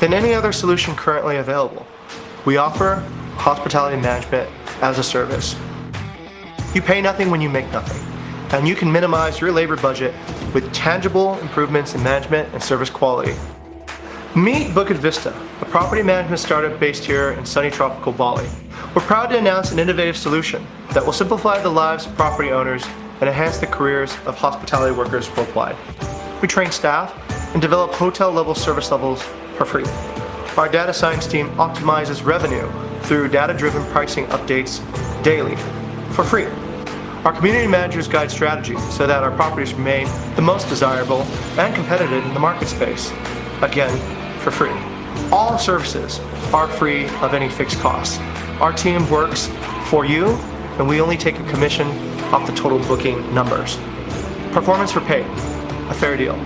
than any other solution currently available. We offer hospitality management as a service. You pay nothing when you make nothing, and you can minimize your labor budget with tangible improvements in management and service quality. Meet Bukit Vista, a property management startup based here in sunny tropical Bali. We're proud to announce an innovative solution that will simplify the lives of property owners and enhance the careers of hospitality workers worldwide. We train staff and develop hotel-level service levels for free. Our data science team optimizes revenue through data-driven pricing updates daily for free. Our community managers guide strategy so that our properties remain the most desirable and competitive in the market space. Again, for free. All services are free of any fixed costs. Our team works for you, and we only take a commission off the total booking numbers. Performance for pay, a fair deal.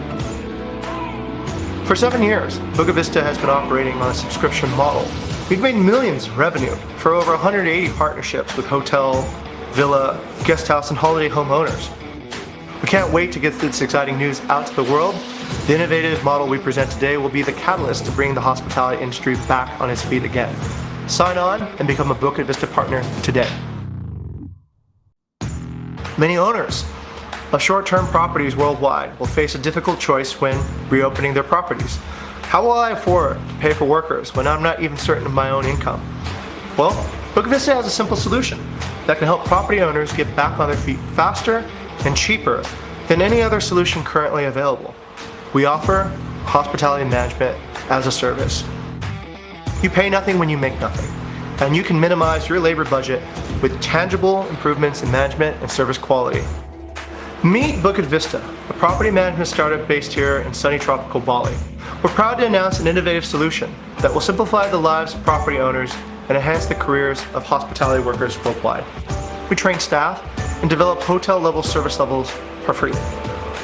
For 7 years, Bukit Vista has been operating on a subscription model. We've made millions in revenue for over 180 partnerships with hotel, villa, guest house, and holiday home owners. We can't wait to get this exciting news out to the world. The innovative model we present today will be the catalyst to bring the hospitality industry back on its feet again. Sign on and become a Bukit Vista partner today. Many owners of short-term properties worldwide will face a difficult choice when reopening their properties. How will I afford to pay for workers when I'm not even certain of my own income? Well, Bukit Vista has a simple solution that can help property owners get back on their feet faster and cheaper than any other solution currently available. We offer hospitality management as a service. You pay nothing when you make nothing, and you can minimize your labor budget with tangible improvements in management and service quality. Meet Bukit Vista, a property management startup based here in sunny tropical Bali. We're proud to announce an innovative solution that will simplify the lives of property owners and enhance the careers of hospitality workers worldwide. We train staff and develop hotel-level service levels for free.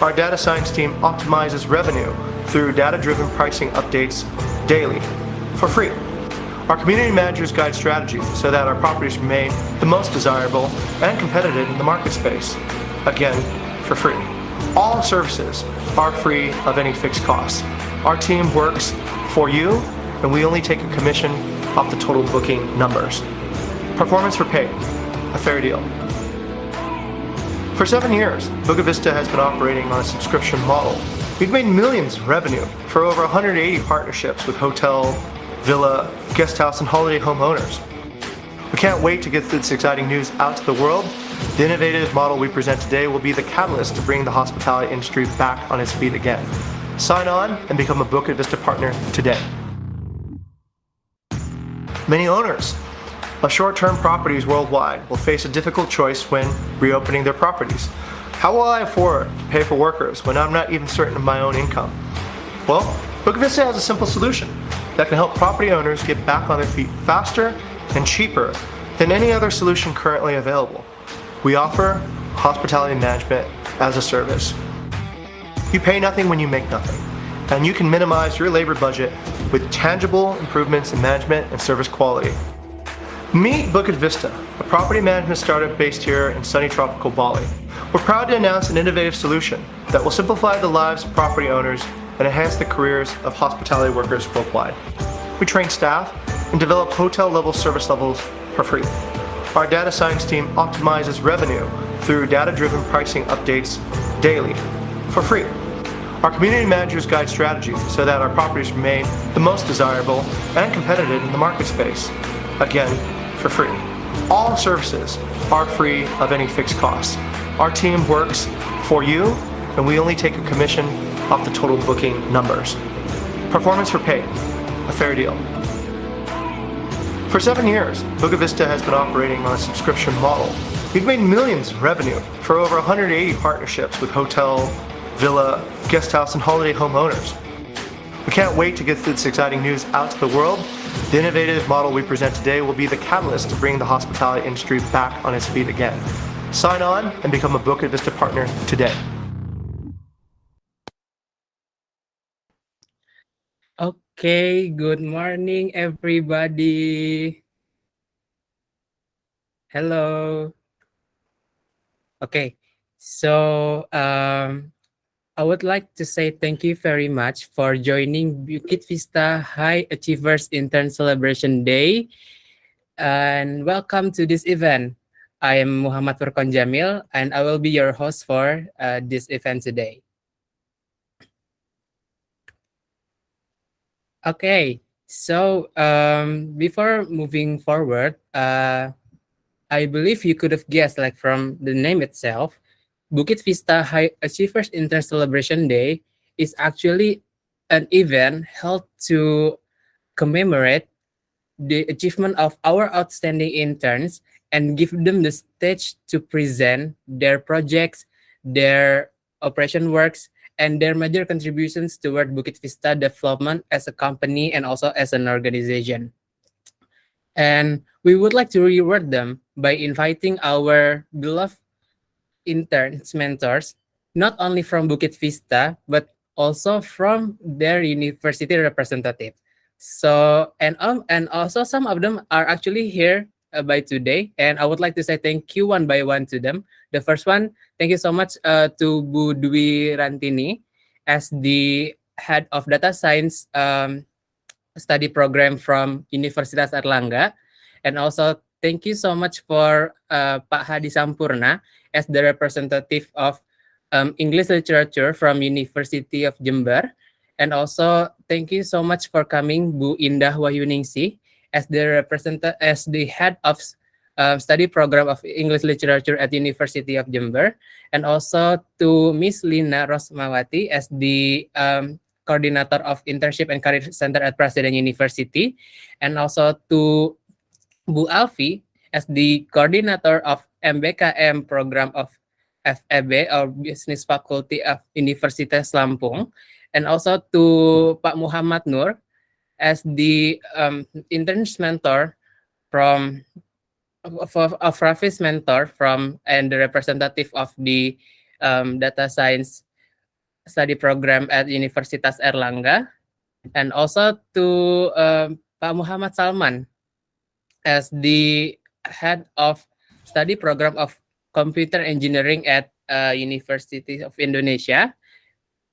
Our data science team optimizes revenue through data-driven pricing updates daily for free. Our community managers guide strategy so that our properties remain the most desirable and competitive in the market space. Again, for free. All services are free of any fixed costs. Our team works for you, and we only take a commission off the total booking numbers. Performance for pay, a fair deal. For 7 years, Bukit Vista has been operating on a subscription model. We've made millions in revenue for over 180 partnerships with hotel, villa, guest house, and holiday home owners. We can't wait to get this exciting news out to the world. The innovative model we present today will be the catalyst to bring the hospitality industry back on its feet again. Sign on and become a Bukit Vista partner today. Many owners of short-term properties worldwide will face a difficult choice when reopening their properties. How will I afford to pay for workers when I'm not even certain of my own income? Well, Bukit Vista has a simple solution that can help property owners get back on their feet faster and cheaper than any other solution currently available. We offer hospitality management as a service. You pay nothing when you make nothing, and you can minimize your labor budget with tangible improvements in management and service quality. Meet Bukit Vista, a property management startup based here in sunny tropical Bali. We're proud to announce an innovative solution that will simplify the lives of property owners and enhance the careers of hospitality workers worldwide. We train staff and develop hotel-level service levels for free. Our data science team optimizes revenue through data-driven pricing updates daily for free. Our community managers guide strategy so that our properties remain the most desirable and competitive in the market space. Again, for free. All services are free of any fixed costs. Our team works for you, and we only take a commission off the total booking numbers. Performance for pay, a fair deal. For 7 years, Bukit Vista has been operating on a subscription model. We've made millions in revenue for over 180 partnerships with hotel, villa, guest house, and holiday home owners. We can't wait to get this exciting news out to the world. The innovative model we present today will be the catalyst to bring the hospitality industry back on its feet again. Sign on and become a Bukit Vista partner today. Okay, good morning, everybody. Hello. Okay, so I would like to say thank you very much for joining Bukit Vista High Achievers Intern Celebration Day and welcome to this event. I am Muhammad Furqan Jamil and I will be your host for this event today. Okay, so before moving forward, I believe you could have guessed, like from the name itself, Bukit Vista High Achievers Intern Celebration Day is actually an event held to commemorate the achievement of our outstanding interns and give them the stage to present their projects, their operation works, and their major contributions toward Bukit Vista development as a company and also as an organization. And we would like to reward them by inviting our beloved interns mentors, not only from Bukit Vista, but also from their university representative. So and also some of them are actually here by today, and I would like to say thank you one by one to them. The first one, thank you so much to Bu Dwi Rantini as the head of data science study program from Universitas Erlangga. And also, thank you so much for Pak Hadi Sampurna as the representative of English literature from University of Jember. And also, thank you so much for coming, Bu Indah Wahyuningsi, as as the head of study program of English literature at University of Jember, and also to Miss Lina Rosmawati as the coordinator of internship and career center at Presiden University, and also to Bu Alfi as the coordinator of MBKM program of FEB or Business Faculty of Universitas Lampung, and also to Pak Muhammad Nur as the interns mentor from of Rafi's mentor from and the representative of the data science study program at Universitas Erlangga, and also to Pak Muhammad Salman as the head of study program of computer engineering at University of Indonesia.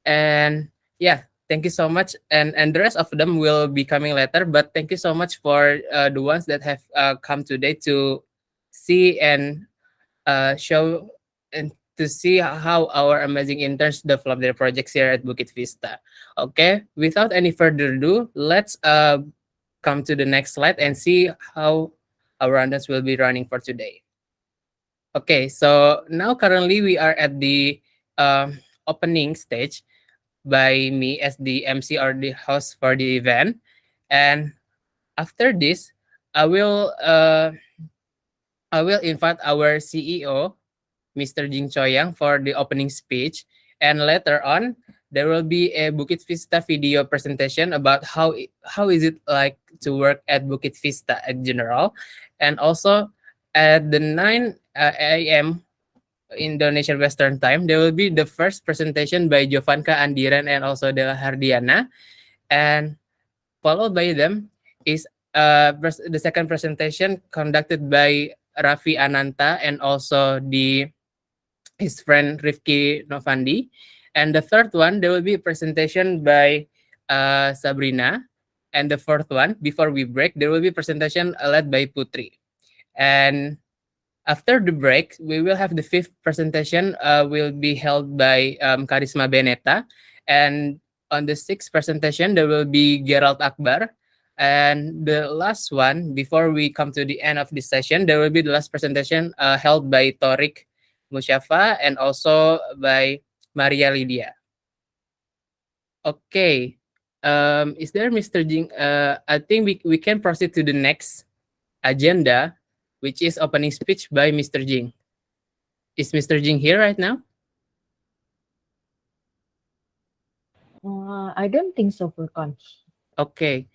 And yeah, thank you so much. And the rest of them will be coming later. But thank you so much for the ones that have come today to see and show and to see how our amazing interns develop their projects here at Bukit Vista. Okay, without any further ado, let's come to the next slide and see how our rundown will be running for today. Okay, so now currently we are at the opening stage by me as the MC or the host for the event, and after this, I will uh, I will invite our CEO Mr. Jing Choyang for the opening speech. And later on, there will be a Bukit Vista video presentation about how is it like to work at Bukit Vista in general. And also at the 9 a.m. Indonesian Western Time, there will be the first presentation by Jovanka Andiran and also Dela Hardiana. And followed by them is the second presentation conducted by Raffi Ananta and also his friend Rifki Novandi. And the third one, there will be a presentation by Sabrina. And the fourth one, before we break, there will be a presentation led by Putri. And after the break, we will have the fifth presentation will be held by Karisma Beneta. And on the sixth presentation, there will be Gerald Akbar. And the last one, before we come to the end of this session, there will be the last presentation held by Torik Musyafa and also by Maria Lydia. Okay. Is there Mr. Jing? I think we can proceed to the next agenda, which is opening speech by Mr. Jing. Is Mr. Jing here right now? I don't think so, Furkan. Okay.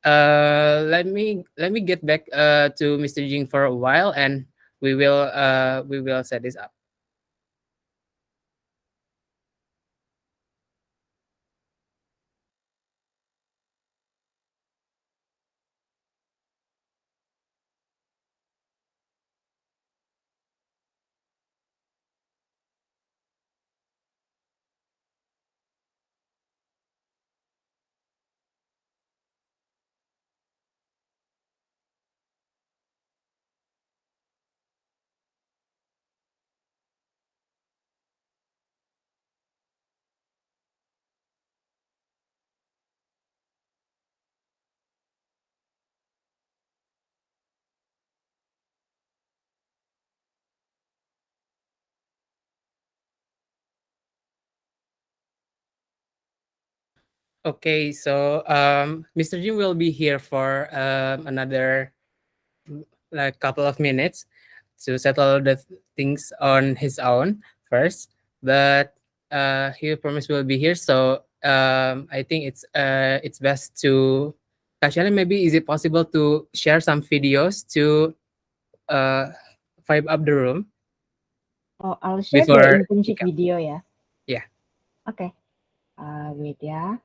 Let me get back to Mr. Jing for a while, and we will set this up. Okay, so Mr. Jim will be here for another like couple of minutes to settle the things on his own first, but he promised will be here. So I think it's best to actually maybe is it possible to share some videos to uh vibe up the room Oh, I'll share the before internship pick up. video ya. Yeah. Oke. Wait ya.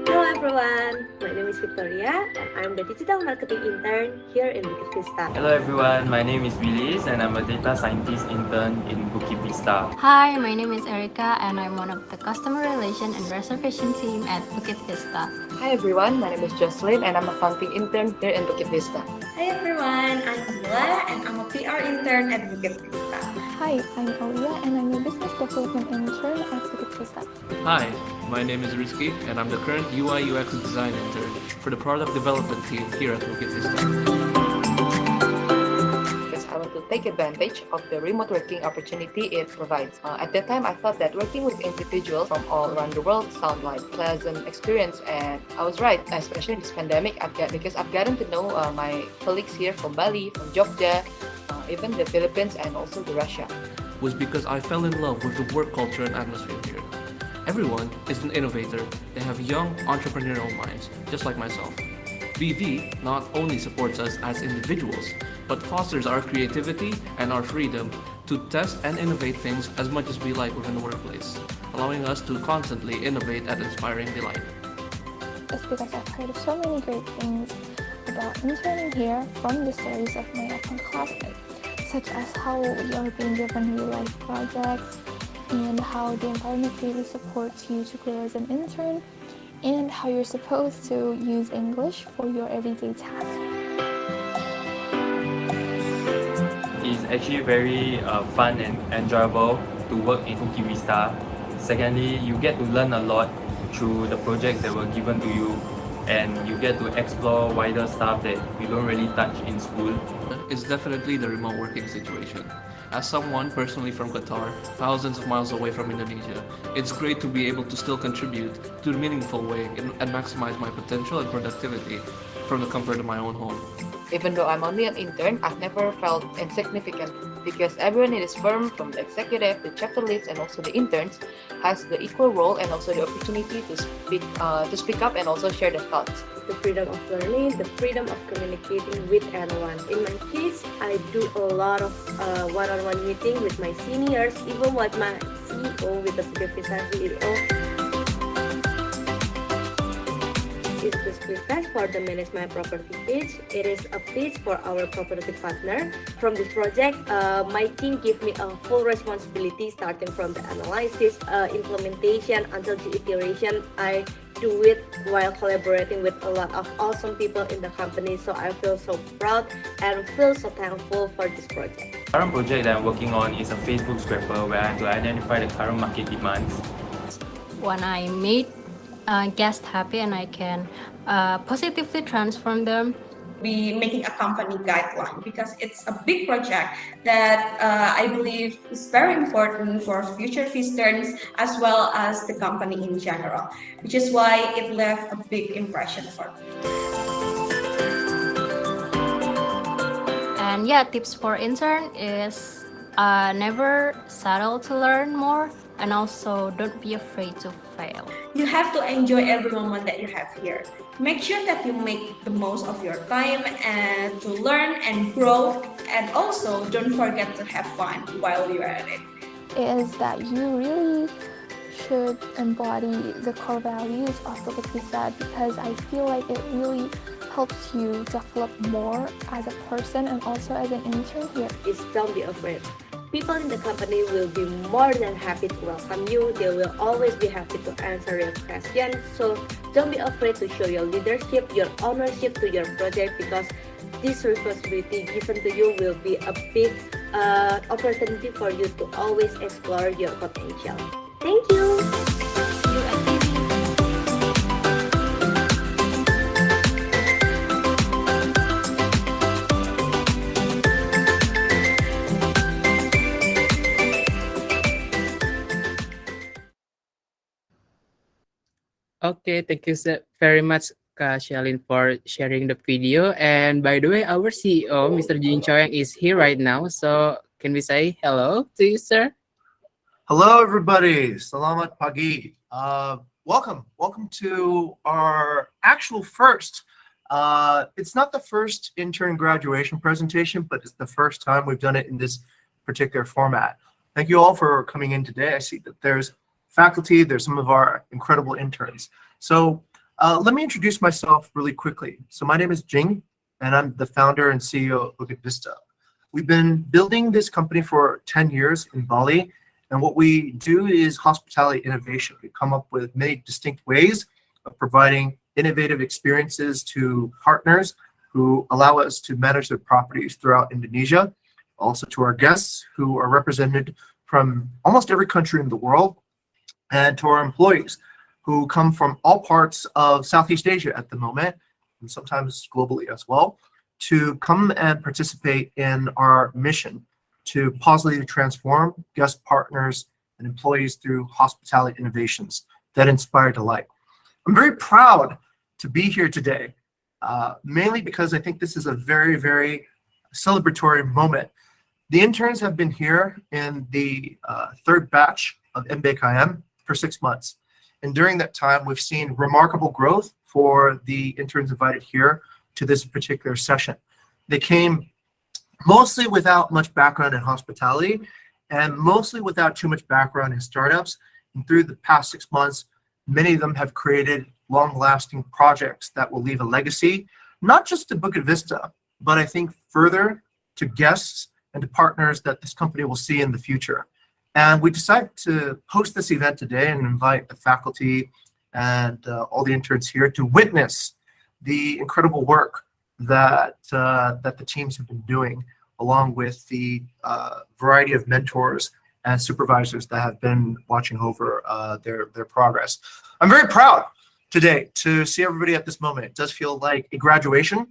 Hello everyone, my name is Victoria and I'm the digital marketing intern here in Bukit Vista. Hello everyone, my name is Willis and I'm a data scientist intern in Bukit Vista. Hi, my name is Erica and I'm one of the customer relation and reservation team at Bukit Vista. Hi everyone, my name is Jocelyn and I'm a accounting intern here in Bukit Vista. Hi everyone, I'm Abdullah and I'm a PR intern at Bukit Vista. Hi, I'm Aulia and I'm a business development intern at Bukit Vista. Hi, my name is Rizky and I'm the current UI UX design intern for the product development team here at Bukit Vista. Because I want to take advantage of the remote working opportunity it provides. At that time, I thought that working with individuals from all around the world sound like pleasant experience, and I was right. Especially in this pandemic, because I've gotten to know my colleagues here from Bali, from Jogja, even the Philippines, and also the Russia. Was because I fell in love with the work culture and atmosphere here. Everyone is an innovator. They have young entrepreneurial minds, just like myself. BV not only supports us as individuals, but fosters our creativity and our freedom to test and innovate things as much as we like within the workplace, allowing us to constantly innovate and inspiring delight. It's because I've heard so many great things about interning here from the stories of my own classmates, such as how you're being given real life projects and how the environment really supports you to grow as an intern, and how you're supposed to use English for your everyday tasks. It's actually very fun and enjoyable to work in Bukit Vista. Secondly, you get to learn a lot through the projects that were given to you, and you get to explore wider stuff that you don't really touch in school. It's definitely the remote working situation. As someone personally from Qatar, thousands of miles away from Indonesia, it's great to be able to still contribute to a meaningful way and maximize my potential and productivity from the comfort of my own home. Even though I'm only an intern, I've never felt insignificant because everyone in this firm, from the executive, the chapter leads, and also the interns, has the equal role and also the opportunity to speak up and also share their thoughts. The freedom of learning, the freedom of communicating with anyone. In my case, I do a lot of one-on-one meeting with my seniors, even with my CEO, with the Bukit Vista CEO. Is this prepared for the Manage My Property page. It is a page for our property partner. From this project, my team gave me a full responsibility starting from the analysis, implementation until the iteration. I do it while collaborating with a lot of awesome people in the company. So I feel so proud and feel so thankful for this project. The current project that I'm working on is a Facebook scraper where I have to identify the current market demands. When I made guests happy and I can positively transform them. Be making a company guideline because it's a big project that I believe is very important for future visitors as well as the company in general, which is why it left a big impression for me. And yeah, tips for intern is never settle to learn more, and also don't be afraid to fail. You have to enjoy every moment that you have here. Make sure that you make the most of your time and to learn and grow, and also don't forget to have fun while you're at it. Is that you really should embody the core values of Bukit Vista, because I feel like it really helps you develop more as a person and also as an intern here. Is don't be afraid. People in the company will be more than happy to welcome you. They will always be happy to answer your questions. So don't be afraid to show your leadership, your ownership to your project, because this responsibility given to you will be a big opportunity for you to always explore your potential. Thank you. See you Okay, thank you very much, Kak Shalin, for sharing the video. And by the way, our CEO, Mr. Jin Choyang, is here right now. So can we say hello to you, sir? Hello, everybody. Selamat pagi. Welcome to our actual first. It's not the first intern graduation presentation, but it's the first time we've done it in this particular format. Thank you all for coming in today. I see that there's faculty, there's some of our incredible interns. So let me introduce myself really quickly. So my name is Jing, and I'm the founder and CEO of Bukit Vista. We've been building this company for 10 years in Bali, and what we do is hospitality innovation. We come up with many distinct ways of providing innovative experiences to partners who allow us to manage their properties throughout Indonesia, also to our guests who are represented from almost every country in the world, and to our employees who come from all parts of Southeast Asia at the moment, and sometimes globally as well, to come and participate in our mission to positively transform guest partners and employees through hospitality innovations that inspire delight. I'm very proud to be here today, mainly because I think this is a very, very celebratory moment. The interns have been here in the third batch of MBKM for 6 months. And during that time, we've seen remarkable growth for the interns invited here to this particular session. They came mostly without much background in hospitality and mostly without too much background in startups. And through the past 6 months, many of them have created long-lasting projects that will leave a legacy, not just to Bukit Vista, but I think further to guests and to partners that this company will see in the future. And we decided to host this event today and invite the faculty and all the interns here to witness the incredible work that the teams have been doing, along with the variety of mentors and supervisors that have been watching over their progress. I'm very proud today to see everybody at this moment. It does feel like a graduation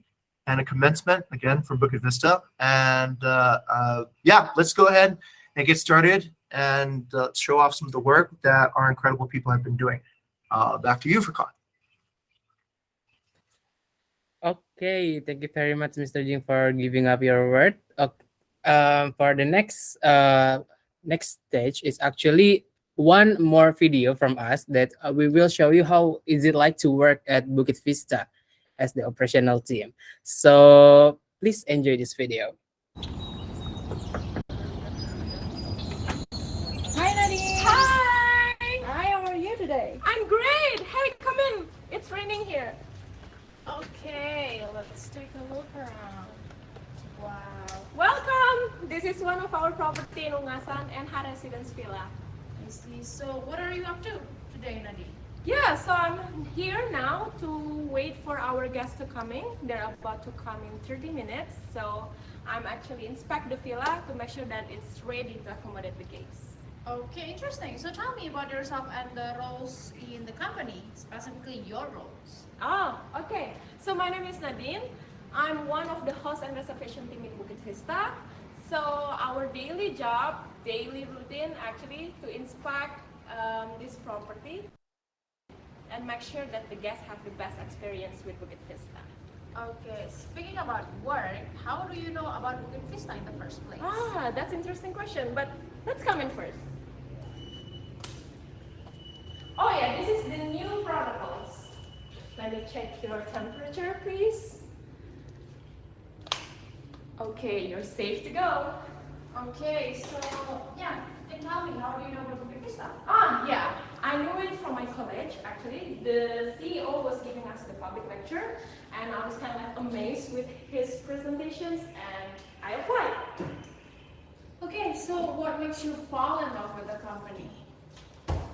and a commencement, again, from Bukit Vista. And yeah, let's go ahead and get started and show off some of the work that our incredible people have been doing. Back to you, Furkan. Okay, thank you very much, Mr. Jing, for giving up your word. For the next stage is actually one more video from us that we will show you how is it like to work at Bukit Vista as the operational team. So please enjoy this video. Hi, Nadine. Hi! Hi, how are you today? I'm great! Hey, come in! It's raining here. Okay, let's take a look around. Wow. Welcome! This is one of our property in Ungasan and Har Residence Villa. I see. So what are you up to today, Nadine? Yeah, so I'm here now to wait for our guests to come in. They're about to come in 30 minutes. So I'm actually inspect the villa to make sure that it's ready to accommodate the guests. Okay, interesting. So tell me about yourself and the roles in the company, specifically your roles. Ah, okay. So my name is Nadine. I'm one of the host and reservation team in Bukit Vista. So our daily routine actually to inspect this property and make sure that the guests have the best experience with Bukit Vista. Okay, speaking about work, how do you know about Bukit Vista in the first place? Ah, that's an interesting question, but let's come in first. Oh yeah, this is the new protocols. Let me check your temperature, please. Okay, you're safe to go. Okay, so yeah, tell me, how do you know about Bukit Vista? Ah, yeah, I knew it from my college actually. The CEO was giving us the public lecture, and I was kind of amazed with his presentations, and I applied. Okay, so what makes you fall in love with the company?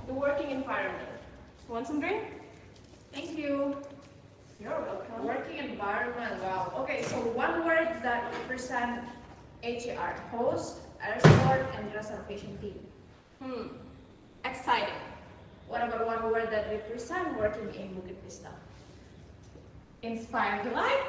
The working environment. Want some drink? Thank you. You're welcome. Working environment, wow. Okay, so one word that represent HAR, host, air support, and reservation team. Exciting. What about one word that represent working in Bukit Vista? Inspire delight.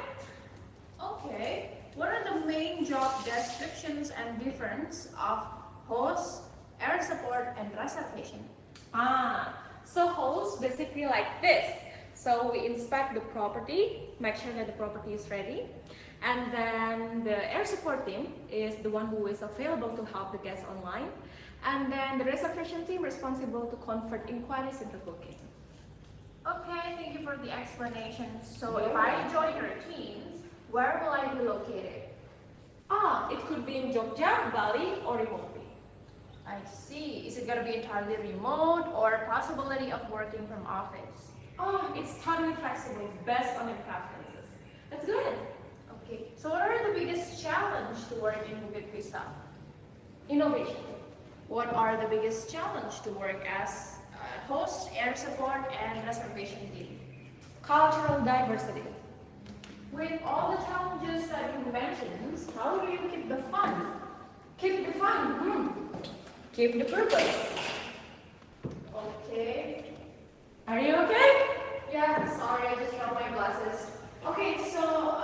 Okay. What are the main job descriptions and difference of host, air support, and reservation? Ah, So host basically like this. So we inspect the property, make sure that the property is ready, and then the air support team is the one who is available to help the guests online, and then the reservation team responsible to convert inquiries into booking. Okay, thank you for the explanation. So if I join your teams, where will I be located? It could be in Jogja, Bali, or remotely. I see. Is it going to be entirely remote or possibility of working from office? It's totally flexible, based on your preferences. That's good. Okay, so what are the biggest challenge to work in Bukit Vista? Innovation. What are the biggest challenge to work as a host, air support, and reservation team? Cultural diversity. With all the challenges that you mentioned, how do you keep the fun? Keep the fun. Keep the purpose. Okay. Are you okay? Yeah, sorry, I just dropped my glasses. Okay, so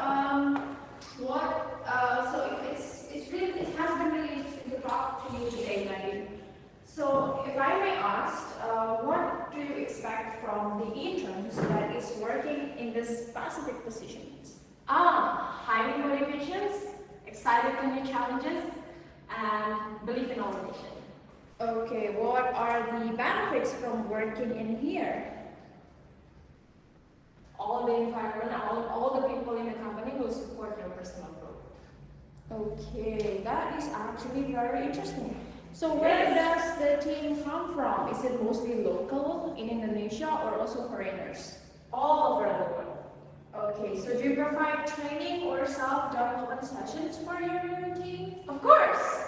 it has been really interesting to talk to you today, Nadine. So if I may ask, what do you expect from the interns that is working in this specific positions? High motivations, excited to new challenges, and believe in innovation. Okay, what are the benefits from working in here? All the environment, all the people in the company will support your personal growth. Okay, that is actually very interesting. So where does the team come from? Is it mostly local in Indonesia or also foreigners? All over the world. Okay, so do you provide training or self-development sessions for your team? Of course.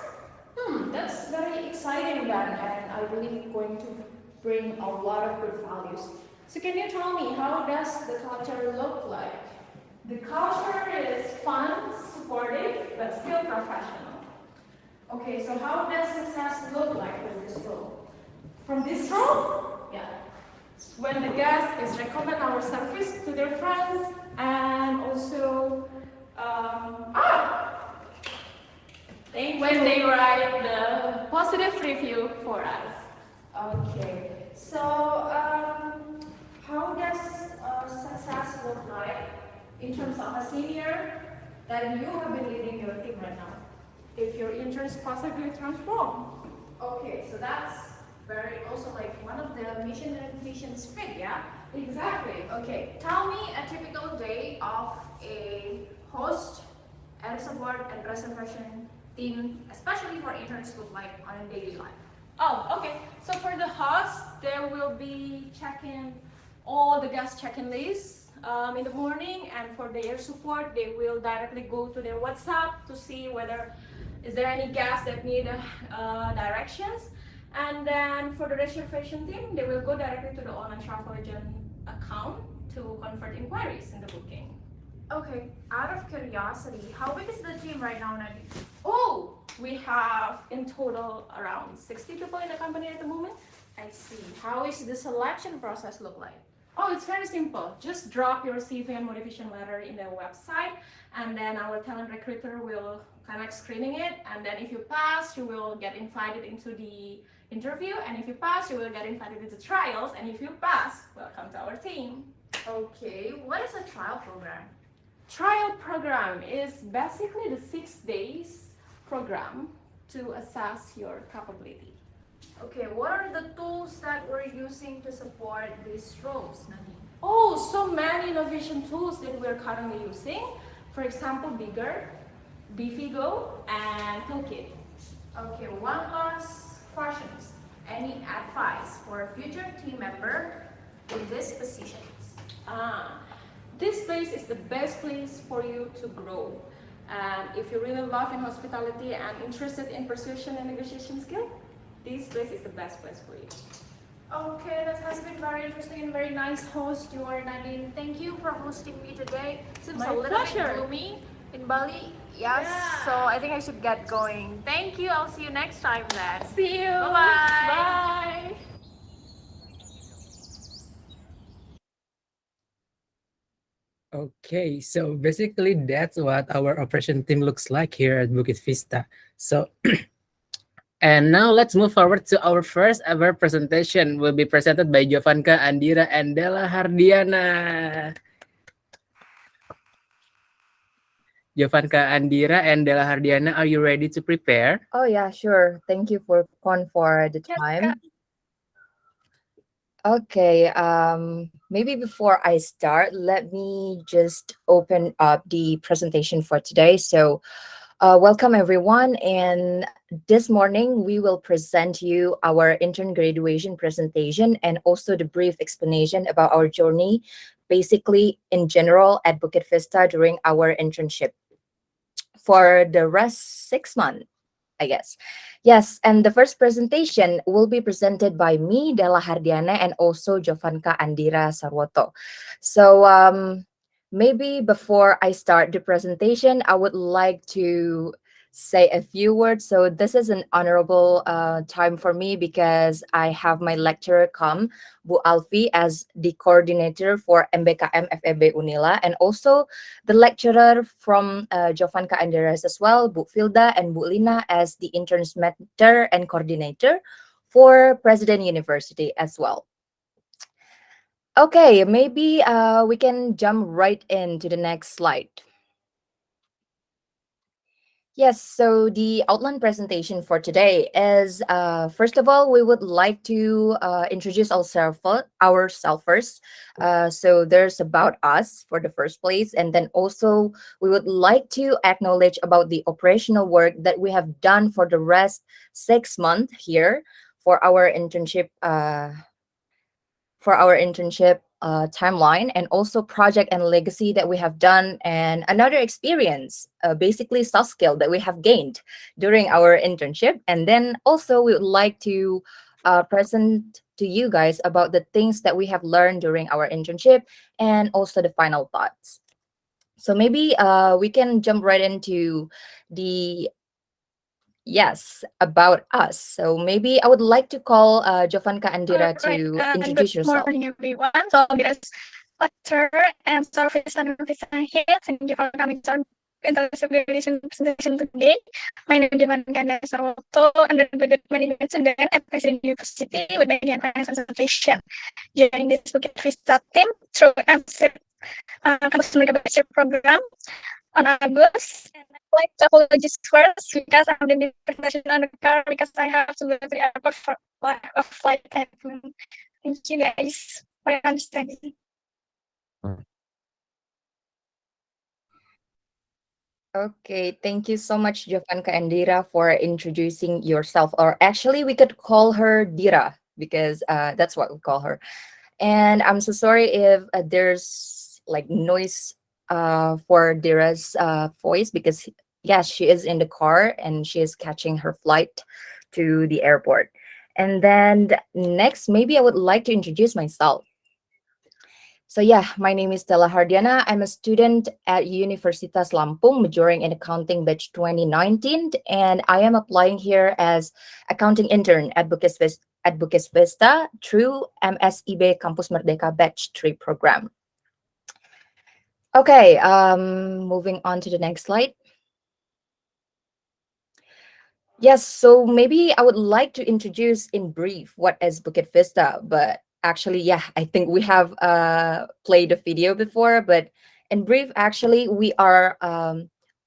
That's very exciting then, and I believe going to bring a lot of good values. So can you tell me, how does the culture look like? The culture is fun, supportive, but still professional. Okay, so how does success look like with this role? From this role, Yeah. when the guest is recommend our service to their friends, and also when they write the positive review for us. Okay, so how does success look like in terms of a senior that you have been leading your team right now? If your interns possibly transform. Okay, so that's very also like one of the mission and visions fit, yeah? Exactly. Okay, tell me a typical day of a host, air support, and reservation team, especially for interns, look like on a daily life. Okay. So for the host, they will be checking all the guest check-in lists in the morning, and for the air support, they will directly go to their WhatsApp to see whether is there any guests that need directions. And then for the reservation team, they will go directly to the online travel agent account to convert inquiries in the booking. Okay, out of curiosity, how big is the team right now, Nadine? We have in total around 60 people in the company at the moment. I see. How is the selection process look like? It's very simple. Just drop your CV and motivation letter in the website, and then our talent recruiter will connect screening it. And then if you pass, you will get invited into the interview. And if you pass, you will get invited into trials. And if you pass, welcome to our team. Okay, what is a trial program? Trial program is basically the 6 days program to assess your capability. Okay, what are the tools that we're using to support these roles, Nadine? So many innovation tools that we're currently using. For example, Bigger, BeefyGo, and Toolkit. Okay, one last question. Any advice for a future team member in these positions? This place is the best place for you to grow. And if you really love in hospitality and interested in persuasion and negotiation skill, this place is the best place for you. Okay, that has been very interesting and very nice host, you are Nadine. Thank you for hosting me today. Seems My a little pleasure. bit gloomy in Bali. Yes, so I think I should get going. Thank you. I'll see you next time then. See you. Bye-bye. Bye. Okay, so basically that's what our operation team looks like here at Bukit Vista. So And now let's move forward to our first ever presentation. Will be presented by Jovanka, Andira, and Della Hardiana. Jovanka, Andira, and Della Hardiana, are you ready to prepare? Oh yeah, sure. Thank you for the time. Okay, maybe before I start, let me just open up the presentation for today. So, welcome everyone. And this morning, we will present you our intern graduation presentation and also the brief explanation about our journey, basically in general at Bukit Vista during our internship for the rest 6 months. I guess. Yes, and the first presentation will be presented by me, Della Hardiana, and also Jovanka Andira Sarwoto. So maybe before I start the presentation, I would like to say a few words. So this is an honorable time for me because I have my lecturer come, Bu Alfi, as the coordinator for MBKM FEB Unila, and also the lecturer from Jovanka Anderes as well, Bu Filda and Bu Lina as the interns mentor and coordinator for President University as well. Okay, maybe we can jump right into the next slide. Yes, so the outline presentation for today is first of all, we would like to introduce ourselves first. So there's about us for the first place, and then also we would like to acknowledge about the operational work that we have done for the rest 6 months here for our internship. Timeline and also project and legacy that we have done and another experience, basically soft skill that we have gained during our internship. And then also we would like to present to you guys about the things that we have learned during our internship and also the final thoughts. So maybe we can jump right into the yes about us. So maybe I would like to call Jovanka Andira to introduce yourself. Good morning, everyone. So, this lecture and service and here. Thank you for coming to our intensive graduation presentation today. My name is Jovanka Sarwoto, undergraduate management student at President University with major in finance and administration. Joining this Bukit Vista team through campus membership program on August. And I'd like to apologize first because I'm doing the presentation on the car because I have to go to the airport for a flight time. Thank you guys for your understanding. Okay, thank you so much, Jovanka and Dira, for introducing yourself. Or actually, we could call her Dira because that's what we call her. And I'm so sorry if there's like noise for Dira's voice because yes, she is in the car and she is catching her flight to the airport. And then next, maybe I would like to introduce myself. So yeah, my name is Stella Hardiana. I'm a student at Universitas Lampung, majoring in accounting batch 2019, and I am applying here as accounting intern at Bukit Vista through MSIB Campus Merdeka batch 3 program. Okay, moving on to the next slide. Yes, so maybe I would like to introduce in brief what is Bukit Vista, but actually, yeah, I think we have played a video before, but in brief, actually, we are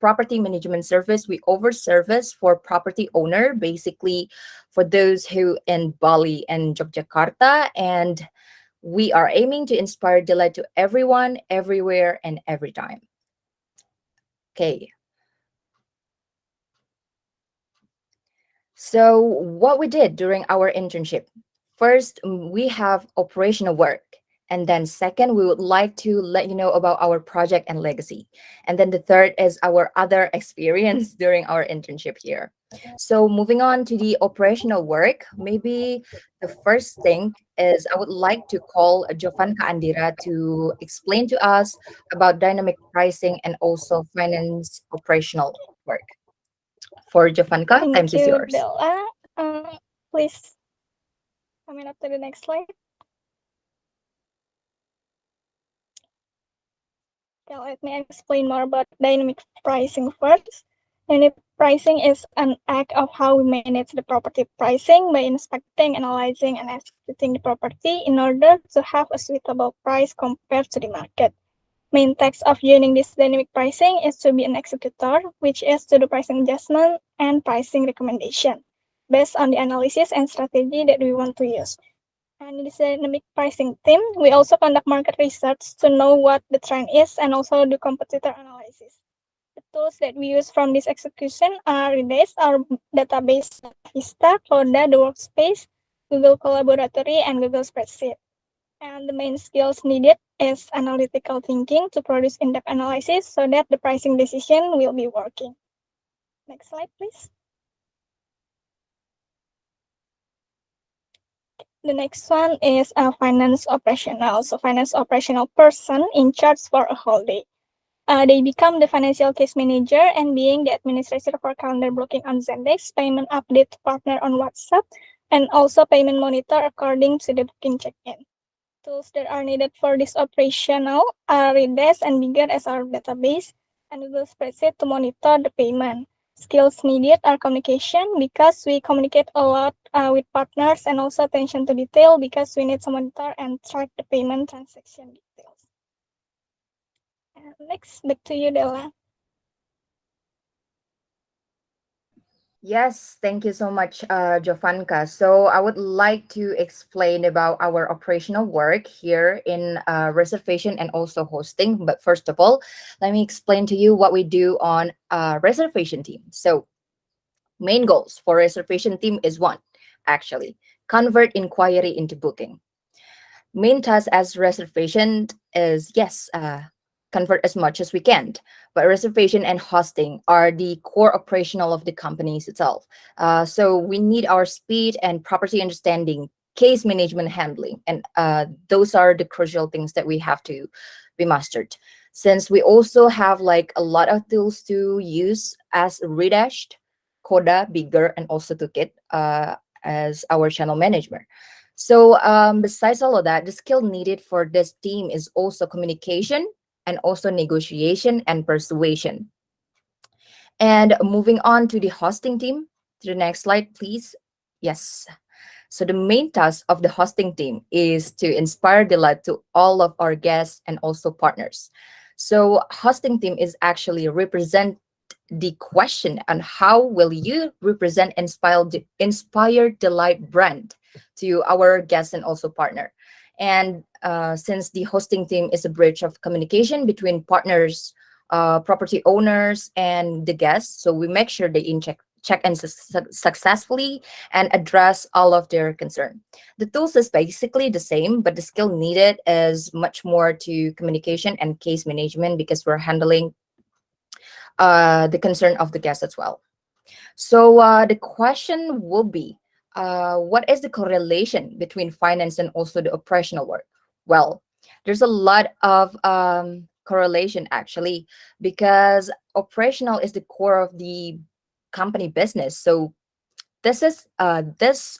property management service. We over service for property owner, basically for those who in Bali and Yogyakarta, and we are aiming to inspire delight to everyone, everywhere, and every time. Okay. So what we did during our internship, first, we have operational work. And then second, we would like to let you know about our project and legacy. And then the third is our other experience during our internship here. So moving on to the operational work, maybe the first thing is I would like to call Jovanka Andira to explain to us about dynamic pricing and also finance operational work. For Jovanka, Thank time is you, yours. Della. Please coming up to the next slide. Okay, let me explain more about dynamic pricing first. Dynamic pricing is an act of how we manage the property pricing by inspecting, analyzing, and executing the property in order to have a suitable price compared to the market. Main task of using this dynamic pricing is to be an executor, which is to do pricing adjustment and pricing recommendation based on the analysis and strategy that we want to use. And in this dynamic pricing team, we also conduct market research to know what the trend is and also do competitor analysis. The tools that we use from this execution are Redis, our database, Vista, Coda, the workspace, Google Collaboratory, and Google Spreadsheet. And the main skills needed is analytical thinking to produce in-depth analysis so that the pricing decision will be working. Next slide, please. The next one is a finance operational. So finance operational person in charge for a whole day. They become the financial case manager and being the administrator for calendar blocking on Zendesk, payment update to partner on WhatsApp, and also payment monitor according to the booking check-in. Tools that are needed for this operational are Redis and Bigger as our database, and Google Spreadsheet to monitor the payment. Skills needed are communication because we communicate a lot with partners, and also attention to detail because we need to monitor and track the payment transaction details. And next, back to you, Della. Yes, thank you so much, Jovanka. So I would like to explain about our operational work here in reservation and also hosting. But first of all, let me explain to you what we do on reservation team. So main goals for reservation team is one, actually, convert inquiry into booking. Main task as reservation is, yes, convert as much as we can, but reservation and hosting are the core operational of the companies itself. So we need our speed and property understanding, case management handling, and those are the crucial things that we have to be mastered. Since we also have like a lot of tools to use as Redash, Coda, Bigger, and also Toolkit as our channel manager. So besides all of that, the skill needed for this team is also communication and also negotiation and persuasion. And moving on to the hosting team, to the next slide, please. Yes. So the main task of the hosting team is to inspire delight to all of our guests and also partners. So hosting team is actually represent the question on how will you represent inspire delight brand to our guests and also partner. And since the hosting team is a bridge of communication between partners, property owners, and the guests, so we make sure they check in successfully and address all of their concern. The tools is basically the same, but the skill needed is much more to communication and case management because we're handling the concern of the guests as well. So the question will be, what is the correlation between finance and also the operational work? Well, there's a lot of correlation actually, because operational is the core of the company business. So this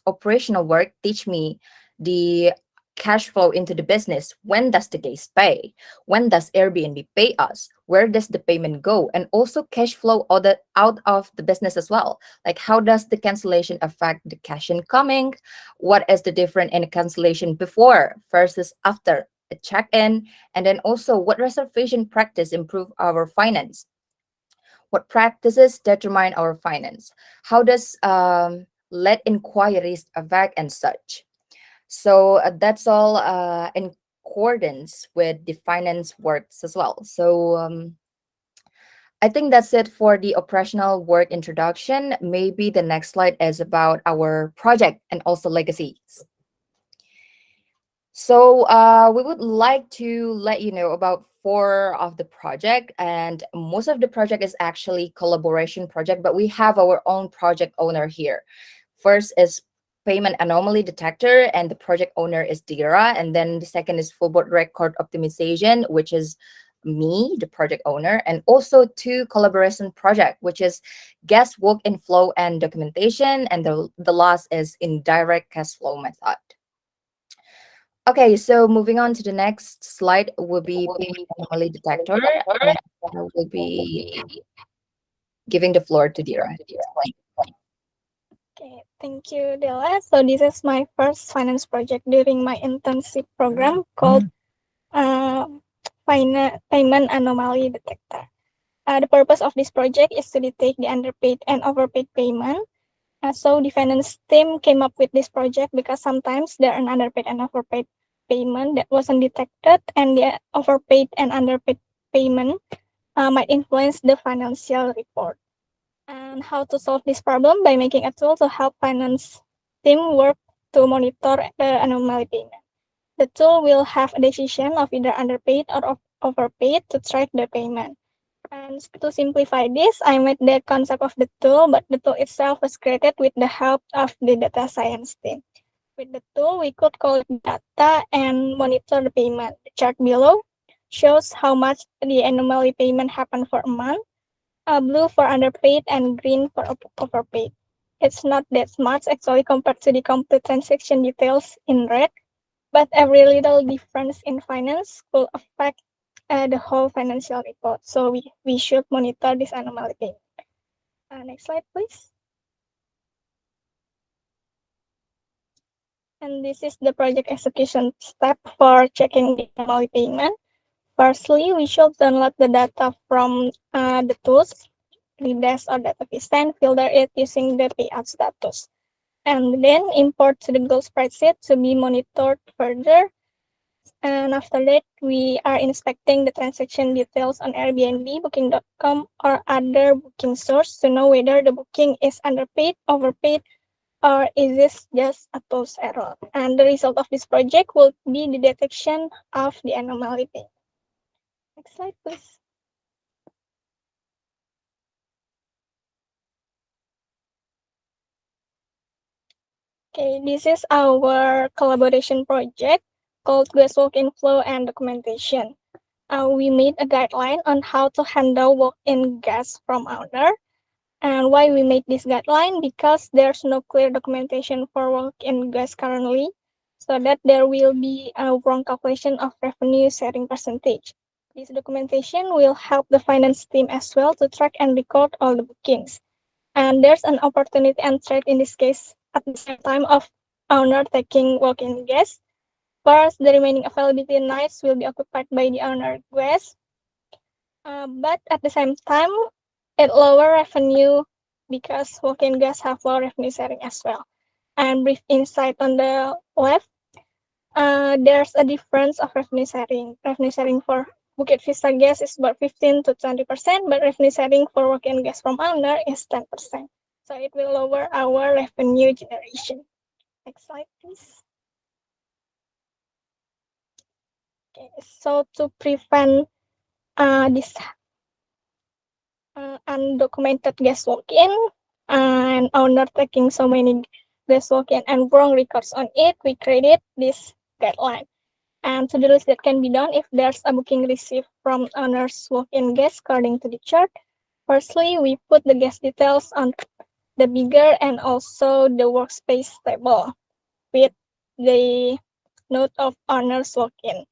operational work teach me the cash flow into the business. When does the guest pay? When does Airbnb pay us? Where does the payment go? And also cash flow out of the business as well. Like how does the cancellation affect the cash incoming? What is the difference in a cancellation before versus after a check-in? And then also what reservation practice improve our finance? What practices determine our finance? How does let inquiries affect and such? So that's all in accordance with the finance works as well. So I think that's it for the operational work introduction. Maybe the next slide is about our project and also legacies. So we would like to let you know about 4 of the project, and most of the project is actually collaboration project, but we have our own project owner here. First is payment anomaly detector, and the project owner is Dira. And then the second is full board record optimization, which is me, the project owner, and also 2 collaboration project, which is guest walk-in flow and documentation, and the last is indirect cash flow method. Okay, so moving on to the next slide will be payment anomaly detector, and will be Giving the floor to Dira. Okay, thank you, Della. So this is my first finance project during my internship program called uh, Payment Anomaly Detector. The purpose of this project is to detect the underpaid and overpaid payment. So the finance team came up with this project because sometimes there are an underpaid and overpaid payment that wasn't detected, and the overpaid and underpaid payment might influence the financial report. And how to solve this problem by making a tool to help finance team work to monitor the anomaly payment. The tool will have a decision of either underpaid or overpaid to track the payment. And to simplify this, I made the concept of the tool, but the tool itself was created with the help of the data science team. With the tool, we could collect data and monitor the payment. The chart below shows how much the anomaly payment happened for a month, blue for underpaid and green for overpaid. It's not that much actually compared to the complete transaction details in red, but every little difference in finance will affect the whole financial report. So we should monitor this anomaly payment. Next slide, please. And this is the project execution step for checking the anomaly payment. Firstly, we should download the data from the tools, Redash or Data Vista, and filter it using the payout status. And then import to the Google spreadsheet to be monitored further. And after that, we are inspecting the transaction details on Airbnb, Booking.com, or other booking source to know whether the booking is underpaid, overpaid, or is this just a tools error. And the result of this project will be the detection of the anomaly payment. Next slide, please. Okay, this is our collaboration project called Guest Walk-in Flow and Documentation. We made a guideline on how to handle walk-in guests from owner. And why we made this guideline? Because there's no clear documentation for walk-in guests currently, so that there will be a wrong calculation of revenue sharing percentage. This documentation will help the finance team as well to track and record all the bookings. And there's an opportunity and threat in this case at the same time of owner taking walk-in guests. First, the remaining availability nights will be occupied by the owner guests, but at the same time, it lower revenue because walk-in guests have low revenue sharing as well. And brief insight on the left, there's a difference of revenue sharing. Revenue sharing for Bukit Vista guests is about 15 to 20%, but revenue sharing for walk-in guests from owner is 10%. So it will lower our revenue generation. Next slide, please. Okay, so to prevent this undocumented guest walk-in and owner taking so many guest walk-in and wrong records on it, we created this guideline. And to the list that can be done if there's a booking received from owner's walk-in guest according to the chart. Firstly, we put the guest details on the bigger and also the workspace table with the note of owner's walk-in.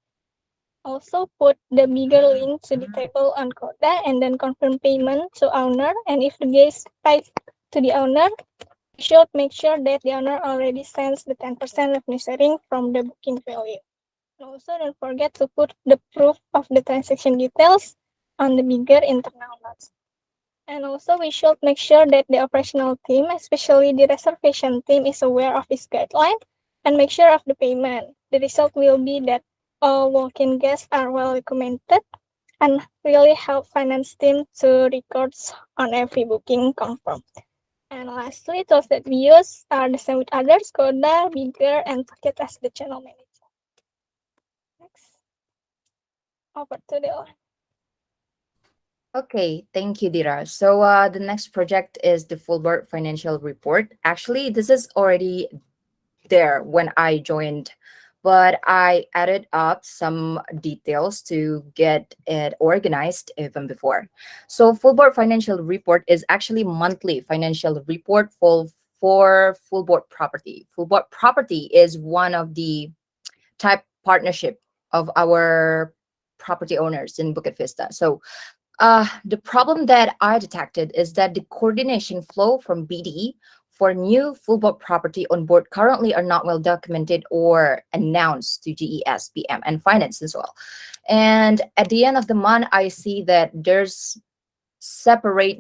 Also put the bigger link to the table on Coda and then confirm payment to owner. And if the guest paid to the owner, we should make sure that the owner already sends the 10% revenue sharing from the booking value. And also don't forget to put the proof of the transaction details on the bigger internal notes. And also we should make sure that the operational team, especially the reservation team, is aware of this guideline and make sure of the payment. The result will be that all walk-in guests are well documented and really help finance team to records on every booking confirmed. And lastly, tools that we use are the same with others, Coda, Bigger, and Pocket as the channel manager. Next, over to the line. Okay, thank you, Dira. So the next project is the Fulbright Financial Report. Actually, this is already there when I joined, but I added up some details to get it organized even before. So Fulbright Financial Report is actually monthly financial report for Fulbright Property. Fulbright Property is one of the type partnership of our property owners in Bukit Vista. So The problem that I detected is that the coordination flow from BD for new full board property on board currently are not well documented or announced to GES, PM, and finance as well. And at the end of the month, I see that there's separate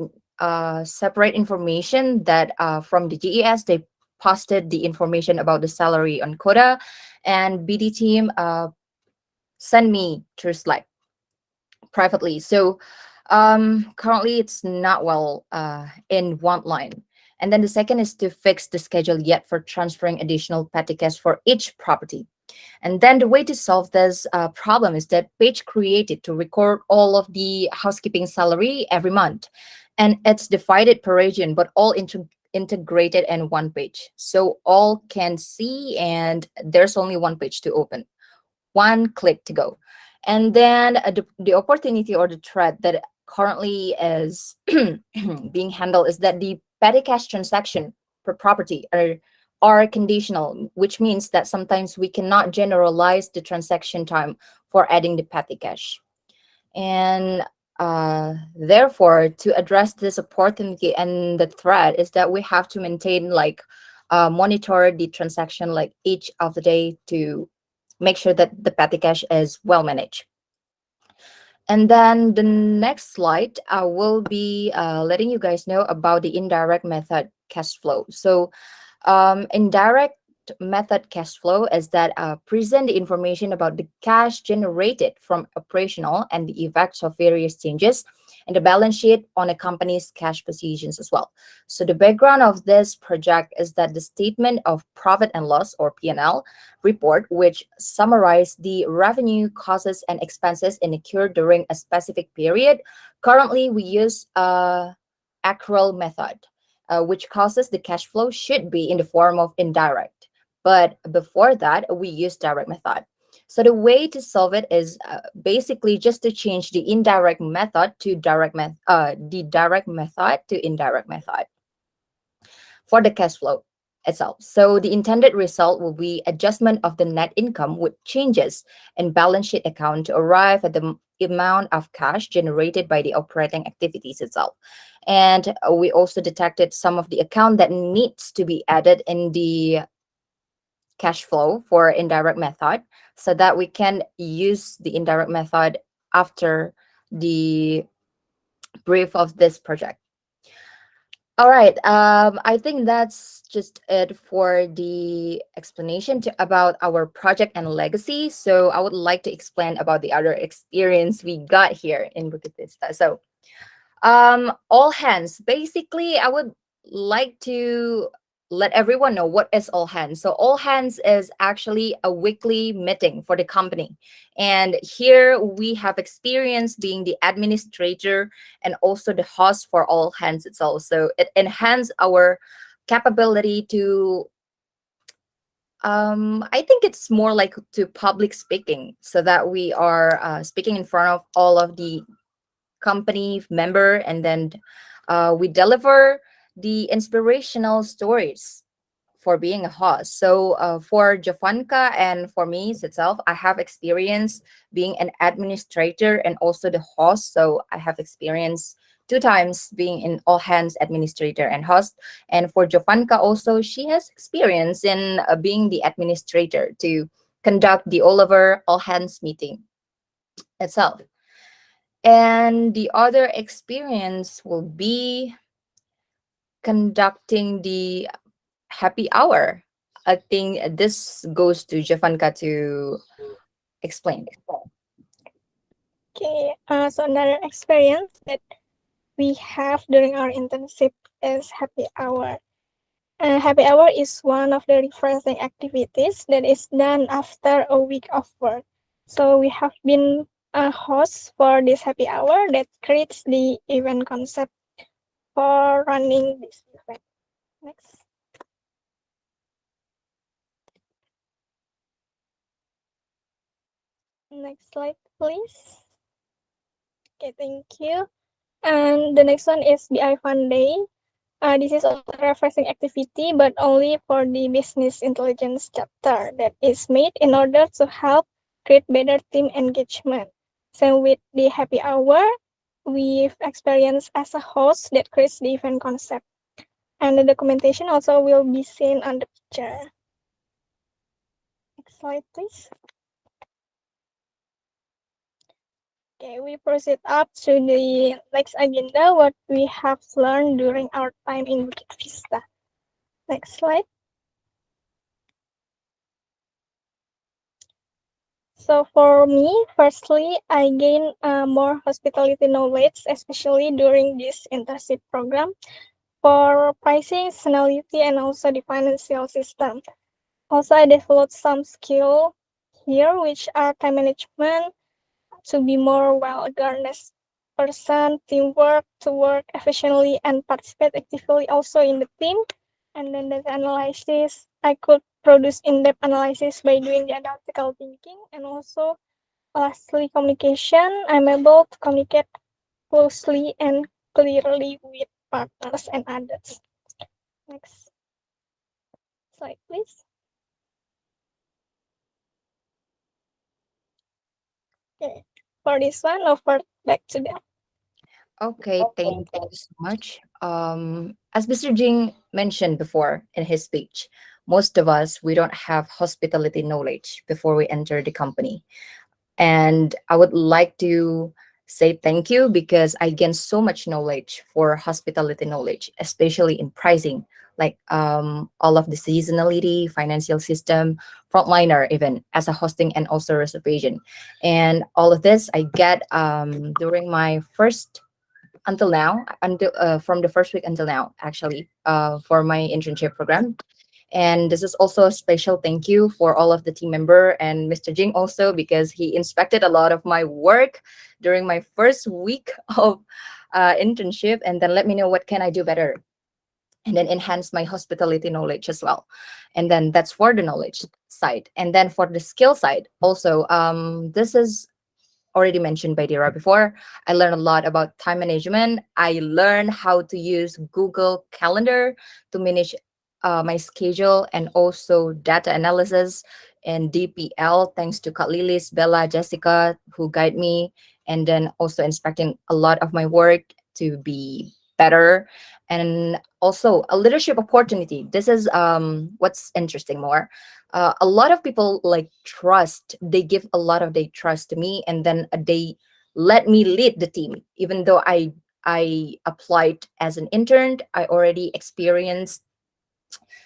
information that from the GES, they posted the information about the salary on quota, and BD team sent me through Slack privately. So currently it's not well in one line. And then the second is to fix the schedule yet for transferring additional petty cash for each property. And then the way to solve this problem is that page created to record all of the housekeeping salary every month. And it's divided per region, but all integrated in one page. So all can see, and there's only one page to open, one click to go. And then the opportunity or the threat that currently is being handled is that the petty cash transaction per property are conditional, which means that sometimes we cannot generalize the transaction time for adding the petty cash. And therefore, to address this opportunity and the threat is that we have to maintain monitor the transaction like each of the day to make sure that the petty cash is well managed. And then the next slide, I will be letting you guys know about the indirect method cash flow. So indirect method cash flow is that present the information about the cash generated from operational and the effects of various changes in the balance sheet on a company's cash positions as well. So the background of this project is that the statement of profit and loss, or P&L report, which summarize the revenue, costs, and expenses incurred during a specific period. Currently, we use accrual method, which causes the cash flow should be in the form of indirect. But before that, we use direct method. So the way to solve it is basically just to change the indirect method to the direct method to indirect method for the cash flow itself. So the intended result will be adjustment of the net income with changes in balance sheet account to arrive at the amount of cash generated by the operating activities itself. And we also detected some of the account that needs to be added in the cash flow for indirect method so that we can use the indirect method after the brief of this project. All right, I think that's just it for the explanation about our project and legacy. So I would like to explain about the other experience we got here in Bukit Vista. So all hands, basically I would like to let everyone know what is all hands. So all hands is actually a weekly meeting for the company, and here we have experience being the administrator and also the host for all hands itself. So it enhances our capability to I think it's more like to public speaking, so that we are speaking in front of all of the company member, and then we deliver the inspirational stories for being a host. So for Jovanka and for me itself, I have experience being an administrator and also the host. So I have experience 2 times being in all hands administrator and host. And for Jovanka also, she has experience in being the administrator to conduct the Oliver all hands meeting itself. And the other experience will be conducting the happy hour. I think this goes to Jovanka to explain. Okay, so another experience that we have during our internship is happy hour. Happy hour is one of the refreshing activities that is done after a week of work. So we have been a host for this happy hour that creates the event concept for running this event. Next. Next slide, please. Okay, thank you. And the next one is BI Fun Day. This is also a refreshing activity, but only for the business intelligence chapter that is made in order to help create better team engagement. So with the happy hour, we've experienced as a host that creates the event concept. And the documentation also will be seen on the picture. Next slide, please. Okay, we proceed up to the next agenda, what we have learned during our time in Bukit Vista. Next slide. So for me, firstly, I gain more hospitality knowledge, especially during this internship program for pricing, seasonality, and also the financial system. Also, I developed some skill here, which are time management, to be more well-organized person, teamwork, to work efficiently and participate actively also in the team. And then data analysis, I could produce in-depth analysis by doing the analytical thinking. And also, lastly, communication. I'm able to communicate closely and clearly with partners and others. Next slide, please. Okay, for this one, over back to them. Okay, thank you so much. As Mr. Jing mentioned before in his speech, most of us, we don't have hospitality knowledge before we enter the company. And I would like to say thank you because I gained so much knowledge for hospitality knowledge, especially in pricing, like all of the seasonality, financial system, frontliner, even as a hosting and also reservation. And all of this I get during my first until now, until from the first week until now, actually, for my internship program. And this is also a special thank you for all of the team member and Mr. Jing also because he inspected a lot of my work during my first week of internship and then let me know what can I do better and then enhance my hospitality knowledge as well. And then that's for the knowledge side. And then for the skill side, also, this is already mentioned by Dira before. I learned a lot about time management. I learned how to use Google Calendar to manage my schedule and also data analysis and DPL, thanks to Kat Lilis, Bella, Jessica, who guide me, and then also inspecting a lot of my work to be better. And also a leadership opportunity. This is what's interesting more. A lot of people like trust, they give a lot of their trust to me and then they let me lead the team even though I applied as an intern. I already experienced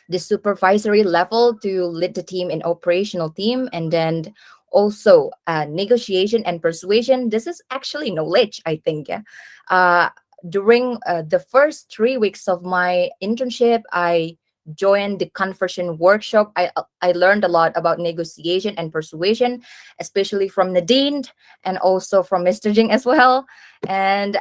the supervisory level to lead the team in operational team and then also negotiation and persuasion. This is actually knowledge, I think. Yeah. During the first 3 weeks of my internship, I joined the conversion workshop. I learned a lot about negotiation and persuasion, especially from Nadine and also from Mr. Jing as well. And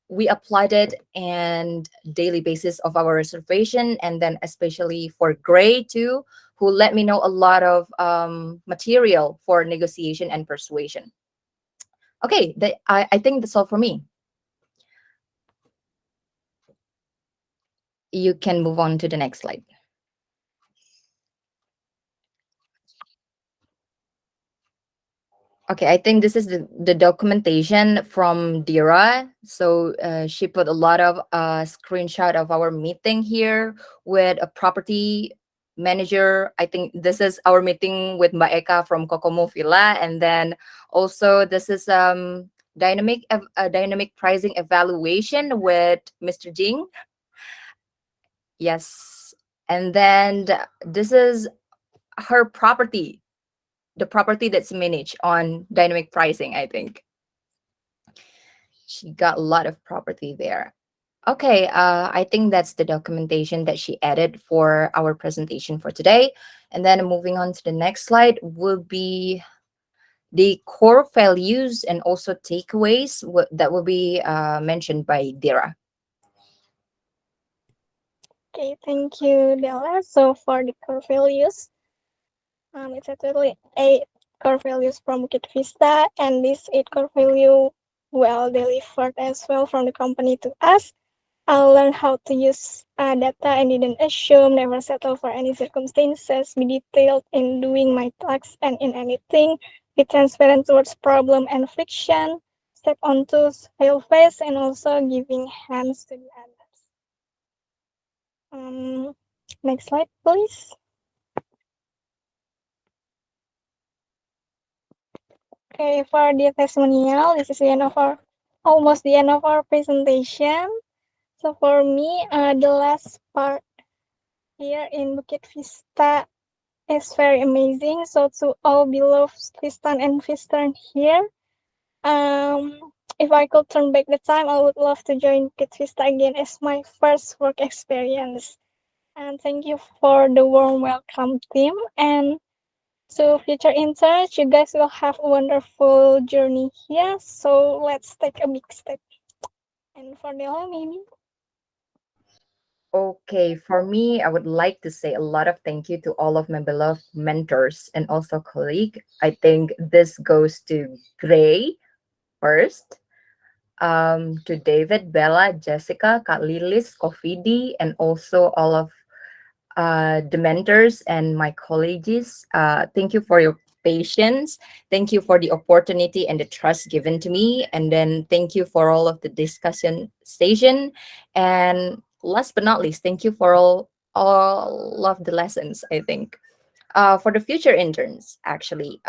we applied it and daily basis of our reservation and then especially for Gray too, who let me know a lot of material for negotiation and persuasion. Okay, I think that's all for me. You can move on to the next slide. Okay, I think this is the documentation from Dira. So she put a lot of screenshot of our meeting here with a property manager. I think this is our meeting with Mbak Eka from Kokomo Villa. And then also this is dynamic pricing evaluation with Mr. Jing. Yes. And then this is her property, the property that's managed on dynamic pricing, I think. She got a lot of property there. Okay, I think that's the documentation that she added for our presentation for today. And then moving on to the next slide will be the core values and also takeaways that will be mentioned by Dira. Okay, thank you, Della. So for the core values, it's actually 8 core values from Bukit Vista, and these 8 core values well delivered as well from the company to us. I learned how to use data and didn't assume, never settle for any circumstances, be detailed in doing my tasks and in anything, be transparent towards problem and friction, step onto real face and also giving hands to the others. Next slide, please. Okay, for the testimonial, this is the end of almost the end of our presentation. So for me, the last part here in Bukit Vista is very amazing. So to all beloved Vistan and Vistan here, if I could turn back the time, I would love to join Bukit Vista again as my first work experience. And thank you for the warm welcome, team. And to future interns, you guys will have a wonderful journey here. So let's take a big step. And for Della, maybe. Okay, for me, I would like to say a lot of thank you to all of my beloved mentors and also colleague. I think this goes to Gray first, to David, Bella, Jessica, Kak Lilis, Kofidi, and also all of the mentors and my colleagues. Thank you for your patience. Thank you for the opportunity and the trust given to me. And then thank you for all of the discussion station. And last but not least, thank you for all of the lessons, I think. For the future interns, actually,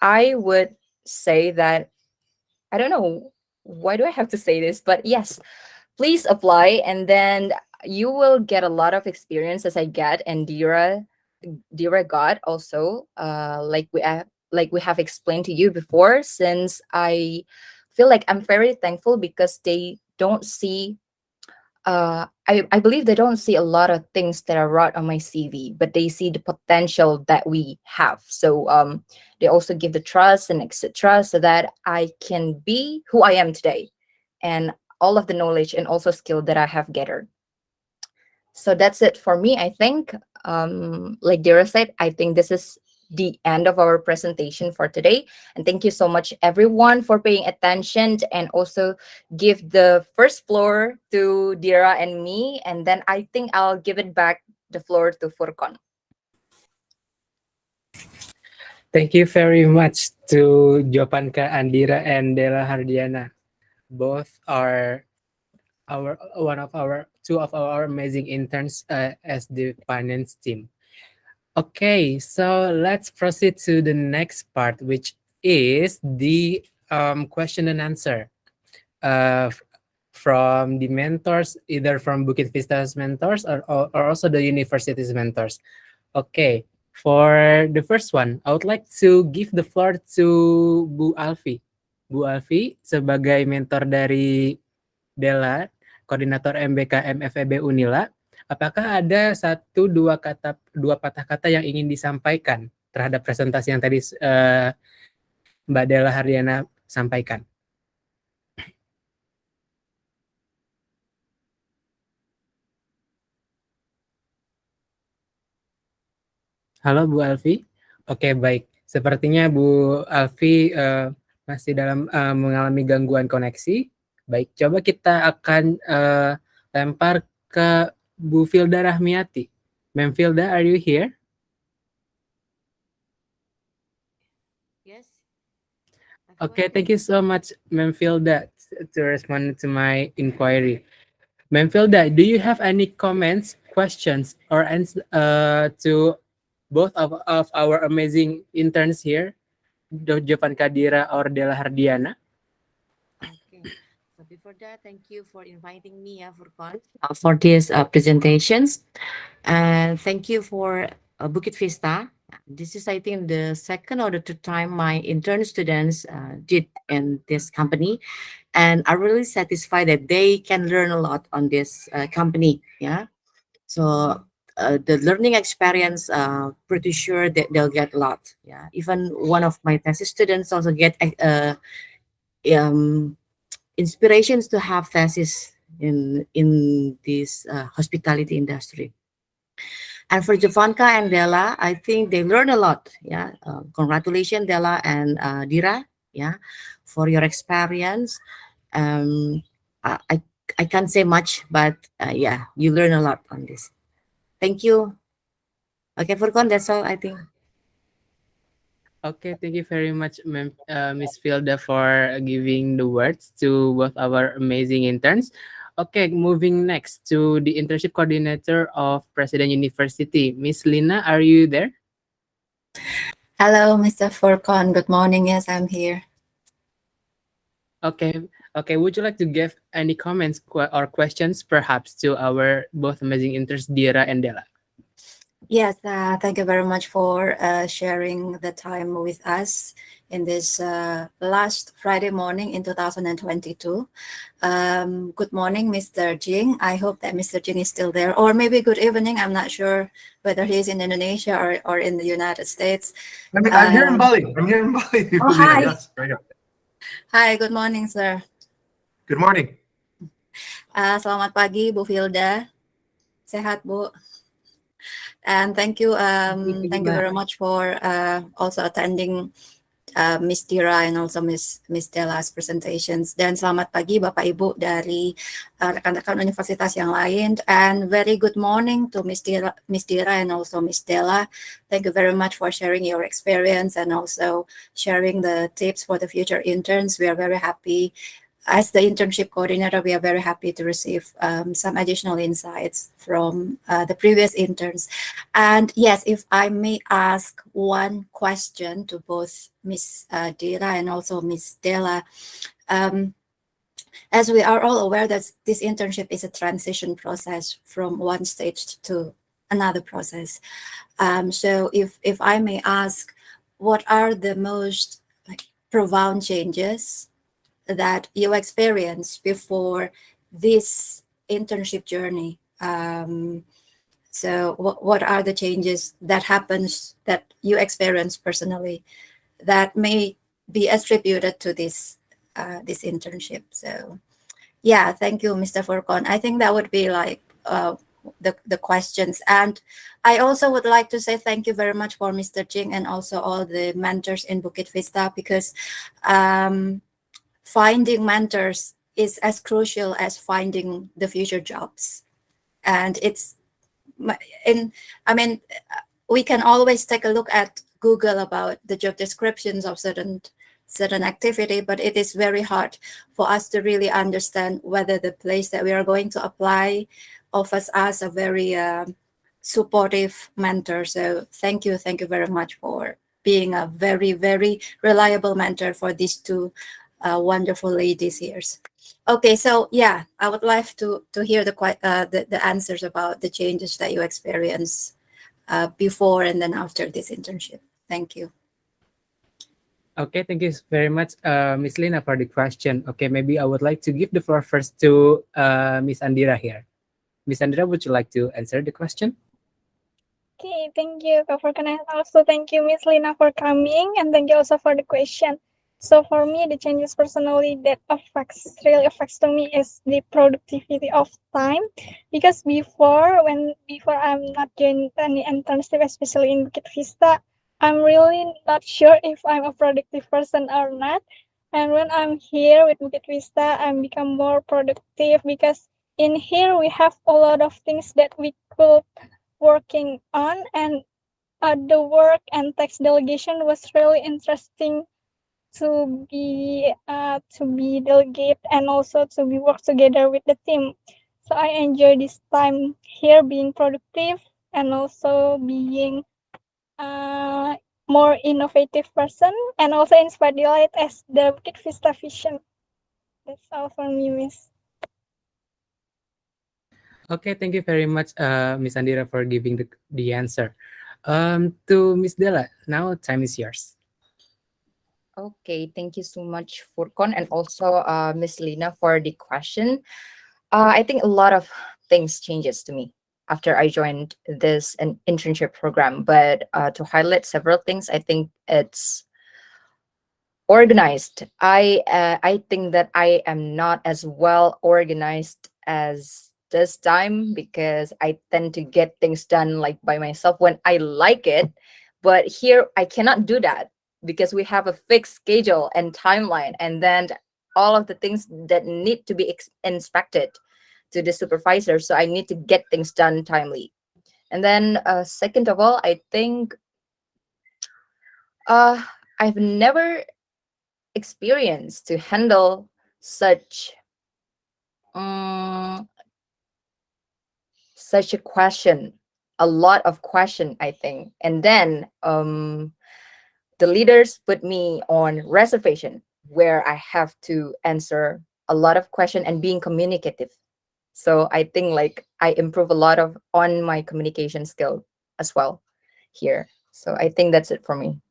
I would say that I don't know why do I have to say this, but yes, please apply and then you will get a lot of experience as I get and Dira got also like we have explained to you before, since I feel like I'm very thankful because they don't see I believe they don't see a lot of things that I wrote on my CV, but they see the potential that we have. So they also give the trust and etc. so that I can be who I am today and all of the knowledge and also skill that I have gathered. So that's it for me, I think. Like Dira said, I think this is the end of our presentation for today. And thank you so much, everyone, for paying attention and also give the first floor to Dira and me. And then I think I'll give it back the floor to Furkon. Thank you very much to Jovanka, Andira, and Della Hardiana. Both are two of our amazing interns as the finance team. Okay, so let's proceed to the next part, which is the question and answer from the mentors, either from Bukit Vista's mentors or also the university's mentors. Okay, for the first one, I would like to give the floor to Bu Alfi. Bu Alfi, sebagai mentor dari Della, koordinator MBKM FEB Unila, apakah ada dua patah kata yang ingin disampaikan terhadap presentasi yang tadi Mbak Della Hardiana sampaikan? Halo Bu Alfi. Oke, baik. Sepertinya Bu Alfi masih mengalami gangguan koneksi. Baik, coba kita akan lempar ke Bu Filda Rahmiati. Ma'am Filda, are you here? Yes. Okay, thank you so much, Ma'am Filda, to respond to my inquiry. Ma'am Filda, do you have any comments, questions, or to both of our amazing interns here, Jovan Kadira or Della Hardiana? Okay. So before that, thank you for inviting me, Furqan, for these presentations. And thank you for Bukit Vista. This is, I think, the second or the third time my intern students did in this company. And I'm really satisfied that they can learn a lot on this company. Yeah. So the learning experience, pretty sure that they'll get a lot. Yeah. Even one of my thesis students also get inspirations to have thesis in this hospitality industry. And for Jovanka and Della, I think they learn a lot. Yeah, congratulations, Della and Dira. Yeah, for your experience. I can't say much, but yeah, you learn a lot on this. Thank you. Okay, Furqan, that's all I think. Okay, thank you very much, Miss Filda, for giving the words to both our amazing interns. Okay, moving next to the internship coordinator of President University, Miss Lina. Are you there? Hello, Mr. Furcon. Good morning. Yes, I'm here. Okay, okay. Would you like to give any comments or questions, perhaps, to our both amazing interns, Dira and Della? Yes, thank you very much for sharing the time with us in this last Friday morning in 2022. Good morning, Mr. Jing. I hope that Mr. Jing is still there, or maybe good evening. I'm not sure whether he's in Indonesia or in the United States. I'm here in Bali. I'm here in Bali. Oh, Lina. hi. Yes, right here. Hi, good morning, sir. Good morning. Selamat pagi, Bu Filda. Sehat, Bu. And thank you very much for also attending Miss Dira and also Miss Della's presentations. Dan selamat pagi Bapak Ibu dari rekan-rekan universitas yang lain. And very good morning to Miss Dira and also Miss Della. Thank you very much for sharing your experience and also sharing the tips for the future interns. We are very happy. As the internship coordinator, we are very happy to receive some additional insights from the previous interns. And yes, if I may ask one question to both Miss Dira and also Miss Della, as we are all aware that this internship is a transition process from one stage to another process. So if I may ask, what are the most profound changes that you experienced before this internship journey? So what are the changes that happens that you experience personally that may be attributed to this this internship? So yeah, thank you, Mr. Furcon. I think that would be like the questions. And I also would like to say thank you very much for Mr. Jing and also all the mentors in Bukit Vista, because finding mentors is as crucial as finding the future jobs. And we can always take a look at Google about the job descriptions of certain activity, but it is very hard for us to really understand whether the place that we are going to apply offers us a very supportive mentor. So thank you very much for being a very, very reliable mentor for these two wonderful ladies here. Okay, so yeah, I would like to hear the answers about the changes that you experience before and then after this internship. Thank you. Okay, thank you very much, Miss Lina, for the question. Okay, maybe I would like to give the floor first to Miss Andira here. Miss Andira, would you like to answer the question? Okay, thank you, Kak Furkan, and also thank you, Miss Lina, for coming, and thank you also for the question. So for me, the changes personally that really affects to me is the productivity of time, because before I'm not doing any internship, especially in Bukit Vista, I'm really not sure if I'm a productive person or not. And when I'm here with Bukit Vista, I'm become more productive, because in here we have a lot of things that we could working on, and the work and text delegation was really interesting to be delegate and also to be work together with the team. So I enjoy this time here being productive and also being more innovative person, and also inspired delight as the Bukit Vista vision. That's all from me, Miss. Okay, thank you very much, Miss Andira, for giving the answer. To Miss Della, now time is yours. Okay, thank you so much, Furkon, and also Miss Lina for the question. I think a lot of things changes to me after I joined this an internship program. But to highlight several things, I think it's organized. I think that I am not as well organized as this time, because I tend to get things done like by myself when I like it. But here I cannot do that because we have a fixed schedule and timeline, and then all of the things that need to be inspected to the supervisor. So I need to get things done timely. And then second of all, I think I've never experienced to handle such um, such a question, a lot of question, I think. And then the leaders put me on reservation where I have to answer a lot of question and being communicative. So I think like I improve a lot of on my communication skill as well here. So I think that's it for me.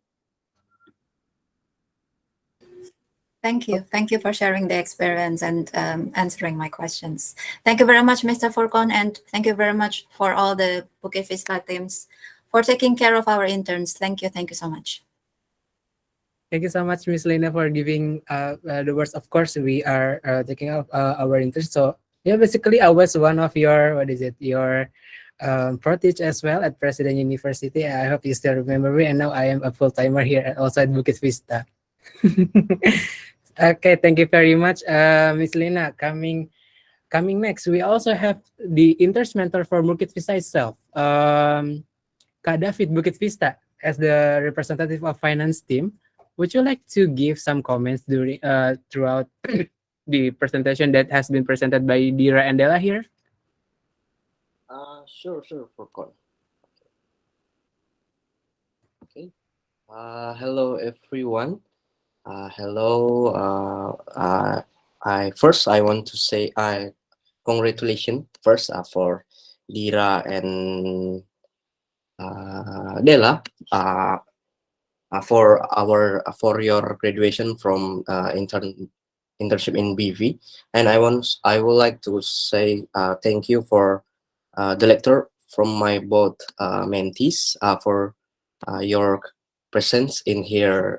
Thank you. Thank you for sharing the experience and answering my questions. Thank you very much, Mr. Furkon, and thank you very much for all the Bukit Vista teams for taking care of our interns. Thank you. Thank you so much. Thank you so much, Miss Lena, for giving the words. Of course, we are taking up our interest. So yeah, basically, I was one of your your pro teach as well at President University. I hope you still remember me. And now I am a full timer here also at Bukit Vista. Okay, thank you very much, Miss Lena. Coming next, we also have the interns mentor for Bukit Vista itself, Kak David Bukit Vista, as the representative of finance team. Would you like to give some comments during throughout the presentation that has been presented by Dira and Della here? Sure, Furkon. Okay. Hello, everyone. Hello. I want to say congratulations first for Dira and Della for your graduation from internship in BV, and I would like to say thank you for the lecture from my both mentees for your presence in this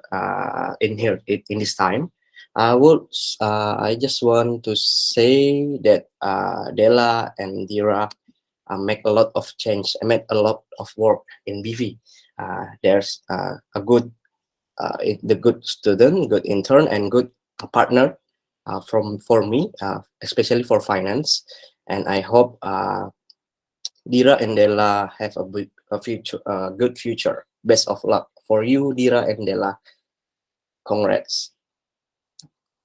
time. I just want to say that Della and Dira make a lot of change. I made a lot of work in BV. There's a good the good student, good intern, and good partner for me, especially for finance. And I hope Dira and Della have a good future. Best of luck for you, Dira and Della. Congrats.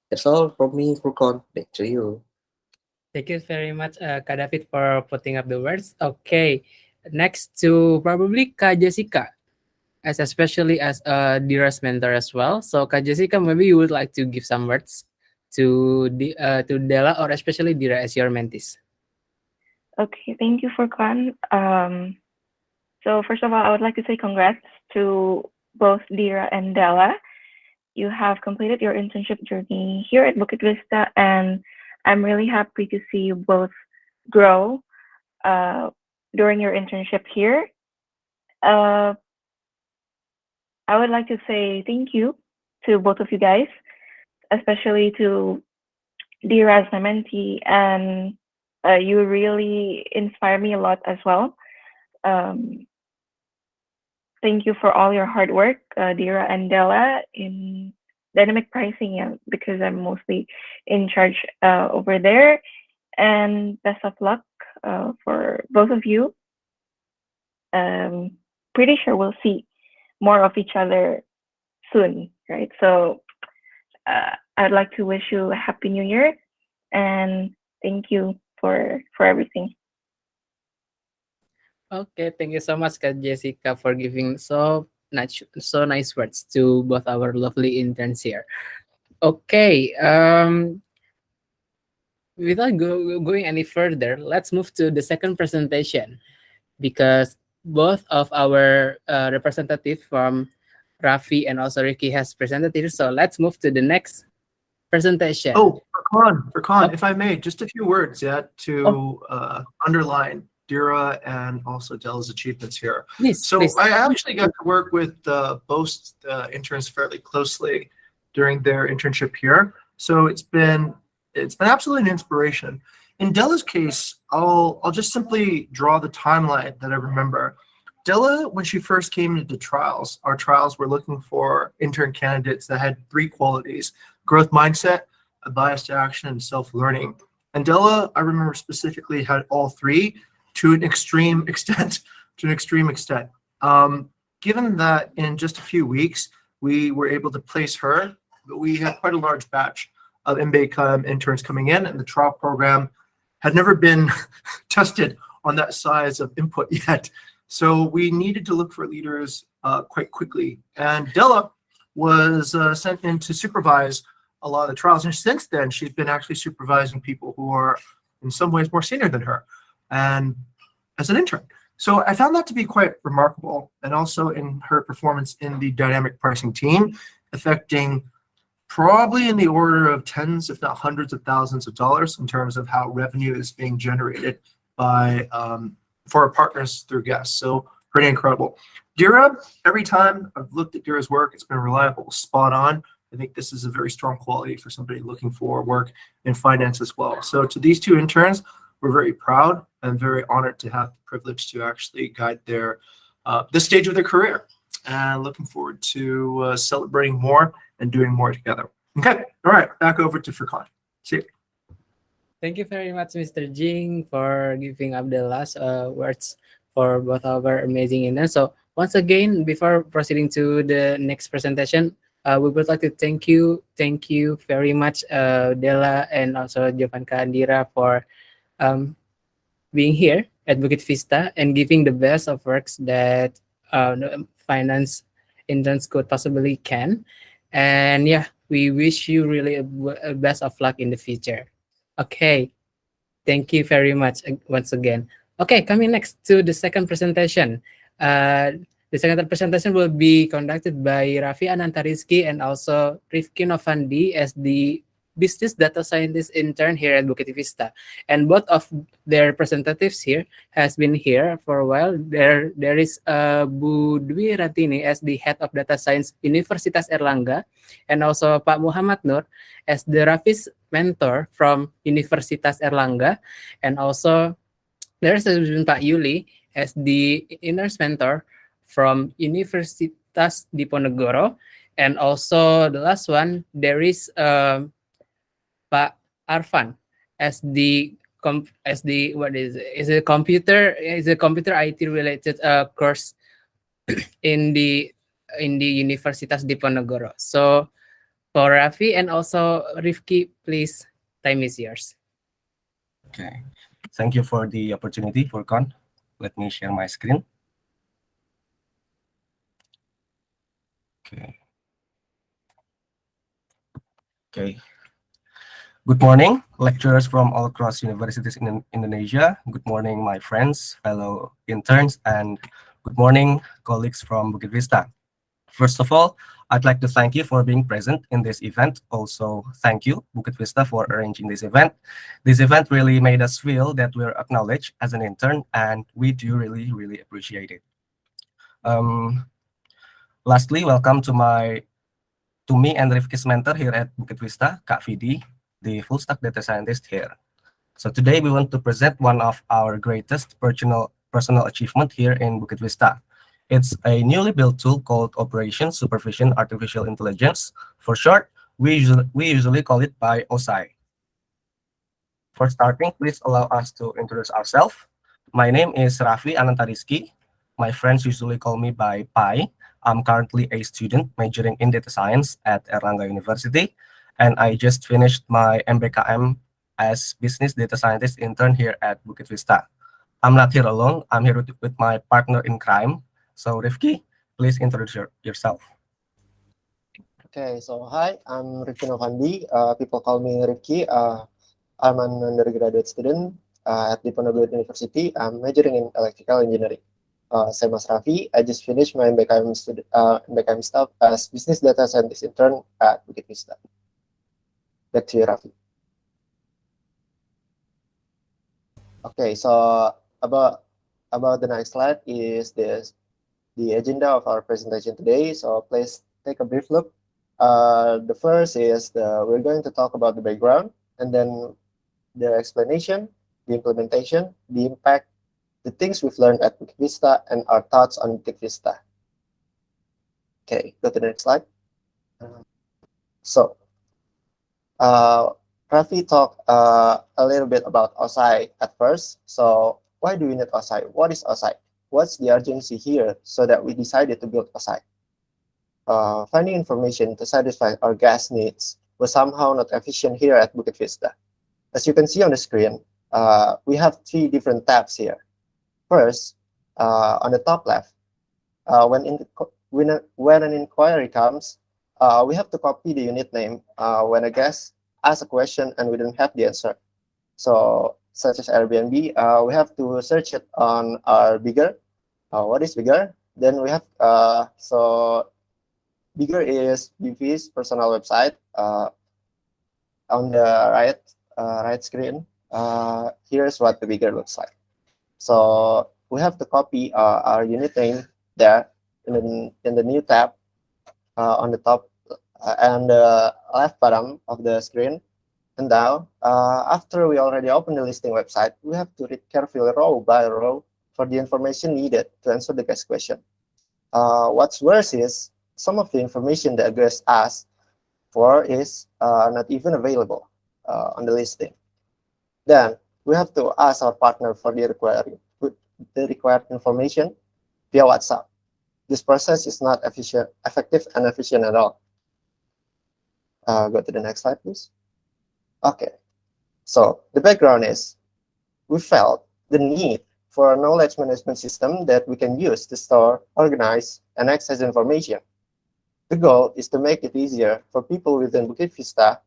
That's all from me, Furkon. Back to you. Thank you very much, Kak David, for putting up the words. Okay, next to probably Kak Jessica, as especially as Dira's mentor as well. So Kak Jessica, maybe you would like to give some words to Della or especially Dira as your mentees. Okay, thank you, Furkan. So first of all, I would like to say congrats to both Dira and Della. You have completed your internship journey here at Bukit Vista, and I'm really happy to see you both grow during your internship here. I would like to say thank you to both of you guys, especially to Dira as my mentee, and you really inspire me a lot as well. Thank you for all your hard work, Dira and Della, in dynamic pricing, because I'm mostly in charge over there. And best of luck for both of you. Pretty sure we'll see more of each other soon, right? So I'd like to wish you a happy new year, and thank you for everything. Okay, thank you so much, Kak Jessica, for giving so nice words to both our lovely interns here. Okay, without going any further, let's move to the second presentation, because both of our representative from Rafi and also Ricky has presented here. So let's move to the next presentation. Oh, Furkan, if I may, just a few words to underline Dira and also Della's achievements here. Please, so please. I actually got to work with both interns fairly closely during their internship here. So it's been absolutely an inspiration. In Della's case, I'll just simply draw the timeline that I remember. Della, when she first came into trials, our trials were looking for intern candidates that had 3 qualities: growth mindset, a bias to action, and self-learning. And Della, I remember specifically, had all 3 to an extreme extent. Given that in just a few weeks, we were able to place her. But we had quite a large batch of MBA interns coming in, and the trial program had never been tested on that size of input yet. So we needed to look for leaders quite quickly. And Della was sent in to supervise a lot of the trials. And since then, she's been actually supervising people who are in some ways more senior than her, and as an intern. So I found that to be quite remarkable, and also in her performance in the dynamic pricing team, affecting probably in the order of tens, if not hundreds of thousands of dollars in terms of how revenue is being generated by for our partners through guests. So pretty incredible. Dira, every time I've looked at Dira's work, it's been reliable, spot on. I think this is a very strong quality for somebody looking for work in finance as well. So to these two interns, we're very proud and very honored to have the privilege to actually guide their this stage of their career, and looking forward to celebrating more and doing more together. Okay, all right, back over to Furkan. See you. Thank you very much, Mr. Jing, for giving up the last words for both of our amazing interns. So once again, before proceeding to the next presentation, we would like to thank you very much, Della and also Jovanka and Dira, for being here at Bukit Vista and giving the best of works that the finance interns could possibly can. And yeah, we wish you really a best of luck in the future. Okay, thank you very much once again. Okay, coming next to the second presentation. The second presentation will be conducted by Raffi Anantariski and also Rifki Novandi as the business data scientist intern here at Bukit Vista. And both of their representatives here has been here for a while. There is Bu Dwi Ratini as the head of data science Universitas Erlangga, and also Pak Muhammad Nur as the Raffi's mentor from Universitas Erlangga, and also there's Pak Yuli as the interns mentor from Universitas Diponegoro, and also the last one there is Pak Arfan as the what is a computer IT related course in the Universitas Diponegoro. So for Raffi and also Rifki, please, time is yours. Okay, thank you for the opportunity, Furkan. Let me share my screen. Okay. Good morning, lecturers from all across universities in Indonesia. Good morning, my friends, fellow interns, and good morning, colleagues from Bukit Vista. First of all, I'd like to thank you for being present in this event. Also, thank you, Bukit Vista, for arranging this event. This event really made us feel that we're acknowledged as an intern, and we do really, really appreciate it. Lastly, welcome to me and Rifki's mentor here at Bukit Vista, Kak Vidi, the full stack data scientist here. So today we want to present one of our greatest personal achievement here in Bukit Vista. It's a newly built tool called Operation Supervision Artificial Intelligence. For short, we usually call it by OSI. For starting, please allow us to introduce ourselves. My name is Raffi Anantariski. My friends usually call me by Pai. I'm currently a student majoring in data science at Erlangga University, and I just finished my MBKM as business data scientist intern here at Bukit Vista. I'm not here alone. I'm here with my partner in crime. So Rifki, please introduce yourself. Okay, so hi, I'm Rifki Novandi. People call me Rifki. I'm an undergraduate student at Diponegoro University. I'm majoring in electrical engineering. Same as Raffi, I just finished my MBKM stuff as business data scientist intern at Bukit Vista. Back to you, Raffi. Okay, so about the next slide is the agenda of our presentation today. So please take a brief look. The first is we're going to talk about the background, and then the explanation, the implementation, the impact, the things we've learned at Bukit Vista, and our thoughts on Bukit Vista. Okay, go to the next slide. So, Raffi talked a little bit about OSI at first. So, why do we need OSI? What is OSI? What's the urgency here so that we decided to build OSI? finding information to satisfy our guest needs was somehow not efficient here at Bukit Vista. As you can see on the screen, we have 3 different tabs here. First, on the top left, when an inquiry comes, we have to copy the unit name when a guest asks a question and we don't have the answer. So, such as Airbnb, we have to search it on our Bigger. What is Bigger? Then we have, so Bigger is BV's personal website. On the right screen, here's what the Bigger looks like. So we have to copy our unit name there in the new tab on the top and the left bottom of the screen. And now, after we already opened the listing website, we have to read carefully row by row for the information needed to answer the guest question. What's worse is some of the information the guest asked for is not even available on the listing. Then we have to ask our partner for the required information via WhatsApp. This process is not effective and efficient at all. Go to the next slide, please. Okay, so the background is we felt the need for a knowledge management system that we can use to store, organize, and access information. The goal is to make it easier for people within Bukit Vista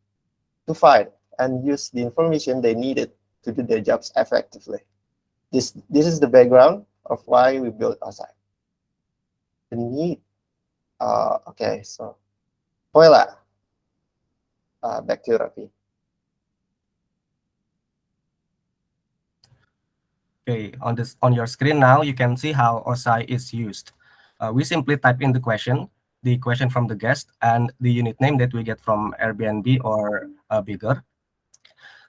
to find and use the information they needed to do their jobs effectively. This is the background of why we built HAICE. The need. Okay, so Voila. Back to you, Rafi. Okay, on your screen now, you can see how OSI is used. We simply type in the question from the guest, and the unit name that we get from Airbnb or Bigger.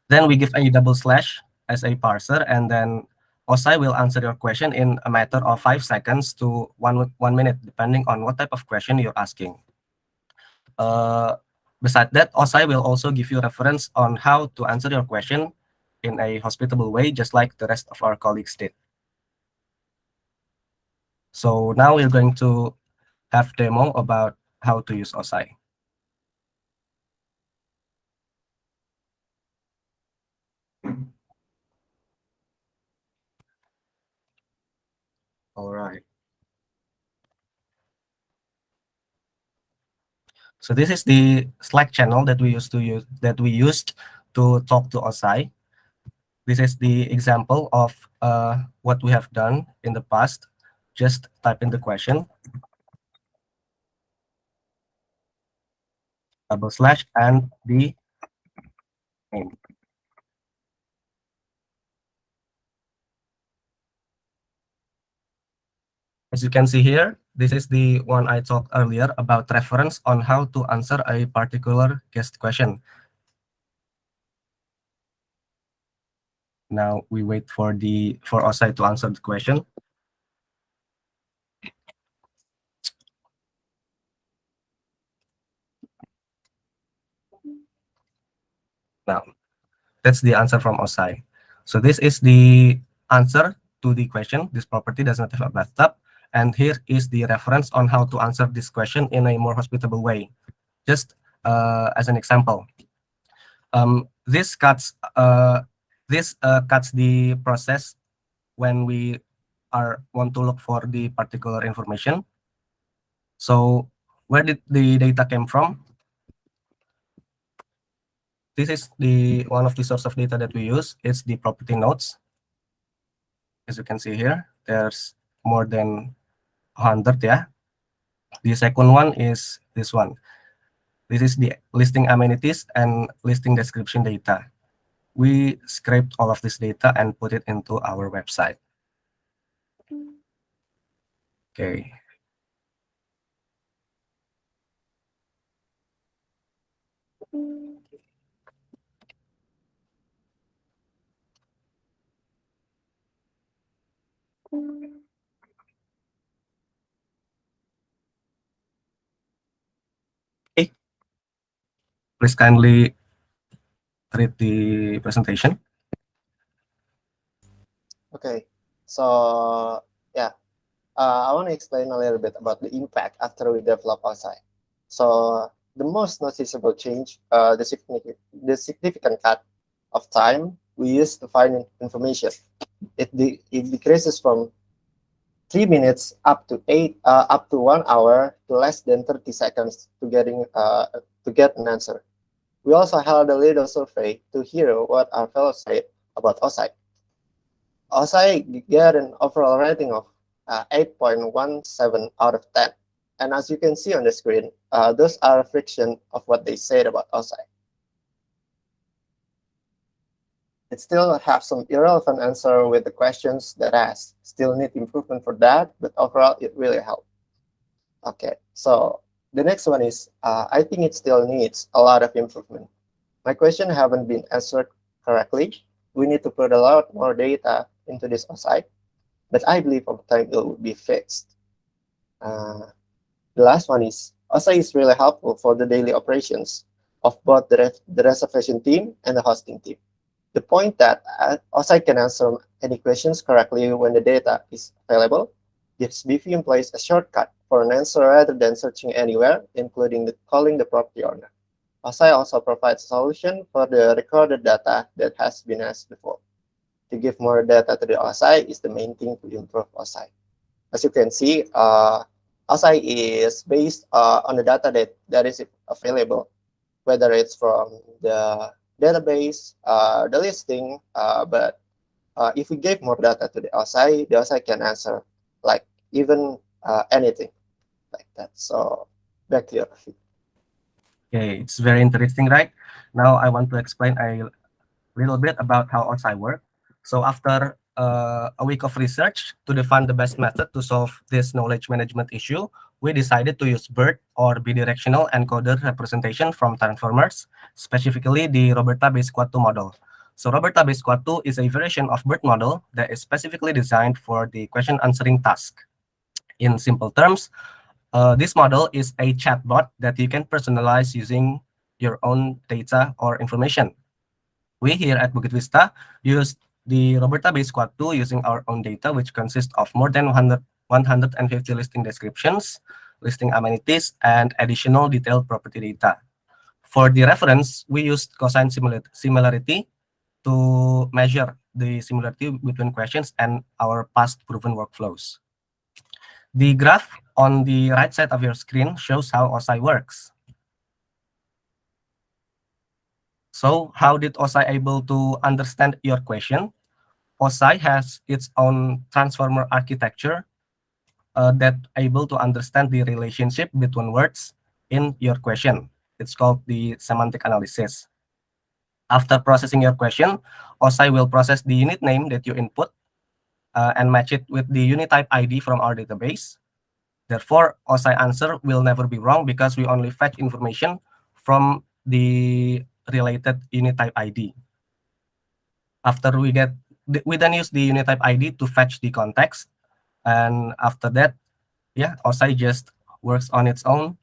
Then we give a double slash as a parser, and then OSI will answer your question in a matter of 5 seconds to 1 minute, depending on what type of question you're asking. Besides that, OSI will also give you reference on how to answer your question in a hospitable way, just like the rest of our colleagues did. So now we're going to have demo about how to use OSI. All right. So this is the Slack channel that we used to talk to OSI. This is the example of what we have done in the past. Just type in the question, double slash, and the name. As you can see here, this is the one I talked earlier about reference on how to answer a particular guest question. Now we wait for OSI to answer the question. Now, that's the answer from OSI. So this is the answer to the question. This property does not have a bathtub. And here is the reference on how to answer this question in a more hospitable way. Just as an example, this cuts the process when we want to look for the particular information. So where did the data came from? This is one of the source of data that we use. It's the property notes. As you can see here, there's more than 100, yeah. The second one is this one. This is the listing amenities and listing description data. We scraped all of this data and put it into our website. Okay. Okay. Please kindly read the presentation. Okay, so yeah, I want to explain a little bit about the impact after we develop OSI. So the most noticeable change, the significant cut of time we use to find information. It decreases from 3 minutes up to 1 hour to less than 30 seconds to get an answer. We also held a little survey to hear what our fellows said about OSI. OSI get an overall rating of 8.17 out of 10. And as you can see on the screen, those are a fraction of what they said about OSI. It still have some irrelevant answer with the questions that ask. Still need improvement for that, but overall it really helped. Okay, so the next one is, I think it still needs a lot of improvement. My question haven't been answered correctly. We need to put a lot more data into this OSI, but I believe over time it will be fixed. The last one is, OSI is really helpful for the daily operations of both the reservation team and the hosting team. The point that OSI can answer any questions correctly when the data is available gives BV employees a shortcut for an answer rather than searching anywhere, including calling the property owner. OSI also provides a solution for the recorded data that has been asked before. To give more data to the OSI is the main thing to improve OSI. As you can see, OSI is based on the data that is available, whether it's from the database, the listing, but if we give more data to the OSI can answer like even anything like that. So back to you, Rafi. Okay, it's very interesting, right? Now I want to explain a little bit about how OSI work. So after a week of research to define the best method to solve this knowledge management issue, we decided to use BERT or bidirectional encoder representation from transformers, specifically the Roberta-based Quad 2 model. So Roberta-based Quad 2 is a version of BERT model that is specifically designed for the question answering task. In simple terms, this model is a chatbot that you can personalize using your own data or information. We here at Bukit Vista use the Roberta-based Quad 2 using our own data, which consists of more than 150 listing descriptions, listing amenities, and additional detailed property data. For the reference, we used cosine similarity to measure the similarity between questions and our past proven workflows. The graph on the right side of your screen shows how OSI works. So how did OSI able to understand your question? OSI has its own transformer architecture that able to understand the relationship between words in your question. It's called the semantic analysis. After processing your question, OSI will process the unit name that you input and match it with the unit type ID from our database. Therefore, OSI answer will never be wrong because we only fetch information from the related unit type ID. After we then use the unit type ID to fetch the context. And after that, yeah, OSI just works on its own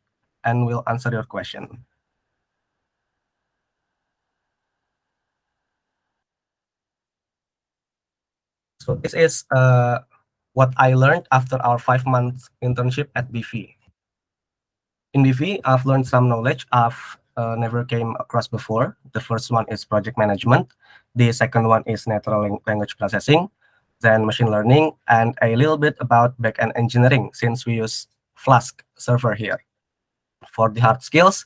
and will answer your question. So this is what I learned after our 5-month internship at BV. In BV, I've learned some knowledge I've never came across before. The first one is project management. The second one is natural language processing, then machine learning, and a little bit about backend engineering since we use Flask server here. For the hard skills,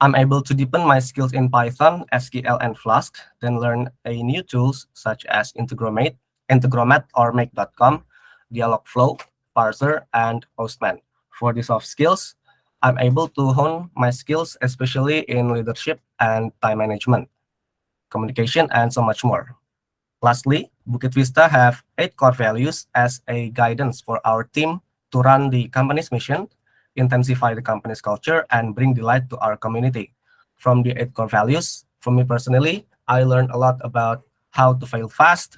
I'm able to deepen my skills in Python, SQL, and Flask, then learn a new tools such as Integromat or Make.com, Dialogflow, Parser, and Postman. For the soft skills, I'm able to hone my skills, especially in leadership and time management, communication, and so much more. Lastly, Bukit Vista have 8 core values as a guidance for our team to run the company's mission, intensify the company's culture, and bring delight to our community. From the 8 core values, for me personally, I learned a lot about how to fail fast,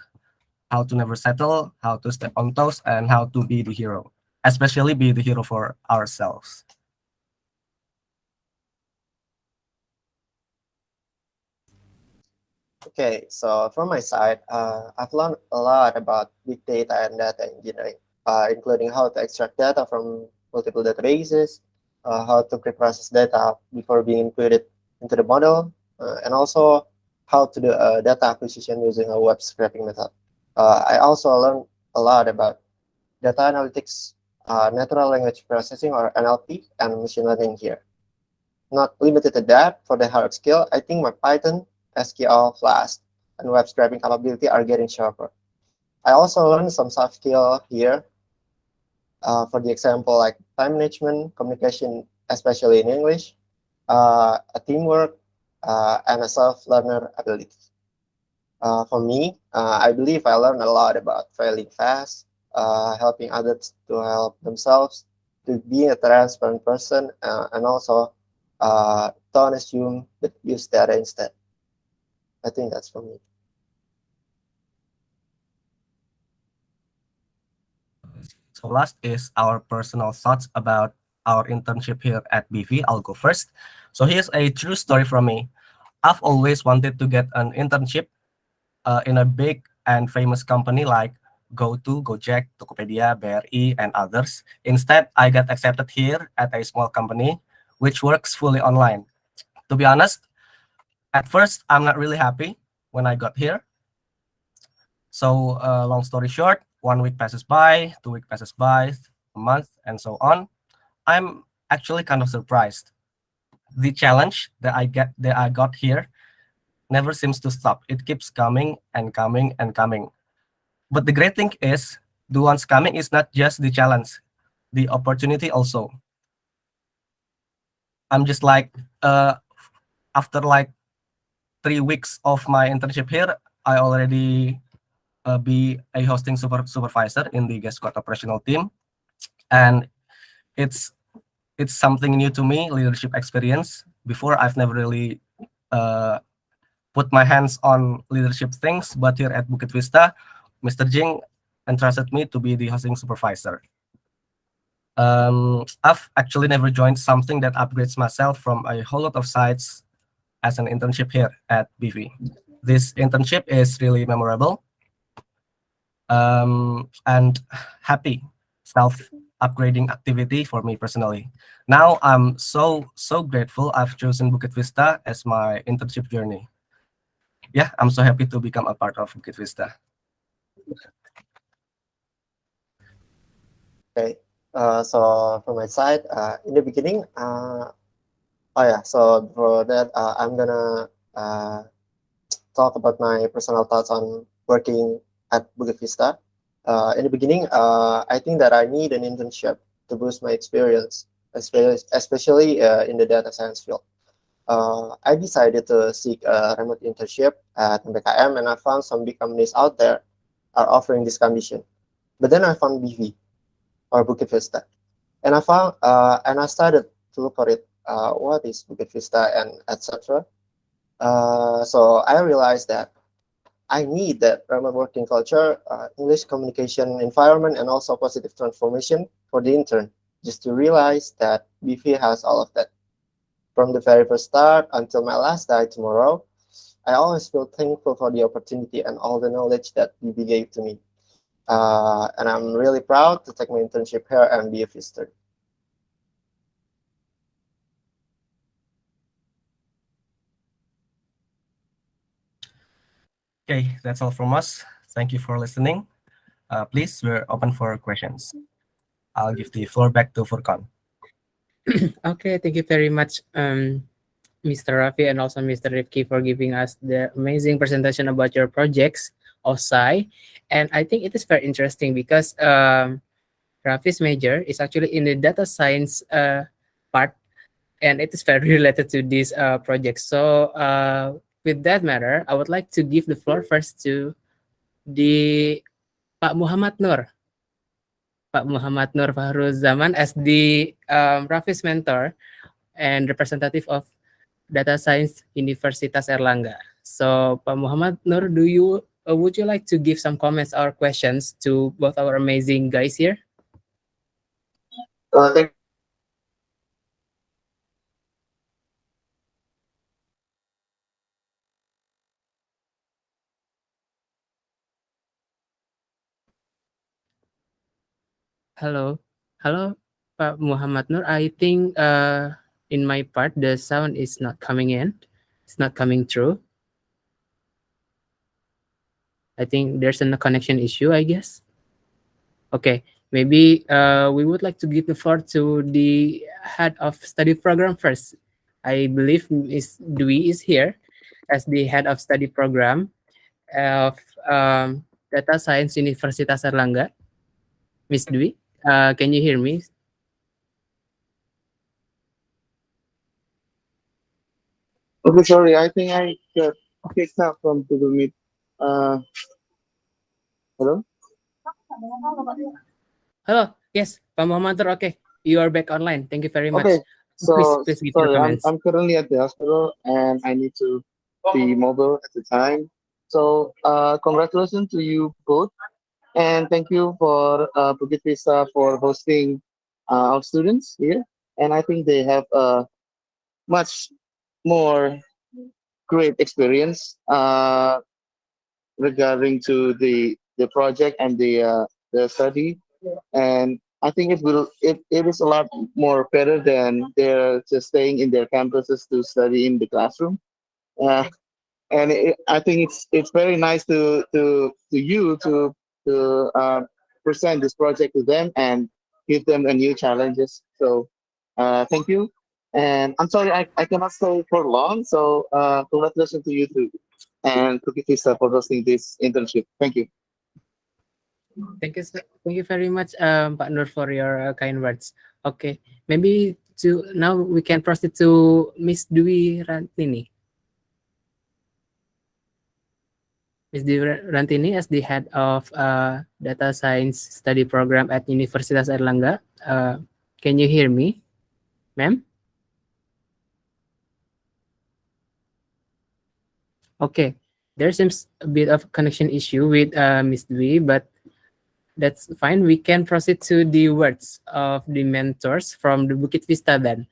how to never settle, how to step on toes, and how to be the hero, especially be the hero for ourselves. Okay, so from my side, I've learned a lot about big data and data engineering. including how to extract data from multiple databases, how to pre-process data before being inputted into the model, and also how to do data acquisition using a web scraping method. I also learned a lot about data analytics, natural language processing or NLP, and machine learning here. Not limited to that, for the hard skill, I think my Python, SQL, Flask, and web scraping capability are getting sharper. I also learned some soft skill here. For the example, like time management, communication, especially in English, a teamwork, and a self-learner ability. For me, I believe I learned a lot about failing fast, helping others to help themselves, to being a transparent person, and also don't assume but use data instead. I think that's for me. So last is our personal thoughts about our internship here at BV. I'll go first. So here's a true story from me. I've always wanted to get an internship in a big and famous company like GoTo, Gojek, Tokopedia, BRI, and others. Instead, I got accepted here at a small company which works fully online. To be honest, at first, I'm not really happy when I got here. So long story short, 1 week passes by, 2 week passes by, a month, and so on. I'm actually kind of surprised. The challenge that I got here never seems to stop. It keeps coming and coming and coming. But the great thing is, the ones coming is not just the challenge, the opportunity also. I'm just like, after like 3 weeks of my internship here, I already be a hosting supervisor in the guest squad operational team, and it's something new to me, leadership experience. Before, I've never really put my hands on leadership things, but here at Bukit Vista, Mr. Jing entrusted me to be the hosting supervisor. I've actually never joined something that upgrades myself from a whole lot of sites as an internship here at BV. This internship is really memorable and happy self-upgrading activity for me personally. Now I'm so grateful I've chosen Bukit Vista as my internship journey. Yeah, I'm so happy to become a part of Bukit Vista. Okay, so from my side, in the beginning, oh yeah, so for that, I'm gonna talk about my personal thoughts on working at Bukit Vista. In the beginning, I think that I need an internship to boost my experience, especially in the data science field. I decided to seek a remote internship at MBKM, and I found some big companies out there are offering this condition. But then I found BV or Bukit Vista, and I started to look for it. What is Bukit Vista and etc. So I realized that I need that remote working culture, English communication environment, and also positive transformation for the intern. Just to realize that BV has all of that. From the very first start until my last day tomorrow, I always feel thankful for the opportunity and all the knowledge that BV gave to me. And I'm really proud to take my internship here and be a visitor. Okay, that's all from us. Thank you for listening. Please, we're open for questions. I'll give the floor back to Furkan. Okay, thank you very much, Mr. Rafi and also Mr. Rifki for giving us the amazing presentation about your projects, OSI. And I think it is very interesting because Rafi's major is actually in the data science part, and it is very related to this project. So with that matter, I would like to give the floor first to the Pak Muhammad Nur. Pak Muhammad Nur Zaman as the Rafi's mentor and representative of Data Science Universitas Erlangga. So, Pak Muhammad Nur, would you like to give some comments or questions to both our amazing guys here? Thank Hello, hello, Pak Muhammad Nur. I think in my part the sound is not coming in. It's not coming through. I think there's a connection issue, I guess. Okay, maybe we would like to give the floor to the head of study program first. I believe Miss Dwi is here as the head of study program of Data Science Universitas Erlangga. Miss Dwi, can you hear me? Okay, sorry. I think I got kicked out from Google Meet. Hello? Hello, yes, Pak Muhammad Nur. Okay, you are back online. Thank you very much. Okay. So Please give your sorry, comments. I'm currently at the hospital and I need to be mobile at the time. So congratulations to you both, and thank you for Bukit Vista for hosting our students here. And I think they have a much more great experience regarding to the project and the study. And I think it is a lot more better than they're just staying in their campuses to study in the classroom. Uh, and I think it's very nice to you to present this project to them and give them a new challenges. So thank you. And I'm sorry I cannot stay for long. So congratulations to you too, and to Vista for hosting this internship. Thank you. Thank you very much, Pak Nur, for your kind words. Okay, maybe to now we can proceed to Miss Dwi Rantini. Miss Dwi Rantini, as the head of data science study program at Universitas Erlangga. Can you hear me, ma'am? Okay, there seems a bit of connection issue with Miss Dwi, but that's fine. We can proceed to the words of the mentors from the Bukit Vista then.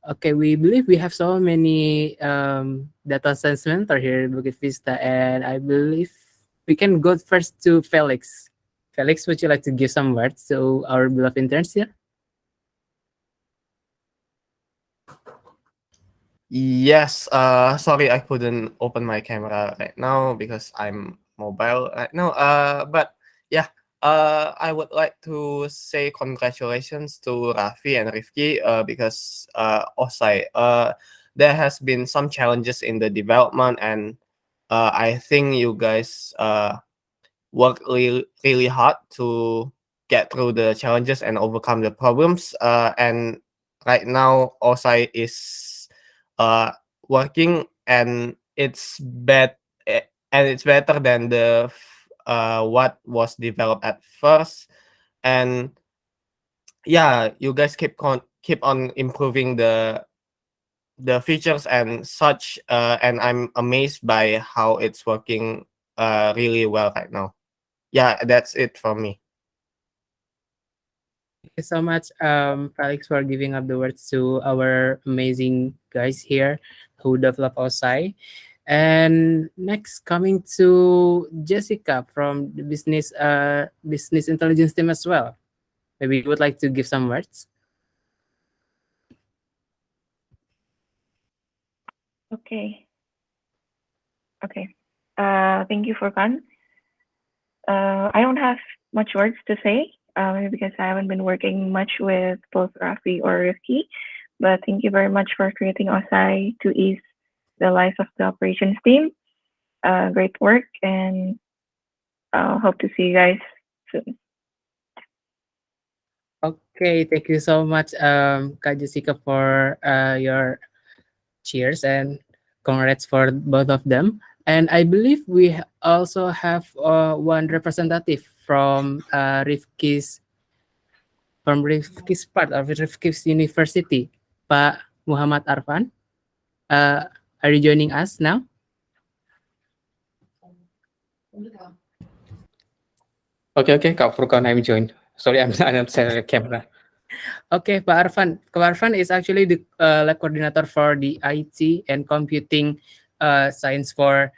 Okay, we believe we have so many data science mentor here in Bukit Vista, and I believe we can go first to Felix. Felix, would you like to give some words to our beloved interns here? Yes, sorry I couldn't open my camera right now because I'm mobile right now. But yeah, I would like to say congratulations to Raffi and Rifki because OSI, there has been some challenges in the development, and I think you guys work really hard to get through the challenges and overcome the problems. And right now, OSI is uh, working, and it's better than the what was developed at first. And yeah, you guys keep on improving the features and such. And I'm amazed by how it's working really well right now. Yeah, that's it from me. Thank you so much, Felix, for giving up the words to our amazing guys here who develop OSI. And next, coming to Jessica from the business intelligence team as well. Maybe you would like to give some words. Okay. Okay. Thank you, Furkan. I don't have much words to say because I haven't been working much with both Rafi or Rifki. But thank you very much for creating OSI to ease the life of the operations team. Great work, and hope to see you guys soon. Okay, thank you so much, Kak Jessica, for your cheers and congrats for both of them. And I believe we also have one representative from Rifki's part of Rifki's University, Pak Muhammad Arfan. Are you joining us now? Okay, Kak Furkan, I'm joined. Sorry, I'm not sharing the camera. Okay, Pak Arfan. Pak Arfan is actually the lab coordinator for the IT and computing science for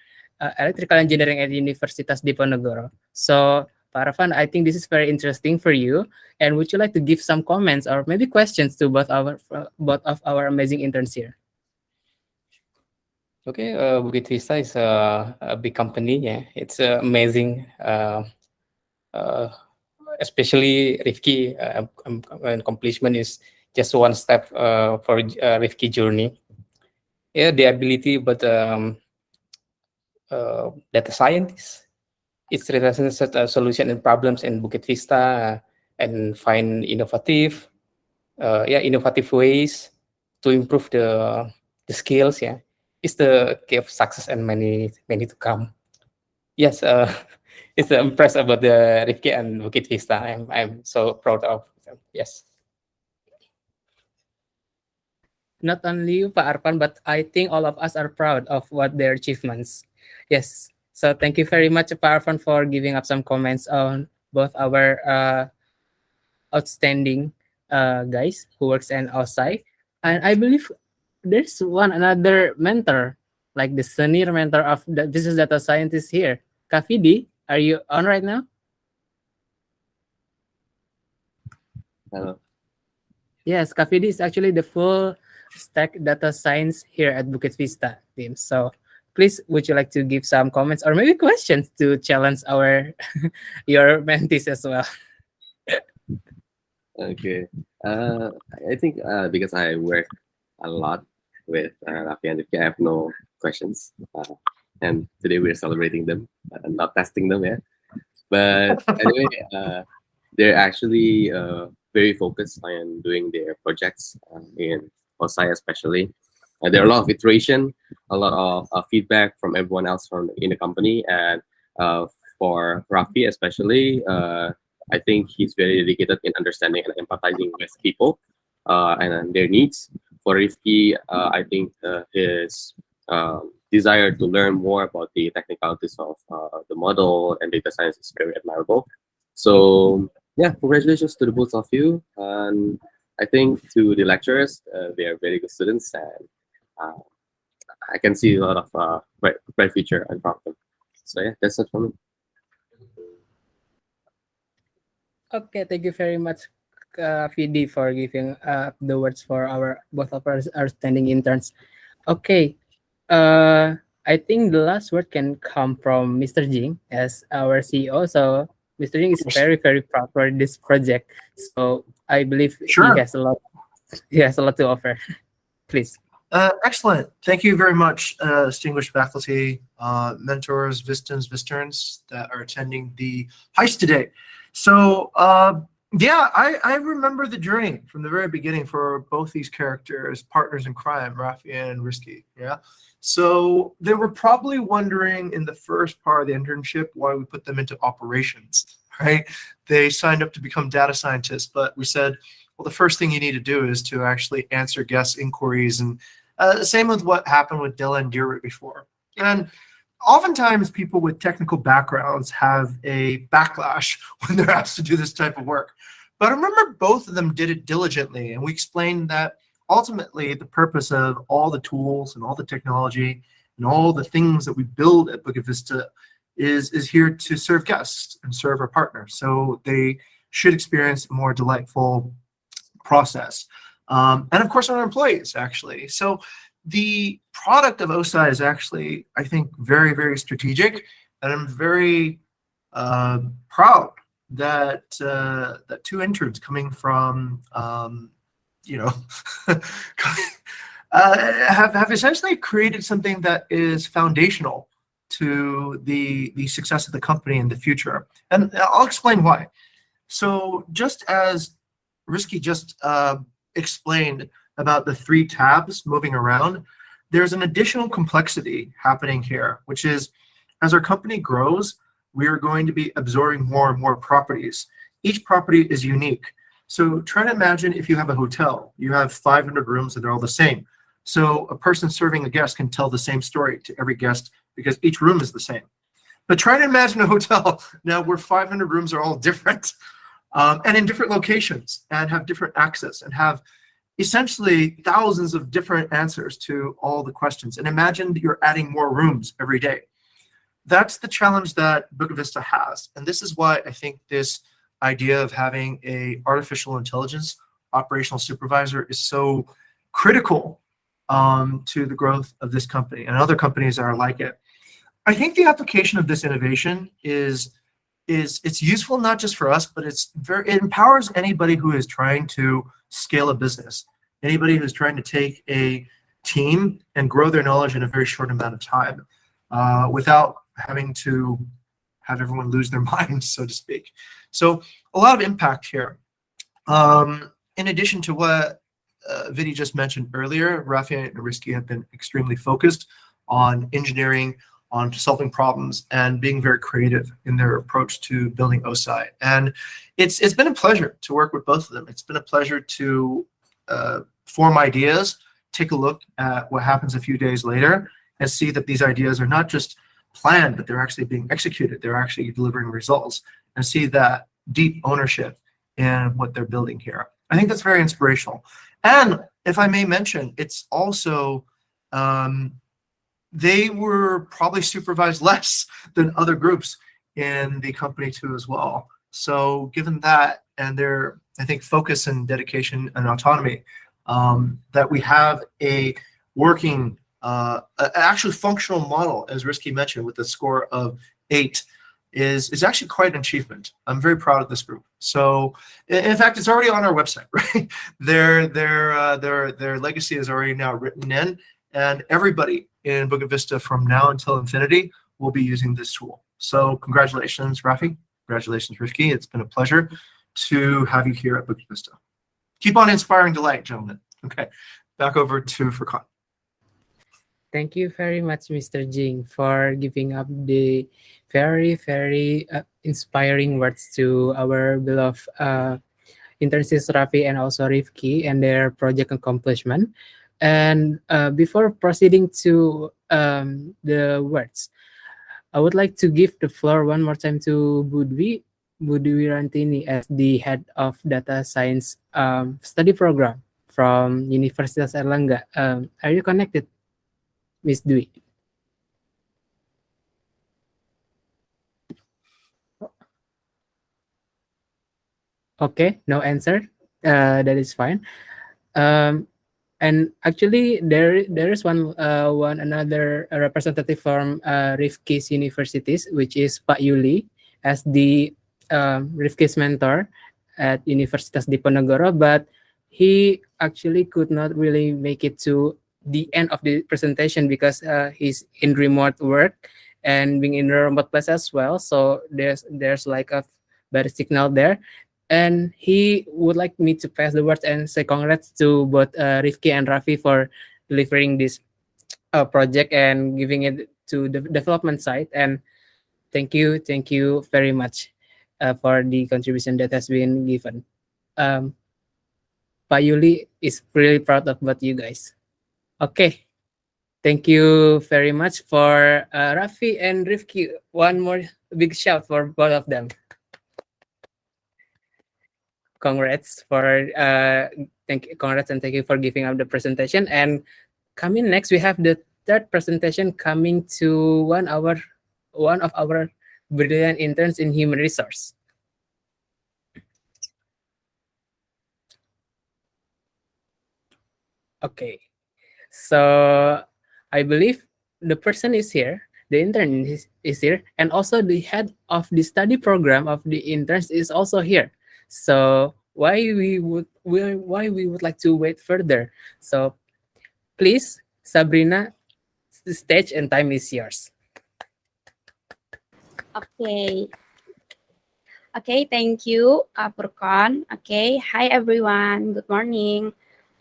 electrical engineering at Universitas Diponegoro. So Pak Arfan, I think this is very interesting for you. And would you like to give some comments or maybe questions to both of our amazing interns here? Okay, Bukit Vista is a big company. Yeah, it's amazing. Especially Rifki, accomplishment is just one step for Rifki journey. Yeah, the ability, but data scientist. It's represents a solution and problems in Bukit Vista and find innovative ways to improve the skills. Yeah, it's the key of success and many to come. Yes, it's impressed about the Rifki and Bukit Vista. I'm so proud of them. Yes. Not only you, Pak Arfan, but I think all of us are proud of what their achievements. Yes. So thank you very much, Pak Arfan, for giving up some comments on both our outstanding guys who works in outside. And I believe there's another mentor, like the senior mentor of the business data scientist here. Kafidi, are you on right now? Hello. Yes, Kafidi is actually the full stack data science here at Bukit Vista team. So please, would you like to give some comments or maybe questions to challenge your mentees as well? Okay. I think because I work a lot with Rafi and Rifki, I have no questions. And today we're celebrating them, not testing them yet. But anyway, they're actually very focused on doing their projects in OSI especially. There are a lot of iteration, a lot of feedback from everyone else in the company, and for Rafi especially, I think he's very dedicated in understanding and empathizing with people and their needs. For Rifki, I think his desire to learn more about the technicalities of the model and data science is very admirable. So yeah, congratulations to the both of you. And I think to the lecturers, they are very good students, and I can see a lot of bright future in front of them. So yeah, that's it for me. Okay, thank you very much, Fidi, for giving the words for both of our outstanding interns. Okay, I think the last word can come from Mr. Jing as our CEO. So Mr. Jing is very proud for this project. So I believe Sure. he has a lot to offer. Please. Excellent. Thank you very much, distinguished faculty, mentors, Visterns that are attending the HAICE today. So yeah, I remember the journey from the very beginning for both these characters, partners in crime, Rafi and Risky. Yeah. So they were probably wondering in the first part of the internship why we put them into operations, right? They signed up to become data scientists, but we said, well, the first thing you need to do is to actually answer guest inquiries. And same with what happened with Della and Dira before. And oftentimes people with technical backgrounds have a backlash when they're asked to do this type of work. But I remember both of them did it diligently. And we explained that ultimately the purpose of all the tools and all the technology and all the things that we build at Bukit Vista is here to serve guests and serve our partners. So they should experience a more delightful process. And of course, our employees, actually. So the product of OSI is actually, I think, very strategic. And I'm very proud that that two interns coming from, have essentially created something that is foundational to the success of the company in the future. And I'll explain why. So just as Risky just explained about the 3 tabs moving around, there's an additional complexity happening here, which is as our company grows, we are going to be absorbing more and more properties. Each property is unique. So try to imagine if you have a hotel, you have 500 rooms and they're all the same. So a person serving a guest can tell the same story to every guest because each room is the same. But try to imagine a hotel now where 500 rooms are all different and in different locations and have different access and have essentially thousands of different answers to all the questions. And imagine you're adding more rooms every day. that's the challenge that Bukit Vista has. And this is why I think this idea of having a artificial intelligence operational supervisor is so critical to the growth of this company and other companies that are like it. I think the application of this innovation is it's useful not just for us, but it empowers anybody who is trying to scale a business, anybody who's trying to take a team and grow their knowledge in a very short amount of time without having to have everyone lose their minds, so to speak. So a lot of impact here. In addition to what Vidi just mentioned earlier, Rafi and Rizky have been extremely focused on engineering, on solving problems, and being very creative in their approach to building OSI. And it's been a pleasure to work with both of them. It's been a pleasure to form ideas, take a look at what happens a few days later, and see that these ideas are not just planned, but they're actually being executed. They're actually delivering results, and see that deep ownership in what they're building here. I think that's very inspirational. And if I may mention, it's also, they were probably supervised less than other groups in the company too as well. So given that and their, I think, focus and dedication and autonomy, that we have a working, actually functional model, as Rizky mentioned, with a score of 8, is actually quite an achievement. I'm very proud of this group. So in fact, it's already on our website, right? Their legacy is already now written in, and everybody in Bukit Vista from now until infinity will be using this tool. So congratulations, Rafi. Congratulations, Rifki. It's been a pleasure to have you here at Bukit Vista. Keep on inspiring delight, gentlemen. Okay, back over to Furqan. Thank you very much, Mr. Jing, for giving up the very, very inspiring words to our beloved interns Rafi and also Rifki and their project accomplishment. And before proceeding to the words, I would like to give the floor one more time to Budwi Rantini as the head of data science study program from Universitas Erlangga. Are you connected, Miss Dwi? Okay, no answer. That is fine. And actually, there is one another representative from Rifki's universities, which is Pak Yuli, as the Rifki's mentor at Universitas Diponegoro, but he actually could not really make it to the end of the presentation because he's in remote work and being in a remote place as well. So there's like a bad signal there. And he would like me to pass the word and say congrats to both Rifki and Rafi for delivering this project and giving it to the development side. And thank you very much for the contribution that has been given. Pak Yuli is really proud of both you guys. Okay, thank you very much for Rafi and Rifki. One more big shout for both of them. Congrats and thank you for giving up the presentation. And coming next, we have the third presentation coming to one of our brilliant interns in human resource. Okay, so I believe the person is here, the intern is here, and also the head of the study program of the interns is also here. So why we would like to wait further? So please, Sabrina, the stage and time is yours. Okay. Okay, thank you, Furqan. Okay, hi everyone. Good morning.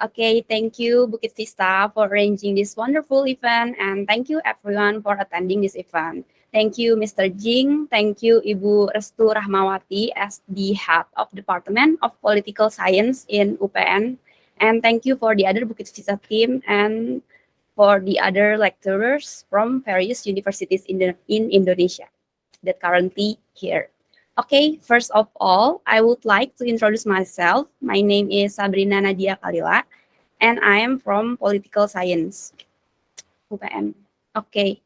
Okay, thank you Bukit Vista for arranging this wonderful event, and thank you everyone for attending this event. Thank you, Mr. Jing. Thank you, Ibu Restu Rahmawati as the head of Department of Political Science in UPN. And thank you for the other Bukit Vista team and for the other lecturers from various universities in Indonesia that currently here. Okay, first of all, I would like to introduce myself. My name is Sabrina Nadia Kalila, and I am from Political Science, UPN. Okay.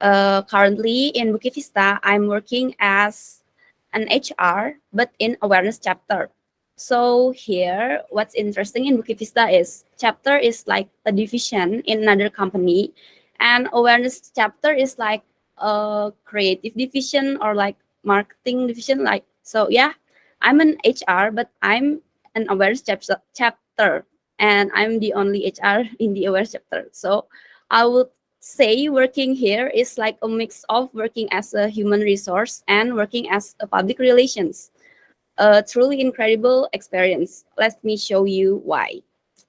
Currently in Bukit Vista, I'm working as an HR, but in awareness chapter. So here, what's interesting in Bukit Vista is chapter is like a division in another company, and awareness chapter is like a creative division or like marketing division. Like so, yeah, I'm an HR, but I'm an awareness chapter, and I'm the only HR in the awareness chapter. So I would say working here is like a mix of working as a human resource and working as a public relations. A truly incredible experience. Let me show you why.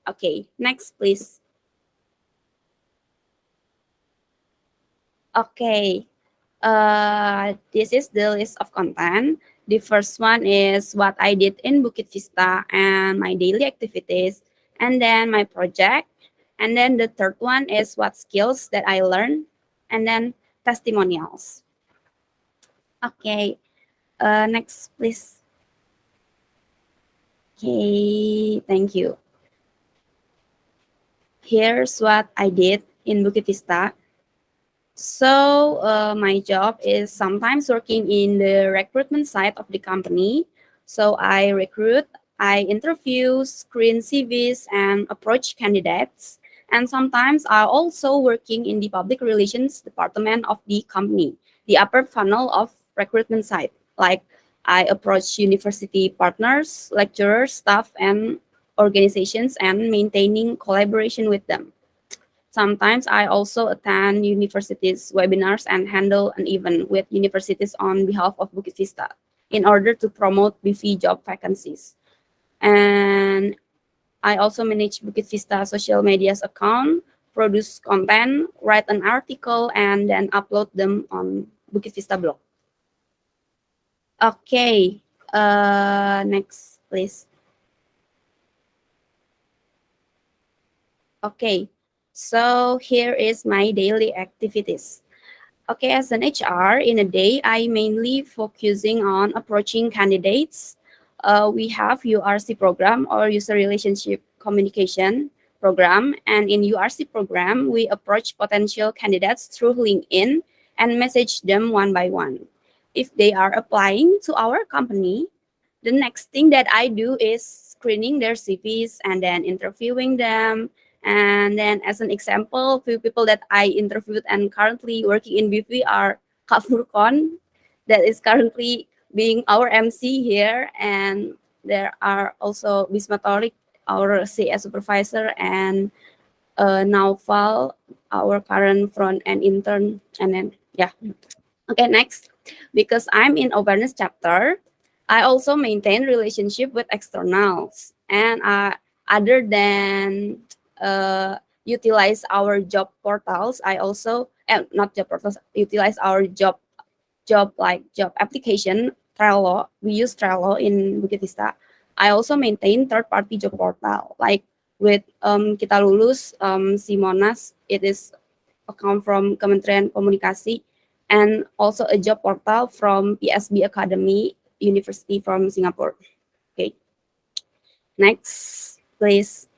Okay, next please. Okay, this is the list of content. The first one is what I did in Bukit Vista and my daily activities, and then my project. And then the third one is what skills that I learned, and then testimonials. Okay, next please. Okay, thank you. Here's what I did in Bukit Vista. So my job is sometimes working in the recruitment side of the company. So I recruit, I interview, screen CVs, and approach candidates. And sometimes I also working in the public relations department of the company, the upper funnel of recruitment side. Like I approach university partners, lecturers, staff, and organizations, and maintaining collaboration with them. Sometimes I also attend universities webinars and handle an event with universities on behalf of Bukit Vista in order to promote BV job vacancies. And I also manage Bukit Vista social media's account, produce content, write an article, and then upload them on Bukit Vista blog. Okay, next please. Okay, so here is my daily activities. Okay, as an HR, in a day, I mainly focusing on approaching candidates. We have URC program or user relationship communication program. And in URC program, we approach potential candidates through LinkedIn and message them one by one. If they are applying to our company, the next thing that I do is screening their CVs and then interviewing them. And then as an example, few people that I interviewed and currently working in BV are Kak Furkon, that is currently being our MC here. And there are also Bisma Torik, our CS supervisor, and Naufal, our current front end intern. And then, yeah. Okay, next. Because I'm in awareness chapter, I also maintain relationship with externals. And other than utilize our job portals, I also not job portals, utilize our job application Trello. We use Trello in Bukit Vista. I also maintain third-party job portal like with Kita Lulus, Simonas. It is account from Kementerian Komunikasi, and also a job portal from PSB Academy University from Singapore. Okay. Next, please.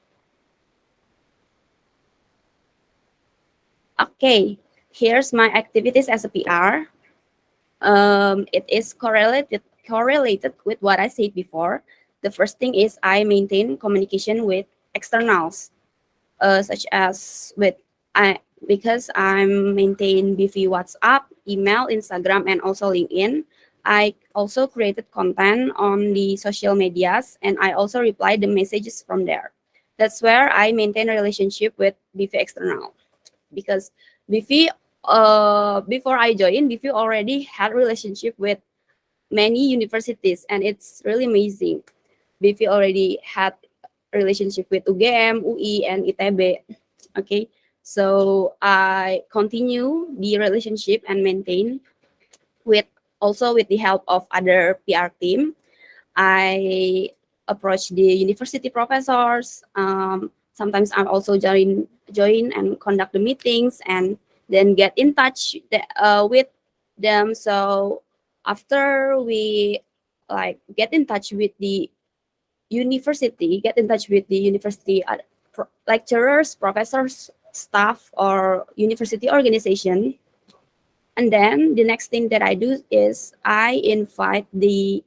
Okay, here's my activities as a PR. It is correlated with what I said before. The first thing is I maintain communication with externals, such as because I maintain BV WhatsApp, email, Instagram, and also LinkedIn. I also created content on the social medias, and I also reply the messages from there. That's where I maintain a relationship with BV external, because BV before I joined, BV already had relationship with many universities, and it's really amazing. BV already had a relationship with UGM, UI, and ITB. Okay, so I continue the relationship and maintain with the help of other PR team. I approach the university professors. Sometimes I also join and conduct the meetings and then get in touch with them. So after we get in touch with the university, lecturers, professors, staff, or university organization, And then the next thing that I do is I invite the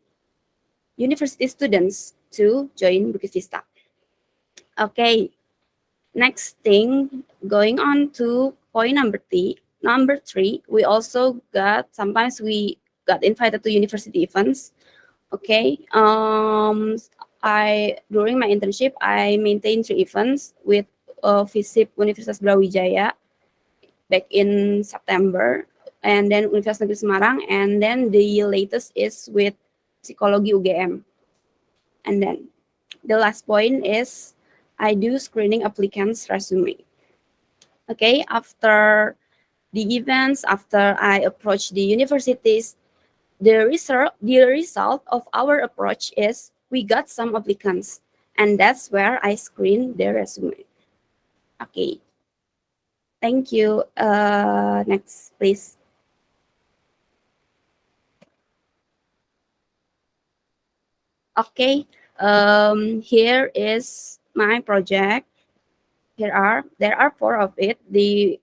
university students to join Bukit Vista. Okay, next thing, going on to point number three, we also sometimes we got invited to university events. Okay, during my internship, I maintained 3 events with FISIP Universitas Brawijaya back in September, and then Universitas Negeri Semarang, and then the latest is with Psikologi UGM. And then the last point is I do screening applicants' resume. Okay, after the events, after I approach the universities, the result of our approach is we got some applicants, and that's where I screen their resume. Okay, thank you. Next, please. Okay, here is my project. There are 4 of it. The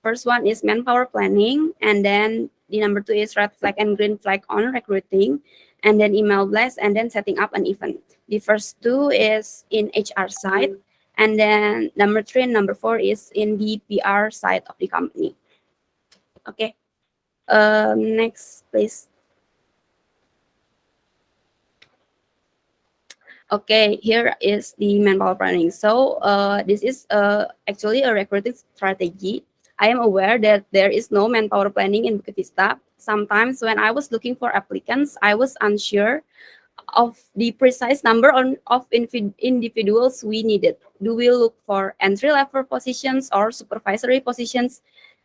first one is manpower planning, and then the number 2 is red flag and green flag on recruiting, and then email blast, and then setting up an event. The first 2 is in HR side, and then number 3 and number 4 is in the PR side of the company. Okay, next, please. Okay, here is the manpower planning. So this is actually a recruiting strategy. I am aware that there is no manpower planning in Bukit Vista. Sometimes when I was looking for applicants, I was unsure of the precise number of individuals we needed. Do we look for entry-level positions or supervisory positions?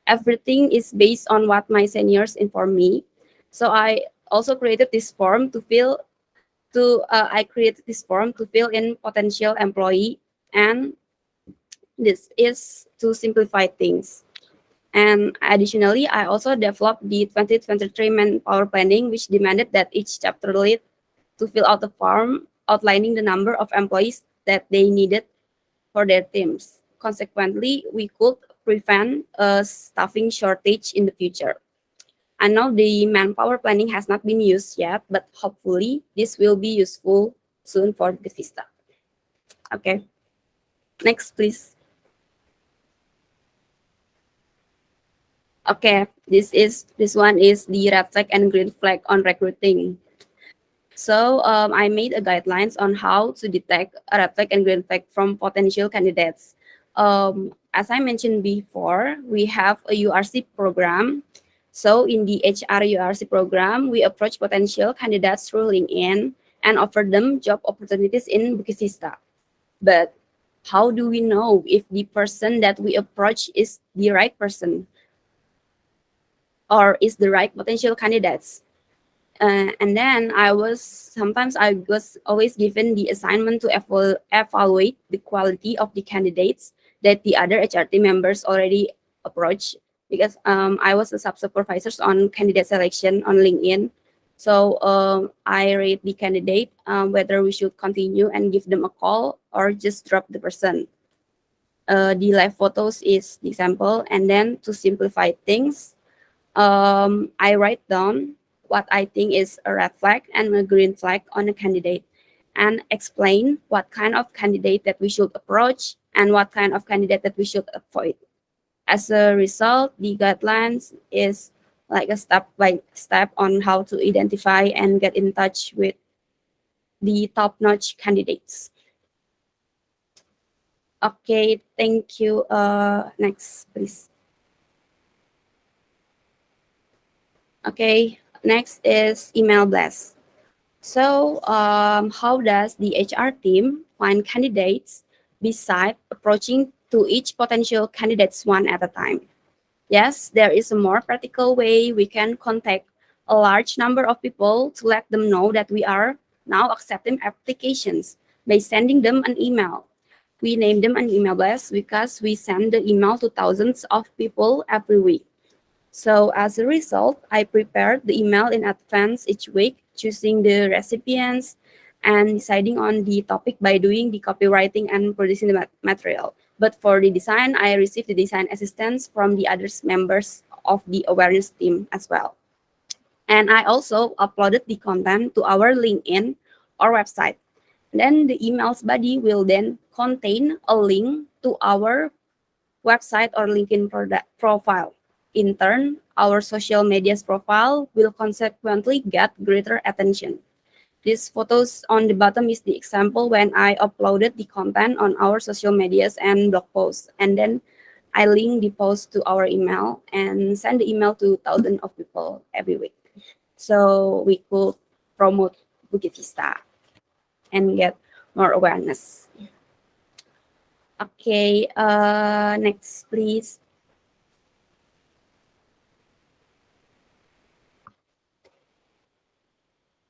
Everything is based on what my seniors inform me. So I also created this form to fill in potential employee, and this is to simplify things. And additionally, I also developed the 2023 manpower planning, which demanded that each chapter lead to fill out a form outlining the number of employees that they needed for their teams. Consequently, we could prevent a staffing shortage in the future. I know the manpower planning has not been used yet, but hopefully this will be useful soon for Bukit Vista. Okay, next please. Okay, this one is the red flag and green flag on recruiting. So I made a guidelines on how to detect a red flag and green flag from potential candidates. As I mentioned before, we have a URC program. So in the HR URC program, we approach potential candidates through LinkedIn and offer them job opportunities in Bukit Vista. But how do we know if the person that we approach is the right person or is the right potential candidates? And then I was always given the assignment to evaluate the quality of the candidates that the other HR team members already approached, because I was a sub-supervisor on candidate selection on LinkedIn. So I rate the candidate whether we should continue and give them a call or just drop the person. The live photos is the example, and then to simplify things, I write down what I think is a red flag and a green flag on a candidate, and explain what kind of candidate that we should approach and what kind of candidate that we should avoid. As a result, the guidelines is like a step-by-step on how to identify and get in touch with the top-notch candidates. Okay, thank you. Next, please. Okay, next is email blast. So how does the HR team find candidates beside approaching to each potential candidates one at a time? Yes, there is a more practical way. We can contact a large number of people to let them know that we are now accepting applications by sending them an email. We name them an email blast because we send the email to thousands of people every week. So as a result, I prepared the email in advance each week, choosing the recipients and deciding on the topic by doing the copywriting and producing the material. But for the design, I received the design assistance from the other members of the awareness team as well. And I also uploaded the content to our LinkedIn or website. Then the emails body will then contain a link to our website or LinkedIn profile. In turn, our social media's profile will consequently get greater attention. These photos on the bottom is the example when I uploaded the content on our social medias and blog posts. And then I link the post to our email and send the email to thousands of people every week. So we could promote Bukit Vista and get more awareness. Okay, next please.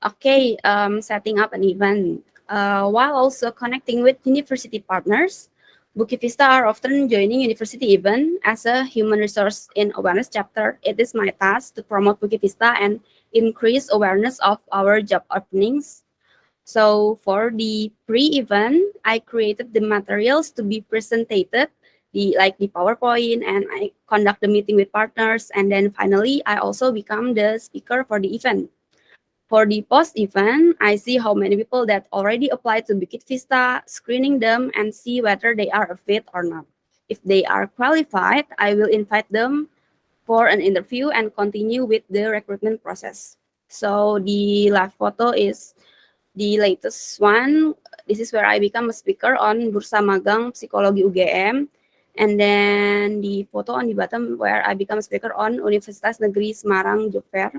Okay, setting up an event. While also connecting with university partners, Bukit Vista are often joining university event as a human resource in awareness chapter. It is my task to promote Bukit Vista and increase awareness of our job openings. So for the pre-event, I created the materials to be presented, like the PowerPoint, and I conduct the meeting with partners. And then finally, I also become the speaker for the event. For the post-event, I see how many people that already applied to Bukit Vista, screening them and see whether they are a fit or not. If they are qualified, I will invite them for an interview and continue with the recruitment process. So the last photo is the latest one. This is where I become a speaker on Bursa Magang Psikologi UGM. And then the photo on the bottom where I become a speaker on Universitas Negeri Semarang Job Fair.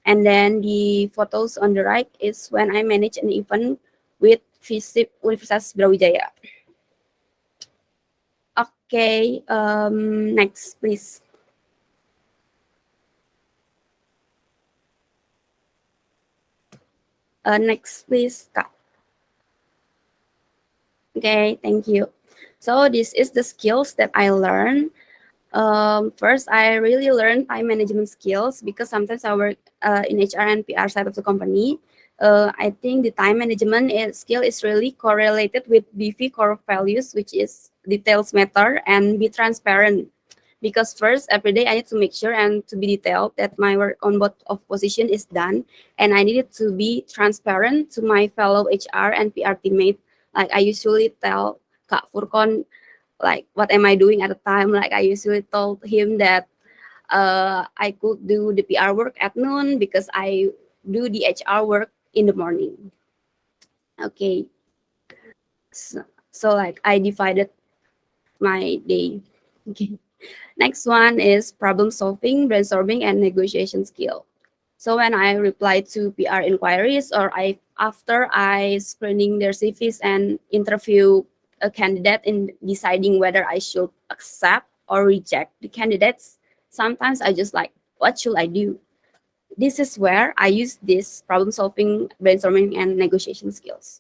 And then the photos on the right is when I manage an event with FISIP Universitas Brawijaya. Okay, next please. Next please, Kak. Okay, thank you. So this is the skills that I learned. First, I really learned time management skills because sometimes I work in HR and PR side of the company. I think the time management skill is really correlated with BV core values, which is details matter and be transparent. Because first, every day I need to make sure and to be detailed that my work on both of position is done, and I needed to be transparent to my fellow HR and PR teammate. Like I usually tell Kak Furkon, like what am I doing at the time. Like I usually told him that I could do the PR work at noon because I do the HR work in the morning. Okay, so like I divided my day. Okay, next one is problem solving, brainstorming, and negotiation skill. So when I reply to PR inquiries or after I screening their CVs and interview a candidate in deciding whether I should accept or reject the candidates, sometimes I just like, what should I do? This is where I use this problem solving, brainstorming, and negotiation skills.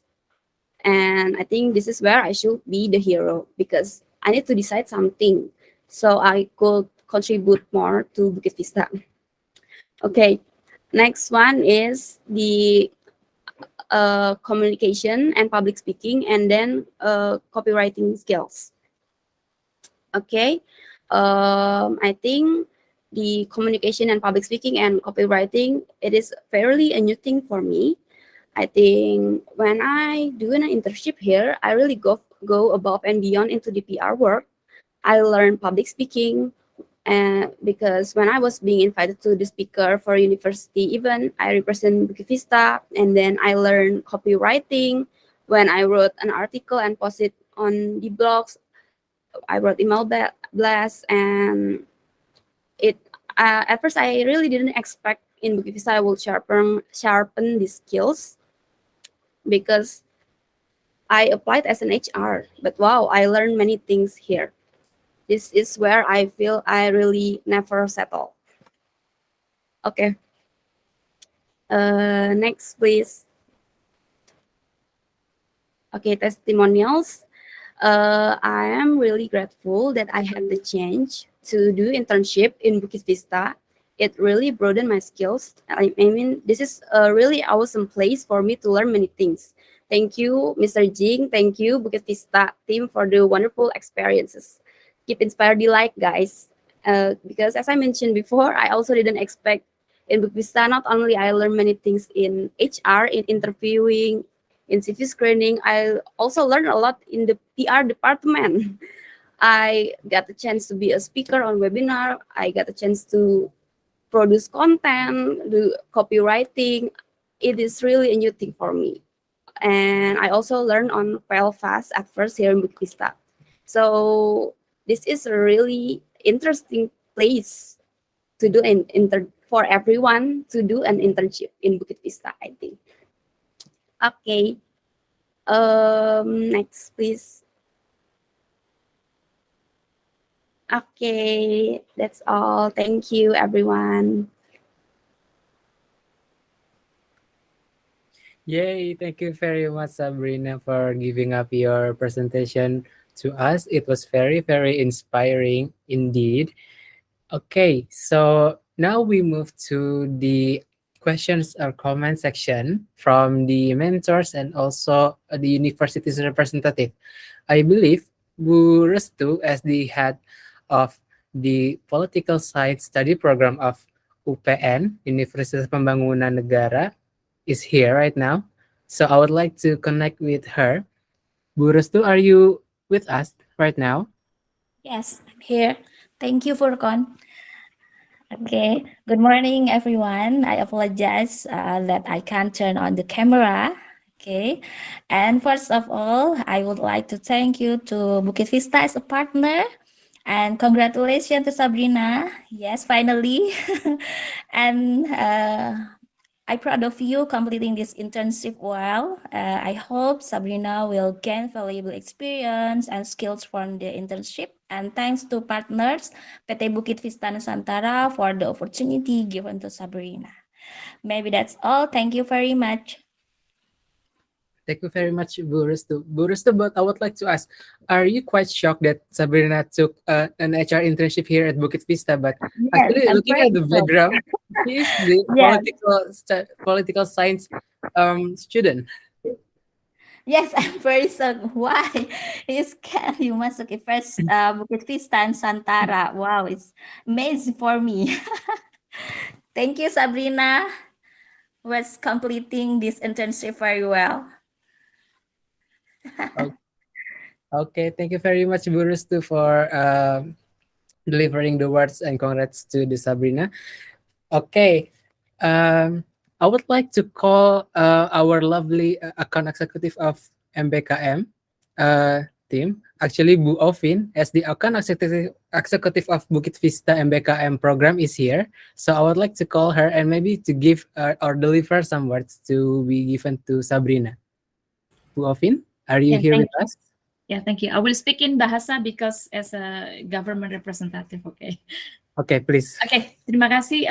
And I think this is where I should be the hero because I need to decide something so I could contribute more to Bukit Vista. Okay, next one is the communication and public speaking, and then copywriting skills. Okay, I think the communication and public speaking and copywriting, it is fairly a new thing for me. I think when I do an internship here, I really go above and beyond into the PR work. I learned public speaking, and because when I was being invited to the speaker for university event, I represent Bukit Vista, and then I learned copywriting. When I wrote an article and posted on the blogs, I wrote email blasts, and it at first I really didn't expect in Bukit Vista I will sharpen these skills because I applied as an HR, but wow, I learned many things here. This is where I feel I really never settle. Okay. Next, please. Okay, testimonials. I am really grateful that I had the chance to do internship in Bukit Vista. It really broadened my skills. I mean, this is a really awesome place for me to learn many things. Thank you, Mr. Jing. Thank you, Bukit Vista team, for the wonderful experiences. Keep inspired the light, guys. Because as I mentioned before, I also didn't expect in Bukit Vista, not only I learned many things in HR, in interviewing, in CV screening, I also learned a lot in the PR department. I got the chance to be a speaker on webinar. I got the chance to produce content, do copywriting. It is really a new thing for me. And I also learned on fail fast at first here in Bukit Vista. So this is a really interesting place to do for everyone to do an internship in Bukit Vista, I think. Okay. Next, please. Okay, that's all. Thank you, everyone. Yay, thank you very much, Sabrina, for giving up your presentation to us. It was very, very inspiring indeed. Okay, so now we move to the questions or comment section from the mentors and also the university's representative. I believe Bu Restu, as the head of the Political Science Study Program of UPN, Universitas Pembangunan Negara, is here right now. So I would like to connect with her. Bu Restu, are you with us right now? Yes, I'm here. Thank you, Furkon. Okay, good morning, everyone. I apologize that I can't turn on the camera. Okay, and first of all, I would like to thank you to Bukit Vista as a partner, and congratulations to Sabrina. Yes, finally, and I'm proud of you completing this internship well. I hope Sabrina will gain valuable experience and skills from the internship. And thanks to partners PT Bukit Vista Nusantara for the opportunity given to Sabrina. Maybe that's all. Thank you very much. Thank you very much, Bu Restu. Bu Restu, but I would like to ask, are you quite shocked that Sabrina took an HR internship here at Bukit Vista? But Yes, actually, I'm looking very at the shocked. background, she is the Yes. political science student. Yes, I'm very shocked. Why? It's can you masuk first Bukit Vista Nusantara. Wow, it's amazing for me. Thank you, Sabrina. Was completing this internship very well. Okay, thank you very much, Bu Restu, for delivering the words and congrats to the Sabrina. Okay, I would like to call our lovely account executive of MBKM team, actually Bu Ovin, as the account executive of Bukit Vista MBKM program is here. So I would like to call her and maybe to give or deliver some words to be given to Sabrina. Bu Ovin, are you Yeah, here thank with us? Yeah, thank you. I will speak in Bahasa because as a government representative, okay. Okay, please. Oke, terima kasih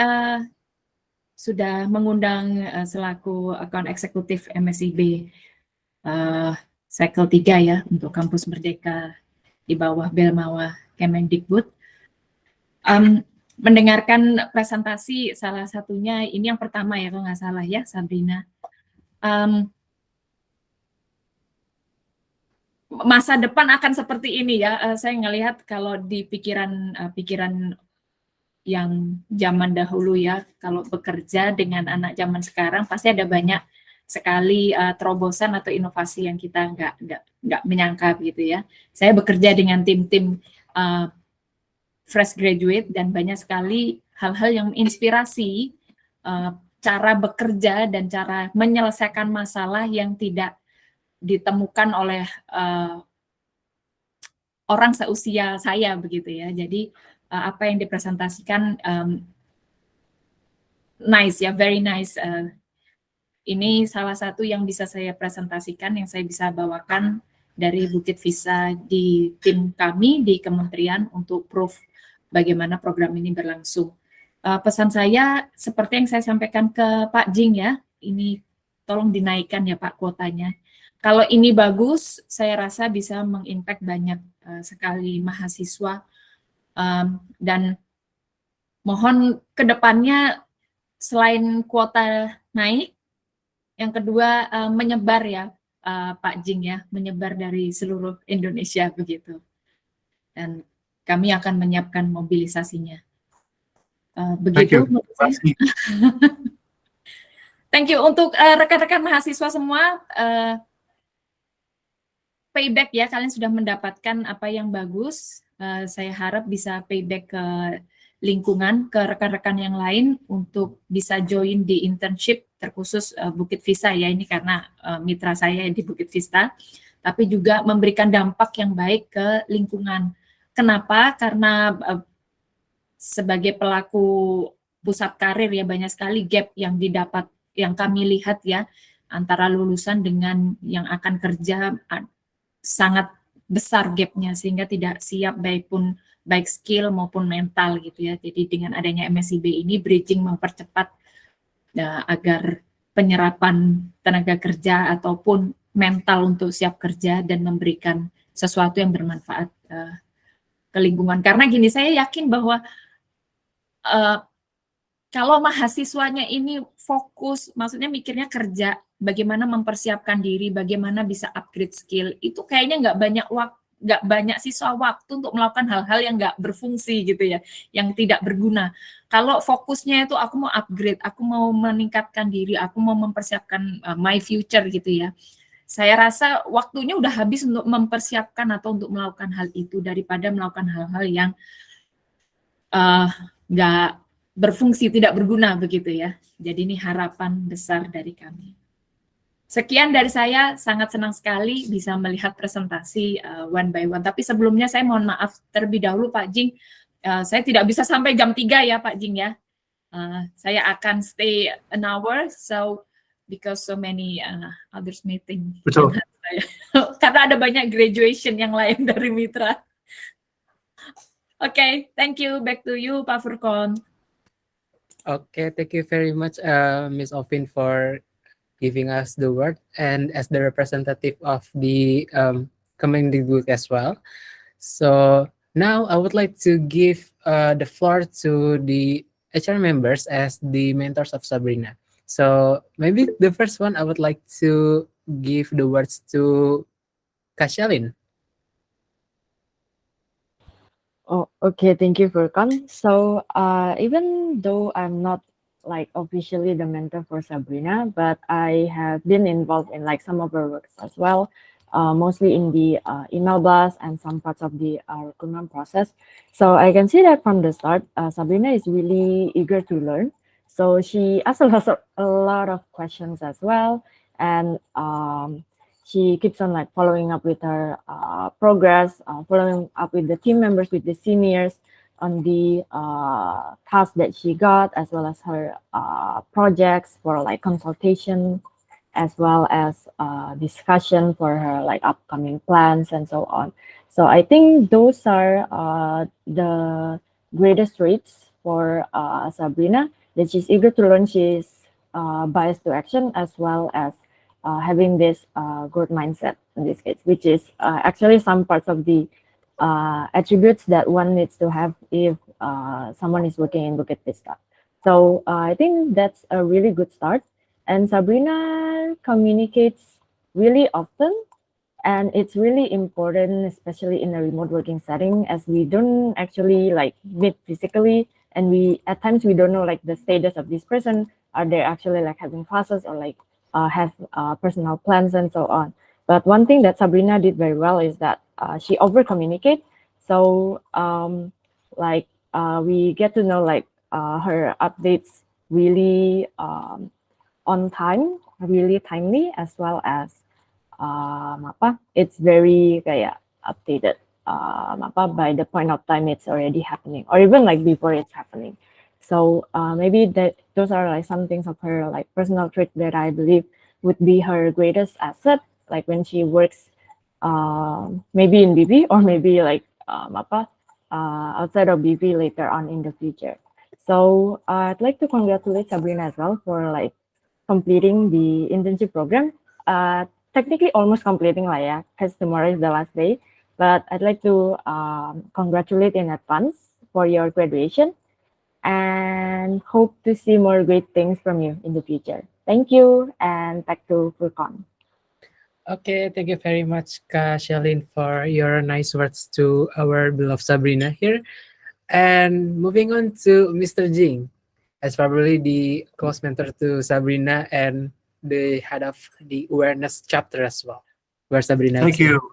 sudah mengundang selaku account eksekutif MSIB cycle 3 ya untuk kampus Merdeka di bawah Belmawa Kemendikbud. Mendengarkan presentasi salah satunya ini yang pertama ya kalau nggak salah ya Sabrina. Masa depan akan seperti ini ya. Saya ngelihat kalau di pikiran yang zaman dahulu ya, kalau bekerja dengan anak zaman sekarang pasti ada banyak sekali terobosan atau inovasi yang kita nggak menyangka gitu ya. Saya bekerja dengan tim-tim fresh graduate dan banyak sekali hal-hal yang menginspirasi cara bekerja dan cara menyelesaikan masalah yang tidak ditemukan oleh orang seusia saya begitu ya. Jadi apa yang dipresentasikan nice ya, very nice. Ini salah satu yang bisa saya presentasikan, yang saya bisa bawakan dari Bukit Vista di tim kami di kementerian untuk proof bagaimana program ini berlangsung. Pesan saya seperti yang saya sampaikan ke Pak Jing ya, ini tolong dinaikkan ya Pak kuotanya. Kalau ini bagus, saya rasa bisa mengimpact banyak sekali mahasiswa dan mohon ke depannya selain kuota naik, yang kedua menyebar ya Pak Jing ya, menyebar dari seluruh Indonesia begitu. Dan kami akan menyiapkan mobilisasinya. Thank Begitu you. menurut saya. Thank you untuk rekan-rekan mahasiswa semua. Payback ya, kalian sudah mendapatkan apa yang bagus. Saya harap bisa payback ke lingkungan, ke rekan-rekan yang lain untuk bisa join di internship terkhusus Bukit Vista ya, ini karena mitra saya di Bukit Vista, tapi juga memberikan dampak yang baik ke lingkungan. Kenapa? Karena sebagai pelaku pusat karir ya, banyak sekali gap yang didapat, yang kami lihat ya, antara lulusan dengan yang akan kerja sangat besar gapnya, sehingga tidak siap baik skill maupun mental gitu ya. Jadi dengan adanya MSIB ini bridging mempercepat agar penyerapan tenaga kerja ataupun mental untuk siap kerja dan memberikan sesuatu yang bermanfaat ke lingkungan. Karena gini, saya yakin bahwa kalau mahasiswanya ini fokus, maksudnya mikirnya kerja, bagaimana mempersiapkan diri, bagaimana bisa upgrade skill, itu kayaknya nggak banyak sisa waktu untuk melakukan hal-hal yang nggak berfungsi gitu ya, yang tidak berguna. Kalau fokusnya itu aku mau upgrade, aku mau meningkatkan diri, aku mau mempersiapkan my future gitu ya, saya rasa waktunya udah habis untuk mempersiapkan atau untuk melakukan hal itu daripada melakukan hal-hal yang nggak berfungsi, tidak berguna begitu ya. Jadi ini harapan besar dari kami. Sekian dari saya, sangat senang sekali bisa melihat presentasi one by one. Tapi sebelumnya saya mohon maaf terlebih dahulu Pak Jing, saya tidak bisa sampai jam 3 ya Pak Jing ya. Saya akan stay an hour, so because so many others meeting. Betul. Karena ada banyak graduation yang lain dari mitra. Oke, thank you. Back to you Pak Furkon. Okay, thank you very much, Ms. Ovin, for giving us the word, and as the representative of the Kemendikbud as well. So now I would like to give the floor to the HR members as the mentors of Sabrina. So maybe the first one, I would like to give the words to Kashalin. Oh, okay. Thank you, Furkan. So, even though I'm not like officially the mentor for Sabrina, but I have been involved in like some of her works as well, mostly in the email blast and some parts of the recruitment process. So I can see that from the start, Sabrina is really eager to learn. So she asks a lot of questions as well, and she keeps on like following up with her progress, following up with the team members, with the seniors on the tasks that she got, as well as her projects for like consultation, as well as discussion for her like upcoming plans and so on. So I think those are the greatest traits for Sabrina, that she's eager to learn, she's biased to action, as well as having this growth mindset in this case, which is actually some parts of the attributes that one needs to have if someone is working in Bukit Vista. So I think that's a really good start. And Sabrina communicates really often, and it's really important, especially in a remote working setting, as we don't actually like meet physically, and we at times we don't know like the status of this person. Are they actually like having classes or like have personal plans and so on? But one thing that Sabrina did very well is that she over communicate. So we get to know like her updates really on time, really timely, as well as it's very kayak updated by the point of time it's already happening, or even like before it's happening. So maybe those are like some things of her like personal trait that I believe would be her greatest asset, like when she works maybe in BV, or maybe like outside of BV later on in the future. So I'd like to congratulate Sabrina as well for like completing the internship program. Technically almost completing lah ya, because tomorrow is the last day. But I'd like to congratulate in advance for your graduation, and hope to see more great things from you in the future. Thank you, and back to Furkan. Okay, thank you very much, Kak Shalin, for your nice words to our beloved Sabrina here. And moving on to Mr. Jing, as probably the close mentor to Sabrina and the head of the awareness chapter as well, where Sabrina Thank is in. you.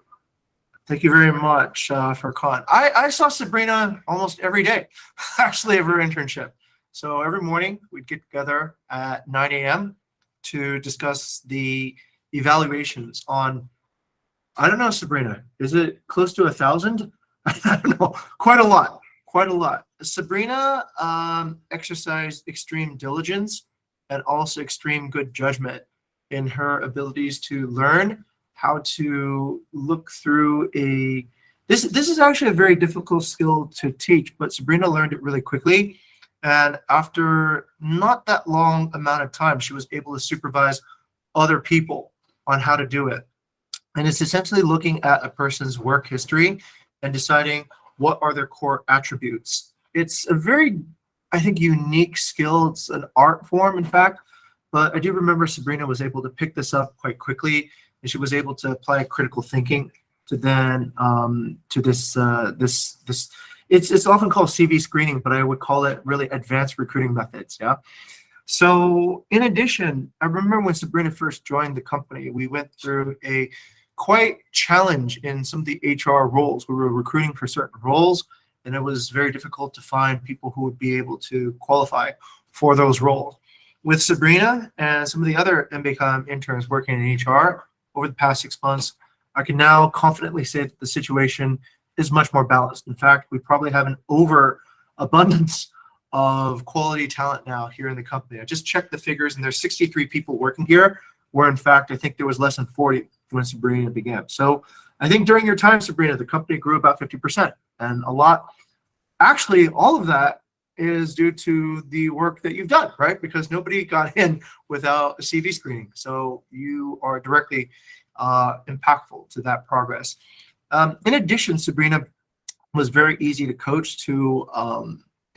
Thank you very much for Con. I saw Sabrina almost every day, actually, of her internship. So every morning we'd get together at 9 a.m. to discuss the evaluations on, I don't know, Sabrina, is it close to 1,000? I don't know, quite a lot, quite a lot. Sabrina exercised extreme diligence and also extreme good judgment in her abilities to learn how to look through a this is actually a very difficult skill to teach, but Sabrina learned it really quickly. And after not that long amount of time, she was able to supervise other people on how to do it. And it's essentially looking at a person's work history and deciding what are their core attributes. It's a very, I think, unique skill. It's an art form, in fact. But I do remember Sabrina was able to pick this up quite quickly, and she was able to apply critical thinking to then to this. It's often called CV screening, but I would call it really advanced recruiting methods. Yeah. So in addition, I remember when Sabrina first joined the company, we went through a quite challenge in some of the HR roles. We were recruiting for certain roles, and it was very difficult to find people who would be able to qualify for those roles. With Sabrina and some of the other MBCom interns working in HR over the past 6 months, I can now confidently say that the situation is much more balanced. In fact, we probably have an overabundance of quality talent now here in the company. I just checked the figures, and there's 63 people working here, where in fact I think there was less than 40 when Sabrina began. So I think during your time, Sabrina, the company grew about 50%, and a lot. Actually, all of that is due to the work that you've done, right? Because nobody got in without a CV screening. So you are directly impactful to that progress. In addition, Sabrina was very easy to coach to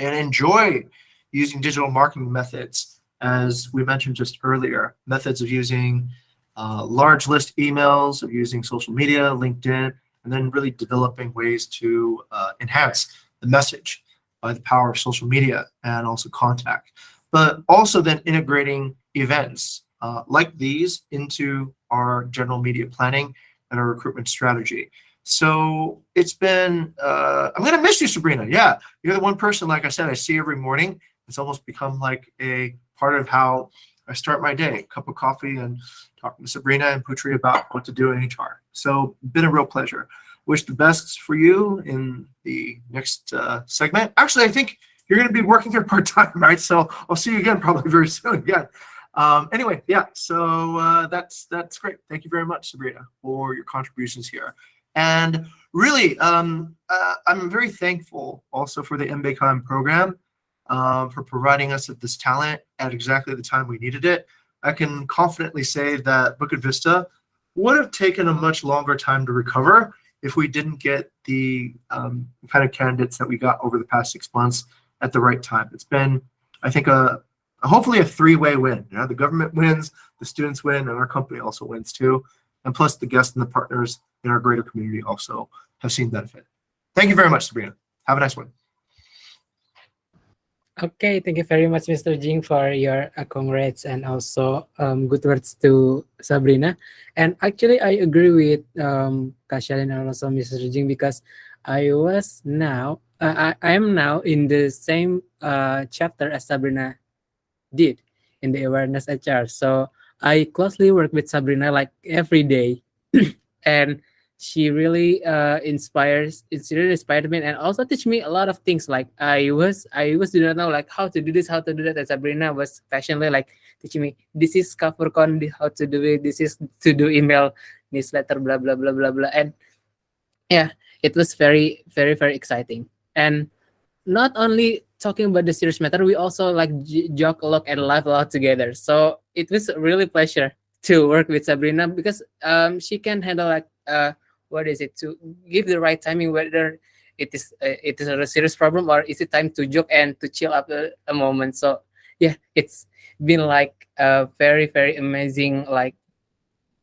and enjoy using digital marketing methods, as we mentioned just earlier, methods of using large list emails, of using social media, LinkedIn, and then really developing ways to enhance the message by the power of social media and also contact. But also then integrating events like these into our general media planning and our recruitment strategy. So it's been, I'm going to miss you, Sabrina. Yeah, you're the one person, like I said, I see every morning. It's almost become like a part of how I start my day, a cup of coffee and talking to Sabrina and Putri about what to do in HR. So been a real pleasure. Wish the best for you in the next segment. Actually, I think you're going to be working here part-time, right? So I'll see you again probably very soon again. Anyway, yeah, so that's great. Thank you very much, Sabrina, for your contributions here. And really, I'm very thankful also for the MBCom program for providing us with this talent at exactly the time we needed it. I can confidently say that Bukit Vista would have taken a much longer time to recover if we didn't get the kind of candidates that we got over the past 6 months at the right time. It's been, I think, hopefully a three-way win. You know, the government wins, the students win, and our company also wins too. And plus the guests and the partners in our greater community also have seen benefit. Thank you very much, Sabrina. Have a nice one. Okay, thank you very much, Mr. Jing, for your congrats and also good words to Sabrina. And actually, I agree with Kak Shalin and also Mr. Jing, because I am now in the same chapter as Sabrina did in the awareness HR. So I closely work with Sabrina like every day, and she really inspired me and also teach me a lot of things. Like I was do not know like how to do this, how to do that, and Sabrina was passionately like teaching me, this is cover con, how to do it, this is to do email newsletter, blah blah blah blah blah. And yeah, it was very very very exciting. And not only talking about the serious matter, we also like joke a lot and laugh a lot together. So it was really pleasure to work with Sabrina, because she can handle like what is it, to give the right timing, whether it is a serious problem or is it time to joke and to chill up a moment. So yeah, it's been like a very very amazing like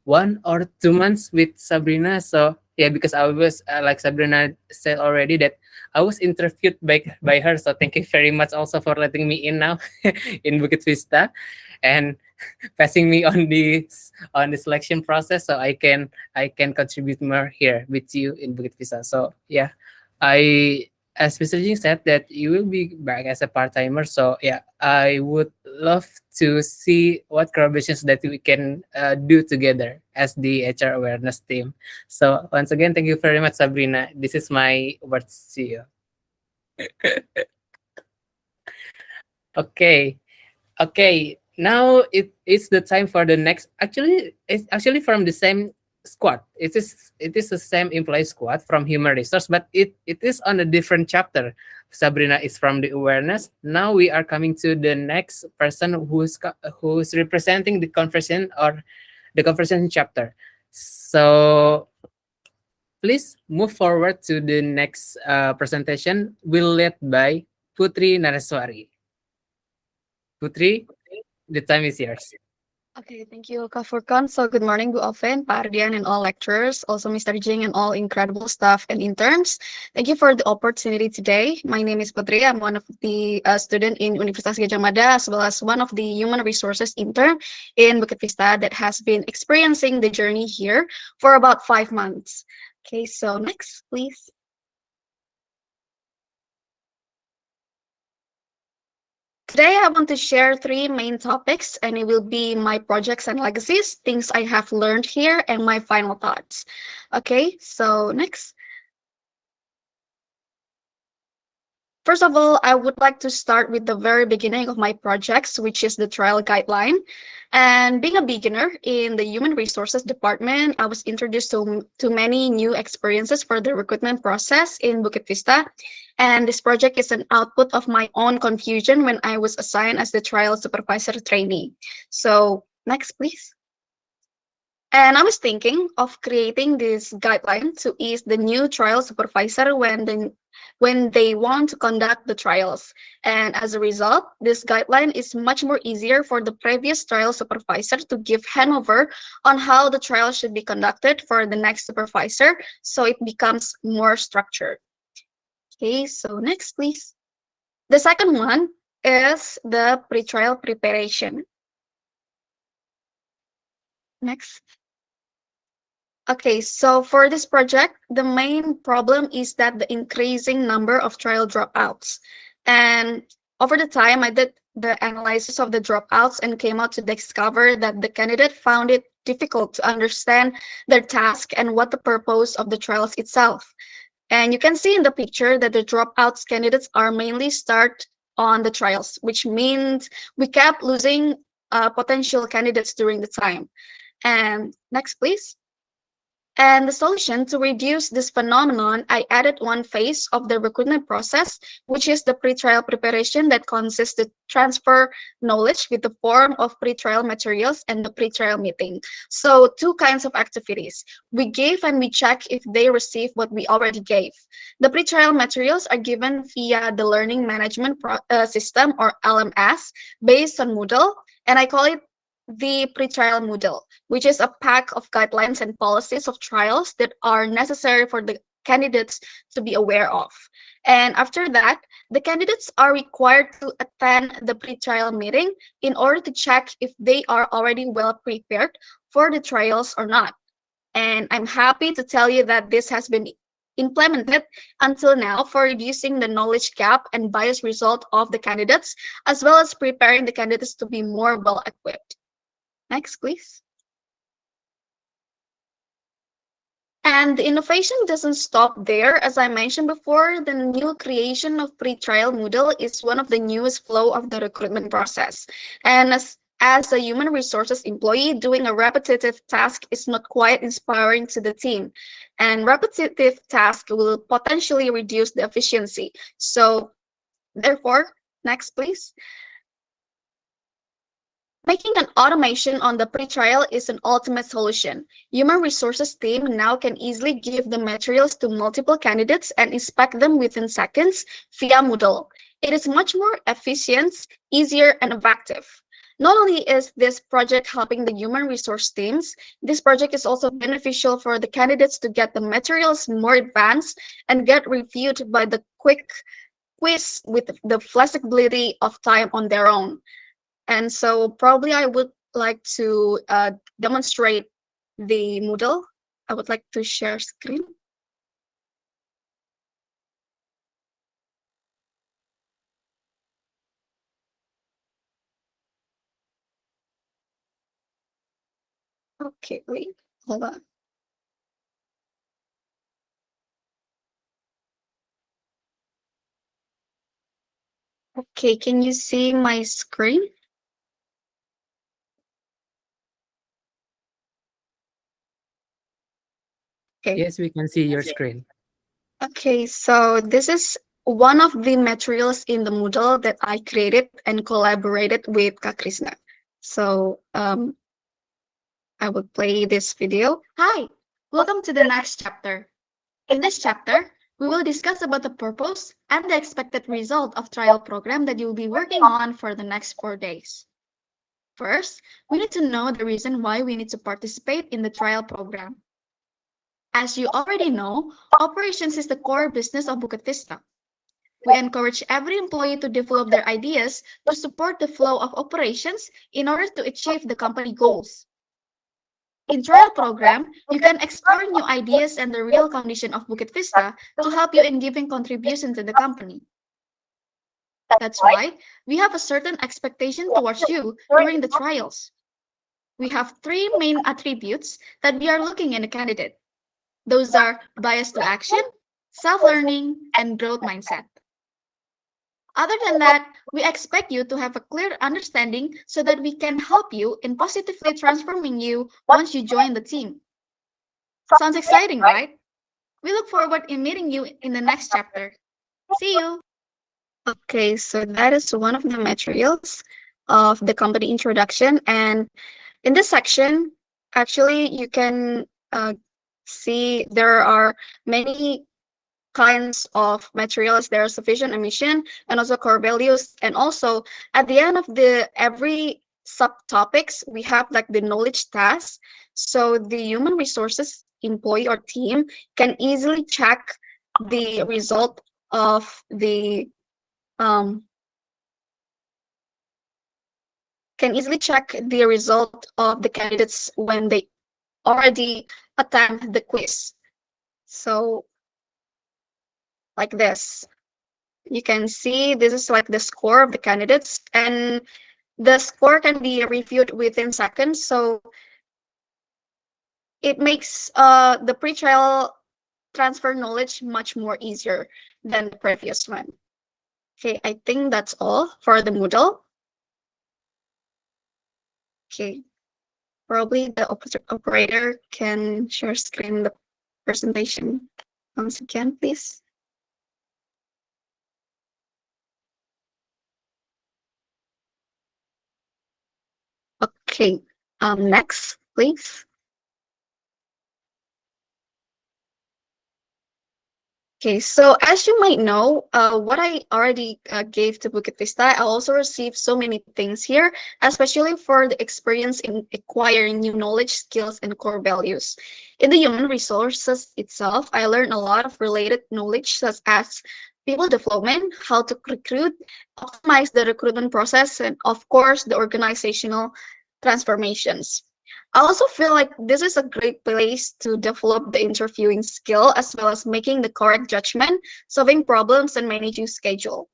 1 or 2 months with Sabrina. So yeah, because I was like Sabrina said already that I was interviewed by her. So thank you very much also for letting me in now in Bukit Vista, and passing me on the selection process, so I can contribute more here with you in Bukit Vista. So yeah, I as Mr. Jing said that you will be back as a part timer. So yeah, I would love to see what collaborations that we can do together as the HR awareness team. So once again, thank you very much, Sabrina. This is my words to you. Okay. Okay, now it's the time for the next. Actually, it's actually from the same squad. It is the same employee squad from human resource, but it is on a different chapter. Sabrina is from the awareness. Now we are coming to the next person who's representing the conversation or the conversation chapter. So please move forward to the next presentation. Will led by Putri Nareswari. Putri, the time is yours. Okay, thank you, Kak Furkan. So good morning, Bu Alvin, Pak Ardian, and all lecturers, also Mr. Jing and all incredible staff and interns. Thank you for the opportunity today. My name is Putri. I'm one of the student in Universitas Gajah Madah, as well as one of the human resources intern in Bukit Vista that has been experiencing the journey here for about 5 months. Okay, so next, please. Today, I want to share 3 main topics, and it will be my projects and legacies, things I have learned here, and my final thoughts. Okay, so next. First of all, I would like to start with the very beginning of my projects, which is the trial guideline. And being a beginner in the human resources department, I was introduced to many new experiences for the recruitment process in Bukit Vista. And this project is an output of my own confusion when I was assigned as the trial supervisor trainee. So next, please. And I was thinking of creating this guideline to ease the new trial supervisor when they want to conduct the trials. And as a result, this guideline is much more easier for the previous trial supervisor to give handover on how the trial should be conducted for the next supervisor, so it becomes more structured. Okay, so next, please. The second one is the pre-trial preparation. Next. Okay, so for this project, the main problem is that the increasing number of trial dropouts. And over the time, I did the analysis of the dropouts and came out to discover that the candidate found it difficult to understand their task and what the purpose of the trials itself. And you can see in the picture that the dropouts candidates are mainly start on the trials, which means we kept losing potential candidates during the time. And next, please. And the solution to reduce this phenomenon, I added one phase of the recruitment process, which is the pre-trial preparation that consists to transfer knowledge with the form of pre-trial materials and the pre-trial meeting. So 2 kinds of activities. We give and we check if they receive what we already gave. The pre-trial materials are given via the Learning Management System, or LMS, based on Moodle, and I call it the pre-trial Moodle, which is a pack of guidelines and policies of trials that are necessary for the candidates to be aware of. And after that, the candidates are required to attend the pre-trial meeting in order to check if they are already well prepared for the trials or not. And I'm happy to tell you that this has been implemented until now for reducing the knowledge gap and bias result of the candidates, as well as preparing the candidates to be more well equipped. Next, please. And the innovation doesn't stop there. As I mentioned before, the new creation of pre-trial Moodle is one of the newest flow of the recruitment process. And as a human resources employee, doing a repetitive task is not quite inspiring to the team. And repetitive task will potentially reduce the efficiency. So therefore, next, please. Making an automation on the pre-trial is an ultimate solution. Human resources team now can easily give the materials to multiple candidates and inspect them within seconds via Moodle. It is much more efficient, easier, and effective. Not only is this project helping the human resource teams, this project is also beneficial for the candidates to get the materials more advanced and get reviewed by the quick quiz with the flexibility of time on their own. And so probably I would like to demonstrate the Moodle. I would like to share screen. Okay, wait, hold on. Okay, can you see my screen? Okay. Yes, we can see your screen. Okay, so this is one of the materials in the Moodle that I created and collaborated with Kak Krishna. So I will play this video. Hi, welcome to the next chapter. In this chapter, we will discuss about the purpose and the expected result of trial program that you'll be working on for the next 4 days. First, we need to know the reason why we need to participate in the trial program. As you already know, operations is the core business of Bukit Vista. We encourage every employee to develop their ideas to support the flow of operations in order to achieve the company goals. In trial program, you can explore new ideas and the real condition of Bukit Vista to help you in giving contribution to the company. That's why we have a certain expectation towards you during the trials. We have 3 main attributes that we are looking in a candidate. Those are bias to action, self-learning, and growth mindset. Other than that, we expect you to have a clear understanding so that we can help you in positively transforming you once you join the team. Sounds exciting, right? We look forward in meeting you in the next chapter. See you! Okay, so that is one of the materials of the company introduction. And in this section, actually, you can see there are many kinds of materials. There are sufficient emission and also core values. And also at the end of every subtopics, we have like the knowledge task. So the human resources employee or team can easily check the result of the candidates when they already attempt the quiz. So like this, you can see this is like the score of the candidates, and the score can be reviewed within seconds. So it makes the pre-trial transfer knowledge much more easier than the previous one. Okay, I think that's all for the Moodle. Okay, probably the operator can share screen the presentation once again, please. Okay, next, please. Okay, so as you might know, what I already gave to Bukit Vista, I also received so many things here, especially for the experience in acquiring new knowledge, skills, and core values. In the human resources itself, I learned a lot of related knowledge, such as people development, how to recruit, optimize the recruitment process, and of course, the organizational transformations. I also feel like this is a great place to develop the interviewing skill as well as making the correct judgment, solving problems, and managing schedule.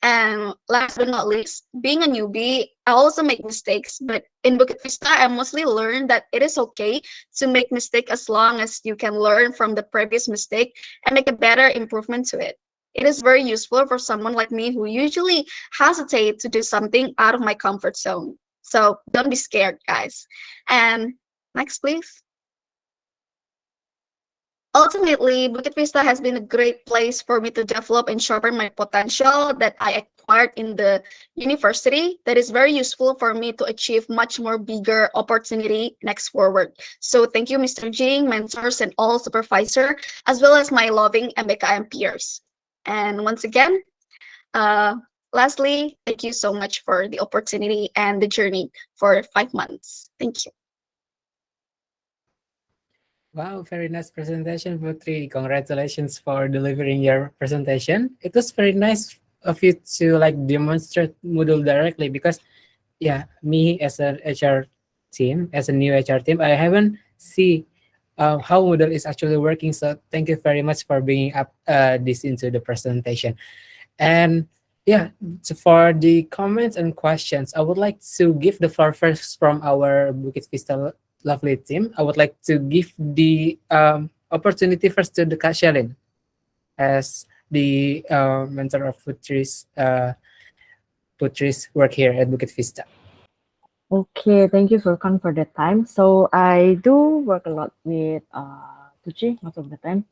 And last but not least, being a newbie, I also make mistakes, but in Bukit Vista, I mostly learned that it is okay to make mistake as long as you can learn from the previous mistake and make a better improvement to it. It is very useful for someone like me who usually hesitate to do something out of my comfort zone. So don't be scared, guys. And next, please. Ultimately, Bukit Vista has been a great place for me to develop and sharpen my potential that I acquired in the university that is very useful for me to achieve much more bigger opportunity next forward. So thank you, Mr. Jing, mentors, and all supervisor, as well as my loving MBKM peers. And once again, Lastly, thank you so much for the opportunity and the journey for 5 months. Thank you. Wow, very nice presentation, Putri. Congratulations for delivering your presentation. It was very nice of you to like demonstrate Moodle directly because yeah, me as an HR team, as a new HR team, I haven't see how Moodle is actually working. So thank you very much for bringing up this into the presentation. And yeah, so for the comments and questions, I would like to give the floor first from our Bukit Vista lovely team. I would like to give the opportunity first to the Kak Shalin as the mentor of Putri's work here at Bukit Vista. Okay, thank you for the time. So I do work a lot with Putri most of the time.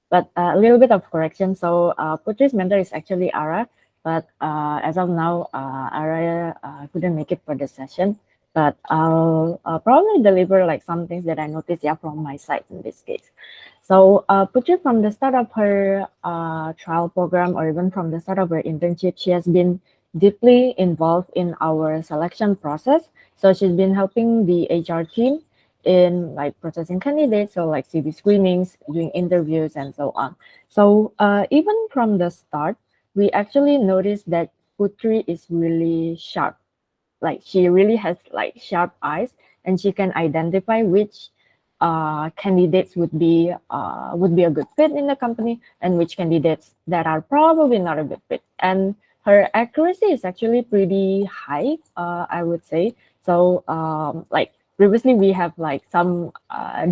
But a little bit of correction. So Putri's mentor is actually Ara, but as of now, Ara couldn't make it for the session. But I'll probably deliver like some things that I noticed, yeah, from my side in this case. So Putri, from the start of her trial program, or even from the start of her internship, she has been deeply involved in our selection process. So she's been helping the HR team in like processing candidates, so like CV screenings, doing interviews, and so on. So even from the start, we actually noticed that Putri is really sharp. Like she really has like sharp eyes, and she can identify which candidates would be a good fit in the company, and which candidates that are probably not a good fit. And her accuracy is actually pretty high, I would say. So like previously we have like some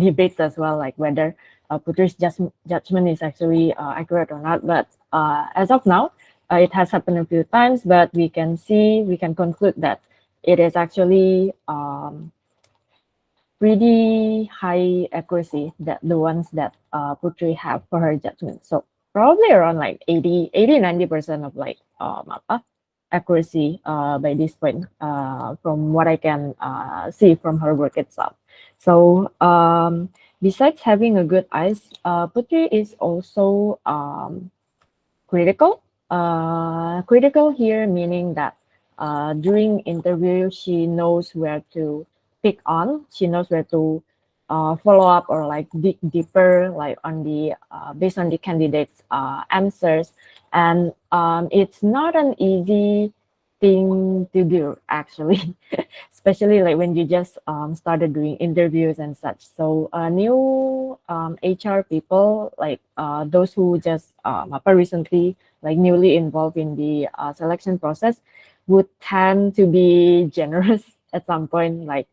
debates as well, like whether Putri's judgment is actually accurate or not. But as of now, it has happened a few times, but we can conclude that it is actually pretty high accuracy, that the ones that Putri have for her judgment. So probably around like 90% of like accuracy by this point, from what I can see from her work itself. So besides having a good eyes, Putri is also critical. Critical here meaning that during interview, she knows where to pick on. She knows where to follow up or like dig deeper, like on the based on the candidates' answers. And it's not an easy thing to do actually, especially like when you just started doing interviews and such. So new HR people, like those who just recently like newly involved in the selection process, would tend to be generous at some point, like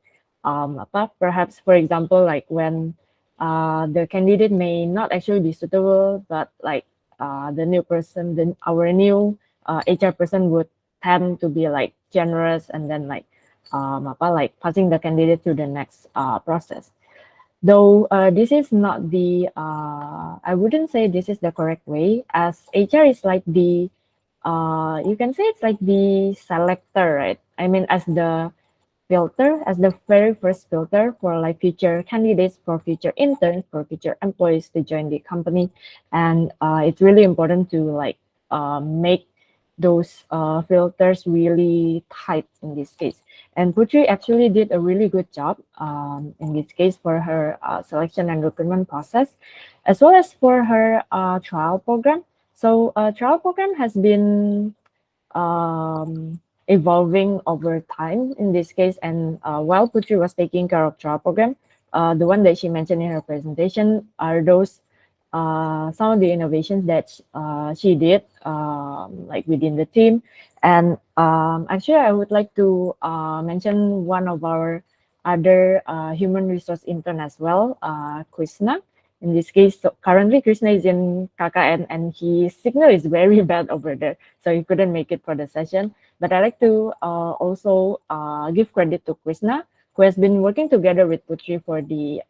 perhaps for example, like when the candidate may not actually be suitable, but like the new person, our new HR person would tend to be like generous, and then like like passing the candidate to the next process. Though this is not the I wouldn't say this is the correct way, as HR is like the you can say it's like the selector, right? I mean, as the filter, as the very first filter for like future candidates, for future interns, for future employees to join the company. And it's really important to like make those filters really tight in this case. And Putri actually did a really good job in this case for her selection and recruitment process, as well as for her trial program. So trial program has been evolving over time in this case. And while Putri was taking care of trial program, the one that she mentioned in her presentation are those some of the innovations that she did like within the team. And actually, I would like to mention one of our other human resource intern as well, Krishna. In this case, so currently Krishna is in KKN and his signal is very bad over there, so he couldn't make it for the session. But I like to also give credit to Krishna, who has been working together with Putri for the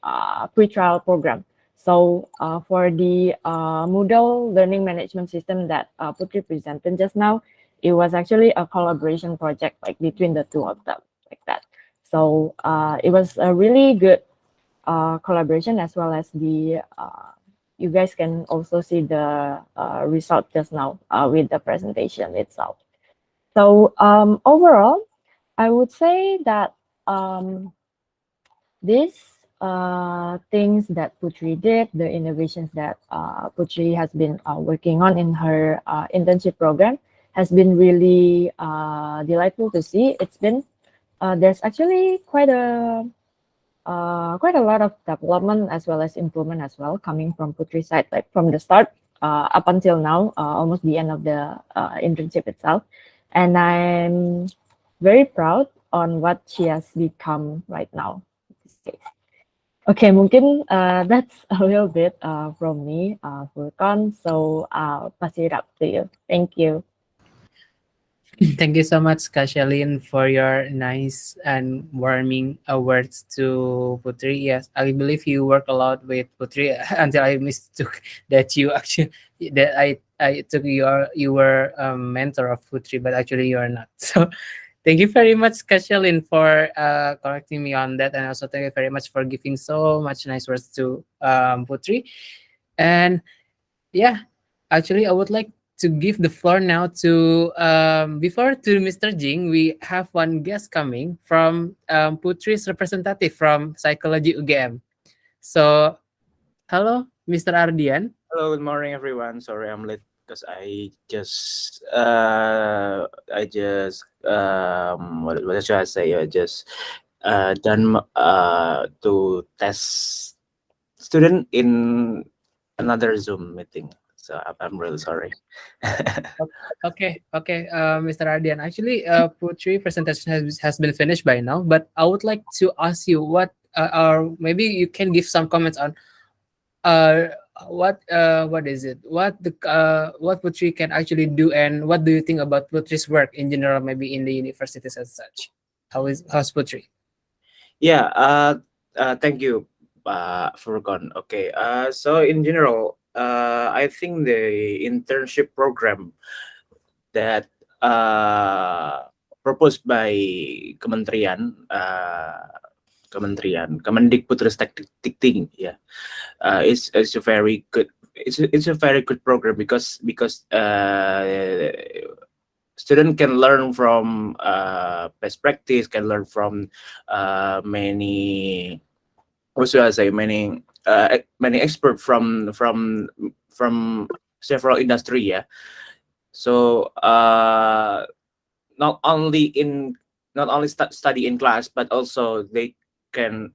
pre-trial program. So for the Moodle learning management system that Putri presented just now, it was actually a collaboration project like between the two of them, like that. So it was a really good collaboration, as well as the you guys can also see the result just now with the presentation itself. So overall, I would say that these things that Putri did, the innovations that Putri has been working on in her internship program, has been really delightful to see. It's been there's actually quite a lot of development as well as improvement as well coming from Putri's side, like from the start up until now, almost the end of the internship itself. And I'm very proud on what she has become right now. Okay, mungkin that's a little bit from me, Furkan. So I'll pass it up to you. Thank you. Thank you so much, Kashalin, for your nice and warming words to Putri. Yes, I believe you work a lot with Putri until I mistook that you actually that I took you were a mentor of Putri, but actually you are not. So thank you very much, Kashalin, for correcting me on that, and also thank you very much for giving so much nice words to Putri. And yeah, actually, I would like to give the floor now to before to Mr. Jing. We have one guest coming from Putri's representative from Psychology UGM. So, hello, Mr. Ardian. Hello, good morning, everyone. Sorry I'm late because what should I say? I just done to test student in another Zoom meeting. So I'm really sorry. Okay, Mr. Ardian. Actually, Putri presentation has been finished by now, but I would like to ask you what or maybe you can give some comments on what is it? What Putri can actually do, and what do you think about Putri's work in general, maybe in the universities as such? How's Putri? Yeah, thank you, Furkan. Okay, so in general, I think the internship program that proposed by Kemendikbudristek Dikting, yeah, is a very good. It's a very good program because student can learn from best practice, can learn from many, what should I say, many experts from several industry. Yeah, so not only study in class, but also they can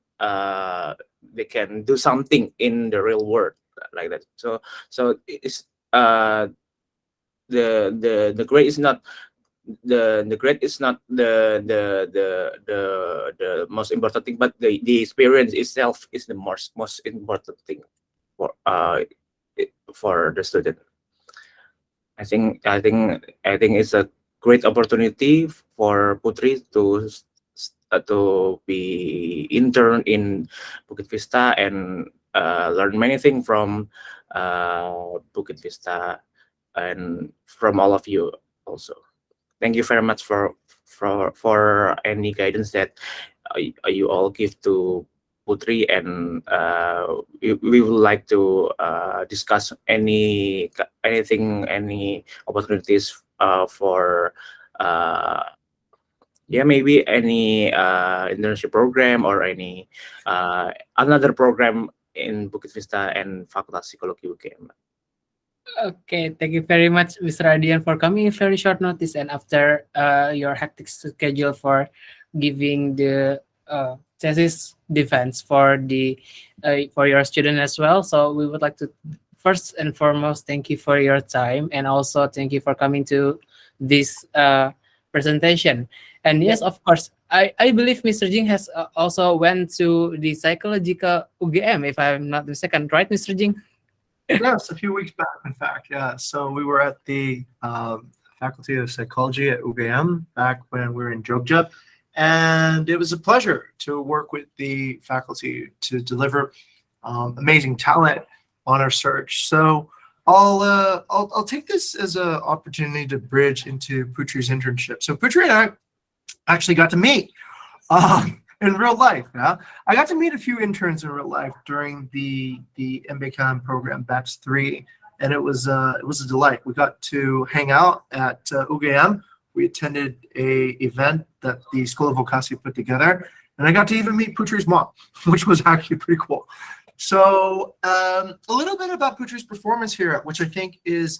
do something in the real world like that. So it's the grade is not the grade is not the most important thing, but the experience itself is the most important thing for the student. I think it's a great opportunity for Putri to be intern in Bukit Vista and learn many things from Bukit Vista and from all of you also. Thank you very much for any guidance that you all give to Putri, and we would like to discuss any opportunities for maybe any internship program or any another program in Bukit Vista and Fakultas Psikologi UGM. Okay, thank you very much, Mr. Ardian, for coming in very short notice and after your hectic schedule for giving the thesis defense for your student as well. So we would like to first and foremost thank you for your time, and also thank you for coming to this presentation. And yes, of course, I believe Mr. Jing has also went to the psychological UGM, if I'm not mistaken, right, Mr. Jing? Yes, a few weeks back, in fact. Yeah. So we were at the Faculty of Psychology at UGM back when we were in Jogja, and it was a pleasure to work with the faculty to deliver amazing talent on our search. So I'll take this as an opportunity to bridge into Putri's internship. So Putri and I actually got to meet in real life. Yeah, I got to meet a few interns in real life during the MBCAM program batch 3, and it was a delight. We got to hang out at UGM. we attended a event that the School of Vokasi put together, and I got to even meet Putri's mom, which was actually pretty cool. So a little bit about Putri's performance here, which I think is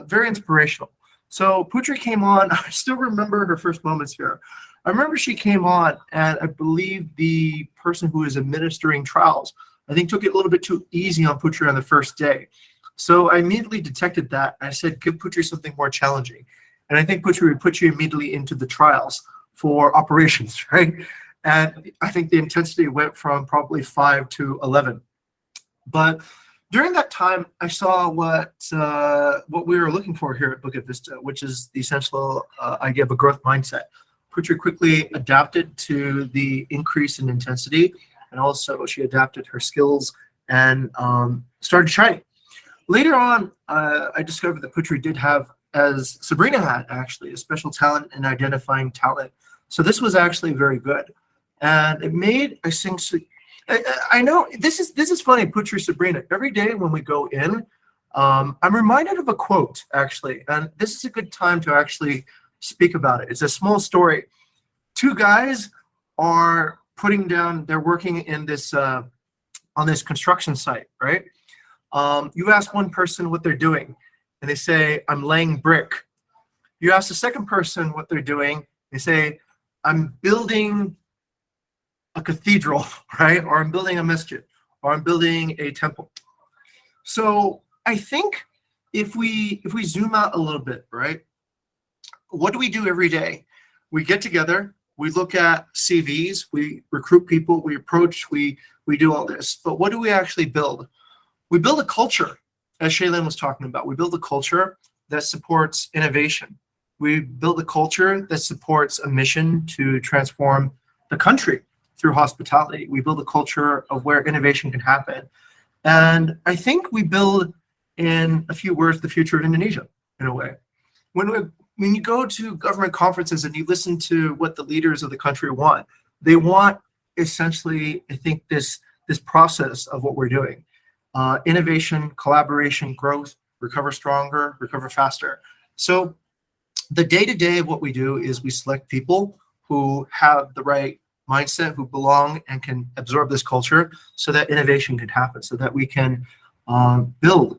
very inspirational. So Putri came on, I still remember her first moments here. I remember she came on, and I believe the person who is administering trials, I think, took it a little bit too easy on Putri on the first day. So I immediately detected that. I said, give Putri something more challenging. And I think Putri would put you immediately into the trials for operations, right? And I think the intensity went from probably 5 to 11. But during that time, I saw what we were looking for here at Bukit Vista, which is the essential idea of a growth mindset. Putri quickly adapted to the increase in intensity, and also she adapted her skills and started shining. Later on, I discovered that Putri did have, as Sabrina had actually, a special talent in identifying talent. So this was actually very good. And it made, I know, this is funny, Putri, Sabrina. Every day when we go in, I'm reminded of a quote, actually. And this is a good time to actually speak about it. It's a small story. Two guys are they're working in this, on this construction site, right? You ask one person what they're doing, and they say, I'm laying brick. You ask the second person what they're doing, they say, I'm building a cathedral, right? Or I'm building a masjid, or I'm building a temple. So I think if we zoom out a little bit, right? What do we do every day? We get together, we look at CVs, we recruit people, we approach, we do all this. But what do we actually build? We build a culture, as Shaylin was talking about. We build a culture that supports innovation. We build a culture that supports a mission to transform the country through hospitality. We build a culture of where innovation can happen. And I think we build, in a few words, the future of Indonesia, in a way. When you go to government conferences and you listen to what the leaders of the country want, they want essentially, I think, this process of what we're doing. Innovation, collaboration, growth, recover stronger, recover faster. So the day-to-day of what we do is we select people who have the right mindset, who belong and can absorb this culture so that innovation can happen, so that we can build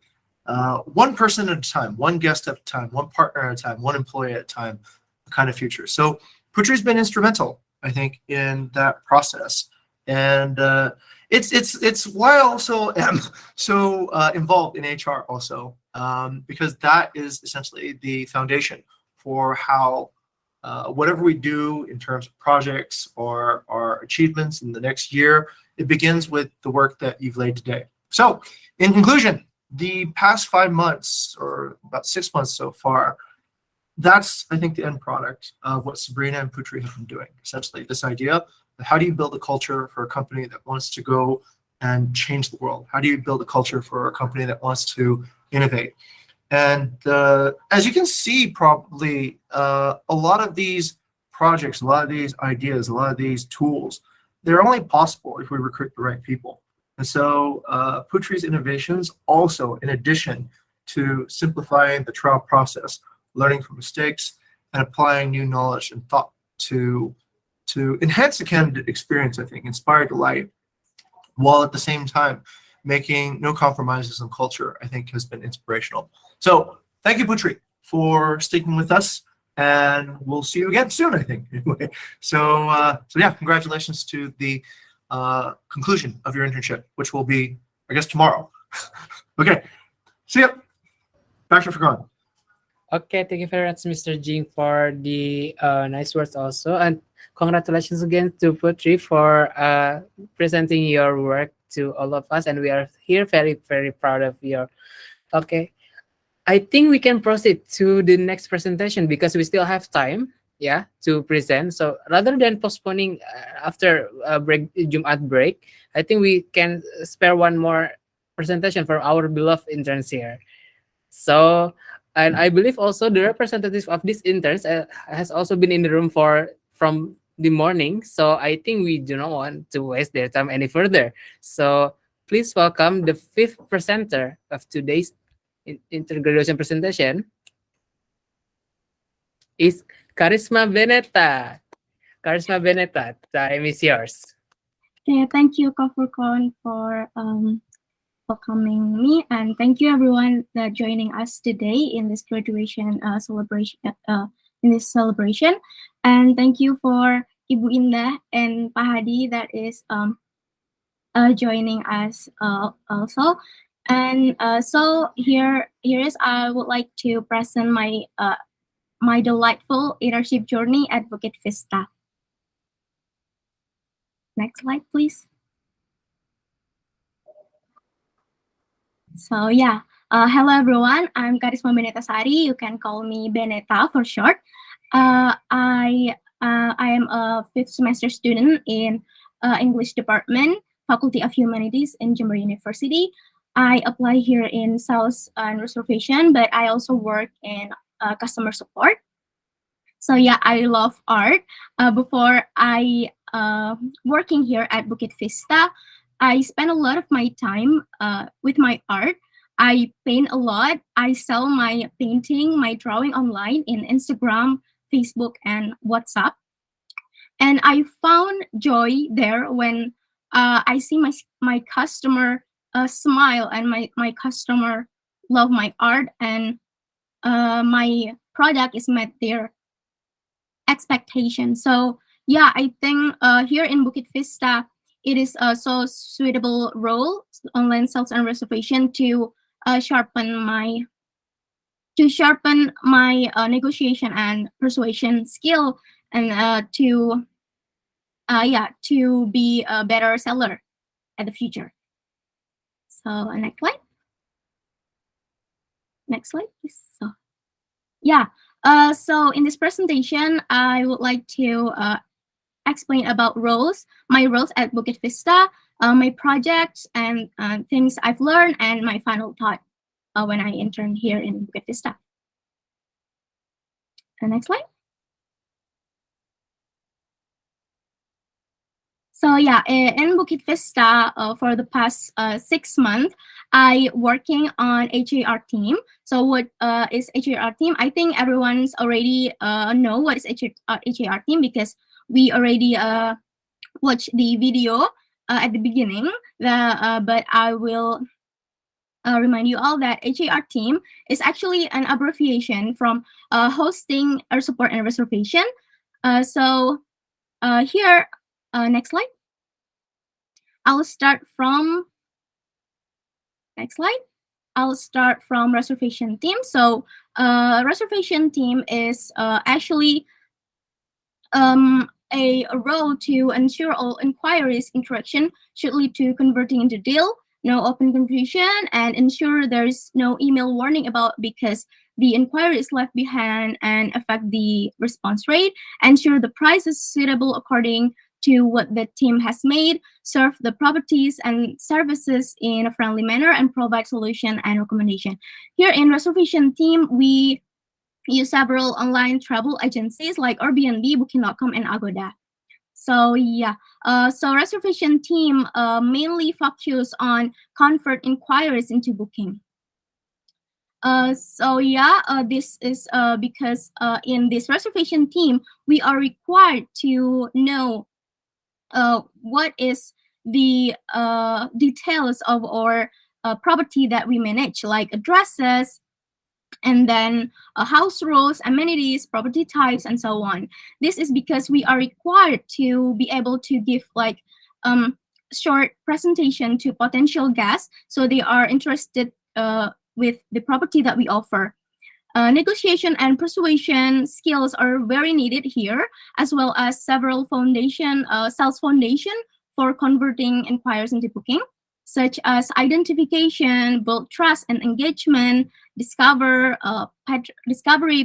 one person at a time, one guest at a time, one partner at a time, one employee at a time, kind of future. So Putri's been instrumental, I think, in that process. And it's why I also am so involved in HR also, because that is essentially the foundation for how whatever we do in terms of projects or our achievements in the next year, it begins with the work that you've laid today. So in conclusion, the past 5 months, or about 6 months so far, that's, I think, the end product of what Sabrina and Putri have been doing. Essentially, this idea of how do you build a culture for a company that wants to go and change the world? How do you build a culture for a company that wants to innovate? And as you can see, probably a lot of these projects, a lot of these ideas, a lot of these tools, they're only possible if we recruit the right people. And so Putri's innovations also, in addition to simplifying the trial process, learning from mistakes, and applying new knowledge and thought to enhance the candidate experience, I think, inspire delight, while at the same time making no compromises on culture, I think has been inspirational. So thank you, Putri, for sticking with us, and we'll see you again soon, I think. Anyway, so yeah, congratulations to the conclusion of your internship, which will be, I guess, tomorrow. Okay, see ya. Back to Furkan. Okay, thank you very much, Mr. Jing, for the nice words also. And congratulations again to Putri for presenting your work to all of us. And we are here very, very proud of you. Okay, I think we can proceed to the next presentation because we still have time, yeah, to present. So rather than postponing after Jumat break, I think we can spare one more presentation for our beloved interns here. So, and I believe also the representative of these interns has also been in the room from the morning. So I think we do not want to waste their time any further. So please welcome the fifth presenter of today's intergraduation presentation. is Karisma Beneta. Karisma Beneta, time is yours. Okay, thank you, Kafurkon, for welcoming me, and thank you everyone that joining us today in this graduation celebration. In this celebration, and thank you for Ibu Indah and Pak Hadi that is joining us also. And so here is I would like to present my my delightful internship journey at Bukit Vista. Next slide, please. So yeah, hello everyone. I'm Karisma Beneta Sari. You can call me Beneta for short. I am a 5th semester student in English department, Faculty of Humanities in Jember University. I apply here in sales and reservation, but I also work in customer support. So yeah, I love art. Before I working here at Bukit Vista, I spend a lot of my time with my art. I paint a lot. I sell my painting, my drawing online in Instagram, Facebook, and WhatsApp. And I found joy there when I see my customer smile and my customer love my art, and my product is met their expectation. So yeah, I think here in Bukit Vista, it is a so suitable role, online sales and reservation, to sharpen my negotiation and persuasion skill, and to be a better seller at the future. So next slide. Next slide, please. So yeah. So in this presentation, I would like to explain about roles, my roles at Bukit Vista, my projects and things I've learned, and my final thought when I interned here in Bukit Vista. Next slide. So yeah, in Bukit Vista, for the past 6 months, I working on HAR team. So what is HAR team? I think everyone's already know what is HAR team, because we already watched the video at the beginning. But I will remind you all that HAR team is actually an abbreviation from hosting or support and reservation. So here, next slide. I'll start from, next slide. I'll start from reservation team. So reservation team is actually a role to ensure all inquiries interaction should lead to converting into deal, no open confusion, and ensure there's no email warning about because the inquiry is left behind and affect the response rate, ensure the price is suitable according to what the team has made, serve the properties and services in a friendly manner, and provide solution and recommendation. Here in reservation team, we use several online travel agencies like Airbnb, Booking.com, and Agoda. So yeah, so reservation team mainly focus on convert inquiries into booking. So yeah, this is because in this reservation team, we are required to know what is the details of our property that we manage, like addresses, and then house rules, amenities, property types, and so on. This is because we are required to be able to give like short presentation to potential guests, so they are interested with the property that we offer. Negotiation and persuasion skills are very needed here, as well as several sales foundation for converting inquiries into booking, such as identification, build trust and engagement, discovery,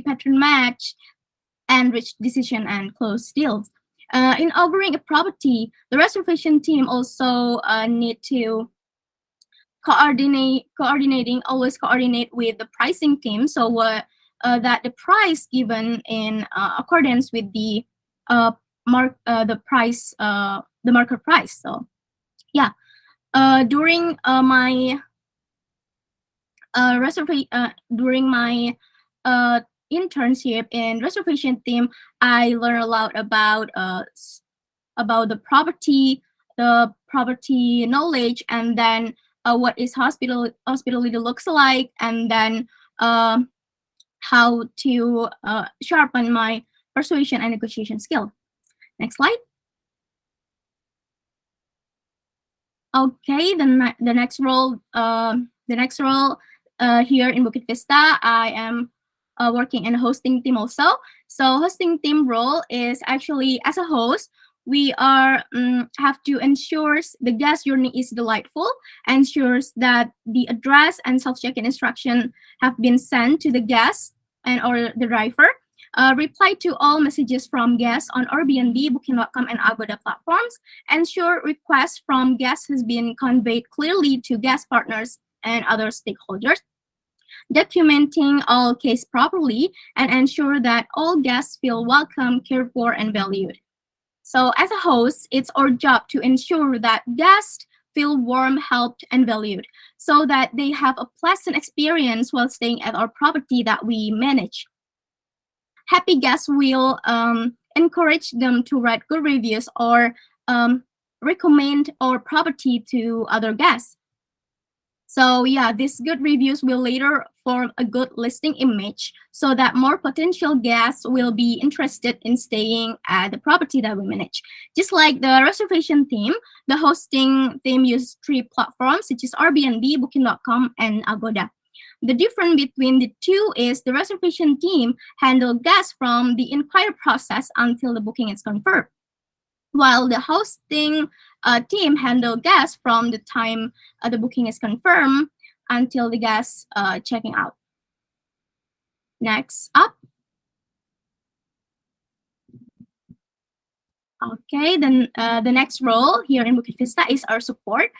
pattern match, and reach decision and close deals. In offering a property, the reservation team also need to always coordinate with the pricing team, so that the price given in accordance with the market price. So yeah, during my internship in reservation team, I learned a lot about the property knowledge, and then what is hospitality looks like, and then how to sharpen my persuasion and negotiation skill. Next slide. Okay, the next role here in Bukit Vista, I am working in a hosting team also. So hosting team role is actually, as a host, we are have to ensure the guest journey is delightful, ensures that the address and self-check-in instruction have been sent to the guest and or the driver, reply to all messages from guests on Airbnb, Booking.com, and Agoda platforms, ensure requests from guests has been conveyed clearly to guest partners and other stakeholders, documenting all cases properly, and ensure that all guests feel welcome, cared for, and valued. So as a host, it's our job to ensure that guests feel warm, helped, and valued, so that they have a pleasant experience while staying at our property that we manage. Happy guests will encourage them to write good reviews or recommend our property to other guests. So yeah, these good reviews will later form a good listing image so that more potential guests will be interested in staying at the property that we manage. Just like the reservation team, the hosting team uses 3 platforms, such as Airbnb, Booking.com, and Agoda. The difference between the two is the reservation team handle guests from the inquiry process until the booking is confirmed, while the hosting team handle guests from the time the booking is confirmed until the guests checking out. Next up. Okay, then the next role here in Bukit Vista is our support.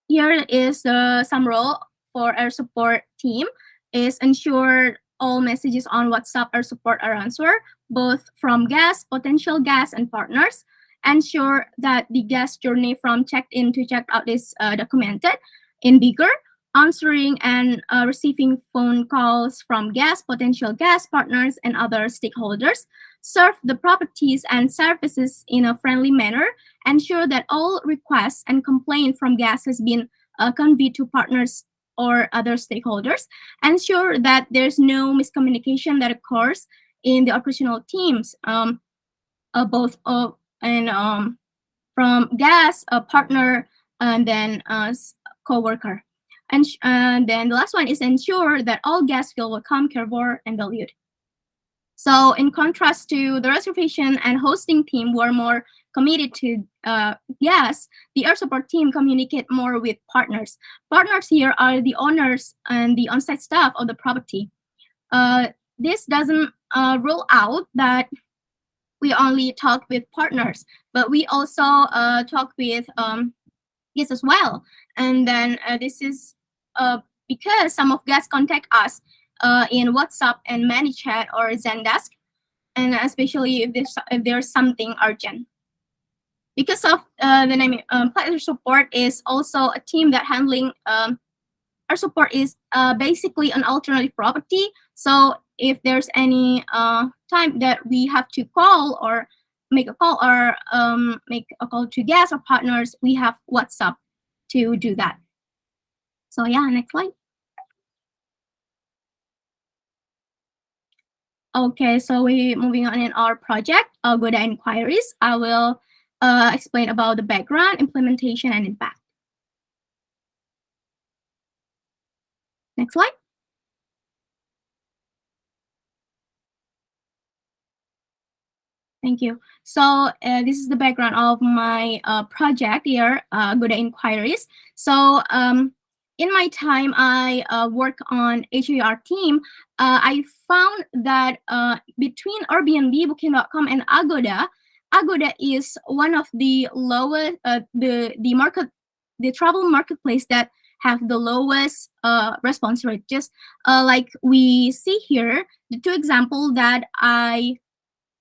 Here is some role for our support team is ensure all messages on WhatsApp or support are answered, both from guests, potential guests, and partners. Ensure that the guest journey from checked-in to checked-out is documented in bigger, answering and receiving phone calls from guests, potential guests, partners, and other stakeholders. Serve the properties and services in a friendly manner. Ensure that all requests and complaints from guests has been conveyed to partners or other stakeholders. Ensure that there's no miscommunication that occurs in the operational teams, both from guest, a partner, and then co-worker. And then the last one is ensure that all guests feel welcome, cared for, and valued. So in contrast to the reservation and hosting team who are more committed to guests, the air support team communicate more with partners. Partners here are the owners and the on-site staff of the property. This doesn't rule out that we only talk with partners, but we also talk with guests as well. And then this is because some of guests contact us in WhatsApp and ManyChat or Zendesk, and especially if there's something urgent. Because of the name, Platter Support is also a team that handling our support is basically an alternative property. So if there's any time that we have to call or make a call or make a call to guests or partners, we have WhatsApp to do that. So yeah, next slide. Okay, so we moving on in our project, Agoda Inquiries. I will explain about the background, implementation, and impact. Next slide. Thank you. So this is the background of my project here, Agoda Inquiries. So in my time, I work on HAR team. I found that between Airbnb, Booking.com, and Agoda, Agoda is one of the lowest, the travel marketplace that have the lowest response rate. Just like we see here, the 2 examples that I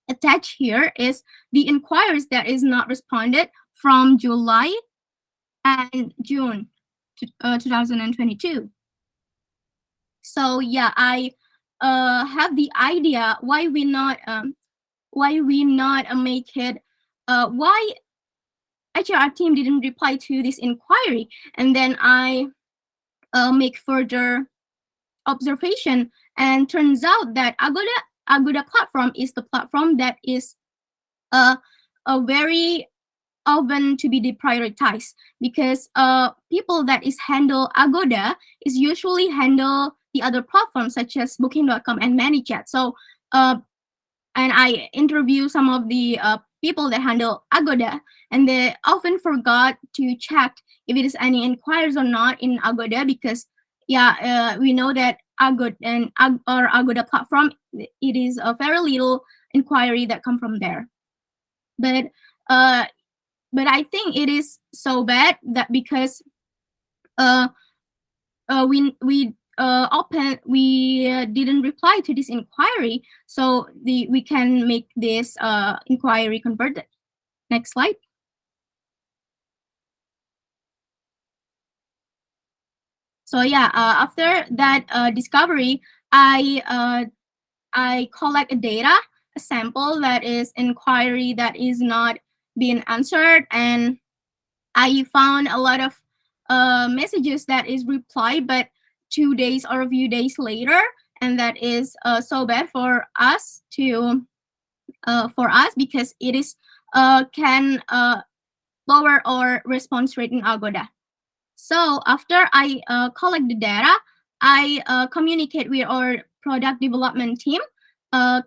attach here is the inquiries that is not responded from July and June 2022. So yeah, I have the idea why we not make it, why HR team didn't reply to this inquiry, and then I make further observation, and turns out that Agoda platform is the platform that is a very often to be deprioritized, because people that is handle Agoda is usually handle the other platforms such as Booking.com and ManyChat. So and I interview some of the people that handle Agoda, and they often forgot to check if it is any inquiries or not in Agoda, because we know that Agoda platform, it is a very little inquiry that come from there. But I think it is so bad that because we didn't reply to this inquiry, so we can make this inquiry converted. Next slide. So after that discovery, I collect data, a sample that is inquiry that is not being answered, and I found a lot of messages that is replied, but 2 days or a few days later, and that is so bad for us because it is can lower our response rate in Agoda. So after I collect the data, I communicate with our product development team,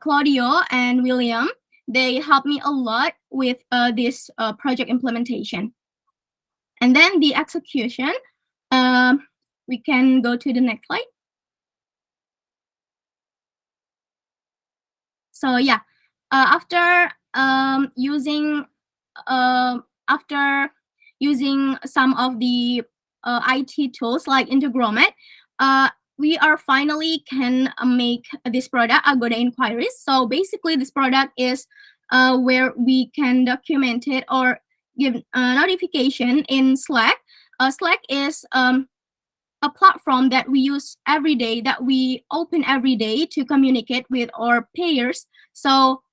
Claudio and William. They helped me a lot with this project implementation. And then the execution, we can go to the next slide. So after using some of the IT tools like Integromat, we are finally can make this product Agoda inquiries. So basically, this product is where we can document it or give a notification in Slack. Slack is a platform that we use every day, that we open every day to communicate with our peers. So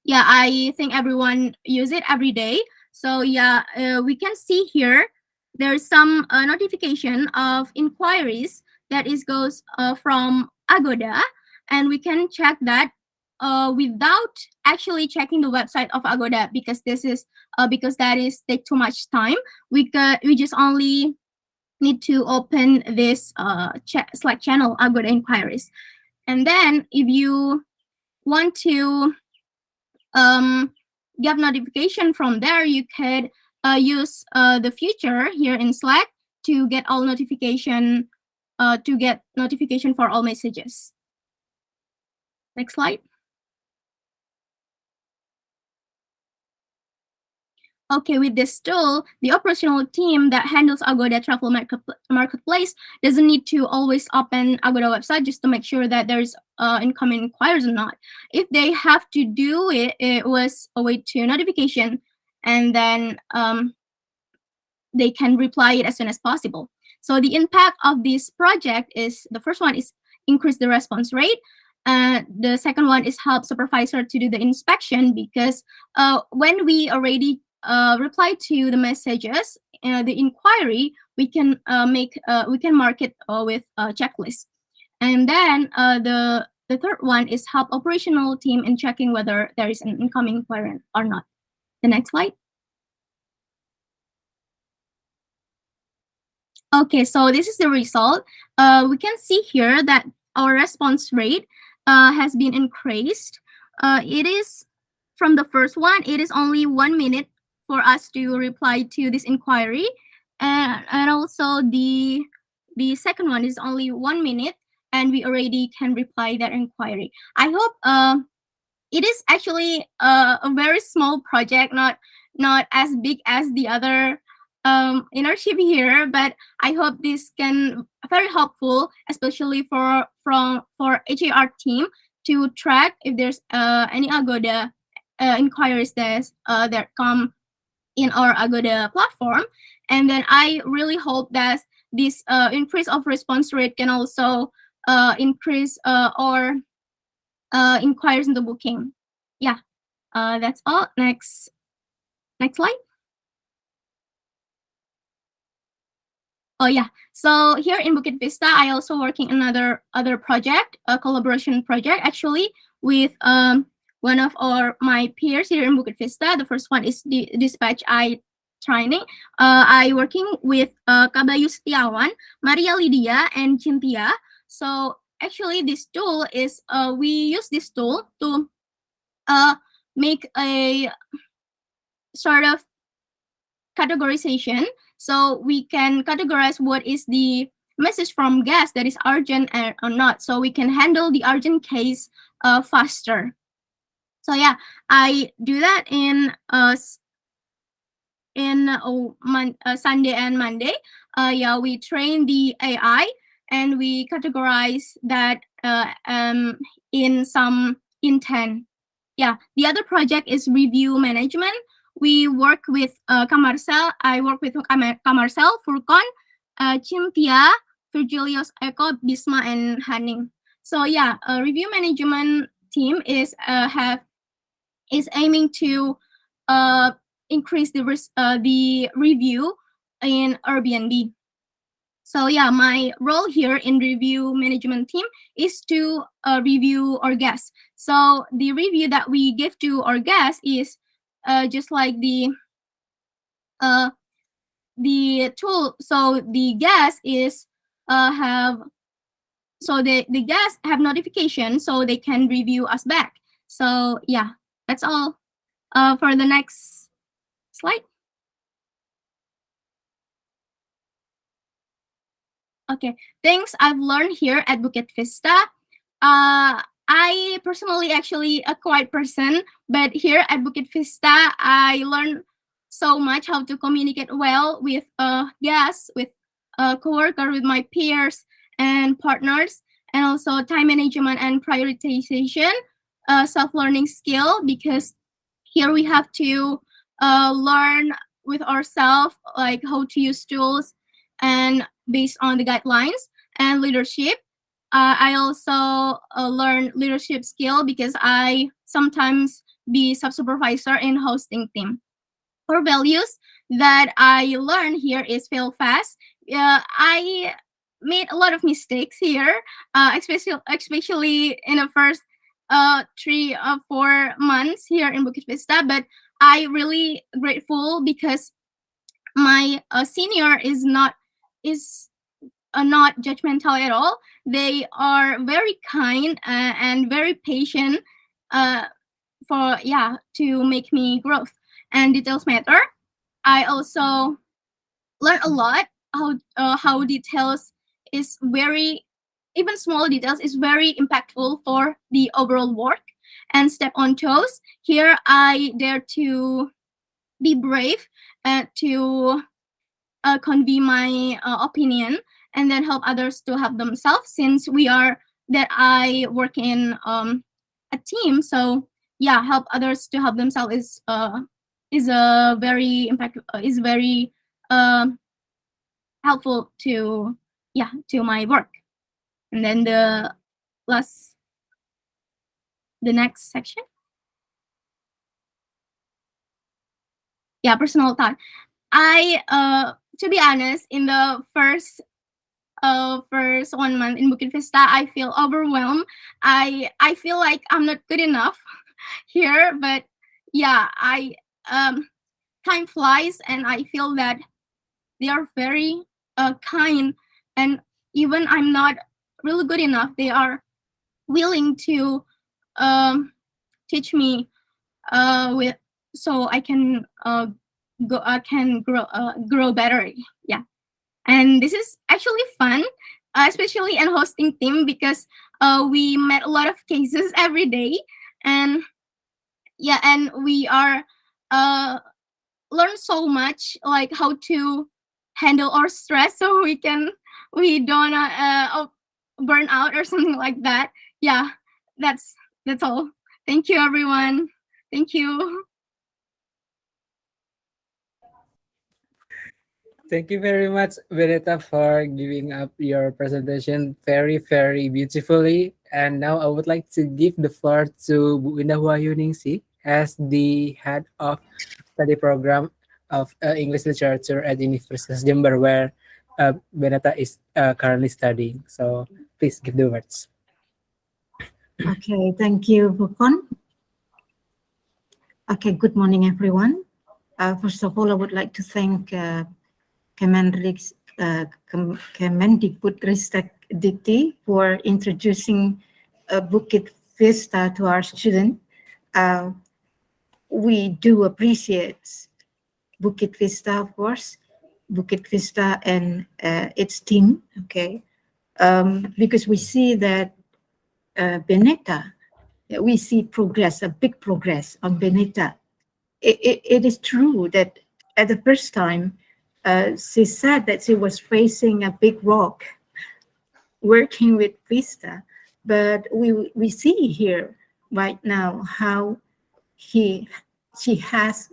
I think everyone use it every day. So we can see here there's some notification of inquiries that goes from Agoda, and we can check that without actually checking the website of Agoda, because that is take too much time. We just only need to open this Slack channel, Agoda inquiries. And then if you want to get notification from there, you could use the feature here in Slack to get all notification for all messages. Next slide. Okay, with this tool, the operational team that handles Agoda Travel Marketplace doesn't need to always open Agoda website just to make sure that there's incoming inquiries or not. If they have to do it, it was a way to notification, and then they can reply it as soon as possible. So the impact of this project is, the first one is increase the response rate. The second one is help supervisor to do the inspection, because when we already reply to the messages, the inquiry, we can mark it with a checklist. And then the third one is help operational team in checking whether there is an incoming inquiry or not. The next slide. Okay, so this is the result. We can see here that our response rate has been increased. It is, from the first one, it is only 1 minute for us to reply to this inquiry, and also the second one is only 1 minute, and we already can reply that inquiry. I hope it is actually a very small project, not as big as the other internship here, but I hope this can very helpful, especially for HAR team, to track if there's any Agoda inquiries that come in our Agoda platform. And then I really hope that this increase of response rate can also increase or inquires into booking. Yeah, that's all. Next slide. Oh yeah, so here in Bukit Vista, I also working another project, a collaboration project actually with one of my peers here in Bukit Vista. The first one is the dispatch training. I working with Kabayu Setiawan, Maria Lydia, and Cynthia. So actually, this tool is we use this tool to make a sort of categorization. So we can categorize what is the message from guest that is urgent or not. So we can handle the urgent case faster. So yeah, I do that in Sunday and Monday. Yeah, we train the AI and we categorize that in some intent. Yeah, the other project is review management. We work with Kamarcel. I work with Kamarcel, Furkon, Cynthia, Virgilius, Eko, Bisma, and Haning. So yeah, review management team is aiming to increase the review in Airbnb. So yeah, my role here in review management team is to review our guests. So the review that we give to our guests is just like the tool. So the guest is the guests have notification so they can review us back. So yeah, that's all. For the next slide. Okay, things I've learned here at Bukit Vista. I personally actually a quiet person, but here at Bukit Vista, I learned so much how to communicate well with guests, with coworker, with my peers and partners, and also time management and prioritization, self-learning skill, because here we have to learn with ourselves, like how to use tools and based on the guidelines and leadership. I also learn leadership skill because I sometimes be sub-supervisor in hosting team. Core values that I learned here is fail fast. I made a lot of mistakes here, especially in the first 3 or 4 months here in Bukit Vista. But I really grateful because my senior is not judgmental at all. They are very kind and very patient to make me growth. And details matter. I also learn a lot how details is very, even small details is very impactful for the overall work. And step on toes. Here I dare to be brave to convey my opinion and then help others to help themselves, since I work in a team. So yeah, help others to help themselves is a very is very helpful to my work. And then the next section. Yeah, personal thought. I to be honest, in the first 1 month in Bukit Vista, I feel overwhelmed. I feel like I'm not good enough here, but yeah, time flies and I feel that they are very kind, and even I'm not really good enough, they are willing to teach me so I can grow better. Yeah. And this is actually fun, especially in hosting team, because we met a lot of cases every day, and yeah, and we are learn so much, like how to handle our stress so we don't burn out or something like that. Yeah, that's all. Thank you, everyone. Thank you. Thank you very much, Benita, for giving up your presentation very, very beautifully. And now I would like to give the floor to Bu Indah Wahyuningsi as the head of study program of English literature at University of Jember, where Benita is currently studying. So please give the words. Okay, thank you, Bukon. Okay, good morning, everyone. First of all, I would like to thank Kemendikbudristek Dikti for introducing Bukit Vista to our student. We do appreciate Bukit Vista, of course, Bukit Vista and its team, okay, because we see that Benita, we see progress, a big progress on Benita. It is true that at the first time, she said that she was facing a big rock working with Vista, but we see here right now how she has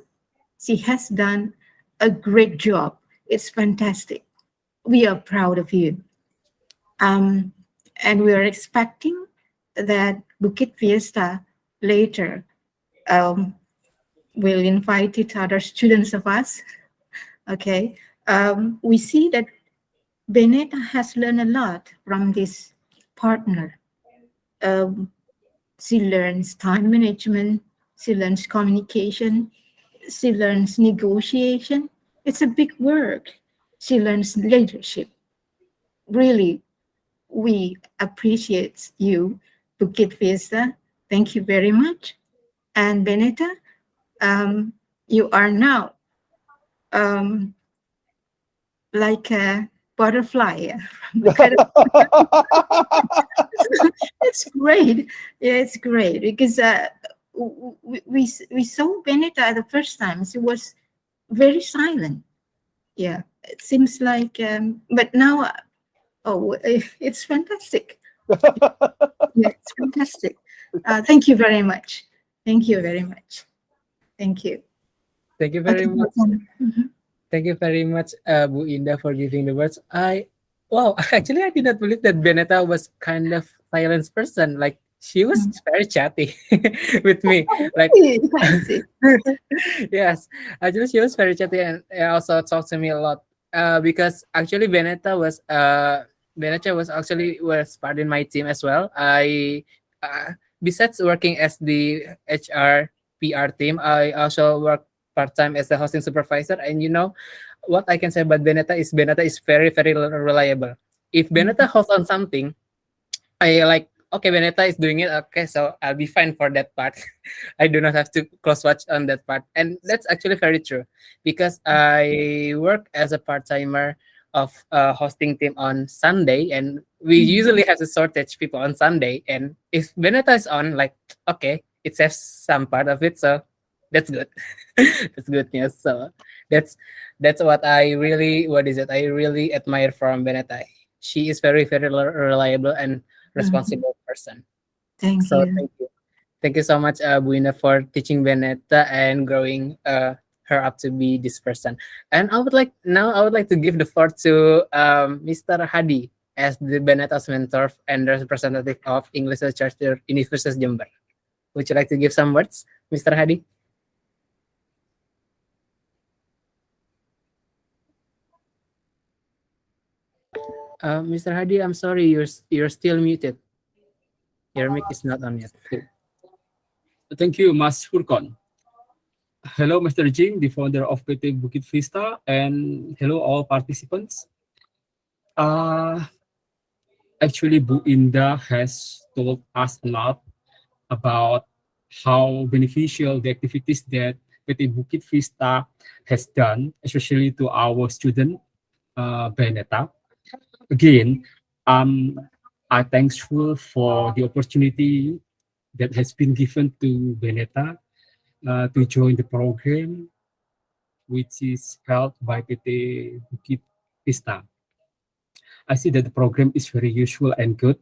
done a great job. It's fantastic. We are proud of you. And we are expecting that Bukit Vista later will invite each other students of us. Okay, we see that Benita has learned a lot from this partner. She learns time management, she learns communication, she learns negotiation. It's a big work. She learns leadership. Really, we appreciate you, Bukit Vista. Thank you very much. And Benita, you are now like a butterfly. It's great. Yeah, it's great because we saw Benita the first time. She was very silent. Yeah, it seems like, but now, it's fantastic. Yeah, it's fantastic. Thank you very much. Thank you very much. Thank you. Thank you very Okay, much. Mhm. Thank you very much, Bu Indah, for giving the words. Actually, I did not believe that Benita was kind of silent person. Like she was very chatty with me. Like I see. yes, actually she was very chatty and also talked to me a lot. Because actually Benita was part in my team as well. I besides working as the HR PR team, I also work part-time as the hosting supervisor. And you know what I can say about Benita is very, very reliable. If Benita hosts on something, I like, okay, Benita is doing it, okay, so I'll be fine for that part. I do not have to cross watch on that part. And that's actually very true because I work as a part-timer of hosting team on Sunday, and we usually have to shortage people on Sunday. And if Benita is on, like, okay, it saves some part of it, so that's good. That's good news. So that's what I really admire from Benita. She is very, very reliable and responsible person. Thank So you. thank you so much, Buina, for teaching Benita and growing her up to be this person. And I would like to give the floor to Mr. Hadi as the Benita's mentor and representative of English Literature University of Jember. Would you like to give some words, Mr. Hadi? Mr. Hadi, I'm sorry, you're still muted. Your mic is not on yet. Thank you, Mas Furkon. Hello, Mr. Jing, the founder of PT Bukit Vista, and hello all participants. Actually, Bu Indah has told us a lot about how beneficial the activities that PT Bukit Vista has done, especially to our student, Benita. Again, I'm thankful for the opportunity that has been given to Benita to join the program, which is held by PT Bukit Vista. I see that the program is very useful and good.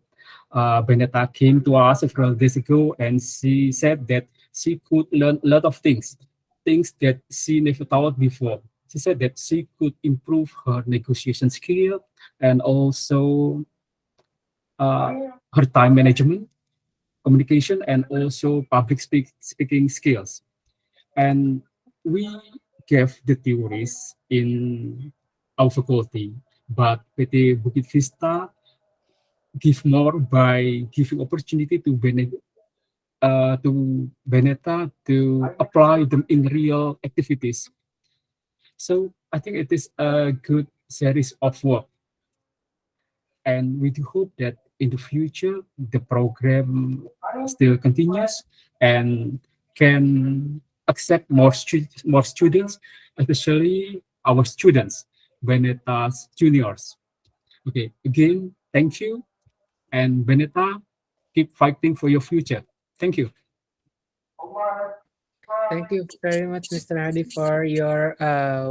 Benita came to us several days ago and she said that she could learn a lot of things that she never thought before. she said that she could improve her negotiation skill and also her time management, communication, and also public speaking skills. And we gave the theories in our faculty, but PT Bukit Vista give more by giving opportunity to Beneta to apply them in real activities. So I think it is a good series of work, and we do hope that in the future the program still continues and can accept more students, especially our students, Beneta's juniors. Okay, again, thank you, and Beneta, keep fighting for your future. Thank you. Thank you very much, Mr. Hadi, for your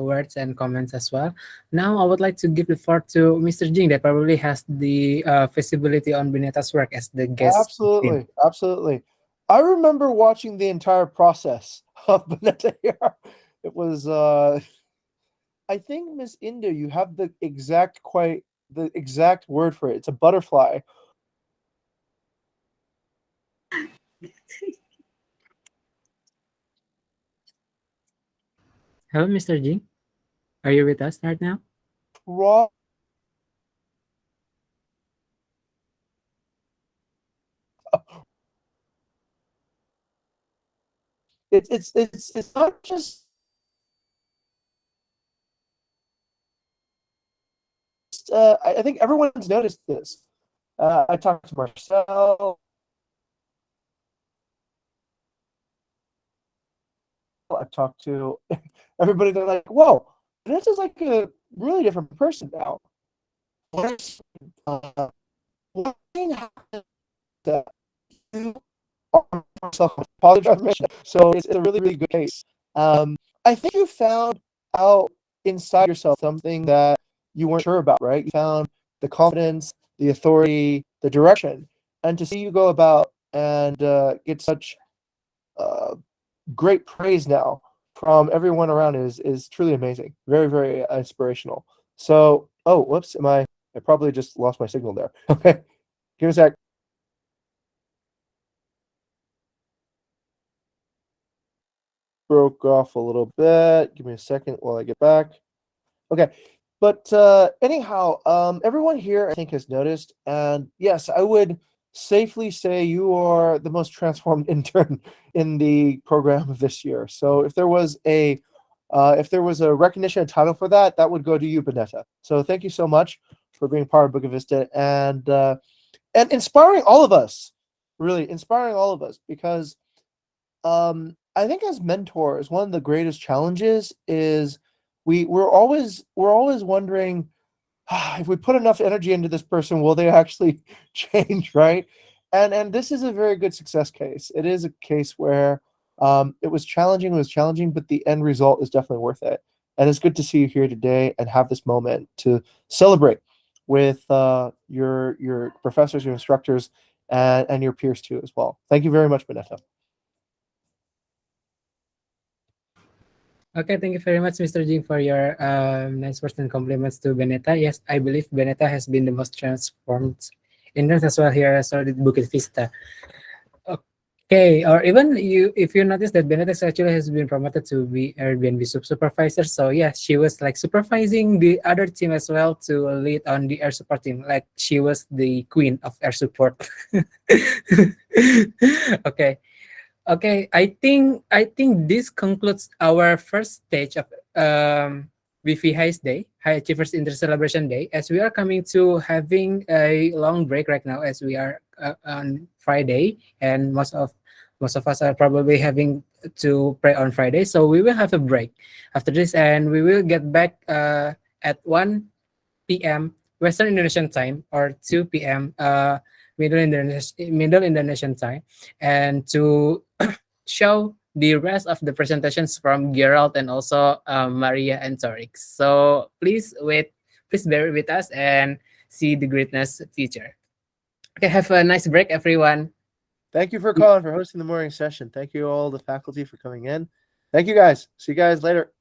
words and comments as well. Now, I would like to give the floor to Mr. Jing, that probably has the visibility on Beneta's work as the guest. Absolutely, absolutely. I remember watching the entire process of Beneta here. It was, I think, Miss India, you have the exact word for it. It's a butterfly. Hello, Mr. Jing. Are you with us right now? Raw. It's not just I think everyone's noticed this. I talked to Marcel. I've talked to everybody. They're like, "Whoa, this is like a really different person now." One thing happened that you apologize. So it's a really, really good case. I think you found out inside yourself something that you weren't sure about, right? You found the confidence, the authority, the direction, and to see you go about and get such great praise now from everyone around is truly amazing. Very, very inspirational. So, oh, whoops, I probably just lost my signal there. Okay, give me a sec. Broke off a little bit. Give me a second while I get back. Okay, but anyhow, everyone here I think has noticed, and yes, I would safely say you are the most transformed intern in the program of this year. So if there was a recognition title for that, that would go to you, Beneta. So thank you so much for being part of Bukit Vista and inspiring all of us, really inspiring all of us, because I think as mentors, one of the greatest challenges is we're always wondering if we put enough energy into this person, will they actually change, right? And this is a very good success case. It is a case where it was challenging, but the end result is definitely worth it. And it's good to see you here today and have this moment to celebrate with your professors, your instructors, and your peers too as well. Thank you very much, Beneta. Okay, thank you very much, Mr. Jing, for your nice words and compliments to Beneta. Yes, I believe Beneta has been the most transformed interns as well here as well at Bukit Vista. Okay, or even if you notice that Beneta actually has been promoted to be Airbnb supervisor. So yeah, she was like supervising the other team as well to lead on the air support team. Like she was the queen of air support. Okay. Okay, I think this concludes our first stage of BV HAICE Day, High Achievers Inter Celebration Day, as we are coming to having a long break right now, as we are on Friday, and most of us are probably having to pray on Friday, so we will have a break after this, and we will get back at 1 p.m. Western Indonesian time or 2 p.m. Middle Indonesian time, and to show the rest of the presentations from Gerald and also Maria and Torix. So please bear with us and see the greatness future. Okay, have a nice break, everyone. Thank you for calling, for hosting the morning session. Thank you all the faculty for coming in. Thank you guys. See you guys later.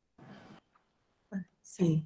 see.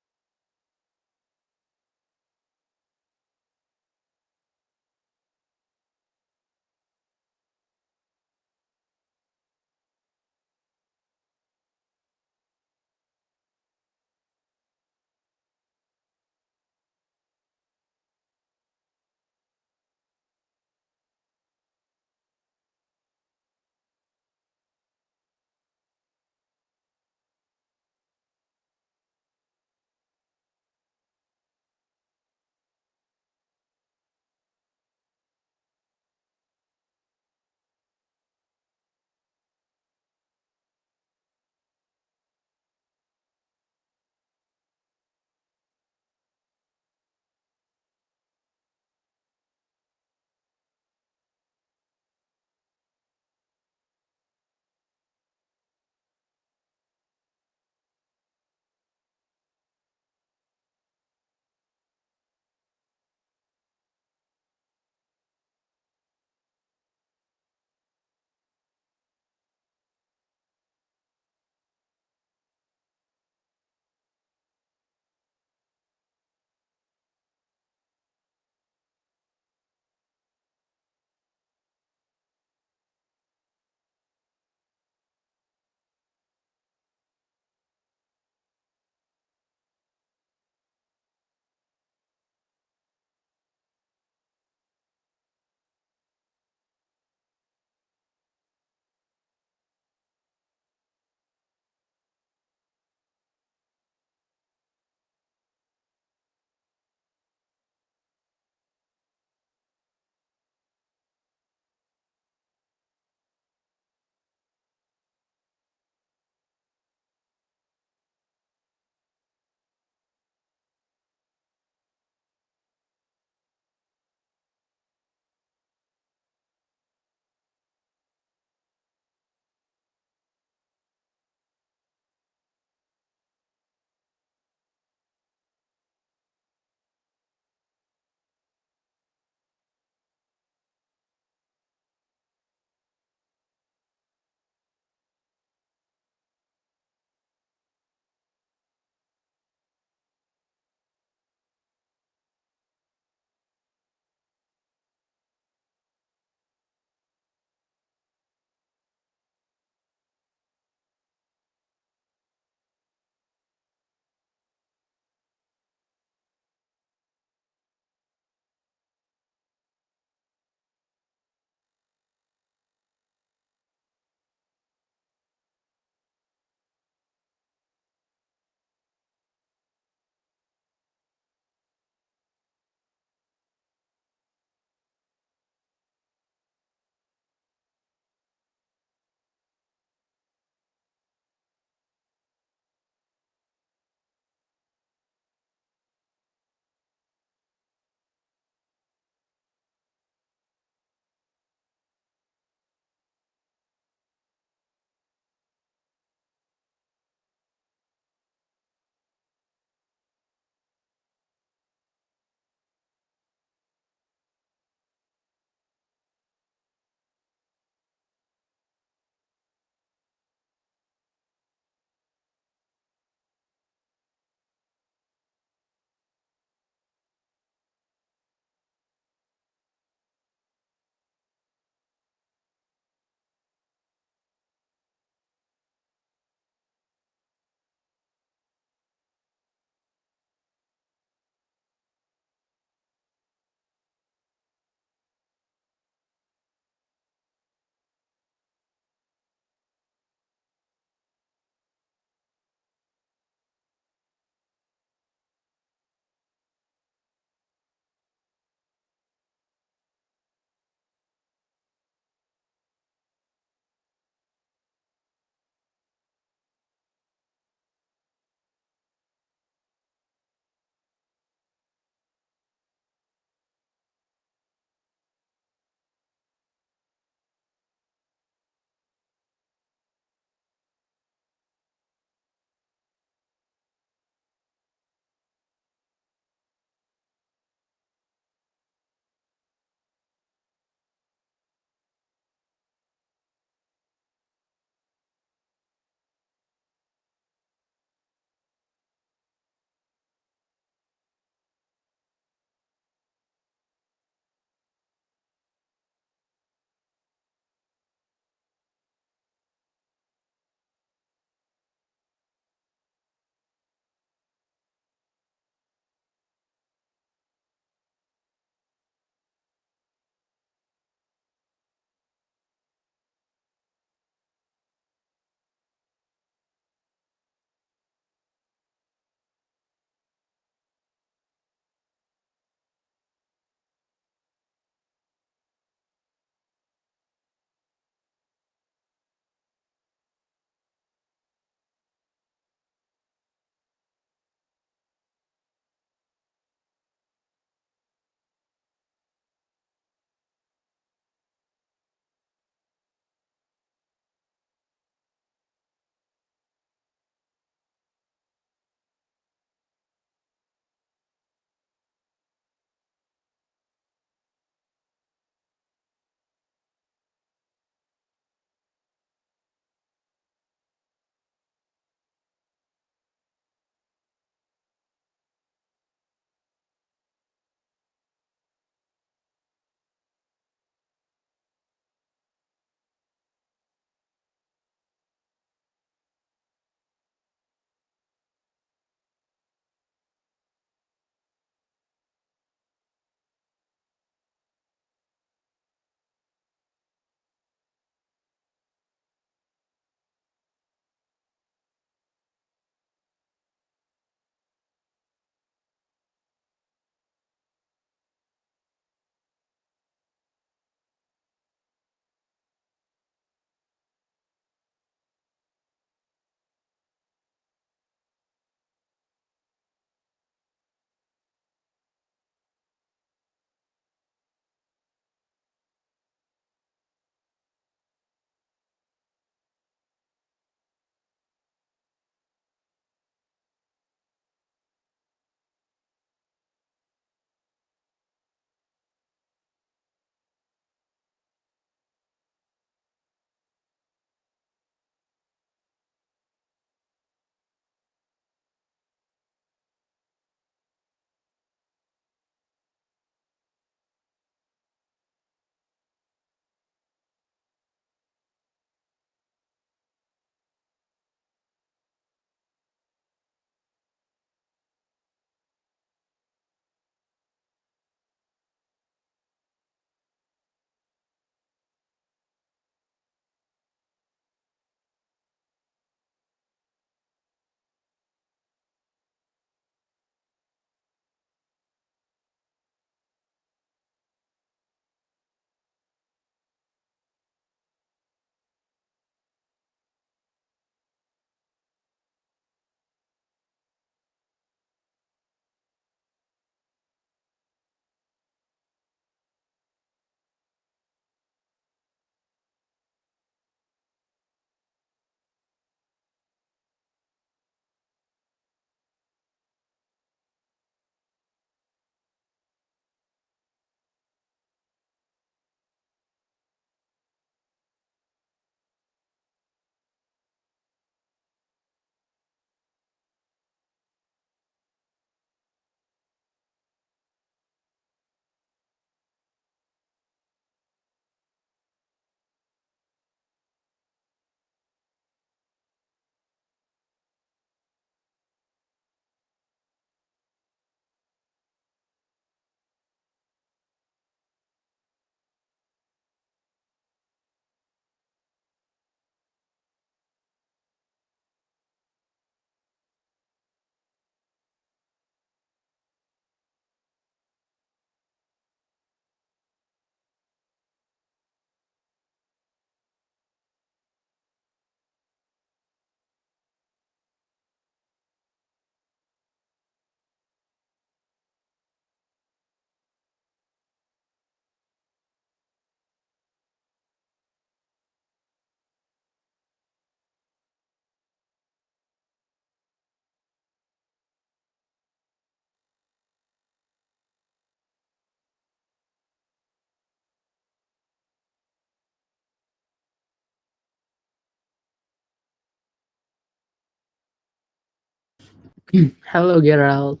Halo Gerald.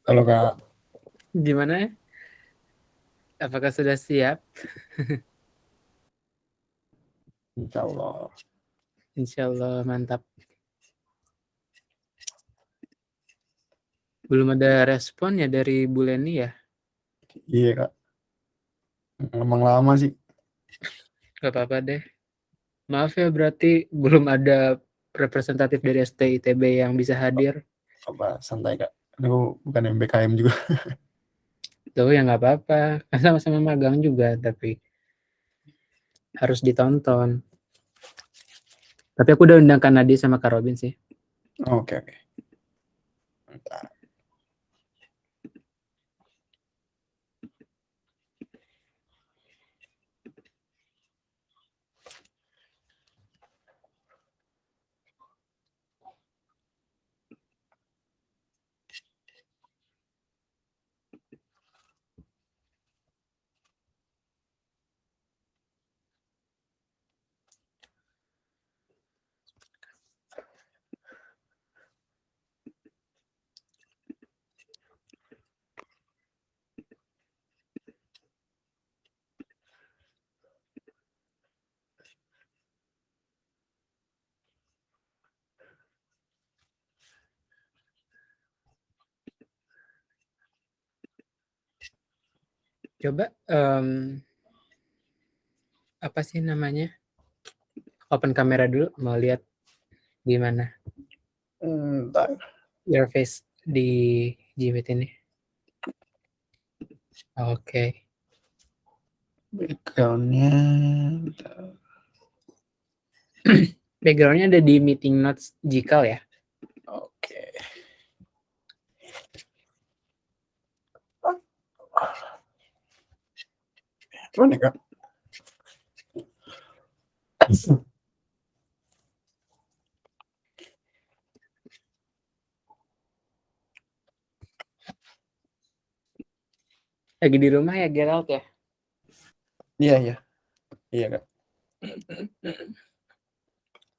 Halo Kak. Gimana? Apakah sudah siap? Insya Allah. Insya Allah mantap. Belum ada respon ya dari Bu Leni ya? Iya Kak. Emang lama sih. Gak apa-apa deh. Maaf ya berarti belum ada representatif dari STITB yang bisa hadir. Apa santai Kak. Aku bukan MBKM juga. Tuh ya nggak apa-apa. Kan sama-sama magang juga tapi harus ditonton. Tapi aku udah undangkan Nadia sama Kak Robin sih. Oke. Coba apa sih namanya? Open kamera dulu, mau lihat gimana Bentar. your face di Gmeet ini. Oke. Backgroundnya. Backgroundnya ada di meeting notes Jikal ya. Oke. Cuman ya Kak. Lagi di rumah ya Gerald ya? Iya. Iya Kak.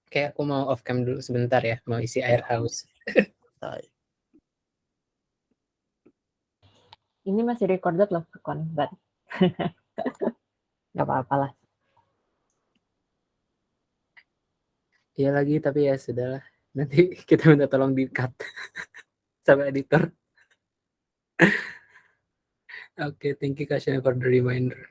Oke, aku mau off cam dulu sebentar ya, mau isi air haus. Ini masih recorded loh, Kon, but nggak apa-apa lah. Iya lagi, tapi ya sudahlah. Nanti kita minta tolong di cut sama editor. Oke, thank you Kak Shana for the reminder.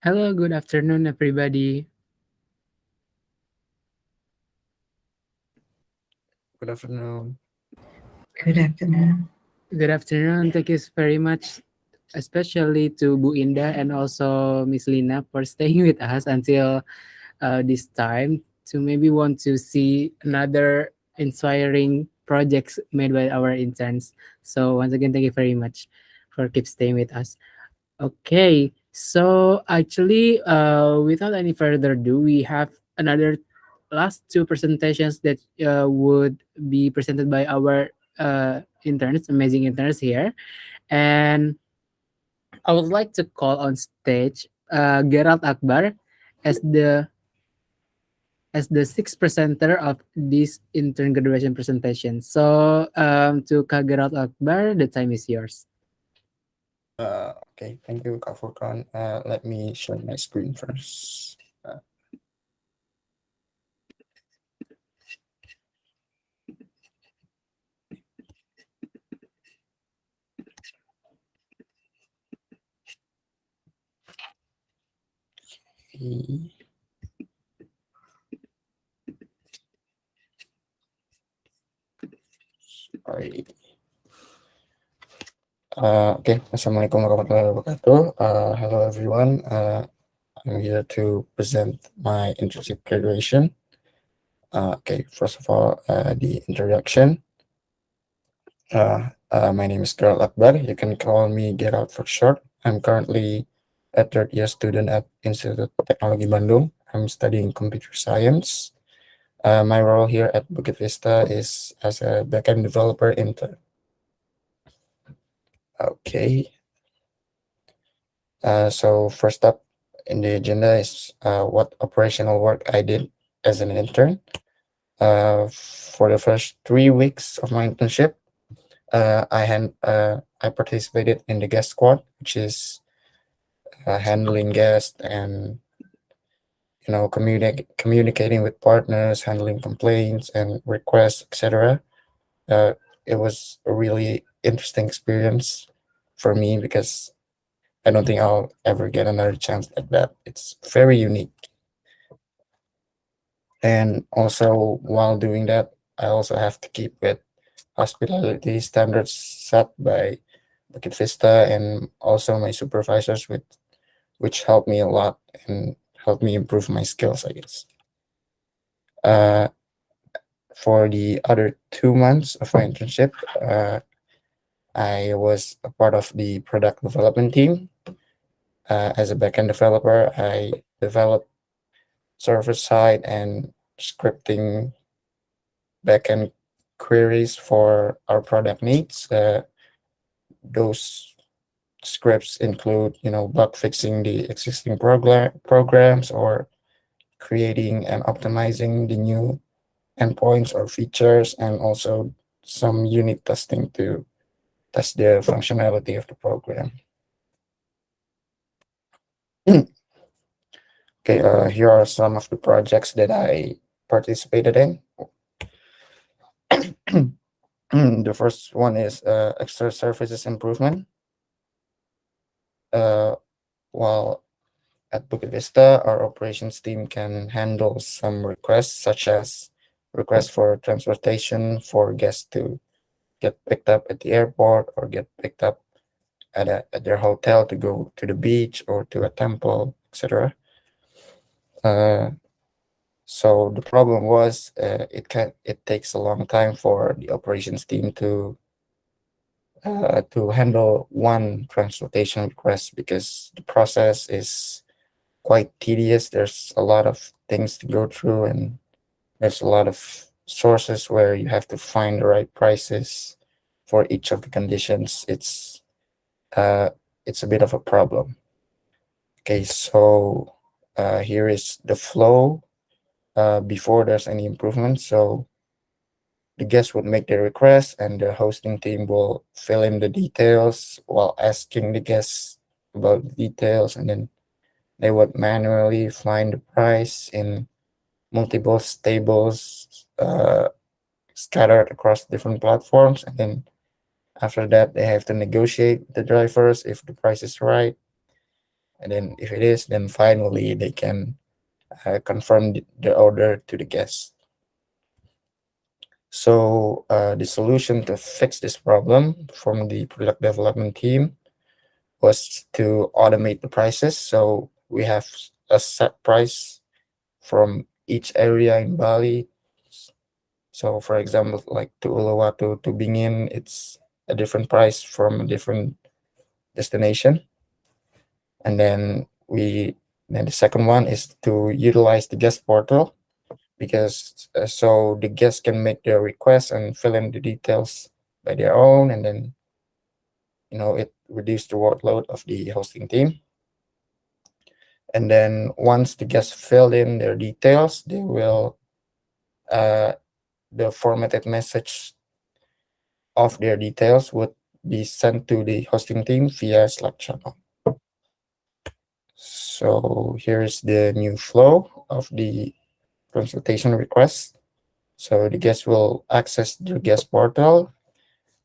Hello, good afternoon, everybody. Good afternoon. Good afternoon. Good afternoon. Thank you very much, especially to Bu Indah and also Miss Lina for staying with us until this time to maybe want to see another inspiring projects made by our interns. So once again, thank you very much for keep staying with us. Okay, so actually, without any further ado, we have another last two presentations that would be presented by our interns, amazing interns here. And I would like to call on stage Gerald Akbar as the sixth presenter of this intern graduation presentation. So to Kak Gerald Akbar, the time is yours. Okay, thank you, Kak Furkan. Let me share my screen first. Okay. Sorry. Okay, Assalamualaikum warahmatullahi wabarakatuh. Hello everyone. I'm here to present my internship graduation. Okay, first of all, the introduction. My name is Gerald Akbar. You can call me Gerald for short. I'm currently a third year student at Institute of Technology Bandung. I'm studying computer science. My role here at Bukit Vista is as a backend developer intern. Okay. So first up in the agenda is what operational work I did as an intern. For the first 3 weeks of my internship, I participated in the guest squad, which is handling guests and communicating with partners, handling complaints and requests, etc. It was a really interesting experience for me because I don't think I'll ever get another chance like that. It's very unique. And also, while doing that, I also have to keep with hospitality standards set by Bukit Vista and also my supervisors, which helped me a lot and helped me improve my skills, I guess. For the other 2 months of my internship, I was a part of the product development team. As a backend developer, I developed server side and scripting backend queries for our product needs. Those scripts include, bug fixing the existing programs or creating and optimizing the new endpoints or features, and also some unit testing to test the functionality of the program. Okay, here are some of the projects that I participated in. The first one is extra services improvement. While at Bukit Vista, our operations team can handle some requests, such as requests for transportation for guests to get picked up at the airport or get picked up at their hotel to go to the beach or to a temple, etc. So the problem was it takes a long time for the operations team to handle one transportation request because the process is quite tedious. There's a lot of things to go through, and there's a lot of sources where you have to find the right prices for each of the conditions. It's a bit of a problem. Okay, so here is the flow before there's any improvement. So the guest would make their request and the hosting team will fill in the details while asking the guests about the details, and then they would manually find the price in multiple tables scattered across different platforms, and then after that they have to negotiate with the drivers if the price is right. And then if it is, then finally they can confirm the order to the guest. So the solution to fix this problem from the product development team was to automate the prices. So we have a set price from each area in Bali. So for example, like to Uluwatu to Bingin, it's a different price from a different destination. And then the second one is to utilize the guest portal, because so the guests can make their requests and fill in the details by their own, and then it reduced the workload of the hosting team. And then once the guests fill in their details, they will the formatted message of their details would be sent to the hosting team via Slack channel. So here's the new flow of the consultation request. So the guest will access the guest portal,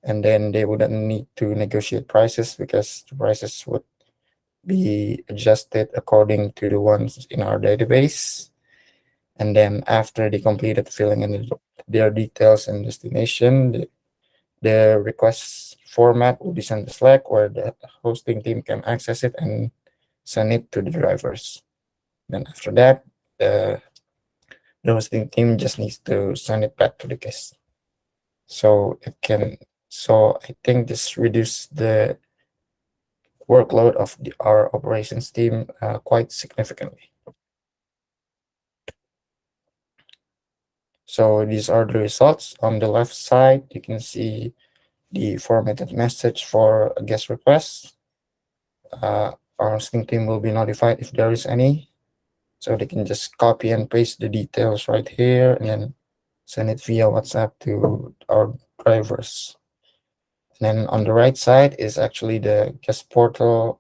and then they wouldn't need to negotiate prices because the prices would be adjusted according to the ones in our database. And then after they completed filling in their details and destination, the request format will be sent to Slack, where the hosting team can access it and send it to the drivers. Then after that, the hosting team just needs to send it back to the guest. So I think this reduced the workload of our operations team quite significantly. So these are the results. On the left side, you can see the formatted message for a guest request. Our hosting team will be notified if there is any. So they can just copy and paste the details right here and then send it via WhatsApp to our drivers. And then on the right side is actually the guest portal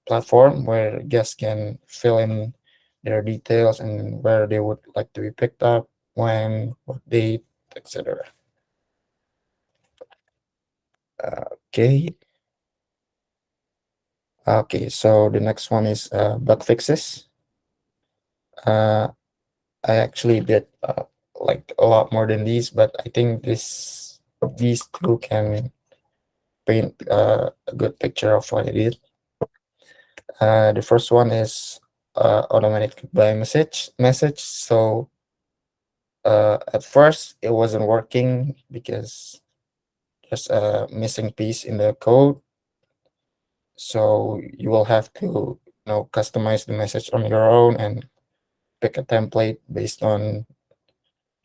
platform where guests can fill in their details and where they would like to be picked up, when, what date, etc. Okay. Okay, so the next one is bug fixes. I actually did like a lot more than these, but I think these two can paint a good picture of what I did. The first one is automatic goodbye message. So at first it wasn't working because there's a missing piece in the code. So you will have to customize the message on your own and pick a template based on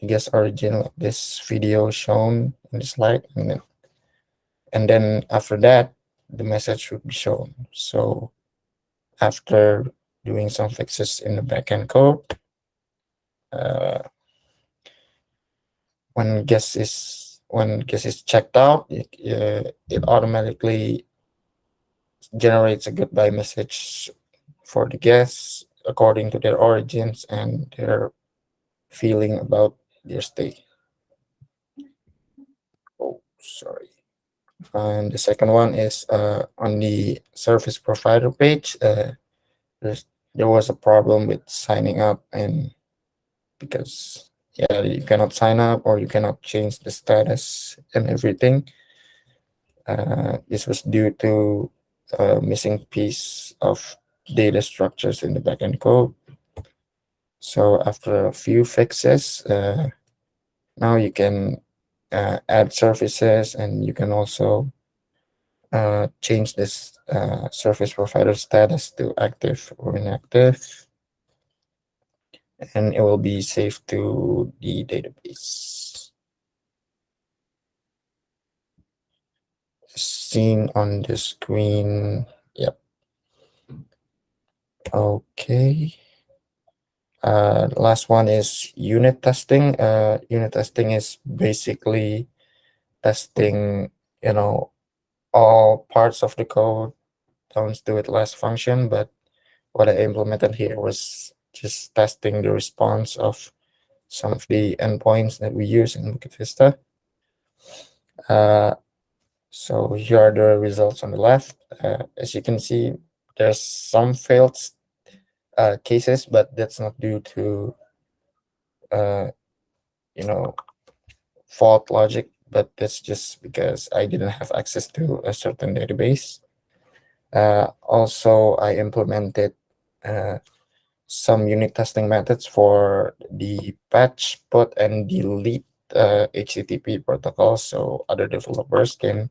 I guess origin, like this video shown in the slide, and then after that the message would be shown. So after doing some fixes in the backend code, when guest is checked out, it automatically generates a goodbye message for the guests according to their origins and their feeling about their stay. Oh, sorry. And the second one is on the service provider page. There was a problem with signing up, and because you cannot sign up or you cannot change the status and everything. This was due to a missing piece of data structures in the backend code. So after a few fixes, now you can add services, and you can also change this service provider status to active or inactive, and it will be saved to the database. Seen on the screen. Yep. Okay. The last one is unit testing. Unit testing is basically testing, all parts of the code down to its last function. But what I implemented here was just testing the response of some of the endpoints that we use in Bukit Vista. So here are the results on the left. As you can see, there's some failed cases, but that's not due to you know, fault logic, but that's just because I didn't have access to a certain database. Also, I implemented some unit testing methods for the patch, put, and delete HTTP protocols, so other developers can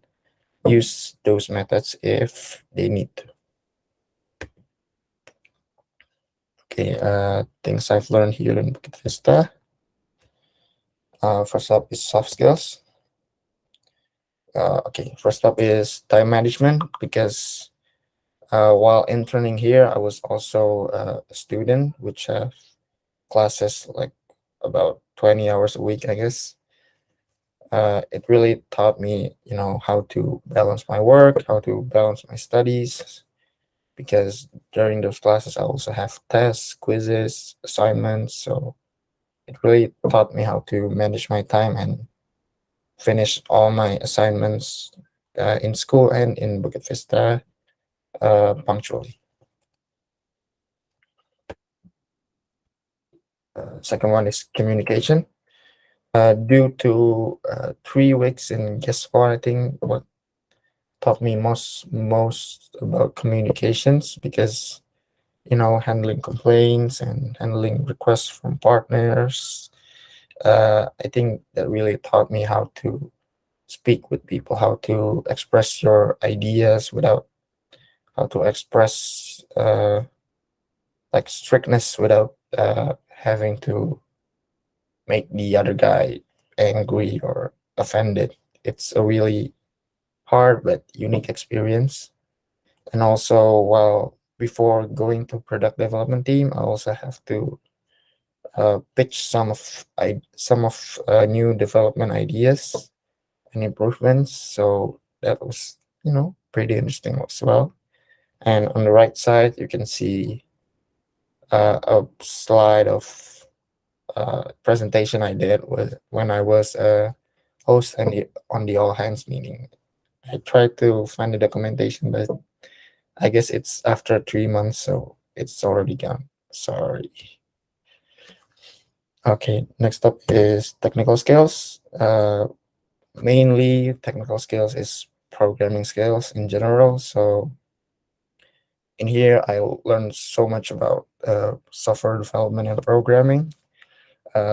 use those methods if they need to. Okay, things I've learned here in Bukit Vista. First up is soft skills. Okay, first up is time management, because while interning here, I was also a student, which have classes like about 20 hours a week, I guess. It really taught me, how to balance my work, how to balance my studies, because during those classes, I also have tests, quizzes, assignments. So it really taught me how to manage my time and finish all my assignments in school and in Bukit Vista punctually. Second one is communication. Due to 3 weeks in guest squad, I think what taught me most about communications, because handling complaints and handling requests from partners. I think that really taught me how to speak with people, how to express your ideas without, how to express like strictness without having to make the other guy angry or offended. It's a really hard but unique experience. And also, while before going to product development team, I also have to pitch some of new development ideas and improvements. So that was pretty interesting as well. And on the right side, you can see a slide of presentation I did when I was a host on the all hands meeting. I tried to find the documentation, but I guess it's after 3 months, so it's already gone. Sorry. Okay, next up is technical skills. Mainly technical skills is programming skills in general. So in here, I learned so much about software development and programming,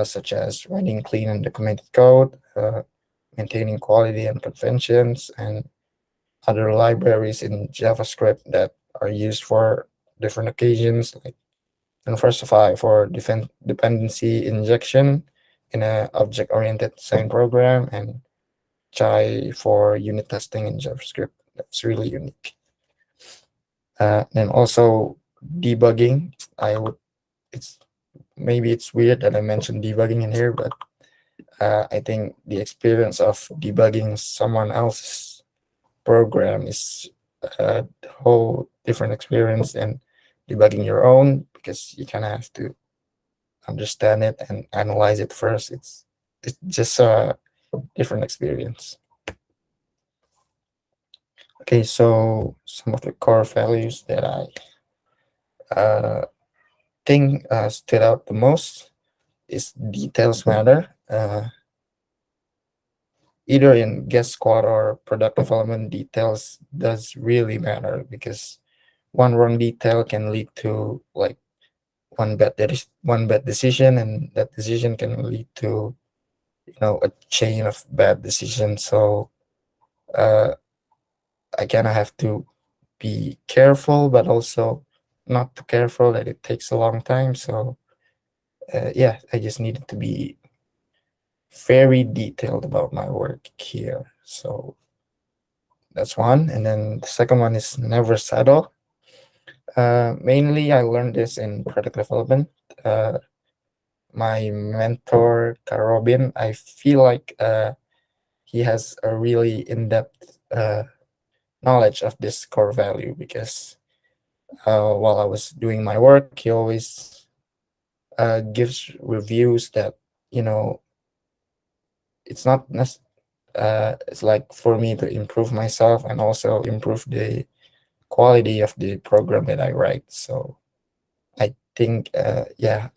such as writing clean and documented code, maintaining quality and conventions, and other libraries in JavaScript that are used for different occasions, like Diversify for dependency injection in an object-oriented design program, and Chai for unit testing in JavaScript. That's really unique. And also debugging. It's weird that I mentioned debugging in here, but I think the experience of debugging someone else's program is a whole different experience than debugging your own, because you kind of have to understand it and analyze it first. It's just a different experience. Okay, so some of the core values that I think stood out the most is details matter. Either in guest squad or product development, details does really matter, because one wrong detail can lead to like one bad decision, and that decision can lead to a chain of bad decisions. So I kind of have to be careful, but also not too careful that it takes a long time. So yeah, I just needed to be very detailed about my work here. So that's one. And then the second one is never settle. Mainly, I learned this in product development. My mentor, Karobin, I feel like he has a really in-depth knowledge of this core value, because while I was doing my work, he always gives reviews that it's not it's like for me to improve myself and also improve the quality of the program that I write. So I think, I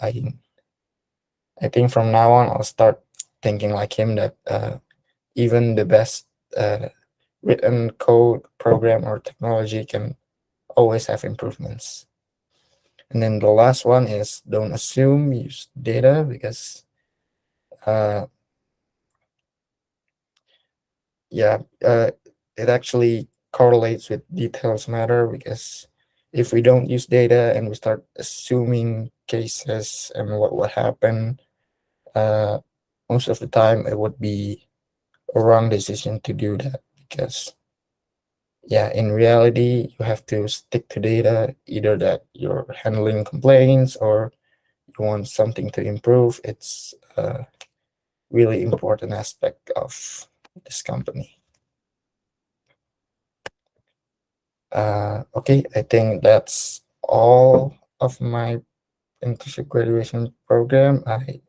think from now on I'll start thinking like him that even the best written code, program, or technology can always have improvements. And then the last one is don't assume, use data, because it actually correlates with details matter, because if we don't use data and we start assuming cases and what would happen, most of the time it would be a wrong decision to do that, because in reality you have to stick to data, either that you're handling complaints or you want something to improve. It's a really important aspect of this company. Okay, I think that's all of my internship graduation program. I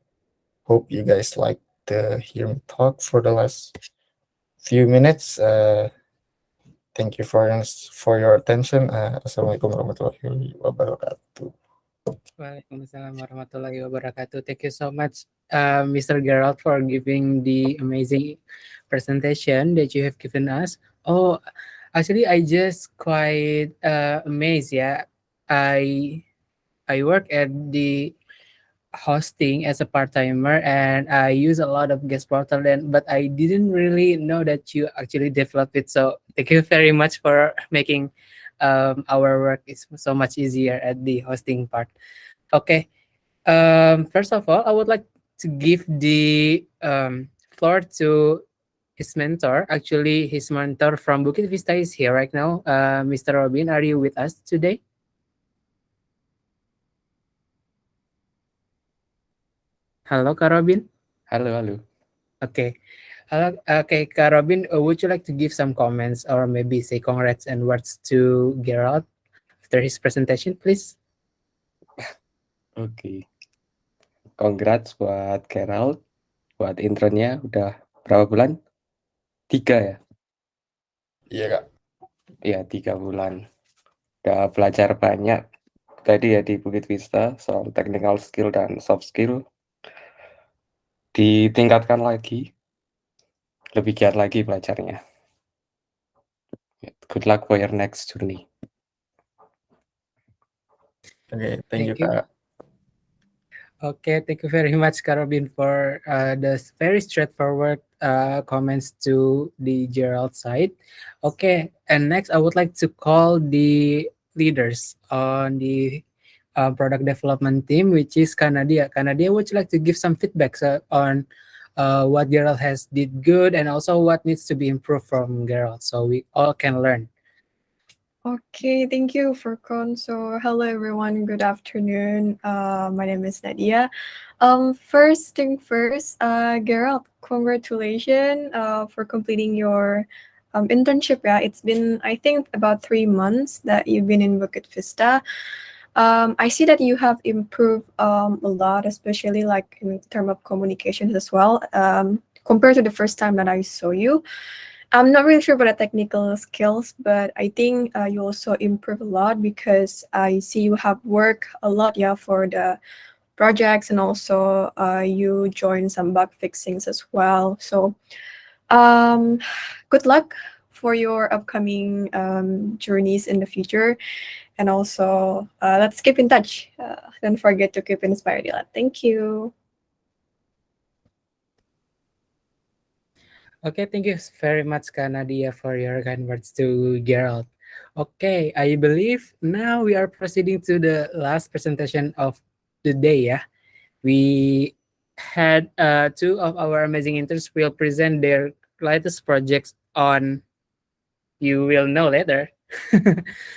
hope you guys like to hear me talk for the last few minutes. Thank you for your attention. Assalamualaikum warahmatullahi wabarakatuh. Waalaikumsalam warahmatullahi wabarakatuh. Thank you so much, Mr. Gerald, for giving the amazing presentation that you have given us. Oh, actually, I just quite amazed. Yeah, I work at the hosting as a part-timer, and I use a lot of guest portal then, but I didn't really know that you actually developed it. So thank you very much for making our work is so much easier at the hosting part. Okay. First of all, I would like to give the floor to his mentor. Actually, his mentor from Bukit Vista is here right now. Mr. Robin, are you with us today? Halo, Kak Robin. Halo. Okay. Hello, okay, Kak Robin, would you like to give some comments or maybe say congrats and words to Gerald after his presentation, please? Oke. Congrats buat Gerald, buat internnya udah berapa bulan? 3 ya? Iya, Kak. Iya, 3 bulan. Udah belajar banyak tadi ya di Bukit Vista soal technical skill dan soft skill. Ditingkatkan lagi, lebih giat lagi belajarnya. Good luck for your next journey. Okay, thank you, Kak. Okay, thank you very much, Kak Robin, for the very straightforward comments to the Gerald side. Okay, and next I would like to call the leaders on the product development team, which is Kanadia. Kanadia, would you like to give some feedback on what Gerald has did good and also what needs to be improved from Gerald, so we all can learn? Okay, thank you, Furkan. So, hello everyone. Good afternoon. My name is Nadia. First thing first, Gerald, congratulations for completing your internship. Yeah, it's been I think about 3 months that you've been in Bukit Vista. I see that you have improved a lot, especially like in terms of communications as well. Compared to the first time that I saw you. I'm not really sure about the technical skills, but I think you also improve a lot because I see you have worked a lot, for the projects, and also you join some bug fixings as well. So, good luck for your upcoming journeys in the future, and also let's keep in touch. Don't forget to keep inspired. Thank you. Okay, thank you very much, Kanadia, for your kind words to Gerald. Okay, I believe now we are proceeding to the last presentation of the day. Yeah, we had 2 of our amazing interns will present their latest projects on. You will know later.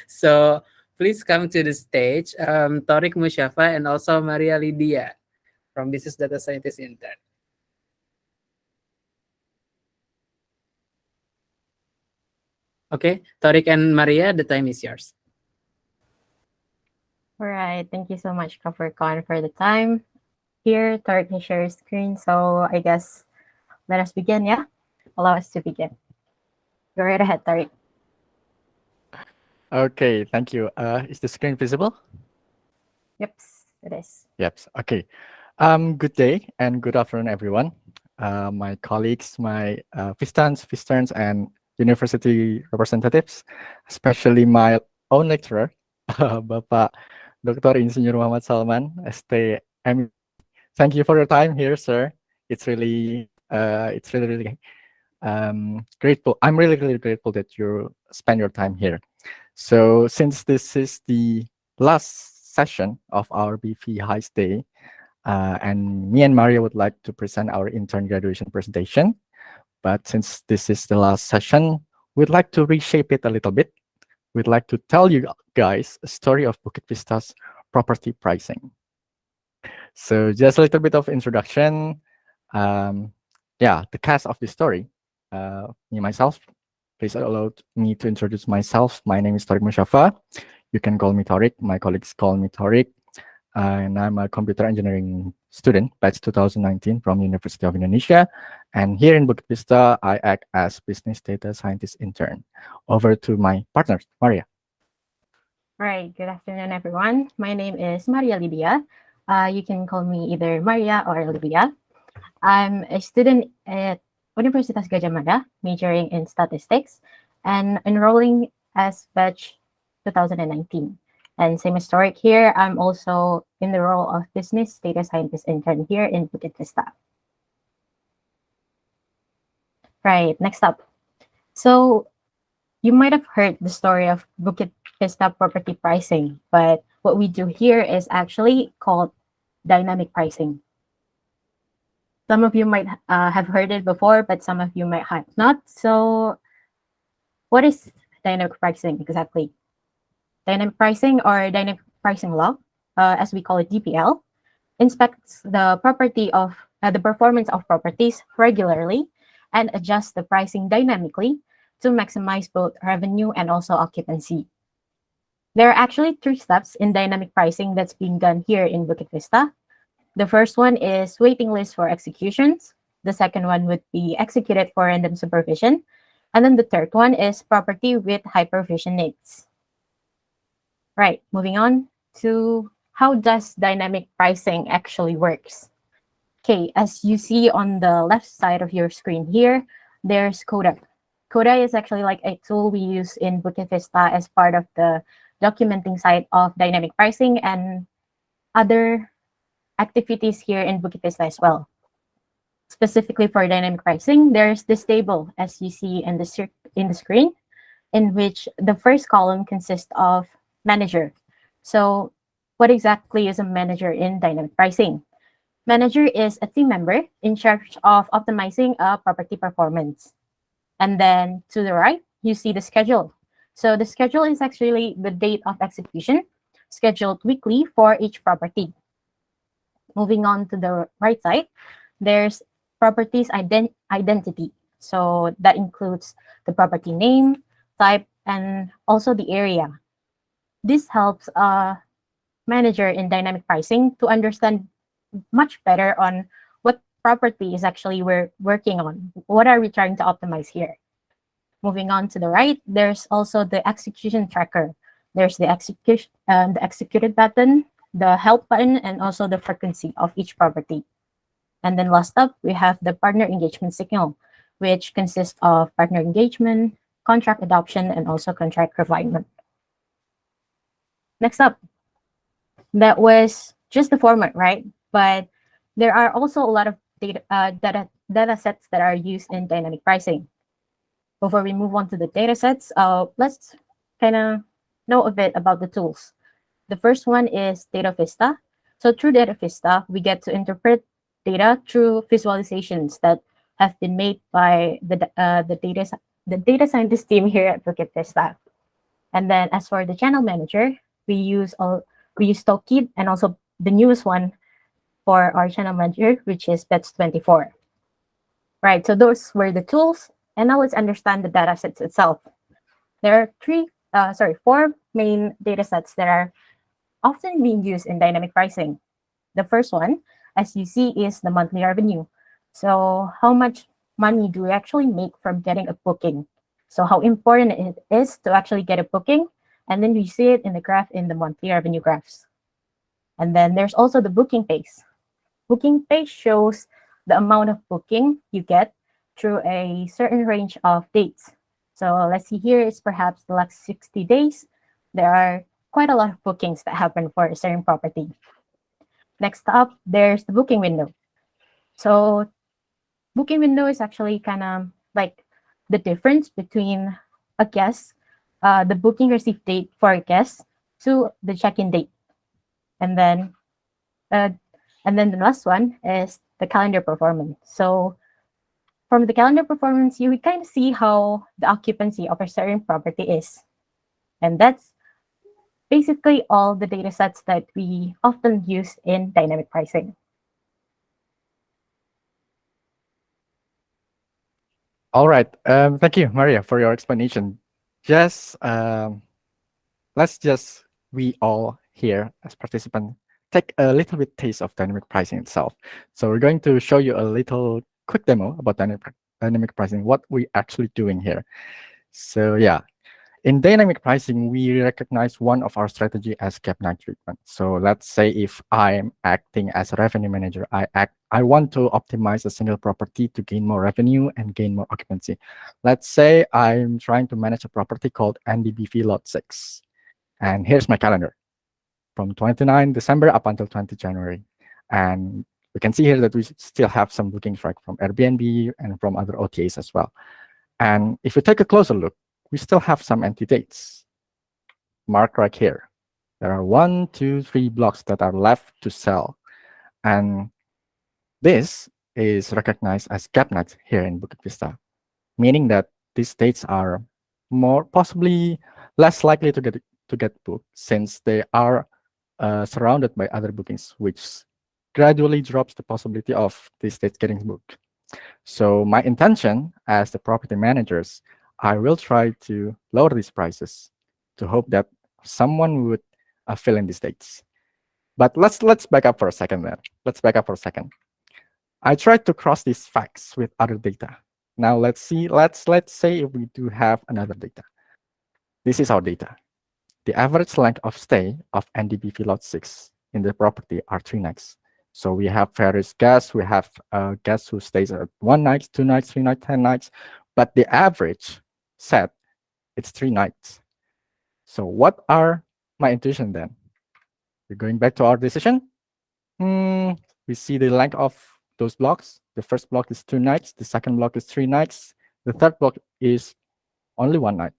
So please come to the stage, Tariq Musyafa and also Maria Lydia from Business Data Scientist Intern. Okay, Tariq and Maria, the time is yours. All right. Thank you so much, Kafurkan, for the time. Here, Tariq has shared screen. So I guess let us begin, yeah? allow us to begin. Go right ahead, Tariq. Okay, thank you. Is the screen visible? Yep, it is. Yep. Okay. Good day and good afternoon, everyone. My colleagues, my Vistans, and university representatives, especially my own lecturer, Bapak Dr. Insinyur Muhammad Salman, STM. Thank you for your time here, sir. It's really grateful. I'm really grateful that you spend your time here. So since this is the last session of our BV HAICE Day, and me and Maria would like to present our intern graduation presentation. But since this is the last session, we'd like to reshape it a little bit. We'd like to tell you guys a story of Bukit Vista's property pricing. So just a little bit of introduction. Yeah, the cast of this story. Me, myself, please allow me to introduce myself. My name is Tariq Musyafa. You can call me Tariq. My colleagues call me Tariq. And I'm a computer engineering student, batch 2019 from University of Indonesia. And here in Bukit Vista, I act as business data scientist intern. Over to my partner, Maria. All right, good afternoon, everyone. My name is Maria Lydia. You can call me either Maria or Lydia. I'm a student at University of Gajah Madah, majoring in statistics and enrolling as batch 2019. And same as Tariq here, I'm also in the role of business data scientist intern here in Bukit Vista. Right, next up. So you might have heard the story of Bukit Vista property pricing, but what we do here is actually called dynamic pricing. Some of you might have heard it before, but some of you might have not. So what is dynamic pricing exactly? Dynamic pricing or dynamic pricing law, as we call it DPL, inspects the property of the performance of properties regularly and adjusts the pricing dynamically to maximize both revenue and also occupancy. There are actually 3 steps in dynamic pricing that's being done here in Bukit Vista. The first one is waiting list for executions. The second one would be executed for random supervision. And then the third one is property with hypervision needs. Right, moving on to how does dynamic pricing actually works. Okay, as you see on the left side of your screen here, there's Coda. Coda is actually like a tool we use in Bukit Vista as part of the documenting side of dynamic pricing and other activities here in Bukit Vista as well. Specifically for dynamic pricing, there's this table as you see in the screen, in which the first column consists of manager. So what exactly is a manager in dynamic pricing? Manager is a team member in charge of optimizing a property performance. And then to the right, you see the schedule. So the schedule is actually the date of execution, scheduled weekly for each property. Moving on to the right side, there's properties identity. So that includes the property name, type, and also the area. This helps a manager in dynamic pricing to understand much better on what property is actually we're working on. What are we trying to optimize here? Moving on to the right, there's also the execution tracker. There's the executed button, the help button, and also the frequency of each property. And then last up, we have the partner engagement signal, which consists of partner engagement, contract adoption, and also contract refinement. Next up, that was just the format, right? But there are also a lot of data sets that are used in dynamic pricing. Before we move on to the data sets, let's kind of know a bit about the tools. The first one is Data Vista. So through Data Vista, we get to interpret data through visualizations that have been made by the data scientist team here at Bukit Vista. And then as for the channel manager, we use Tokid and also the newest one for our channel manager, which is Bets24. Right, so those were the tools. And now let's understand the data sets itself. There are 4 main data sets that are often being used in dynamic pricing. The first one, as you see, is the monthly revenue. So how much money do we actually make from getting a booking? So how important it is to actually get a booking, and then you see it in the graph in the monthly revenue graphs. And then there's also the booking pace. Booking pace shows the amount of booking you get through a certain range of dates. So let's see here is perhaps the last 60 days. There are quite a lot of bookings that happen for a certain property. Next up, there's the booking window. So booking window is actually kind of like the difference between a guest, the booking receipt date for a guest to the check-in date. And then the last one is the calendar performance. So from the calendar performance, you kind of see how the occupancy of a certain property is. And that's basically all the data sets that we often use in dynamic pricing. All right. Thank you, Maria, for your explanation. Just let's just we all here as participants take a little bit taste of dynamic pricing itself. So we're going to show you a little quick demo about dynamic pricing, what we're actually doing here. So yeah, in dynamic pricing, we recognize one of our strategy as gap night treatment. So let's say if I'm acting as a revenue manager, I want to optimize a single property to gain more revenue and gain more occupancy. Let's say I'm trying to manage a property called NDBV Lot 6. And here's my calendar from 29 December up until 20 January. And we can see here that we still have some bookings right from Airbnb and from other OTAs as well. And if you take a closer look, we still have some empty dates marked right here. There are 1, 2, 3 blocks that are left to sell. And this is recognized as gap nights here in Bukit Vista, meaning that these dates are possibly less likely to get booked since they are surrounded by other bookings, which gradually drops the possibility of these dates getting booked. So my intention as the property managers, I will try to lower these prices to hope that someone would fill in these dates. But let's back up for a second there. Let's back up for a second. I tried to cross these facts with other data. Now let's see. Let's say if we do have another data. This is our data. The average length of stay of NDBV Lot 6 in the property are 3 nights. So we have various guests. We have guests who stays at 1 night, 2 nights, 3 nights, 10 nights. But the average set, it's 3 nights. So what are my intuition then? We're going back to our decision. We see the length of those blocks. The first block is 2 nights. The second block is 3 nights. The third block is only 1 night.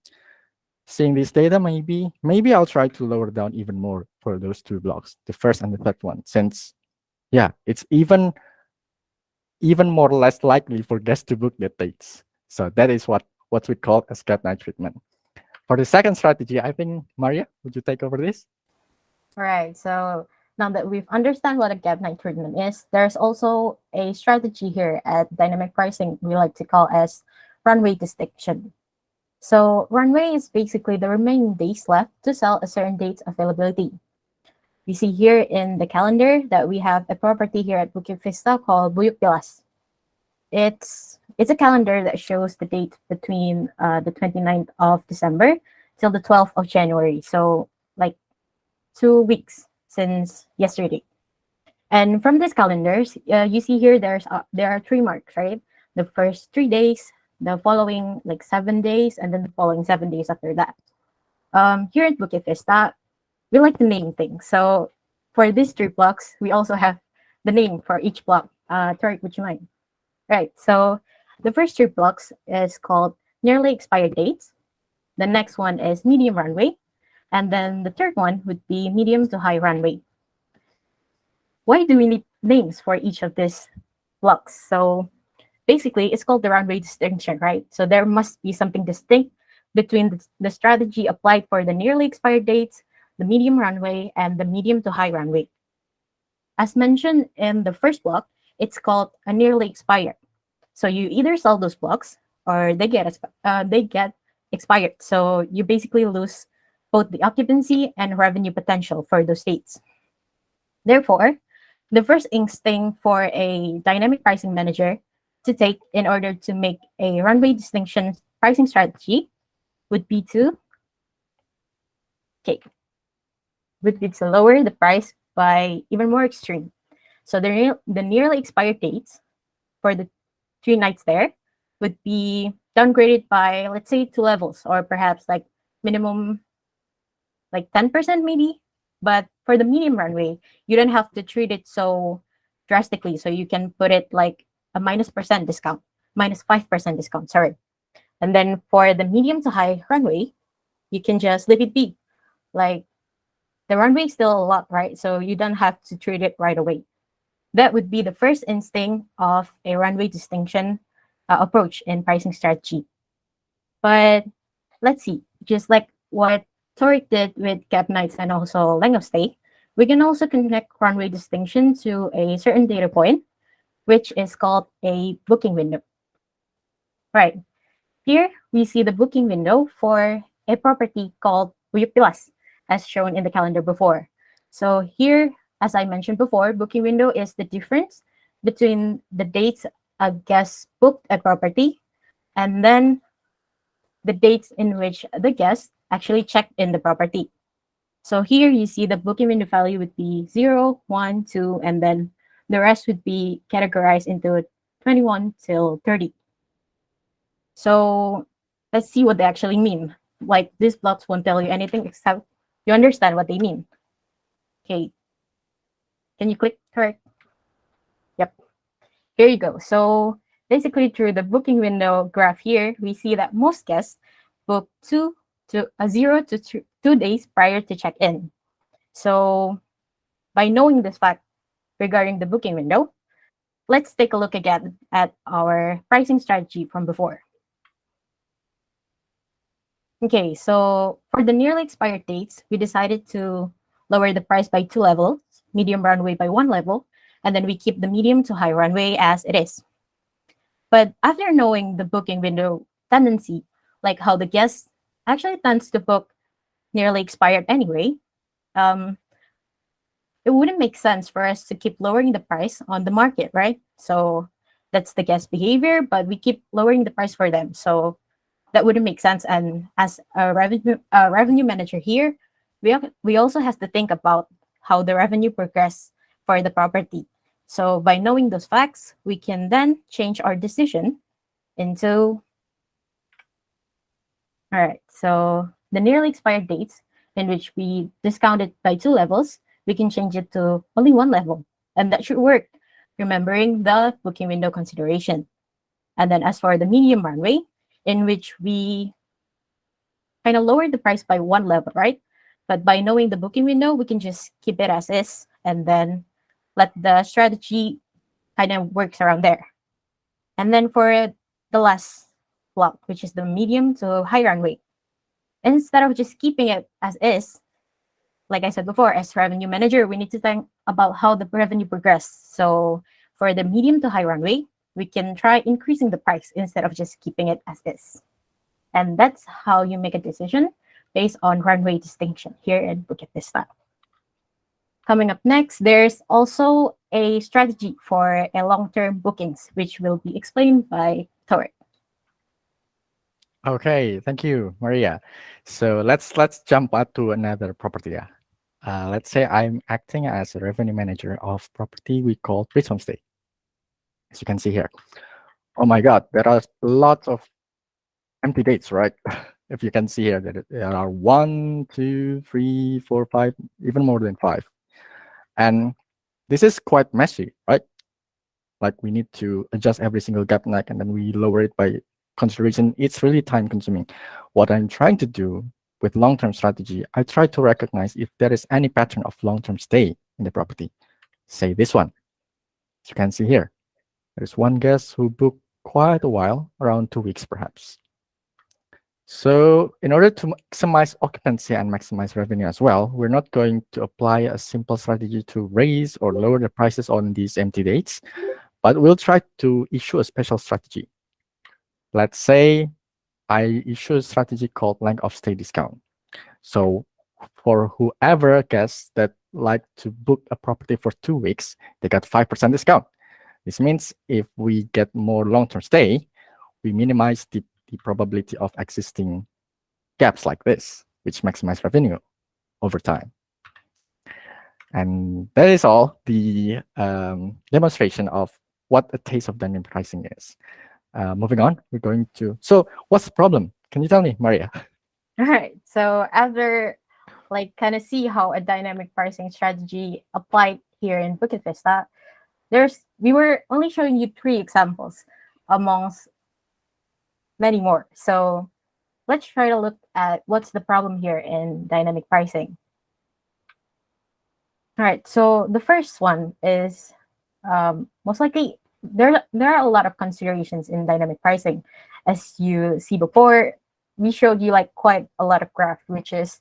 Seeing this data, maybe I'll try to lower down even more for those 2 blocks, the first and the third one, since yeah, it's even more or less likely for guests to book their dates. So that is what we call a gap night treatment. For the second strategy, I think Maria, would you take over this? All right. So now that we've understand what a gap night treatment is, there's also a strategy here at dynamic pricing we like to call as runway distinction. So runway is basically the remaining days left to sell a certain date's availability. We see here in the calendar that we have a property here at Bukit Vista called Bukit Vista. It's a calendar that shows the date between the 29th of December till the 12th of January. So like 2 weeks since yesterday. And from these calendars, you see here there are 3 marks, right? The first 3 days, the following like 7 days, and then the following 7 days after that. Here at Bukit Vista, we like to name things. So for these 3 blocks, we also have the name for each block. Tariq, would you mind? Right. So the first 3 blocks is called nearly expired dates. The next one is medium runway. And then the third one would be medium to high runway. Why do we need names for each of these blocks? So basically, it's called the runway distinction, right? So there must be something distinct between the strategy applied for the nearly expired dates, the medium runway, and the medium to high runway. As mentioned in the first block, it's called a nearly expired. So you either sell those blocks or they get expired. So you basically lose both the occupancy and revenue potential for those dates. Therefore, the first instinct for a dynamic pricing manager to take in order to make a runway distinction pricing strategy would be to lower the price by even more extreme. So the nearly expired dates for the 3 nights there would be downgraded by, let's say, 2 levels, or perhaps like minimum like 10% maybe. But for the medium runway, you don't have to treat it so drastically. So you can put it like a -5% discount, sorry. And then for the medium to high runway, you can just leave it be. Like the runway is still a lot, right? So you don't have to treat it right away. That would be the first instinct of a runway distinction approach in pricing strategy. But let's see, just like what Toric did with cap nights and also length of stay, we can also connect runway distinction to a certain data point, which is called a booking window. Right. Here we see the booking window for a property called Bukit Vista, as shown in the calendar before. So here, as I mentioned before, booking window is the difference between the dates a guest booked a property and then the dates in which the guest actually checked in the property. So here you see the booking window value would be 0, 1, 2, and then the rest would be categorized into 21 till 30. So let's see what they actually mean. Like these blocks won't tell you anything except you understand what they mean. Okay. Can you click correct? Yep. Here you go. So basically through the booking window graph here, we see that most guests book 0 to 2 days prior to check-in. So by knowing this fact regarding the booking window, let's take a look again at our pricing strategy from before. Okay, so for the nearly expired dates, we decided to lower the price by 2 levels, medium runway by 1 level, and then we keep the medium to high runway as it is. But after knowing the booking window tendency, like how the guest actually tends to book nearly expired anyway, it wouldn't make sense for us to keep lowering the price on the market, right? So that's the guest behavior, but we keep lowering the price for them. So that wouldn't make sense. And as a revenue manager here, we also have to think about how the revenue progress for the property. So by knowing those facts, we can then change our decision into, all right, so the nearly expired dates in which we discounted by 2 levels, we can change it to only 1 level. And that should work, remembering the booking window consideration. And then as for the medium runway, in which we kind of lowered the price by 1 level, right? But by knowing the booking window, we can just keep it as is and then let the strategy kind of works around there. And then for the last block, which is the medium to high runway, instead of just keeping it as is, like I said before, as revenue manager, we need to think about how the revenue progress. So for the medium to high runway, we can try increasing the price instead of just keeping it as is. And that's how you make a decision based on runway distinction here in Bukit Vista. Coming up next, there's also a strategy for a long-term bookings, which will be explained by Toric. Okay, thank you, Maria. So let's jump out to another property. Let's say I'm acting as a revenue manager of property we call Rich Homestay. As you can see here. Oh my God, there are lots of empty dates, right? If you can see here, there are 1, 2, 3, 4, 5, even more than 5. And this is quite messy, right? Like we need to adjust every single gap night and then we lower it by consideration. It's really time consuming. What I'm trying to do with long-term strategy, I try to recognize if there is any pattern of long-term stay in the property. Say this one. As you can see here, there's one guest who booked quite a while, around 2 weeks perhaps. So in order to maximize occupancy and maximize revenue as well, we're not going to apply a simple strategy to raise or lower the prices on these empty dates, but we'll try to issue a special strategy. Let's say I issue a strategy called length of stay discount. So for whoever guests that like to book a property for 2 weeks, they got 5% discount. This means if we get more long-term stay, we minimize the probability of existing gaps like this, which maximize revenue over time. And that is all the demonstration of what a taste of dynamic pricing is. Moving on, we're going to, so what's the problem? Can you tell me, Maria? All right. So after like kind of see how a dynamic pricing strategy applied here in Bukit Vista, we were only showing you 3 examples amongst many more. So let's try to look at what's the problem here in dynamic pricing. All right, so the first one is most likely there are a lot of considerations in dynamic pricing. As you see before, we showed you like quite a lot of graph, which is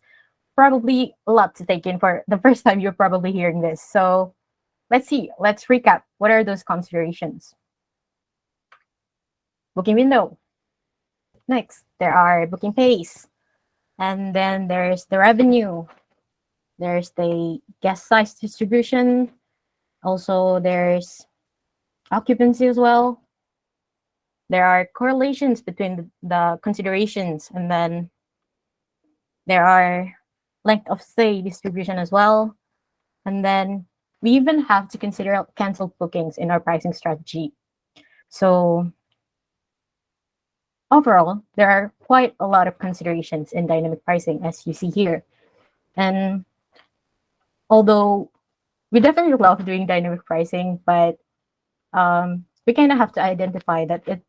probably a lot to take in for the first time you're probably hearing this. So let's recap. What are those considerations? Booking window. Next, there are booking pace. And then there's the revenue. There's the guest size distribution. Also, there's occupancy as well. There are correlations between the considerations, and then there are length of stay distribution as well. And then we even have to consider canceled bookings in our pricing strategy. So overall, there are quite a lot of considerations in dynamic pricing, as you see here. And although we definitely love doing dynamic pricing, but we kind of have to identify that it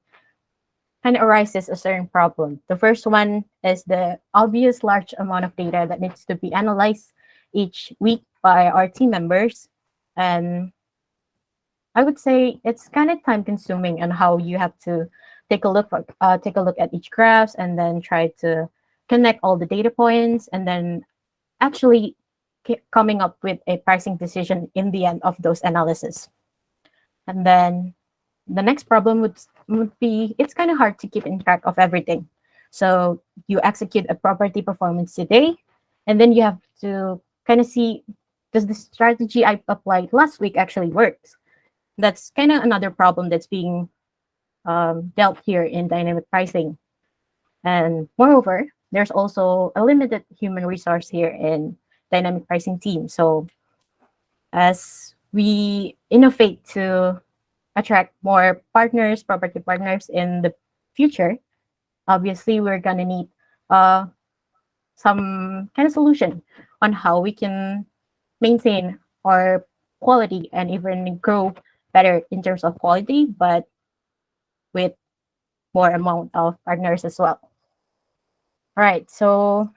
kind of arises a certain problem. The first one is the obvious large amount of data that needs to be analyzed each week by our team members. And I would say it's kind of time consuming on how you have to take a look at each graphs and then try to connect all the data points and then actually coming up with a pricing decision in the end of those analysis. And then the next problem would be it's kind of hard to keep in track of everything. So you execute a property performance today, and then you have to kind of see, does the strategy I applied last week actually works? That's kind of another problem that's being dealt here in dynamic pricing. And moreover, there's also a limited human resource here in dynamic pricing team. So as we innovate to attract more partners, property partners in the future, obviously we're gonna need some kind of solution on how we can maintain our quality and even grow better in terms of quality, but with more amount of partners as well. All right, so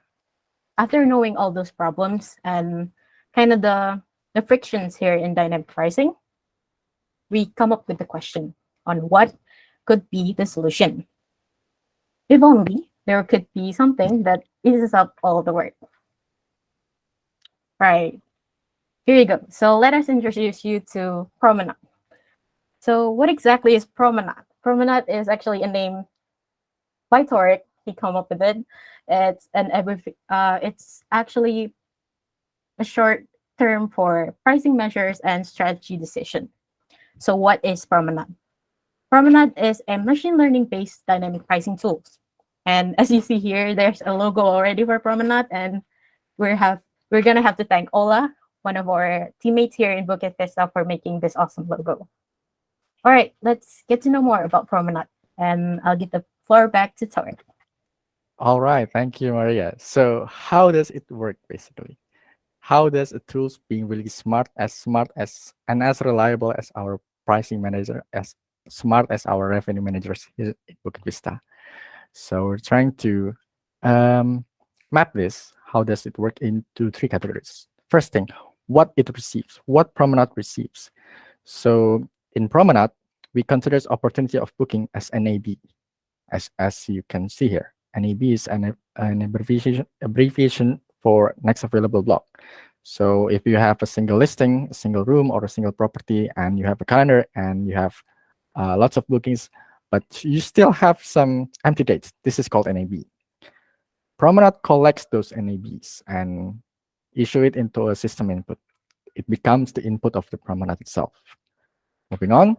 after knowing all those problems and kind of the frictions here in dynamic pricing, we come up with the question on what could be the solution. If only there could be something that eases up all the work. Right, here you go. So let us introduce you to Promenade. So what exactly is Promenade? Promenade is actually a name by Torek. He come up with it. It's actually a short term for pricing measures and strategy decision. So what is Promenade? Promenade is a machine learning based dynamic pricing tools. And as you see here, there's a logo already for Promenade, and we're gonna have to thank Ola, one of our teammates here in Bukit Vista, for making this awesome logo. All right, let's get to know more about Promenade, and I'll give the floor back to Torek. All right, thank you, Maria. So how does it work basically? How does a tool being really smart as and as reliable as our pricing manager, as smart as our revenue managers here at Bukit Vista? So we're trying to map this. How does it work into 3 categories? First thing, what it receives, what Promenade receives. So in Promenade, we consider opportunity of booking as NAB, as you can see here. NAB is an abbreviation for next available block. So if you have a single listing, a single room, or a single property, and you have a calendar and you have lots of bookings, but you still have some empty dates, this is called NAB. Promenade collects those NABs and issue it into a system input. It becomes the input of the Promenade itself. Moving on,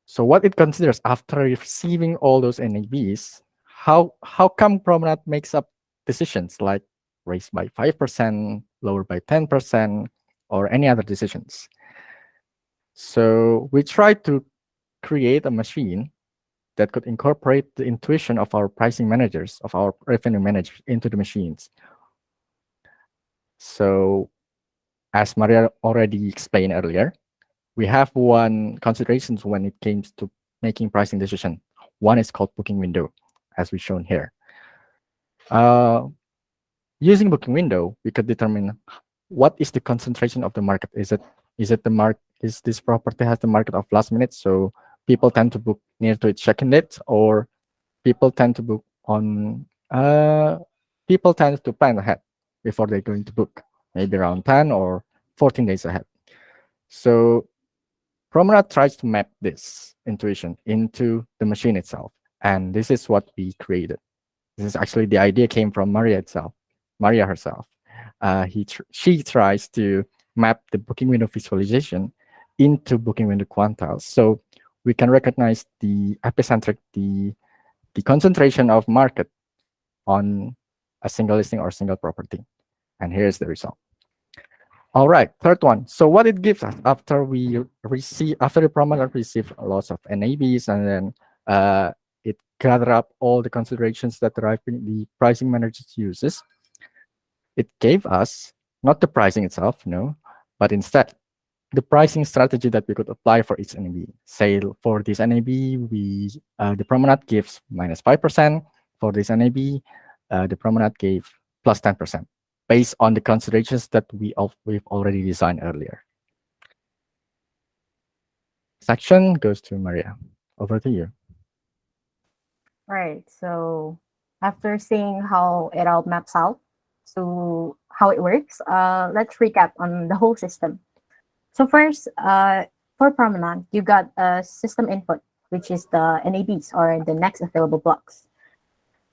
So what it considers after receiving all those NABs, how come Promenade makes up decisions like raise by 5%, lower by 10%, or any other decisions. So we try to create a machine that could incorporate the intuition of our pricing managers, of our revenue managers into the machines. So as Maria already explained earlier, we have one considerations when it comes to making pricing decision. One is called booking window, as we shown here. Using booking window, we could determine what is the concentration of the market. Is this property has the market of last minute, so people tend to book near to its check-in date, or people tend to book on people tend to plan ahead before they're going to book, maybe around 10 or 14 days ahead. So Promenade tries to map this intuition into the machine itself, and this is what we created. This is actually the idea came from Maria herself. She tries to map the booking window visualization into booking window quantiles, so we can recognize the epicentric, the concentration of market on a single listing or single property. And here's the result. All right, third one. So what it gives us after the Promenade receive lots of NABs, and then it gather up all the considerations that the pricing manager uses. It gave us not the pricing itself, no, but instead the pricing strategy that we could apply for each NAB. Say for this NAB, the Promenade gives -5%. For this NAB, the Promenade gave +10%, based on the considerations that we've already designed earlier. Section goes to Maria. Over to you. Right. So after seeing how it all maps out to how it works, let's recap on the whole system. So first, for Promenade, you got a system input, which is the NABs, or the next available blocks.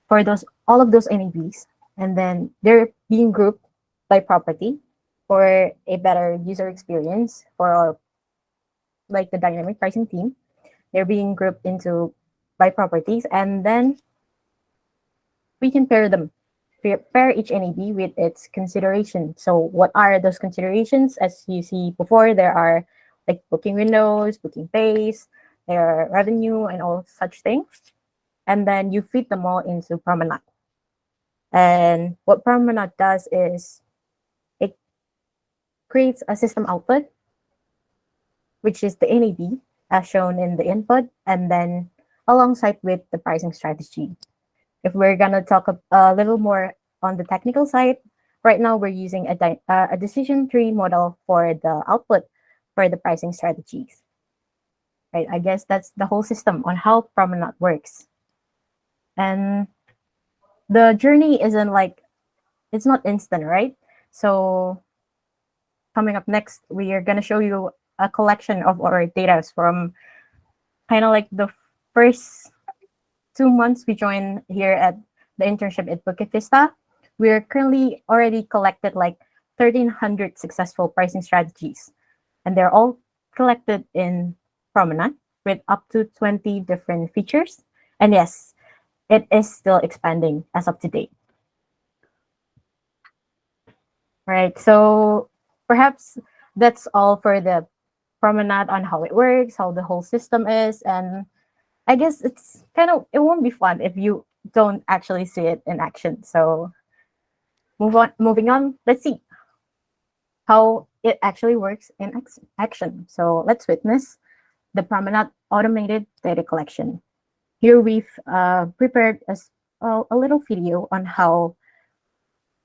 For all of those NABs, and then they're being grouped by property for a better user experience for like the dynamic pricing team. They're being grouped into by properties, and then we can pair each NAB with its consideration. So what are those considerations? As you see before, there are like booking windows, booking pace, there are revenue, and all such things. And then you feed them all into Promenade. And what Promenade does is it creates a system output, which is the NAB as shown in the input, and then alongside with the pricing strategy. If we're gonna talk a little more on the technical side, right now we're using a decision tree model for the output for the pricing strategies. Right, I guess that's the whole system on how Promenade works. And the journey isn't like, it's not instant, right? So coming up next, we are gonna show you a collection of our data from kind of like the first 2 months we joined here at the internship at Bukit Vista. We're currently already collected like 1,300 successful pricing strategies, and they're all collected in Promenade with up to 20 different features. And yes, it is still expanding as of today. Right, so perhaps that's all for the Promenade on how it works, how the whole system is, and I guess it's it won't be fun if you don't actually see it in action. So moving on, let's see how it actually works in action. So let's witness the Promenade automated data collection. Here we've prepared a little video on how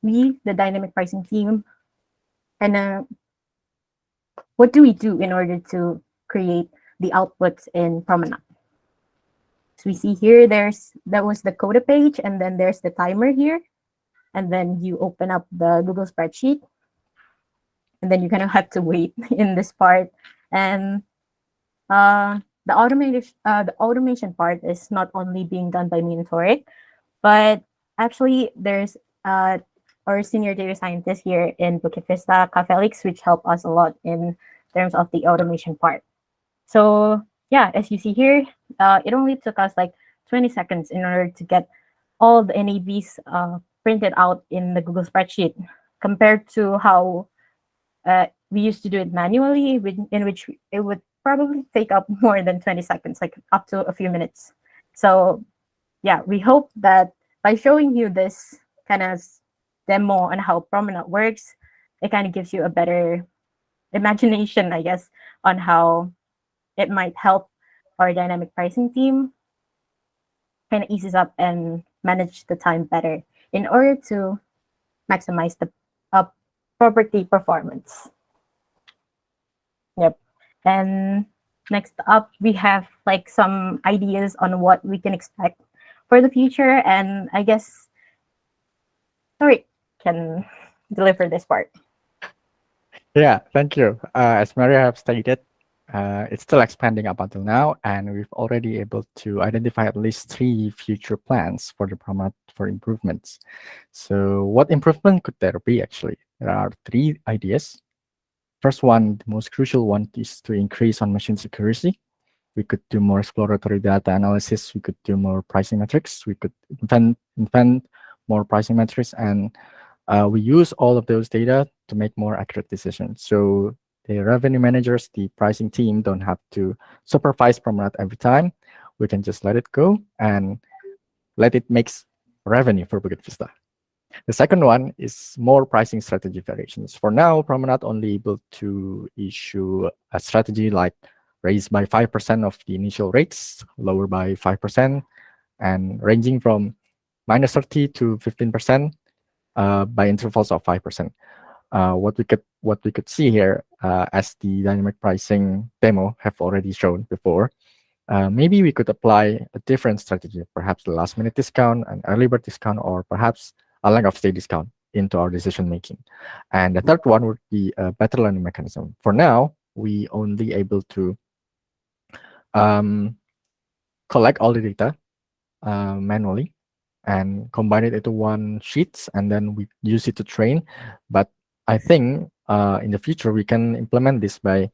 we, the dynamic pricing team, and what do we do in order to create the outputs in Promenade. So we see here, that was the coda page, and then there's the timer here, and then you open up the Google spreadsheet, and then you kind of have to wait in this part. And the automation part is not only being done by me and Toric, but actually there's our senior data scientist here in Bukit Vista, Felix, which help us a lot in terms of the automation part. So yeah, as you see here, it only took us like 20 seconds in order to get all the NAVs printed out in the Google spreadsheet, compared to how we used to do it manually, in which it would probably take up more than 20 seconds, like up to a few minutes. So yeah, we hope that by showing you this kind of demo on how Promenade works, it kind of gives you a better imagination, I guess, on how it might help our dynamic pricing team kind of eases up and manage the time better in order to maximize the property performance. Yep. And next up, we have like some ideas on what we can expect for the future. And I guess Tori can deliver this part. Yeah, thank you. As Maria have stated, it's still expanding up until now, and we've already able to identify at least 3 future plans for the promenade for improvements. So what improvement could there be actually? There are 3 ideas. First one, the most crucial one, is to increase on machine accuracy. We could do more exploratory data analysis. We could do more pricing metrics. We could invent more pricing metrics, and we use all of those data to make more accurate decisions. So the revenue managers, the pricing team don't have to supervise Promenade every time. We can just let it go and let it makes revenue for Bukit Vista. The second one is more pricing strategy variations. For now, Promenade only able to issue a strategy like raise by 5% of the initial rates, lower by 5%, and ranging from -30 to 15% by intervals of 5%. What we could see here, as the dynamic pricing demo have already shown before, maybe we could apply a different strategy, perhaps a last minute discount, an early bird discount, or perhaps a length of stay discount into our decision making. And the third one would be a better learning mechanism. For now, we only able to collect all the data manually and combine it into one sheet, and then we use it to train. But I think in the future we can implement this by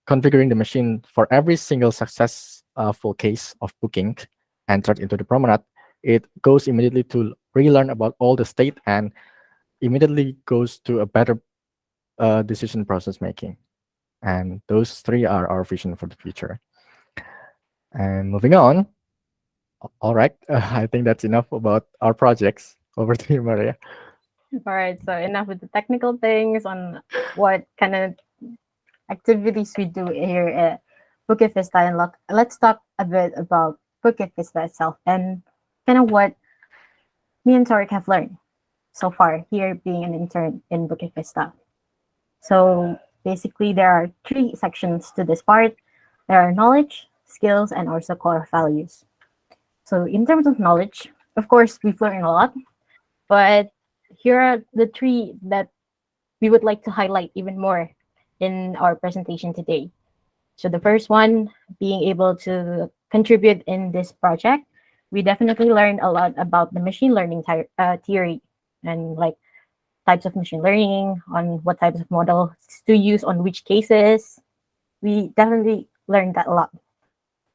configuring the machine for every single successful case of booking entered into the Promenade. It goes immediately to relearn about all the state and immediately goes to a better decision process making. And those 3 are our vision for the future. And moving on. All right, I think that's enough about our projects. Over to you, Maria. All right, so enough with the technical things on what kind of activities we do here at Bukit Vista, and let's talk a bit about Bukit Vista itself and kind of what me and Torik have learned so far here being an intern in Bukit Vista. So basically there are 3 sections to this part. There are knowledge, skills, and also core values. So in terms of knowledge, of course, we've learned a lot, but here are the 3 that we would like to highlight even more in our presentation today. So the first one, being able to contribute in this project, we definitely learned a lot about the machine learning theory and like types of machine learning, on what types of models to use on which cases. We definitely learned that a lot.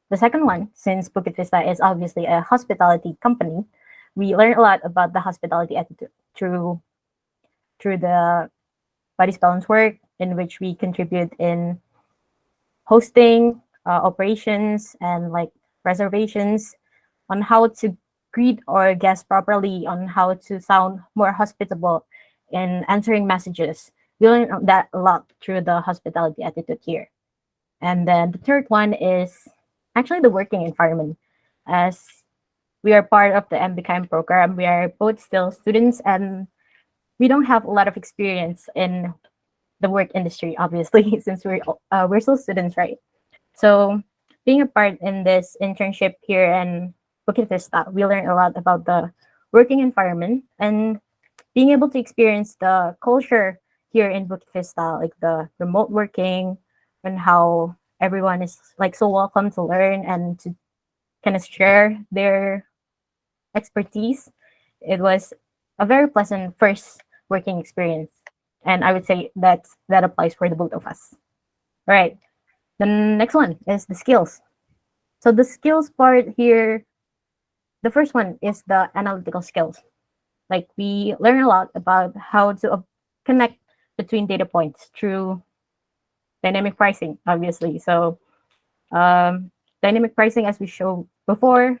The second one, since Bukit Vista is obviously a hospitality company, we learn a lot about the hospitality attitude through the Buddy's Balance work, in which we contribute in hosting, operations, and like reservations, on how to greet our guests properly, on how to sound more hospitable in answering messages. We learn that a lot through the hospitality attitude here. And then the third one is actually the working environment. As we are part of the MBKM program, we are both still students and we don't have a lot of experience in the work industry, obviously, since we're still students, right? So being a part in this internship here in Bukit Vista, we learn a lot about the working environment and being able to experience the culture here in Bukit Vista, like the remote working and how everyone is like so welcome to learn and to kind of share their expertise. It was a very pleasant first working experience. And I would say that applies for the both of us. All right. The next one is the skills. So the skills part here, the first one is the analytical skills. Like we learn a lot about how to connect between data points through dynamic pricing, obviously. So dynamic pricing, as we showed before,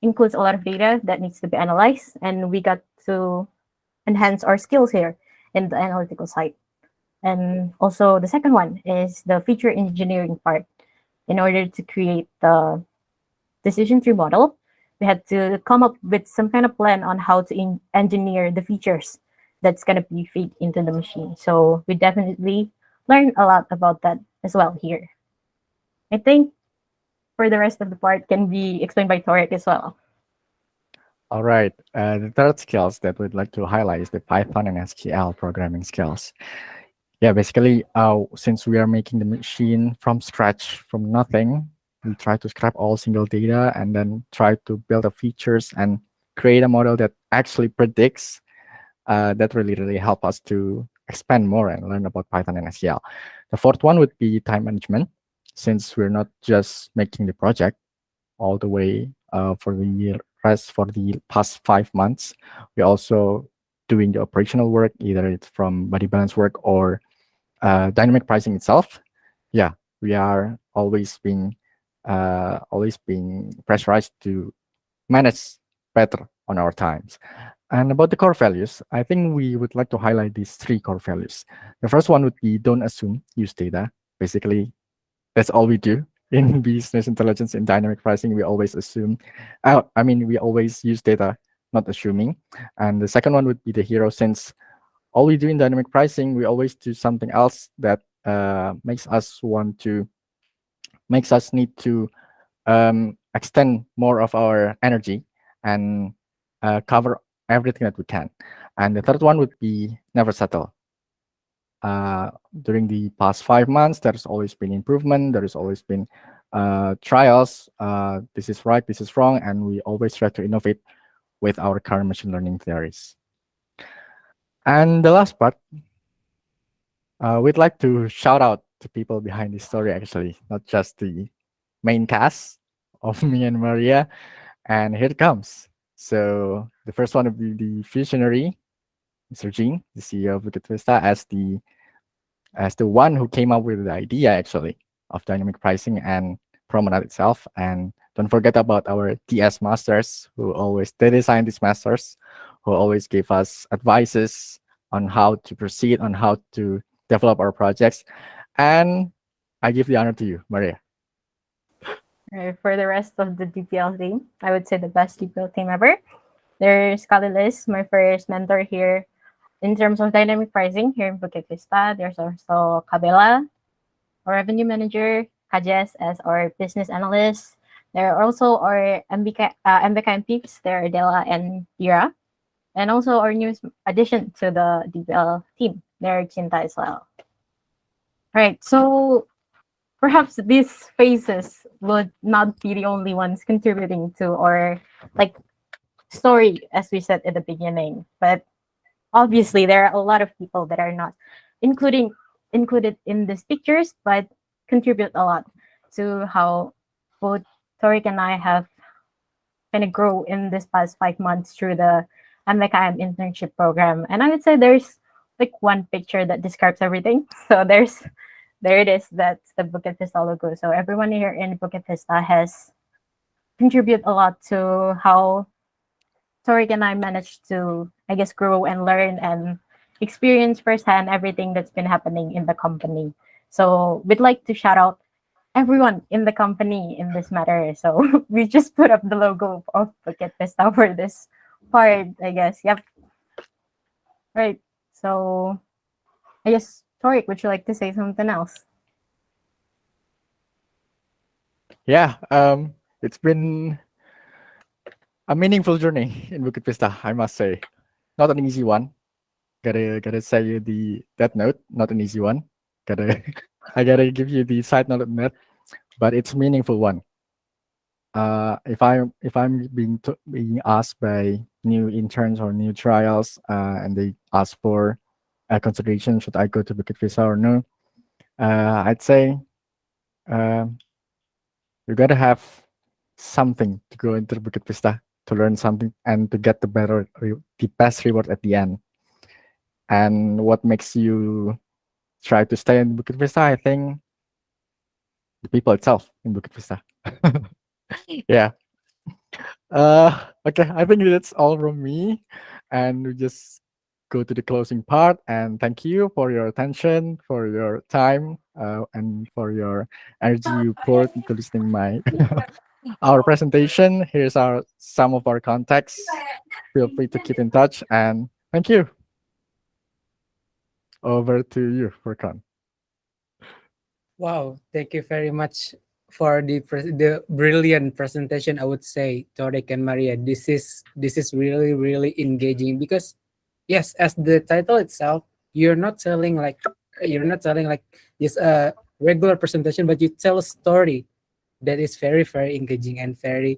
includes a lot of data that needs to be analyzed, and we got to enhance our skills here in the analytical side. And also the second one is the feature engineering part. In order to create the decision tree model, we had to come up with some kind of plan on how to engineer the features that's going to be fed into the machine. So we definitely learned a lot about that as well here. I think for the rest of the part can be explained by Torek as well. All right. The third skills that we'd like to highlight is the Python and SQL programming skills. Yeah, basically, since we are making the machine from scratch, from nothing, we try to scrap all single data and then try to build the features and create a model that actually predicts. That really help us to expand more and learn about Python and SQL. The fourth one would be time management, since we're not just making the project all the way for the past 5 months. We're also doing the operational work, either it's from body balance work or dynamic pricing itself. Yeah, we are always being pressurized to manage better on our times. And about the core values, I think we would like to highlight these 3 core values. The first one would be don't assume, use data. Basically, that's all we do in business intelligence and dynamic pricing. We always assume, we always use data, not assuming. And the second one would be the hero, since all we do in dynamic pricing, we always do something else that makes us need to extend more of our energy and cover everything that we can. And the third one would be never settle. During the past 5 months, there's always been improvement. There has always been trials. This is right, this is wrong, and we always try to innovate with our current machine learning theories. And the last part, we'd like to shout out to people behind this story, actually, not just the main cast of me and Maria. And here it comes. So the first one would be the visionary, Mr. Jean, the CEO of Bukit Vista, as the one who came up with the idea, actually, of dynamic pricing and Promenade itself. And don't forget about our DS masters, data scientist masters, who always gave us advices on how to proceed, on how to develop our projects. And I give the honor to you, Maria. For the rest of the DPL team, I would say the best DPL team ever. There's Kali Liz, my first mentor here in terms of dynamic pricing here in Bukit Vista. There's also Kabela, our revenue manager, Kajes as our business analyst. There are also our MBK peeps. There are Dela and Ira. And also our newest addition to the DPL team, there are Chinta as well. Right, so perhaps these faces would not be the only ones contributing to our story, as we said at the beginning. But obviously, there are a lot of people that are not included in these pictures, but contribute a lot to how both Torik and I have kind of grow in this past 5 months through the MBKM internship program. And I would say there's one picture that describes everything. So there it is. That's the Bukit Vista logo. So everyone here in Bukit Vista has contributed a lot to how Torik and I managed to, I guess, grow and learn and experience firsthand everything that's been happening in the company. So we'd like to shout out everyone in the company in this matter. So we just put up the logo of Bukit Vista for this part, I guess. Yep. Right. So I guess, Torik, would you like to say something else? Yeah, it's been a meaningful journey in Bukit Vista, I must say. Not an easy one. Gotta say you that note, not an easy one. I gotta give you the side note on that, but it's a meaningful one. If I'm being asked by new interns or new trials, and they ask for a consideration, should I go to Bukit Vista or no? I'd say You gotta have something to go into Bukit Vista to learn something and to get the the best reward at the end. And what makes you try to stay in Bukit Vista? I think the people itself in Bukit Vista. Yeah. Okay, I think that's all from me, and we just go to the closing part. And thank you for your attention, for your time, and for your energy you poured into listening my our presentation. Here's some of our contacts. Feel free to keep in touch, and thank you. Over to you, Furkan. Wow, thank you very much for the brilliant presentation. I would say, Torek and Maria, this is really engaging because yes, as the title itself, you're not telling like just a regular presentation, but you tell a story that is very engaging and very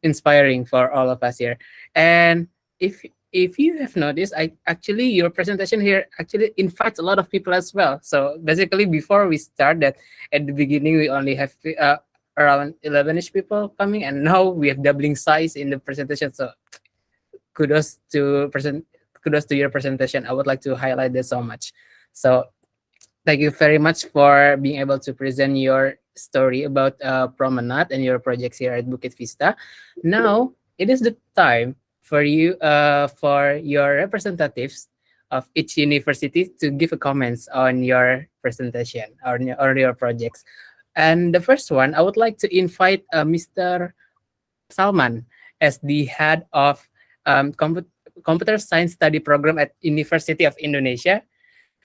inspiring for all of us here. And if you have noticed, I actually your presentation here actually invites a lot of people as well. So basically, before we start that, at the beginning we only have around 11ish people coming, and now we have doubling size in the presentation. So kudos to your presentation. I would like to highlight this so much. So thank you very much for being able to present your story about Promenade and your projects here at Bukit Vista. Now it is the time for you, for your representatives of each university to give a comments on your presentation or your projects. And the first one, I would like to invite Mr. Salman as the head of computer science study program at University of Indonesia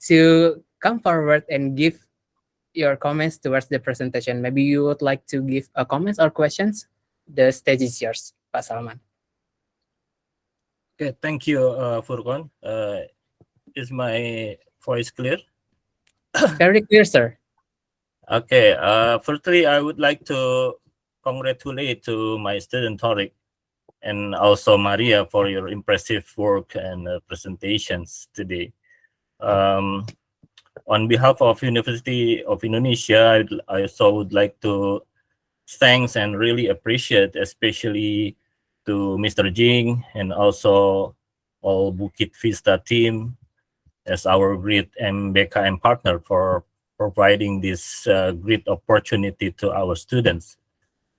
to come forward and give your comments towards the presentation. Maybe you would like to give comments or questions. The stage is yours, Pak Salman. Okay, thank you, Furkan. Is my voice clear? Very clear, sir. Okay. Firstly, I would like to congratulate to my student Tariq and also Maria for your impressive work and presentations today. On behalf of University of Indonesia, I also would like to thanks and really appreciate, especially to Mr. Jing and also all Bukit Vista team as our great MBKM partner for providing this great opportunity to our students.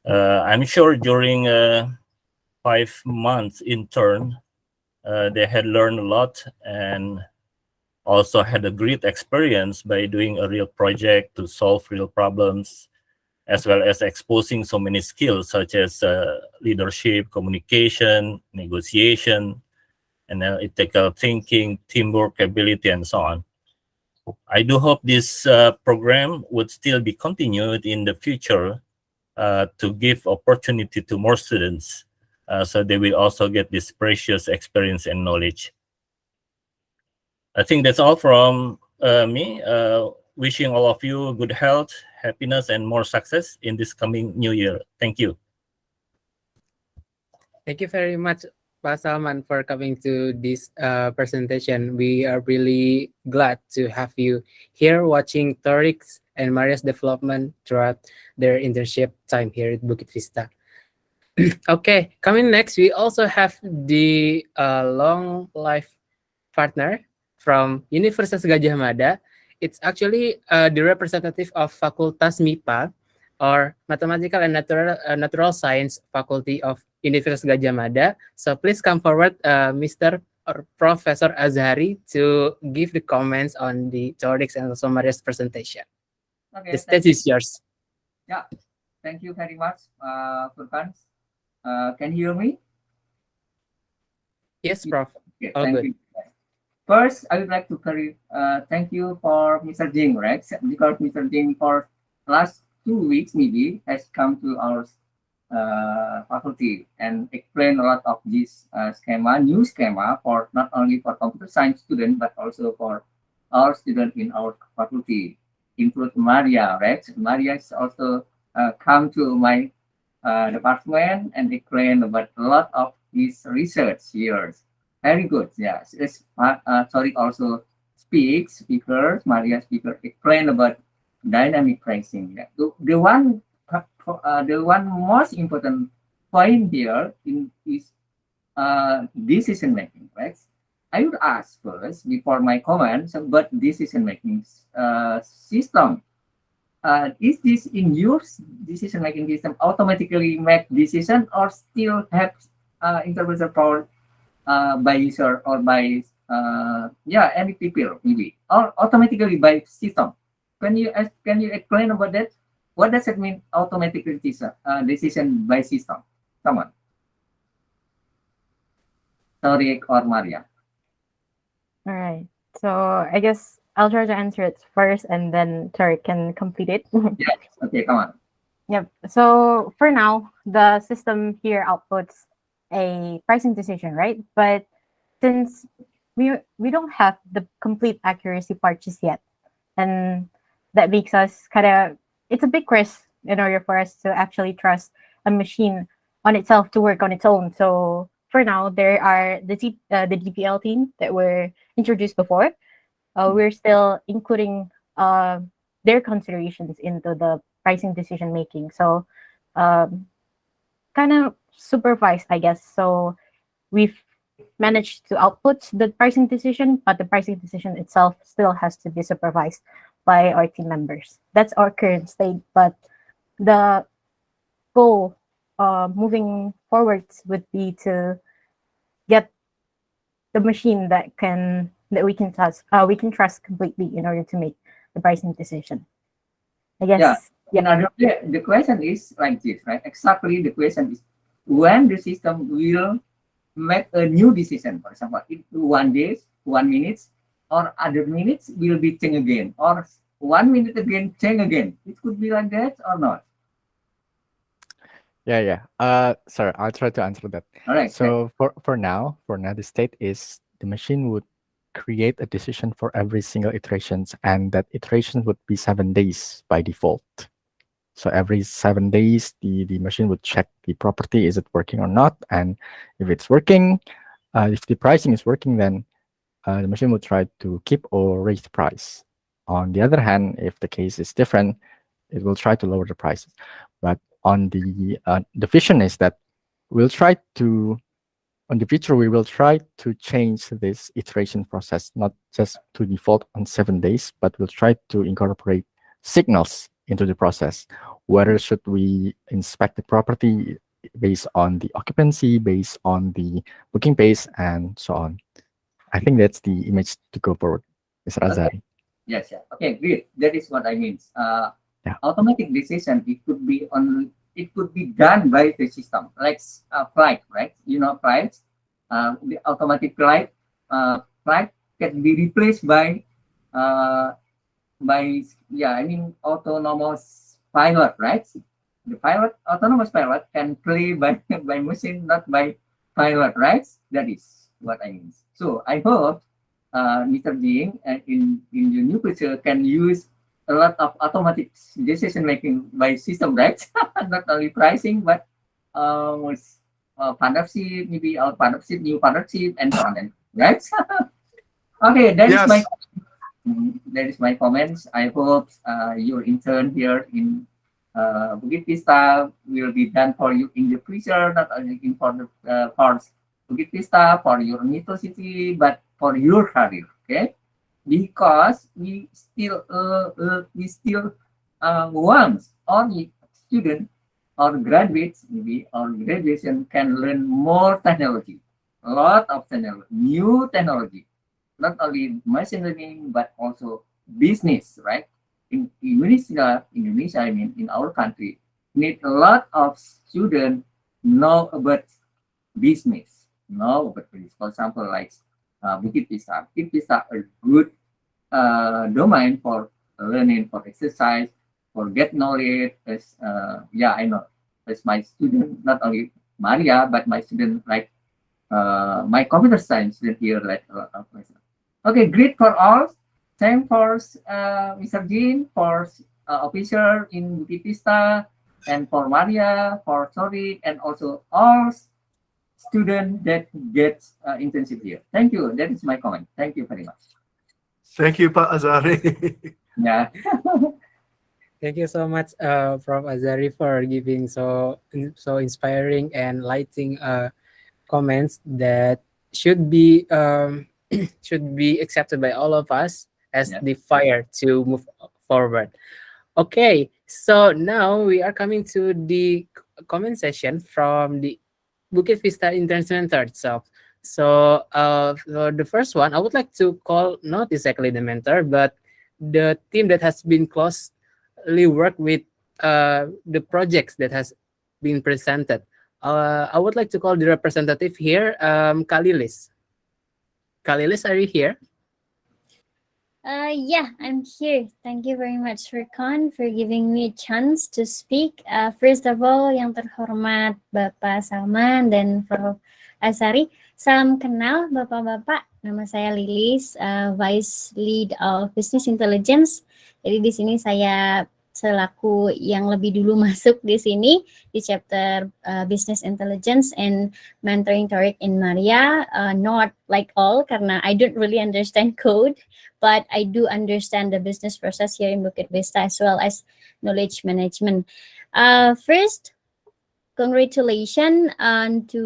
I'm sure during 5 months intern, they had learned a lot and also had a great experience by doing a real project to solve real problems, as well as exposing so many skills such as leadership, communication, negotiation, analytical thinking, teamwork ability, and so on. I do hope this program would still be continued in the future to give opportunity to more students so they will also get this precious experience and knowledge. I think that's all from me. Wishing all of you good health, happiness, and more success in this coming new year. Thank you. Thank you very much, Pak Salman, for coming to this presentation. We are really glad to have you here watching Tariq's and Maria's development throughout their internship time here at Bukit Vista. Okay, coming next, we also have the long life partner from Universitas Gajah Madah. It's actually the representative of Fakultas MIPA or Mathematical and Natural Science Faculty of Universitas Gajah Madah. So please come forward, Mr. or Professor Azhari, to give the comments on the Tariq's and also Maria's presentation. Okay, The stage is yours. Yeah, thank you very much, Furkan. Can you hear me? Yes, Prof. Okay, All thank good. you. First, I would like to thank you for Mr. Jing, right? Because Mr. Jing for last 2 weeks maybe has come to our faculty and explain a lot of this new schema for not only for computer science students but also for our students in our faculty, include Maria, right? Maria is also come to my department and explain about a lot of his research here. Very good. Yes. It's, sorry, also speaker, Maria speaker explain about dynamic pricing. The one most important point here is decision making, right? I would ask first before my comments about decision making system. Is this in your decision making system automatically make decision or still have interpreter power by user or by any people maybe or automatically by system? Can you explain about that? What does it mean automatically decision by system? Come on. Tariq or Maria. All right. So I guess I'll try to answer it first and then Tariq can complete it. Yeah. Okay, come on. Yep. So for now, the system here outputs a pricing decision, right? But since we don't have the complete accuracy part just yet, and that makes us it's a big risk in order for us to actually trust a machine on itself to work on its own. So for now, there are the DPL team that were introduced before. We're still including their considerations into the pricing decision making. So kind of supervised, I guess. So we've managed to output the pricing decision, but the pricing decision itself still has to be supervised by our team members. That's our current state, but the goal moving forwards would be to get the machine that we can trust completely in order to make the pricing decision. I guess. Yeah. The question is like this, right? Exactly. The question is when the system will make a new decision. For example, in 1 day, 1 minute, or other minutes will be change again, or 1 minute again, change again. It could be like that or not. Yeah. Sorry, I'll try to answer that. All right. So for now, the state is the machine would create a decision for every single iterations, and that iteration would be 7 days by default. So every 7 days, the machine would check the property, is it working or not? And if it's working, if the pricing is working, then the machine would try to keep or raise the price. On the other hand, if the case is different, it will try to lower the prices. But on the vision is that we'll try to, on the future, we will try to change this iteration process, not just to default on 7 days, but we'll try to incorporate signals into the process. Whether should we inspect the property based on the occupancy, based on the booking pace, and so on. I think that's the image to go forward, Mr. Azari. Yes. Okay, great. That is what I mean. Automatic decision, it could be done by the system, like flight, right? You know, flights, the automatic flight can be replaced by autonomous pilot, right? The autonomous pilot can play by machine, not by pilot, right? That is what I mean. So I hope Mr. Jing in the new future can use a lot of automatic decision making by system, right? Not only pricing, but partnership, maybe our partnership, new partnership, and so on, right? Okay, that is my comments. I hope your intern here in Bukit Vista will be done for you in the future, not only for the course Bukit Vista, for your university, but for your career. Okay, because we still want all students or graduates, maybe or graduation can learn more technology, a lot of technology, new technology. Not only machine learning, but also business, right? In Indonesia, I mean, in our country, need a lot of students know about business, For example, like Bukit Vista. Bukit Vista a good domain for learning, for exercise, for get knowledge. As I know, as my student, not only Maria, but my student like my computer science student here, like a lot of myself. Okay, great for all. Thanks for Mr. Jean, for officer in Bukit Vista, and for Maria, for Tori, and also all students that get internship here. Thank you. That is my comment. Thank you very much. Thank you, Pak Azari. Yeah. Thank you so much, Prof. Azari, for giving so inspiring and lighting comments that should be should be accepted by all of us as Yeah. the fire to move forward. Okay, so now we are coming to the comment session from the Bukit Vista Intern Mentor itself. So the first one, I would like to call not exactly the mentor, but the team that has been closely worked with the projects that has been presented. I would like to call the representative here, Kalilis. Kalilis, are you here? Yeah, I'm here. Thank you very much, Recon, for giving me a chance to speak. First of all, yang terhormat Bapak Salman dan Prof. Asari, salam kenal Bapak-Bapak. Nama saya Lilis, Vice Lead of Business Intelligence. Jadi di sini saya selaku yang lebih dulu masuk di sini di chapter Business Intelligence and mentoring Tariq and Maria. Not like all karena I don't really understand code, but I do understand the business process here in Bukit Vista as well as knowledge management. First, congratulations to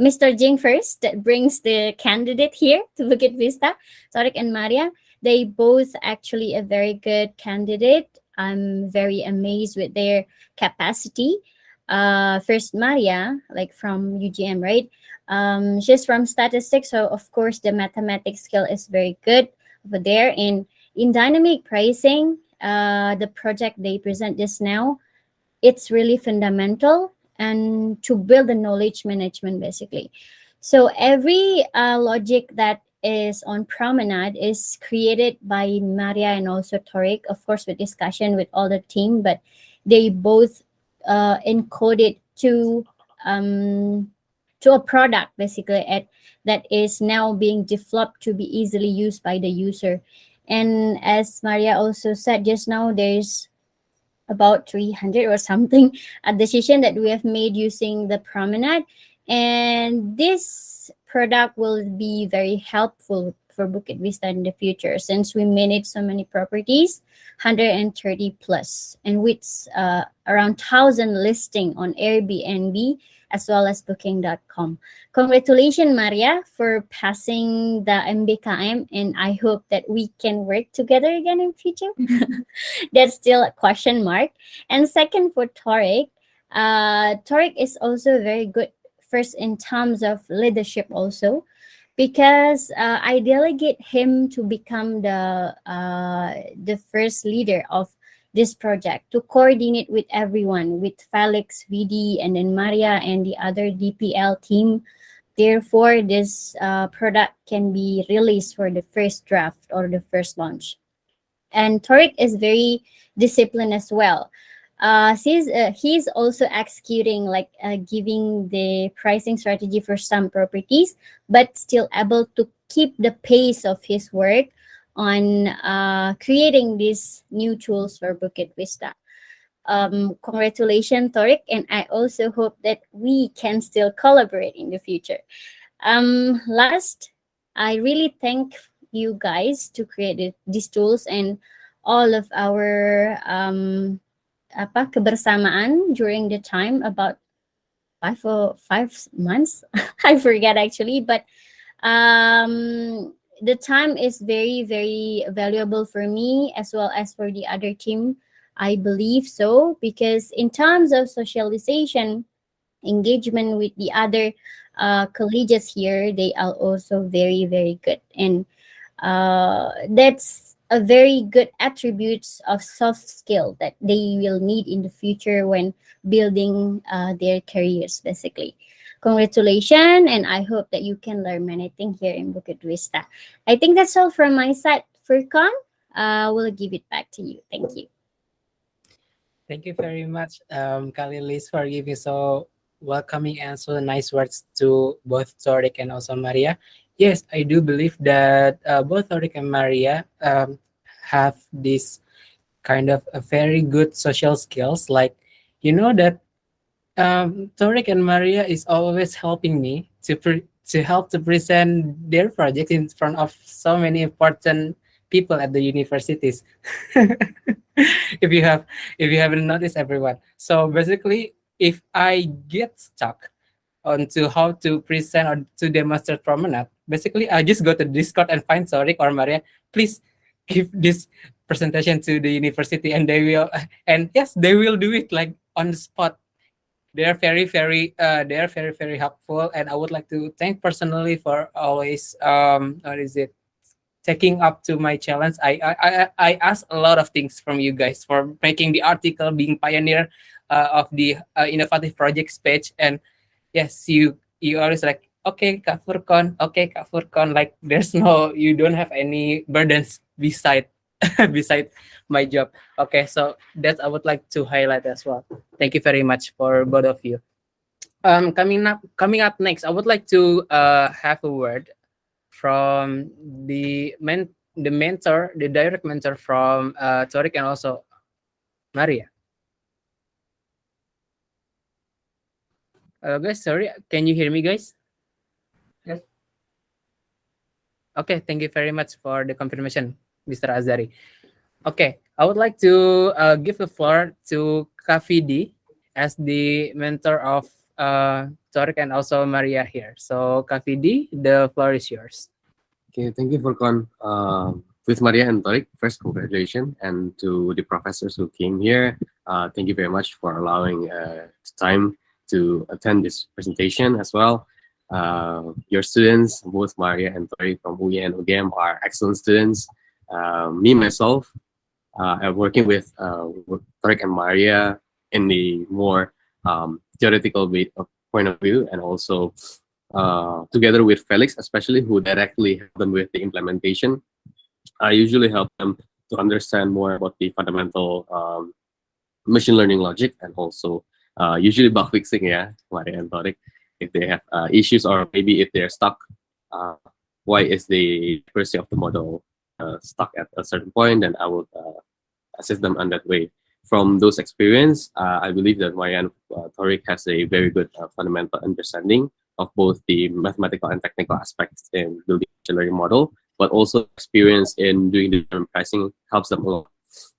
Mr. Jing first that brings the candidate here to Bukit Vista, Tariq and Maria. They both actually a very good candidate. I'm very amazed with their capacity. First, Maria, like from UGM, right? She's from statistics, so of course the mathematics skill is very good over there. And in dynamic pricing, the project they present just now, it's really fundamental and to build the knowledge management basically. So every logic that is on Promenade is created by Maria and also Tariq, of course, with discussion with all the team, but they both encoded to a product basically that is now being developed to be easily used by the user. And as Maria also said just now, there's about 300 or something a decision that we have made using the Promenade, and this product will be very helpful for Bukit Vista in the future since we manage so many properties, 130 plus, and with around 1,000 listing on Airbnb as well as booking.com. Congratulations, Maria, for passing the MBKM, and I hope that we can work together again in future. That's still a question mark. And second, for Tariq, Tariq is also very good first in terms of leadership also, because I delegate him to become the first leader of this project to coordinate with everyone, with Felix, VD, and then Maria and the other DPL team. Therefore, this product can be released for the first draft or the first launch. And Tariq is very disciplined as well. He's also executing like giving the pricing strategy for some properties, but still able to keep the pace of his work on creating these new tools for Bukit Vista. Congratulations, Tariq, and I also hope that we can still collaborate in the future. Last, I really thank you guys to create these tools and all of our kebersamaan during the time about 5 months. I forget actually, but the time is very, very valuable for me as well as for the other team. I believe so, because in terms of socialization, engagement with the other colleagues here, they are also very, very good. And that's a very good attributes of soft skill that they will need in the future when building their careers basically. Congratulations, and I hope that you can learn many things here in Bukit Vista. I think that's all from my side. Furkan, we'll give it back to you. Thank you. Thank you very much, Kalilis, for giving so welcoming and so nice words to both Tariq and also Maria. Yes, I do believe that both Tariq and Maria have this kind of a very good social skills. Like, you know that Tariq and Maria is always helping me to help to present their project in front of so many important people at the universities. If you haven't noticed, everyone. So basically, if I get stuck onto how to present or to demonstrate promenade, basically I just go to Discord and find Sorik or Maria. Please give this presentation to the university, and they will. And yes, they will do it like on the spot. They are very helpful, and I would like to thank personally for always what is it, taking up to my challenge. I asked a lot of things from you guys for making the article, being pioneer of the innovative projects page, and yes, you always like, okay, Kak Furkon, like there's no, you don't have any burdens beside beside my job. Okay, so that I would like to highlight as well. Thank you very much for both of you. Coming up next, I would like to have a word from the mentor, the direct mentor from Torik and also Maria. Guys, sorry, can you hear me, guys? Yes. Okay, thank you very much for the confirmation, Mr. Azari. Okay, I would like to give the floor to Kafidi as the mentor of Torik and also Maria here. So Kafidi, the floor is yours. Okay, thank you, Furkan. With Maria and Torik, first, congratulations. And to the professors who came here, thank you very much for allowing time to attend this presentation as well. Your students, both Maria and Torik from UI and UGM, are excellent students. Me, myself, I'm working with Torik and Maria in the more theoretical point of view, and also together with Felix, especially, who directly help them with the implementation. I usually help them to understand more about the fundamental machine learning logic, and also usually bug fixing, yeah, Maria and Torik, if they have issues, or maybe if they're stuck, why is the accuracy of the model stuck at a certain point, and I will assist them on that way. From those experience, I believe that Maria and Torik has a very good fundamental understanding of both the mathematical and technical aspects in building a machine learning model, but also experience in doing the pricing helps them a lot.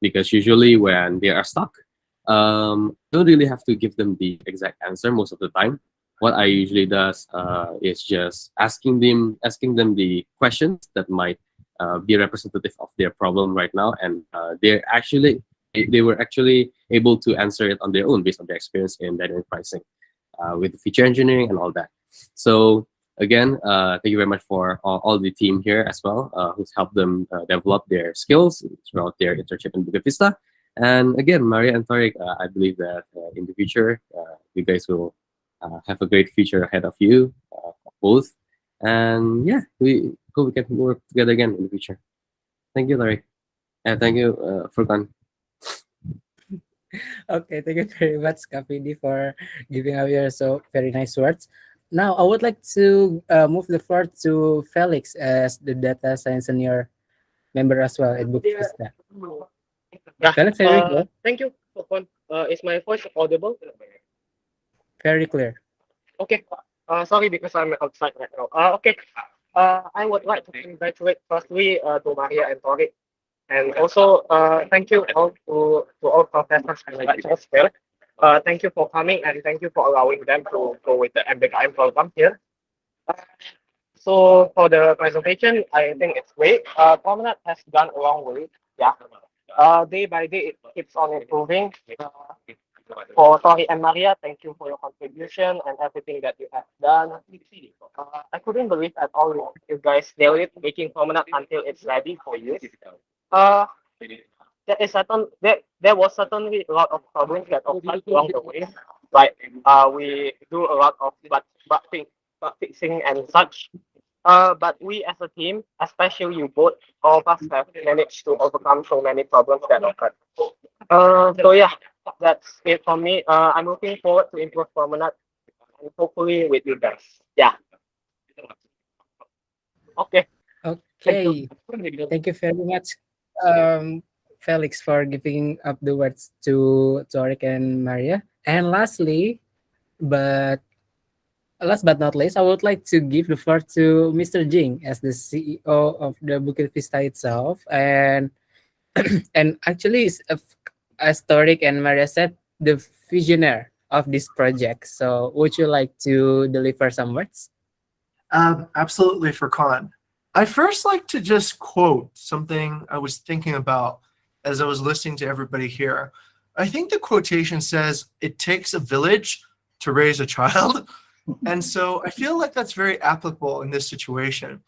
Because usually when they are stuck, don't really have to give them the exact answer most of the time. What I usually does is just asking them the questions that might be representative of their problem right now, and they were actually able to answer it on their own based on their experience in dynamic pricing with feature engineering and all that. So again, thank you very much for all the team here as well, who's helped them develop their skills throughout their internship in Bukit Vista. And again, Maria and Torik, I believe that in the future, you guys will have a great future ahead of you, both. And yeah, we hope we can work together again in the future. Thank you, Torik. And thank you, Furkan. Okay, thank you very much, Kapidi, for giving up your so very nice words. Now, I would like to move the floor to Felix as the data science senior member as well at Bukit Vista. Yeah, Felix, here we go. thank you. Is my voice audible? Very clear. Okay. Sorry because I'm outside right now. Okay. I would like to congratulate firstly to Maria and Torik, and also thank you all to all professors and lecturers here. Thank you for coming, and thank you for allowing them to go with the MBKM program here. So for the presentation, I think it's great. Promenade has gone a long way. Yeah. Day by day, it keeps on improving. For Tori and Maria, thank you for your contribution and everything that you have done. I couldn't believe at all you guys nailed it, making Promenade until it's ready for use. There was certainly a lot of problems that occurred along the way. Like we do a lot of bug fixing and such. But we as a team, especially you both, all of us have managed to overcome so many problems that occurred. So yeah, that's it for me. I'm looking forward to improve Promenade, and hopefully with you guys. Yeah. Okay. Okay. Thank you very much, Felix, for giving up the words to Torik and Maria. And lastly, but last but not least, I would like to give the floor to Mr. Jing as the CEO of the Bukit Vista itself, and and actually, as Torik and Maria said, the visionary of this project. So, would you like to deliver some words? Absolutely, Furkan. I first like to just quote something I was thinking about as I was listening to everybody here. I think the quotation says, "It takes a village to raise a child." And so I feel like that's very applicable in this situation.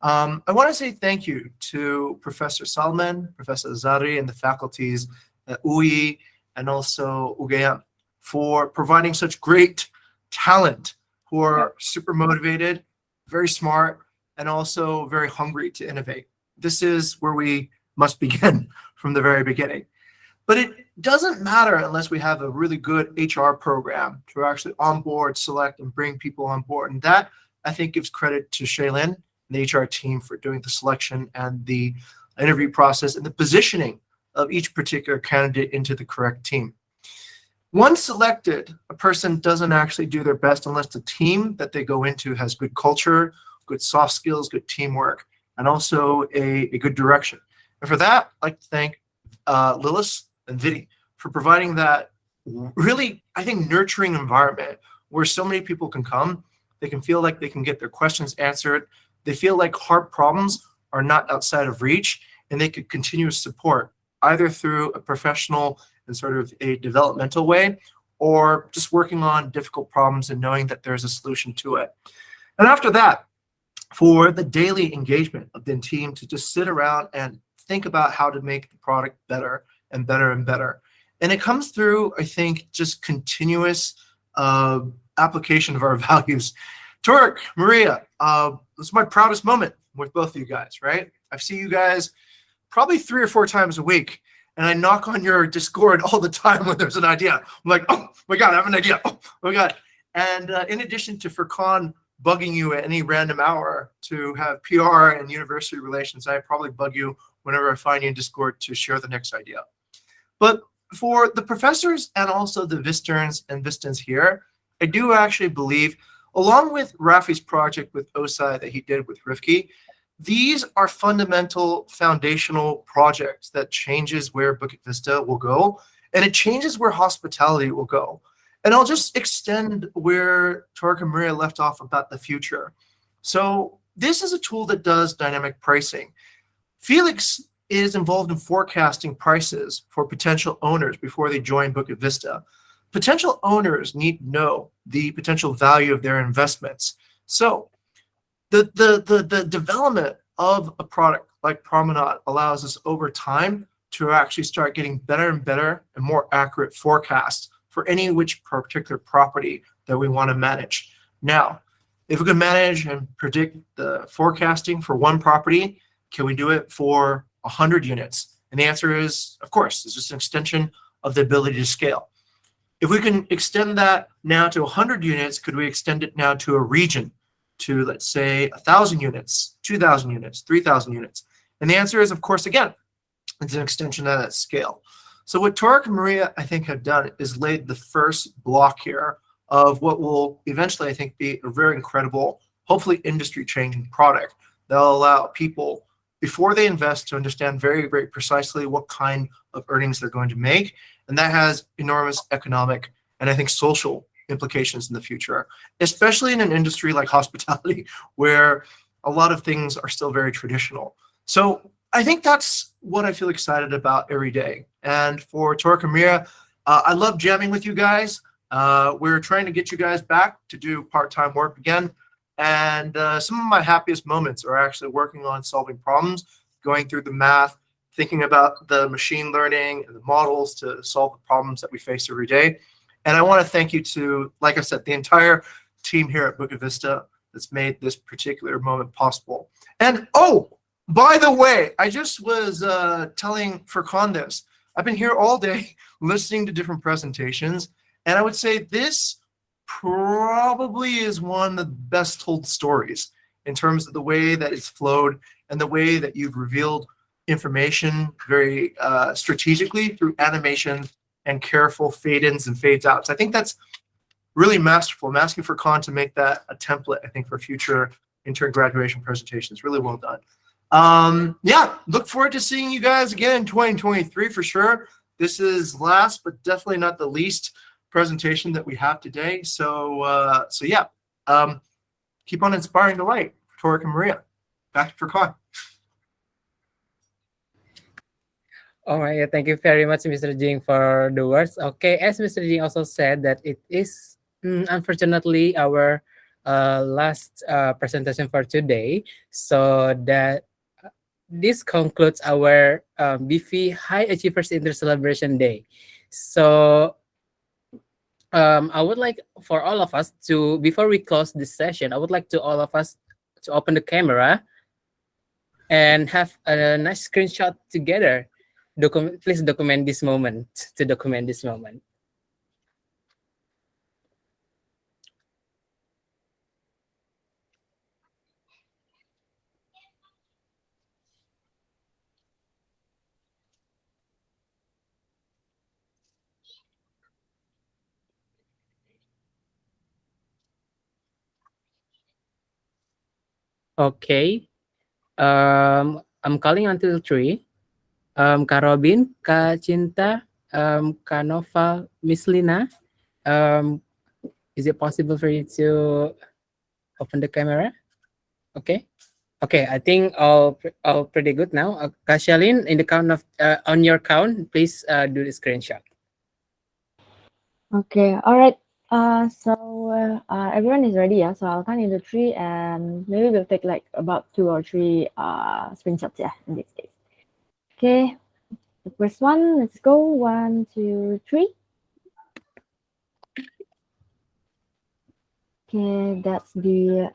I want to say thank you to Professor Salman, Professor Zari, and the faculties at UI and also UGM for providing such great talent who are super motivated, very smart, and also very hungry to innovate. This is where we must begin from the very beginning. But it doesn't matter unless we have a really good HR program to actually onboard, select, and bring people on board. And that, I think, gives credit to Shaylin and the HR team for doing the selection and the interview process and the positioning of each particular candidate into the correct team. Once selected, a person doesn't actually do their best unless the team that they go into has good culture, good soft skills, good teamwork, and also a good direction. And for that, I'd like to thank Lilith and Vinny for providing that really, I think, nurturing environment where so many people can come. They can feel like they can get their questions answered. They feel like hard problems are not outside of reach, and they could continue support either through a professional and sort of a developmental way, or just working on difficult problems and knowing that there's a solution to it. And after that, for the daily engagement of the team to just sit around and think about how to make the product better and better and better. And it comes through, I think, just continuous application of our values. Torik, Maria, this is my proudest moment with both of you guys, right? I see you guys probably 3 or 4 times a week, and I knock on your Discord all the time when there's an idea. I'm like, oh my God, I have an idea. Oh my God. And in addition to Furkan bugging you at any random hour to have PR and university relations, I probably bug you whenever I find you in Discord to share the next idea. But for the professors and also the Visterns and Vistans here, I do actually believe, along with Rafi's project with OSI that he did with Rifki, these are fundamental foundational projects that changes where Bukit Vista will go, and it changes where hospitality will go. And I'll just extend where Torik and Maria left off about the future. So this is a tool that does dynamic pricing. Felix is involved in forecasting prices for potential owners before they join Bukit Vista. Potential owners need to know the potential value of their investments. So the development of a product like Promenade allows us over time to actually start getting better and better and more accurate forecasts for any which particular property that we want to manage. Now, if we can manage and predict the forecasting for one property, can we do it for 100 units? And the answer is, of course, it's just an extension of the ability to scale. If we can extend that now to 100 units, could we extend it now to a region, to, let's say, 1,000 units, 2,000 units, 3,000 units? And the answer is, of course, again, it's an extension of that scale. So what Torik and Maria, I think, have done is laid the first block here of what will eventually, I think, be a very incredible, hopefully industry-changing product that will allow people, before they invest, to understand very, very precisely what kind of earnings they're going to make. And that has enormous economic and, I think, social implications in the future, especially in an industry like hospitality, where a lot of things are still very traditional. So I think that's what I feel excited about every day. And for Torik and Maria, I love jamming with you guys. We're trying to get you guys back to do part-time work again. And some of my happiest moments are actually working on solving problems, going through the math, thinking about the machine learning and the models to solve the problems that we face every day. And I want to thank you to, like I said, the entire team here at Bukit Vista that's made this particular moment possible. And oh, by the way, I just was telling Furkan this. I've been here all day listening to different presentations, and I would say this probably is one of the best told stories in terms of the way that it's flowed and the way that you've revealed information very strategically through animation and careful fade-ins and fades-outs. I think that's really masterful. I'm asking for Khan to make that a template, I think, for future intern graduation presentations. Really well done. Yeah, look forward to seeing you guys again in 2023 for sure. This is last, but definitely not the least presentation that we have today. So yeah, keep on inspiring the light, Torek and Maria. Back for Khan. All right, yeah, thank you very much, Mr. Jing, for the words. Okay, as Mr. Jing also said that it is unfortunately our last presentation for today. So that this concludes our BV High Achievers Inter Celebration Day. So I would like for all of us to, before we close this session, I would like to all of us to open the camera and have a nice screenshot together. Please document this moment, to document this moment. Okay. I'm calling until 3. Kak Robin, Kak Cinta, Kak Nova, Miss Lina, is it possible for you to open the camera? Okay. Okay, I think all pretty good now. Kak Shalin, in the count of on your count, please do the screenshot. Okay, all right. So everyone is ready, yeah? So I'll count in the 3 and maybe we'll take like about 2 or 3 screenshots, yeah, in this case. Okay, the first one, let's go. 1, 2, 3. Okay, that's the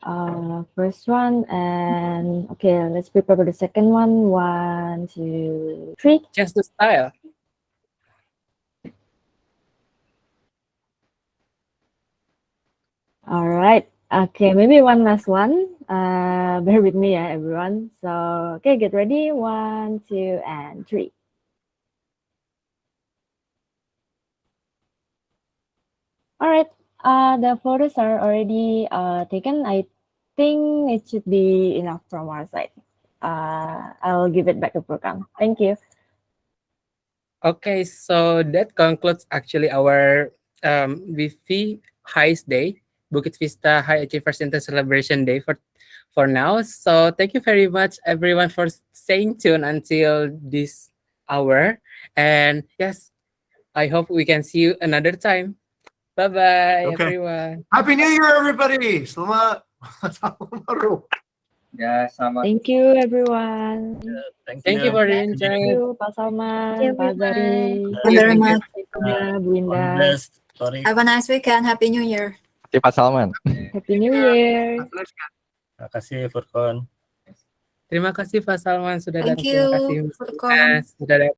first one. And okay, let's prepare for the second one. 1, 2, 3. Just the style. All right. Okay, maybe one last one. Bear with me, yeah, everyone. So, okay, get ready. 1, 2, and 3. All right. The photos are already taken. I think it should be enough from our side. I'll give it back to Furkan. Thank you. Okay, so that concludes actually our BV HAICE Day, Bukit Vista High Achievers Inter Celebration Day for now. So thank you very much everyone for staying tuned until this hour. And yes, I hope we can see you another time. Bye-bye, Okay. everyone. Happy New Year, everybody. Selamat tahun baru. Ya, selamat. Thank you, everyone. Thank you for the Thank invite. you, Pak Salman, Pak Zari. Thank you very much. Bu Indah. Have a nice weekend. Happy New Year. Terima kasih, Pak Salman. Happy New Year. Terima kasih Furkon. Terima kasih Pak Salman sudah Thank datang. Terima you, kasih Miss Furkon. Ina sudah datang.